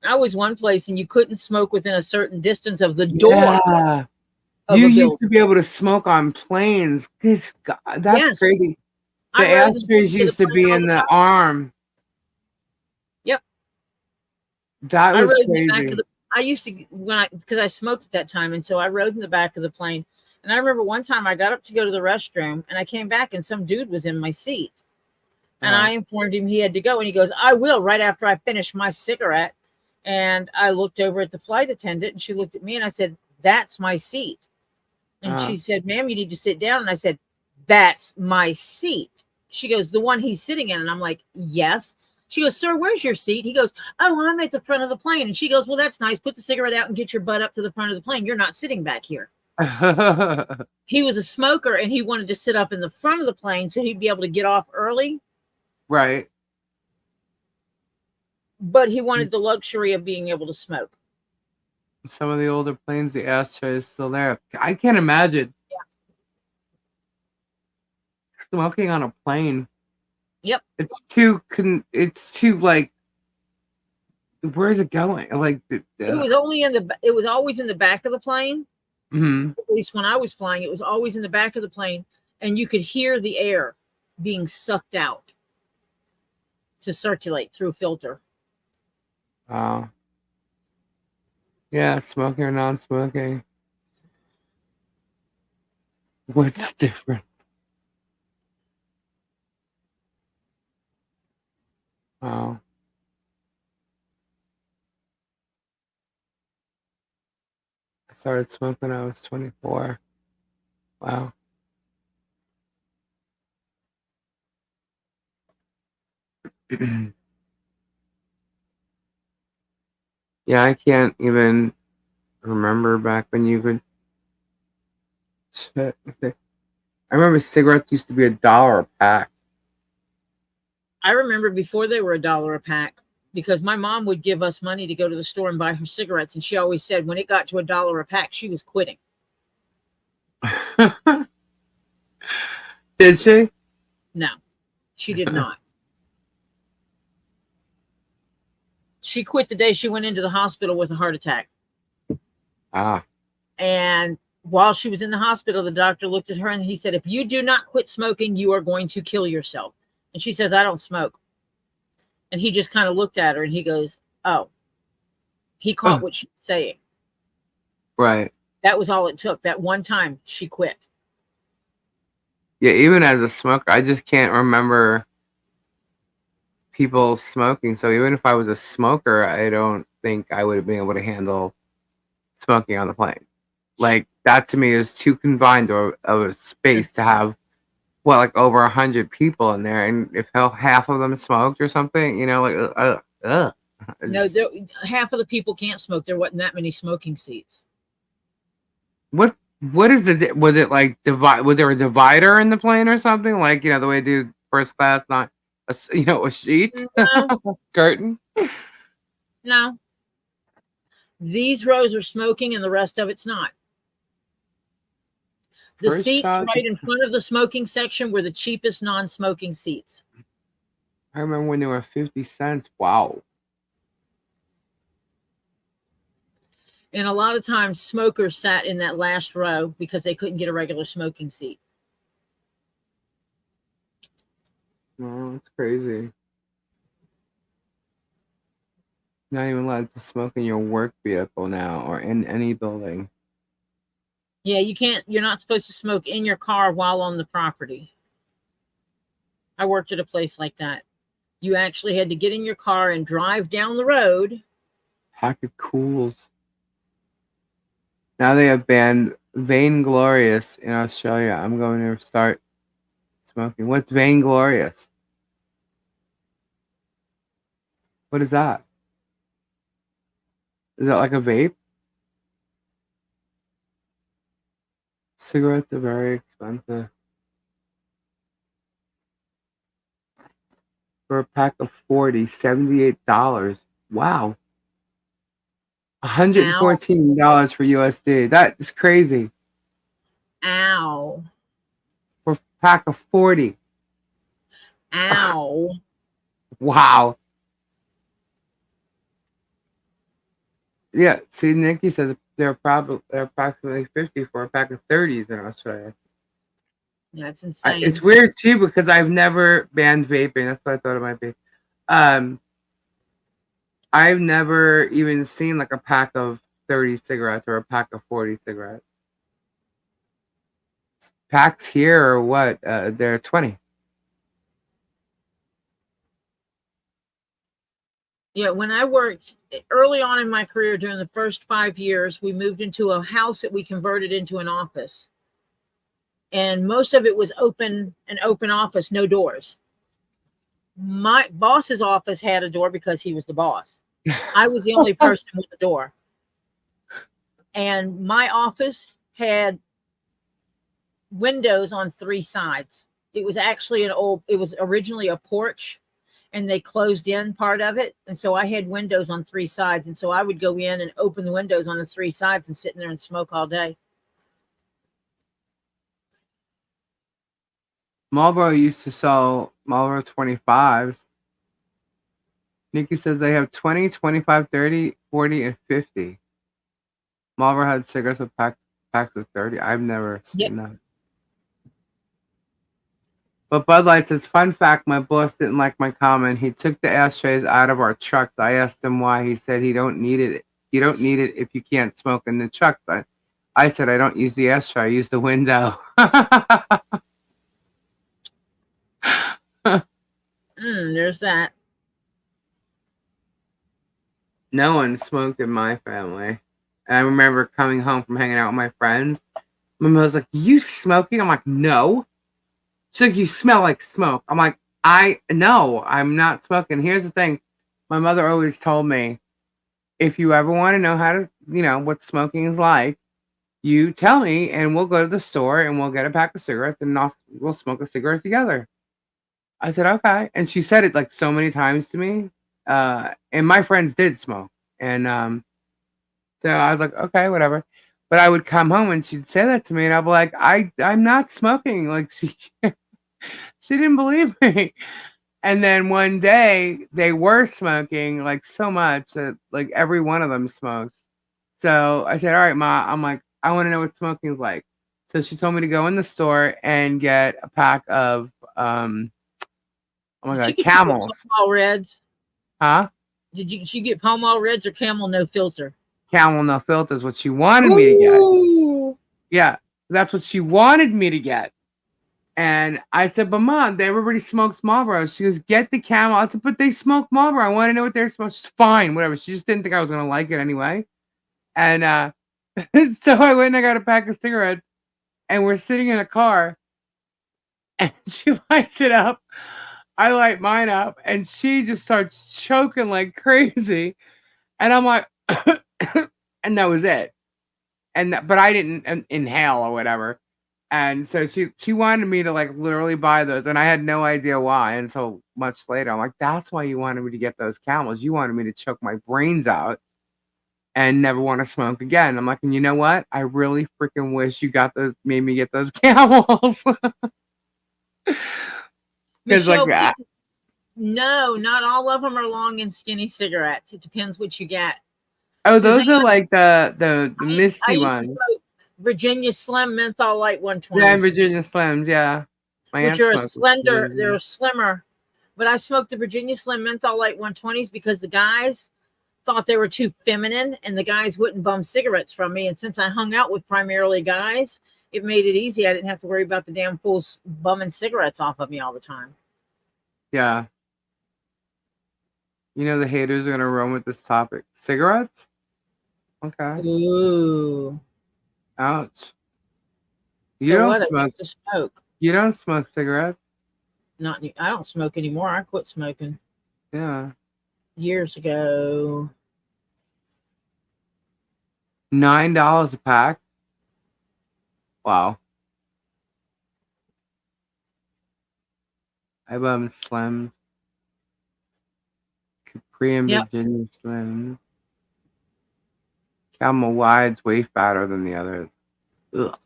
I was one place and you couldn't smoke within a certain distance of the door. Yeah. You used to be able to smoke on planes. That's crazy. The ashtrays used to be in the arm. Yep. That was crazy. I used to because I smoked at that time, and so I rode in the back of the plane. And I remember one time I got up to go to the restroom, and I came back, and some dude was in my seat. And I informed him he had to go, and he goes, "I will," right after I finished my cigarette. And I looked over at the flight attendant, and she looked at me, and I said, "That's my seat." And she said, "Ma'am, you need to sit down." And I said, "That's my seat." She goes, "The one he's sitting in." And I'm like, "Yes." She goes, "Sir, where's your seat?" He goes, "Oh, I'm at the front of the plane." And she goes, "Well, that's nice. Put the cigarette out and get your butt up to the front of the plane. You're not sitting back here." He was a smoker, and he wanted to sit up in the front of the plane so he'd be able to get off early. Right. But he wanted the luxury of being able to smoke. Some of the older planes, the ashtray is still there. I can't imagine smoking on a plane. Yep. It's too like, where's it going? Like it was always in the back of the plane. Mm-hmm. At least when I was flying, it was always in the back of the plane, and you could hear the air being sucked out to circulate through a filter. Yeah, smoking or non-smoking. What's different? Wow. I started smoking when I was 24. Wow. Yeah, I can't even remember back when you could. Shit. I remember cigarettes used to be $1 a pack. I remember before they were $1 a pack because my mom would give us money to go to the store and buy her cigarettes, and she always said when it got to $1 a pack, she was quitting. Did she? No, she did not. She quit the day she went into the hospital with a heart attack. Ah. And while she was in the hospital, the doctor looked at her and he said, if you do not quit smoking, you are going to kill yourself. And she says, I don't smoke. And he just kind of looked at her and he goes, oh. He caught what she was saying. Right. That was all it took. That one time she quit. Yeah, even as a smoker, I just can't remember people smoking. So even if I was a smoker, I don't think I would have been able to handle smoking on the plane. Like, that to me is too confined of a space to have, what, like over 100 people in there. And if half of them smoked or something, you know, like, No, half of the people can't smoke. There wasn't that many smoking seats. What is was it like was there a divider in the plane or something, like, you know, the way they do first class, not a sheet? No. Curtain? No. These rows are smoking and the rest of it's not. The First seats shot, right in front of the smoking section were the cheapest non-smoking seats. I remember when they were 50 cents. Wow. And a lot of times smokers sat in that last row because they couldn't get a regular smoking seat. Oh, that's crazy. Not even allowed to smoke in your work vehicle now or in any building. Yeah, you're not supposed to smoke in your car while on the property. I worked at a place like that. You actually had to get in your car and drive down the road. Pack of Cools. Now they have banned Vainglorious in Australia. I'm going to start smoking. What's Vainglorious? What is that? Is that like a vape? Cigarettes are very expensive. For a pack of 40, $78. Wow. $114 for USD. That is crazy. Ow. For a pack of 40. Ow. Wow. Yeah, see, Nikki says they're approximately 50 for a pack of 30s in Australia. That's insane. It's weird too because I've never banned vaping. That's what I thought it might be. I've never even seen like a pack of 30 cigarettes or a pack of 40 cigarettes. Packs here are what? They're 20. Yeah, when I worked early on in my career during the first 5 years, we moved into a house that we converted into an office. And most of it was an open office, no doors. My boss's office had a door because he was the boss. I was the only person with a door. And my office had windows on 3 sides. It was actually it was originally a porch and they closed in part of it. And so I had windows on 3 sides. And so I would go in and open the windows on the 3 sides and sit in there and smoke all day. Marlboro used to sell Marlboro 25s. Nikki says they have 20, 25, 30, 40, and 50. Marlboro had cigarettes with packs of 30. I've never seen that. But Bud Light says, fun fact, my boss didn't like my comment. He took the ashtrays out of our trucks. I asked him why. He said he don't need it. You don't need it if you can't smoke in the trucks. I said I don't use the ashtray, I use the window. There's that. No one smoked in my family. And I remember coming home from hanging out with my friends. My mother was like, "You smoking?" I'm like, "No." She's like, "You smell like smoke." I'm like, no, I'm not smoking. Here's the thing. My mother always told me, if you ever want to know how to, what smoking is like, you tell me and we'll go to the store and we'll get a pack of cigarettes and we'll smoke a cigarette together. I said, okay. And she said it like so many times to me. And my friends did smoke. And so I was like, okay, whatever. But I would come home and she'd say that to me and I'd be like, I'm not smoking. Like she didn't believe me. And then one day they were smoking like so much that like every one of them smoked. So I said, all right, Ma, I'm like, I want to know what smoking is like. So she told me to go in the store and get a pack of, oh my Did you God, get Camels. Pall Reds? Huh? Did you get Pall Mall Reds or Camel No Filter? Camel No Filter is what she wanted me to get. Ooh. Yeah, that's what she wanted me to get. And I said, but Mom, everybody smokes Marlboro. She goes, get the Camel. I said, but they smoke Marlboro. I want to know what they're smoking. She's fine, whatever. She just didn't think I was going to like it anyway. And so I went and I got a pack of cigarettes. And we're sitting in a car. And she lights it up. I light mine up. And she just starts choking like crazy. And I'm like, and that was it. But I didn't inhale or whatever. And so she wanted me to like literally buy those, and I had no idea why until much later. I'm like, that's why you wanted me to get those Camels. You wanted me to choke my brains out and never want to smoke again. I'm like, and you know what? I really freaking wish you made me get those Camels. Because like Michelle, that. no, not all of them are long and skinny cigarettes. It depends what you get. Oh, those Suzanne, are like the I misty used to ones. smoke Virginia Slim Menthol Light Yeah, 120s, Virginia Slims. Yeah, my which aunt are smoked they're them. slimmer. But I smoked the Virginia Slim Menthol Light 120s because the guys thought they were too feminine and the guys wouldn't bum cigarettes from me. And since I hung out with primarily guys, it made it easy. I didn't have to worry about the damn fools bumming cigarettes off of me all the time. Yeah. You know the haters are gonna run with this topic. Cigarettes? Okay. Ooh. Ouch. You So don't what? I smoke. used to smoke. You don't smoke cigarettes. I don't smoke anymore. I quit smoking Yeah. years ago. $9 a pack. Wow. I bum Slim. Capri and Yep. Virginia Slim. Camel Wide's way fatter than the others. Ugh.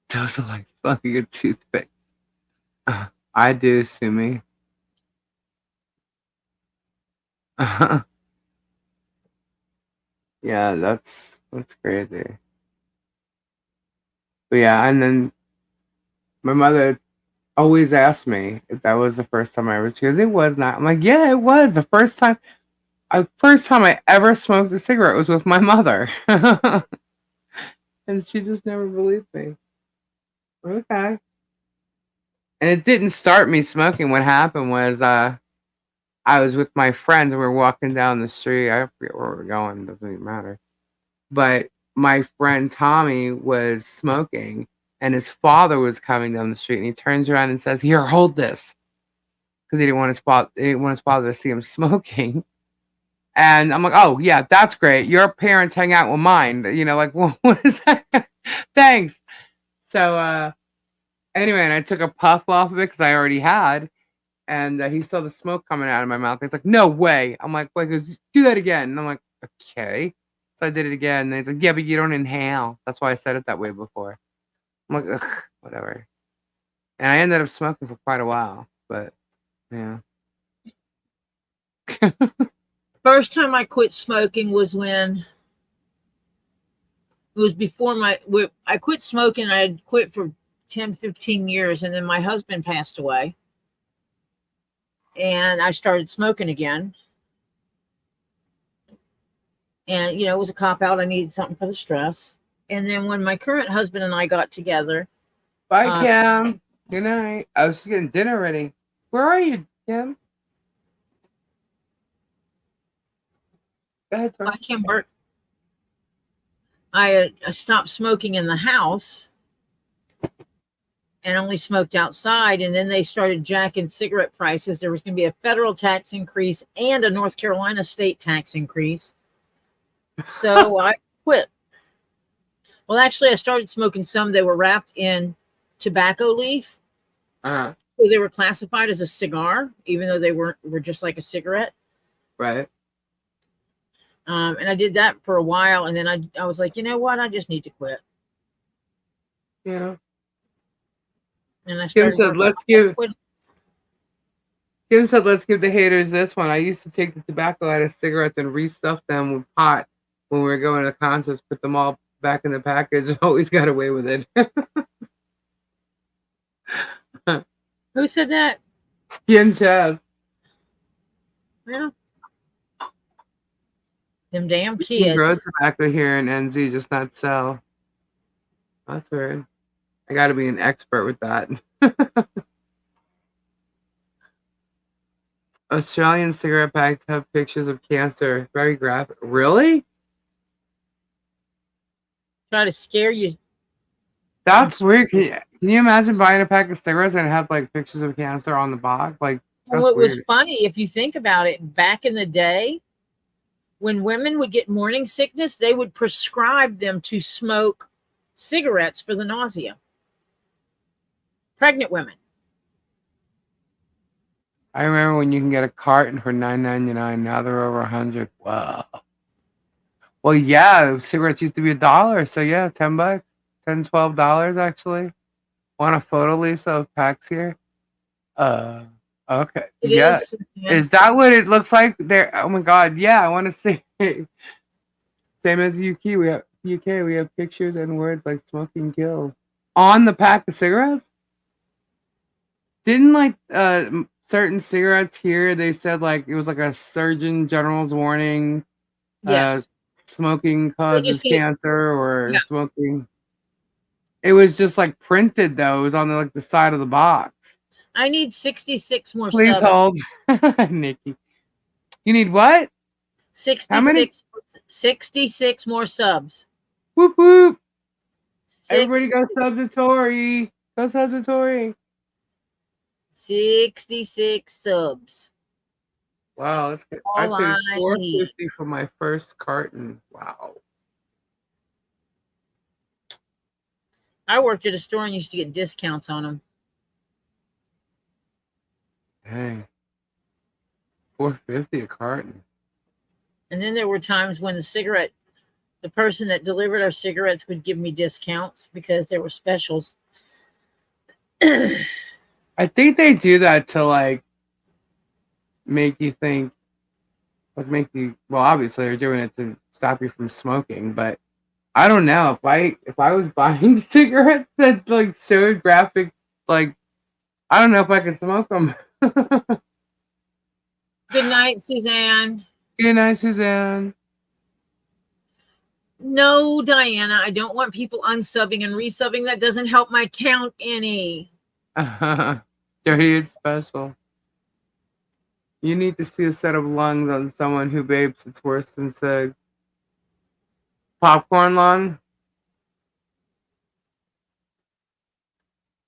Those are like fucking a toothpick. I do, Sumi. Yeah, that's crazy. But yeah, and then my mother always asked me if that was the first time I ever. She goes, "It was not." I'm like, "Yeah, it was the first time. The first time I ever smoked a cigarette was with my mother," and she just never believed me. Okay. And it didn't start me smoking. What happened was, I was with my friends. We were walking down the street. I forget where we're going. Doesn't even matter. But my friend Tommy was smoking, and his father was coming down the street, and he turns around and says, "Here, hold this," because he didn't want his father to see him smoking. And I'm like, "Oh yeah, that's great. Your parents hang out with mine." Like, well, what is that? Thanks. So anyway, and I took a puff off of it because I already had, and he saw the smoke coming out of my mouth. He's like, "No way." I'm like, "Wait, do that again." And I'm like, "Okay." So I did it again. And he's like, "Yeah, but you don't inhale." That's why I said it that way before. I'm like, ugh, whatever. And I ended up smoking for quite a while, but yeah. First time I quit smoking was when it was before I quit smoking. I had quit for 10, 15 years, and then my husband passed away. And I started smoking again. And, it was a cop out. I needed something for the stress. And then when my current husband and I got together, Bye, Kim. Good night. I was just getting dinner ready. Where are you, Kim? Go ahead, Tori. I came work. I stopped smoking in the house and only smoked outside. And then they started jacking cigarette prices. There was going to be a federal tax increase and a North Carolina state tax increase. So I quit. Well, actually, I started smoking some. They were wrapped in tobacco leaf. Uh-huh. So they were classified as a cigar, even though they were just like a cigarette. Right. And I did that for a while. And then I was like, you know what? I just need to quit. Yeah. And I Kim started said, working. Kim said, let's give the haters this one. I used to take the tobacco out of cigarettes and restuff them with pot when we were going to concerts, put them all back in the package. Always got away with it. Who said that? Kim Chaz. Well, them damn We can grow kids. tobacco here in NZ, just not sell. That's weird. I got to be an expert with that. Australian cigarette packs have pictures of cancer. Very graphic. Really? Try to scare you. That's weird. Can you imagine buying a pack of cigarettes and have like pictures of cancer on the box? Like, And that's what was weird. funny, if you think about it, back in the day, when women would get morning sickness, they would prescribe them to smoke cigarettes for the nausea. Pregnant women. I remember when you can get a carton for $9.99. Now they're over $100. Wow. Well, yeah, cigarettes used to be $1. So yeah, $10, $10, $12 actually. Want a photo, Lisa, of packs here? Okay. It Yeah. is. Is that what it looks like there? Oh my God. Yeah, I want to see. Same as UK. We have pictures and words like smoking kills on the pack of cigarettes. Didn't like certain cigarettes here? They said like it was like a Surgeon General's warning. Yes. Smoking causes get- cancer, or Yeah. smoking. It was just like printed though. It was on the side of the box. I need 66 more Please subs. hold, Nikki. You need what? 66, How many? 66 more subs. Whoop whoop! Six, Everybody go sub to Tori. Go sub to Tori. 66 subs. Wow, let's get. I All paid I $4.50 for my first carton. Wow. I worked at a store and used to get discounts on them. Dang. $4.50 a carton. And then there were times when the person that delivered our cigarettes would give me discounts because there were specials. I think they do that to like make you think, like make you. Well, obviously they're doing it to stop you from smoking, but I don't know if I was buying cigarettes that like showed graphic, like I don't know if I could smoke them. Good night, Suzanne. Good night, Suzanne. No, Diana, I don't want people unsubbing and resubbing. That doesn't help my count any. Dirty and special. You need to see a set of lungs on someone who babes. It's worse than said. Popcorn lung.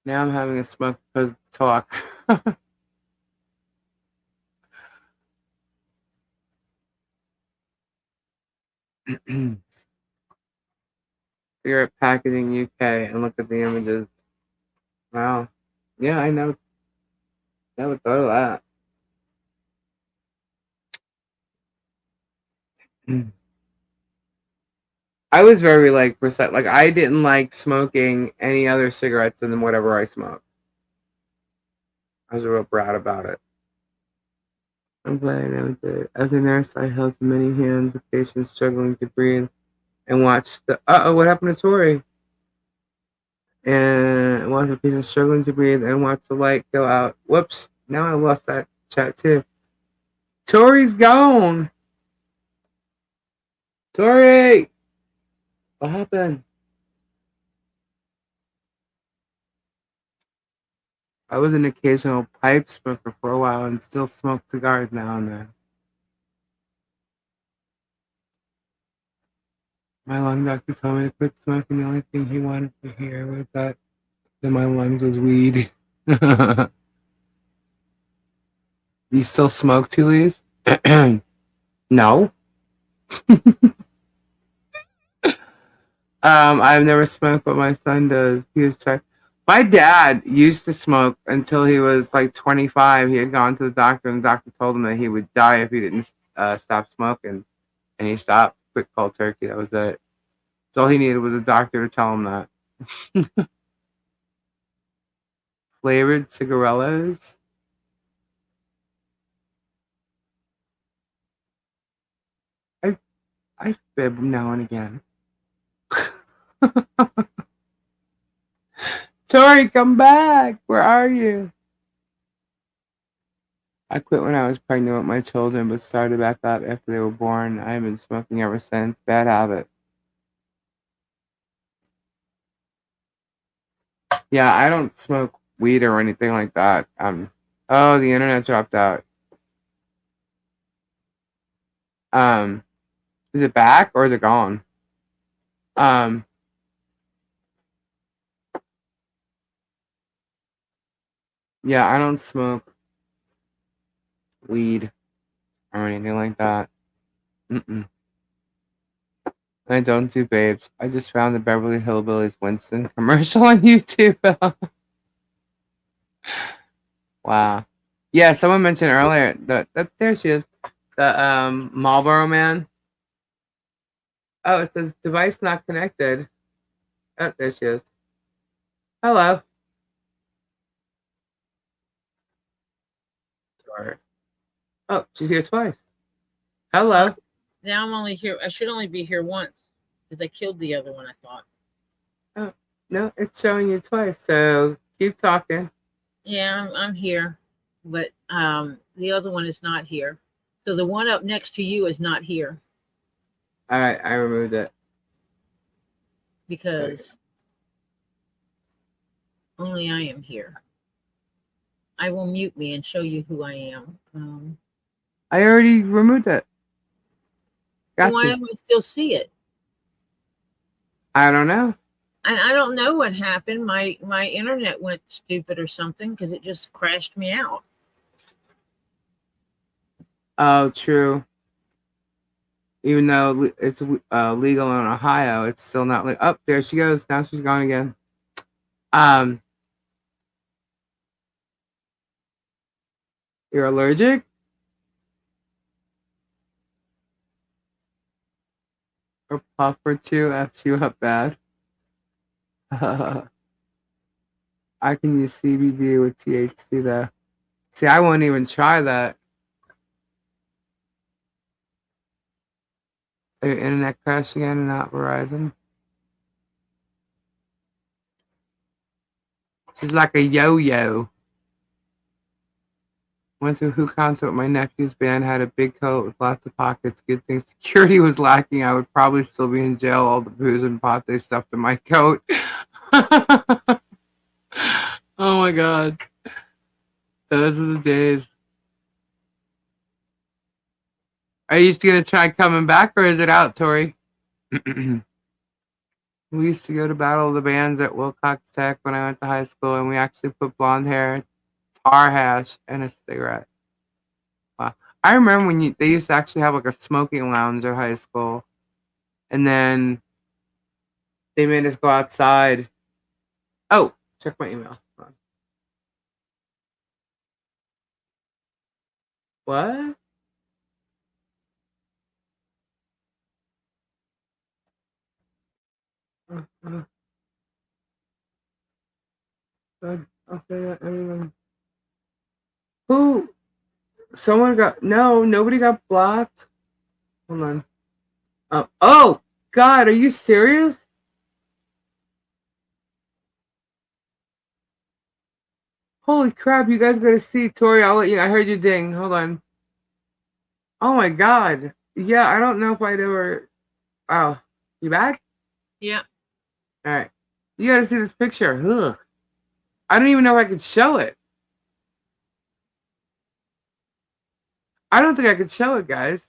Now I'm having a smoke because of talk. Cigarette packaging UK and look at the images. Wow. Yeah, I never thought of that. I was very like percent like I didn't like smoking any other cigarettes than whatever I smoked. I was a real brat about it. I'm glad I never did. As a nurse, I held many hands of patients struggling to breathe and watched the what happened to Tori? And watched the patient struggling to breathe and watched the light go out. Whoops! Now I lost that chat too. Tori's gone. Tori! What happened? I was an occasional pipe smoker for a while and still smoke cigars now and then. My lung doctor told me to quit smoking. The only thing he wanted to hear was that in my lungs was weed. You still smoke, Tully's? No. I've never smoked, but my son does. He was trying. My dad used to smoke until he was like 25. He had gone to the doctor, and the doctor told him that he would die if he didn't stop smoking, and he stopped. Quick cold turkey. That was it. So all he needed was a doctor to tell him that. Flavored cigarillos. I fib now and again. Tori, come back. Where are you? I quit when I was pregnant with my children, but started back up after they were born. I have been smoking ever since. Bad habit. Yeah, I don't smoke weed or anything like that. Oh, the internet dropped out. Is it back or is it gone? Um, yeah, I don't smoke weed or anything like that. Mm-mm. I don't do babes. I just found the Beverly Hillbillies Winston commercial on YouTube. Wow. Yeah, someone mentioned earlier that there she is. The Marlboro man. Oh, it says device not connected. Oh, there she is. Hello. Sorry. Oh, she's here twice. Hello. Now I'm only here. I should only be here once because I killed the other one. I thought. Oh, no, it's showing you twice. So keep talking. Yeah, I'm here, but the other one is not here. So the one up next to you is not here All right, I removed it. because only I am here. I will mute me and show you who I am. I already removed it. Why Gotcha. do I still see it? I don't know. And I don't know what happened. My internet went stupid or something because it just crashed me out. Oh, true. Even though it's legal in Ohio, it's still not legal. Oh, there she goes. Now she's gone again. You're allergic? A puff or two F's you up bad? I can use CBD with THC though. See, I won't even try that. Internet crash again, not Verizon. She's like a yo-yo. Went to a Who concert with my nephew's band, had a big coat with lots of pockets. Good thing security was lacking. I would probably still be in jail. All the booze and pot they stuffed in my coat. Oh my god. Those are the days. Are you going to try coming back or is it out, Tori? We used to go to Battle of the Bands at Wilcox Tech when I went to high school, and we actually put blonde hair, tar hash, and a cigarette. Wow. I remember when they used to actually have like a smoking lounge at high school, and then they made us go outside. Oh, check my email. Hold on. What? Good. Okay, everyone. Who? Someone got no. Nobody got blocked. Hold on. Oh, God, are you serious? Holy crap! You guys gotta see Tori. I'll let you. I heard you ding. Hold on. Oh my god. Yeah, I don't know if I'd ever. Oh, you back? Yeah. All right. You got to see this picture. Ugh. I don't even know if I could show it. I don't think I could show it, guys.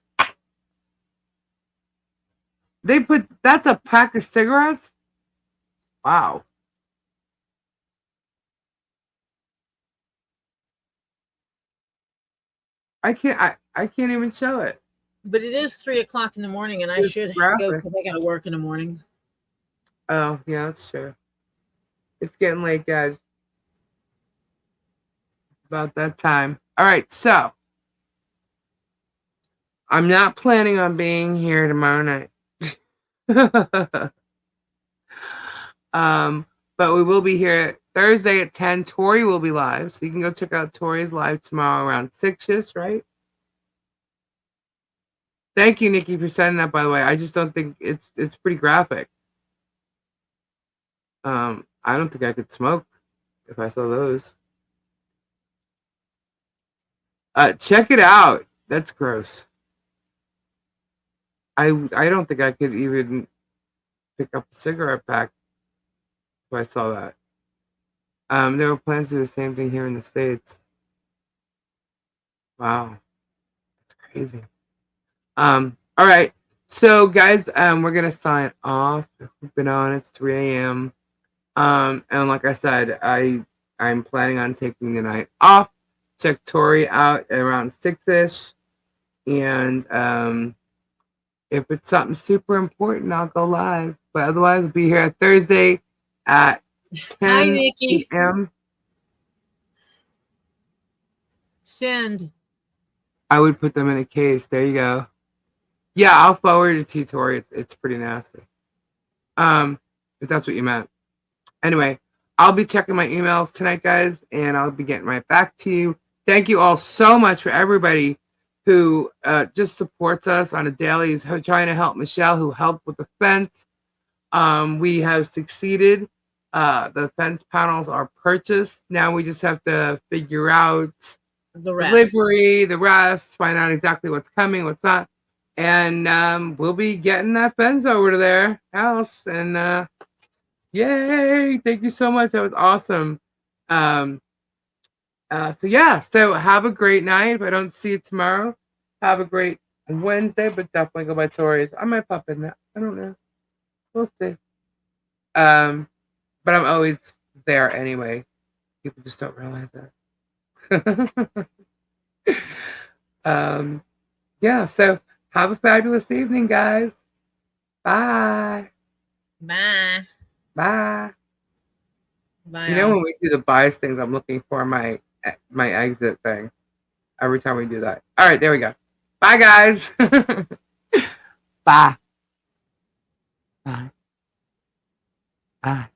That's a pack of cigarettes? Wow. I can't even show it. But it is 3:00 in the morning, and I It's should go graphic. because I got to work in the morning. Oh, yeah, that's true. It's getting late, guys. About that time. All right, so I'm not planning on being here tomorrow night. But we will be here Thursday at 10. Tori will be live, so you can go check out Tori's live tomorrow around 6ish, right? Thank you, Nikki, for sending that. By the way, I just don't think it's pretty graphic. I don't think I could smoke if I saw those. Check it out. That's gross. I don't think I could even pick up a cigarette pack if I saw that. There were plans to do the same thing here in the States. Wow, that's crazy. All right. So guys, we're gonna sign off. We've been on, it's 3 a.m. And like I said, I'm planning on taking the night off. Check Tori out at around 6ish. And if it's something super important, I'll go live. But otherwise, we'll be here Thursday at Hi, 10 Nikki. p.m. Send. I would put them in a case. There you go. Yeah, I'll forward it to you, Tori. It's pretty nasty. If that's what you meant. Anyway, I'll be checking my emails tonight, guys, and I'll be getting right back to you. Thank you all so much for everybody who just supports us on a daily, is trying to help Michelle, who helped with the fence. We have succeeded. The fence panels are purchased. Now we just have to figure out The rest. delivery, the rest, find out exactly what's coming, what's not. And we'll be getting that fence over to their house. And yay! Thank you so much. That was awesome. So have a great night. If I don't see you tomorrow, have a great Wednesday, but definitely go by Tori's. I might pop in that. I don't know. We'll see. But I'm always there anyway. People just don't realize that. So have a fabulous evening, guys. Bye. Bye. Bye. Bye. You know, when we do the buys things, I'm looking for my exit thing every time we do that. All right, there we go. Bye, guys. Bye. Bye. Bye.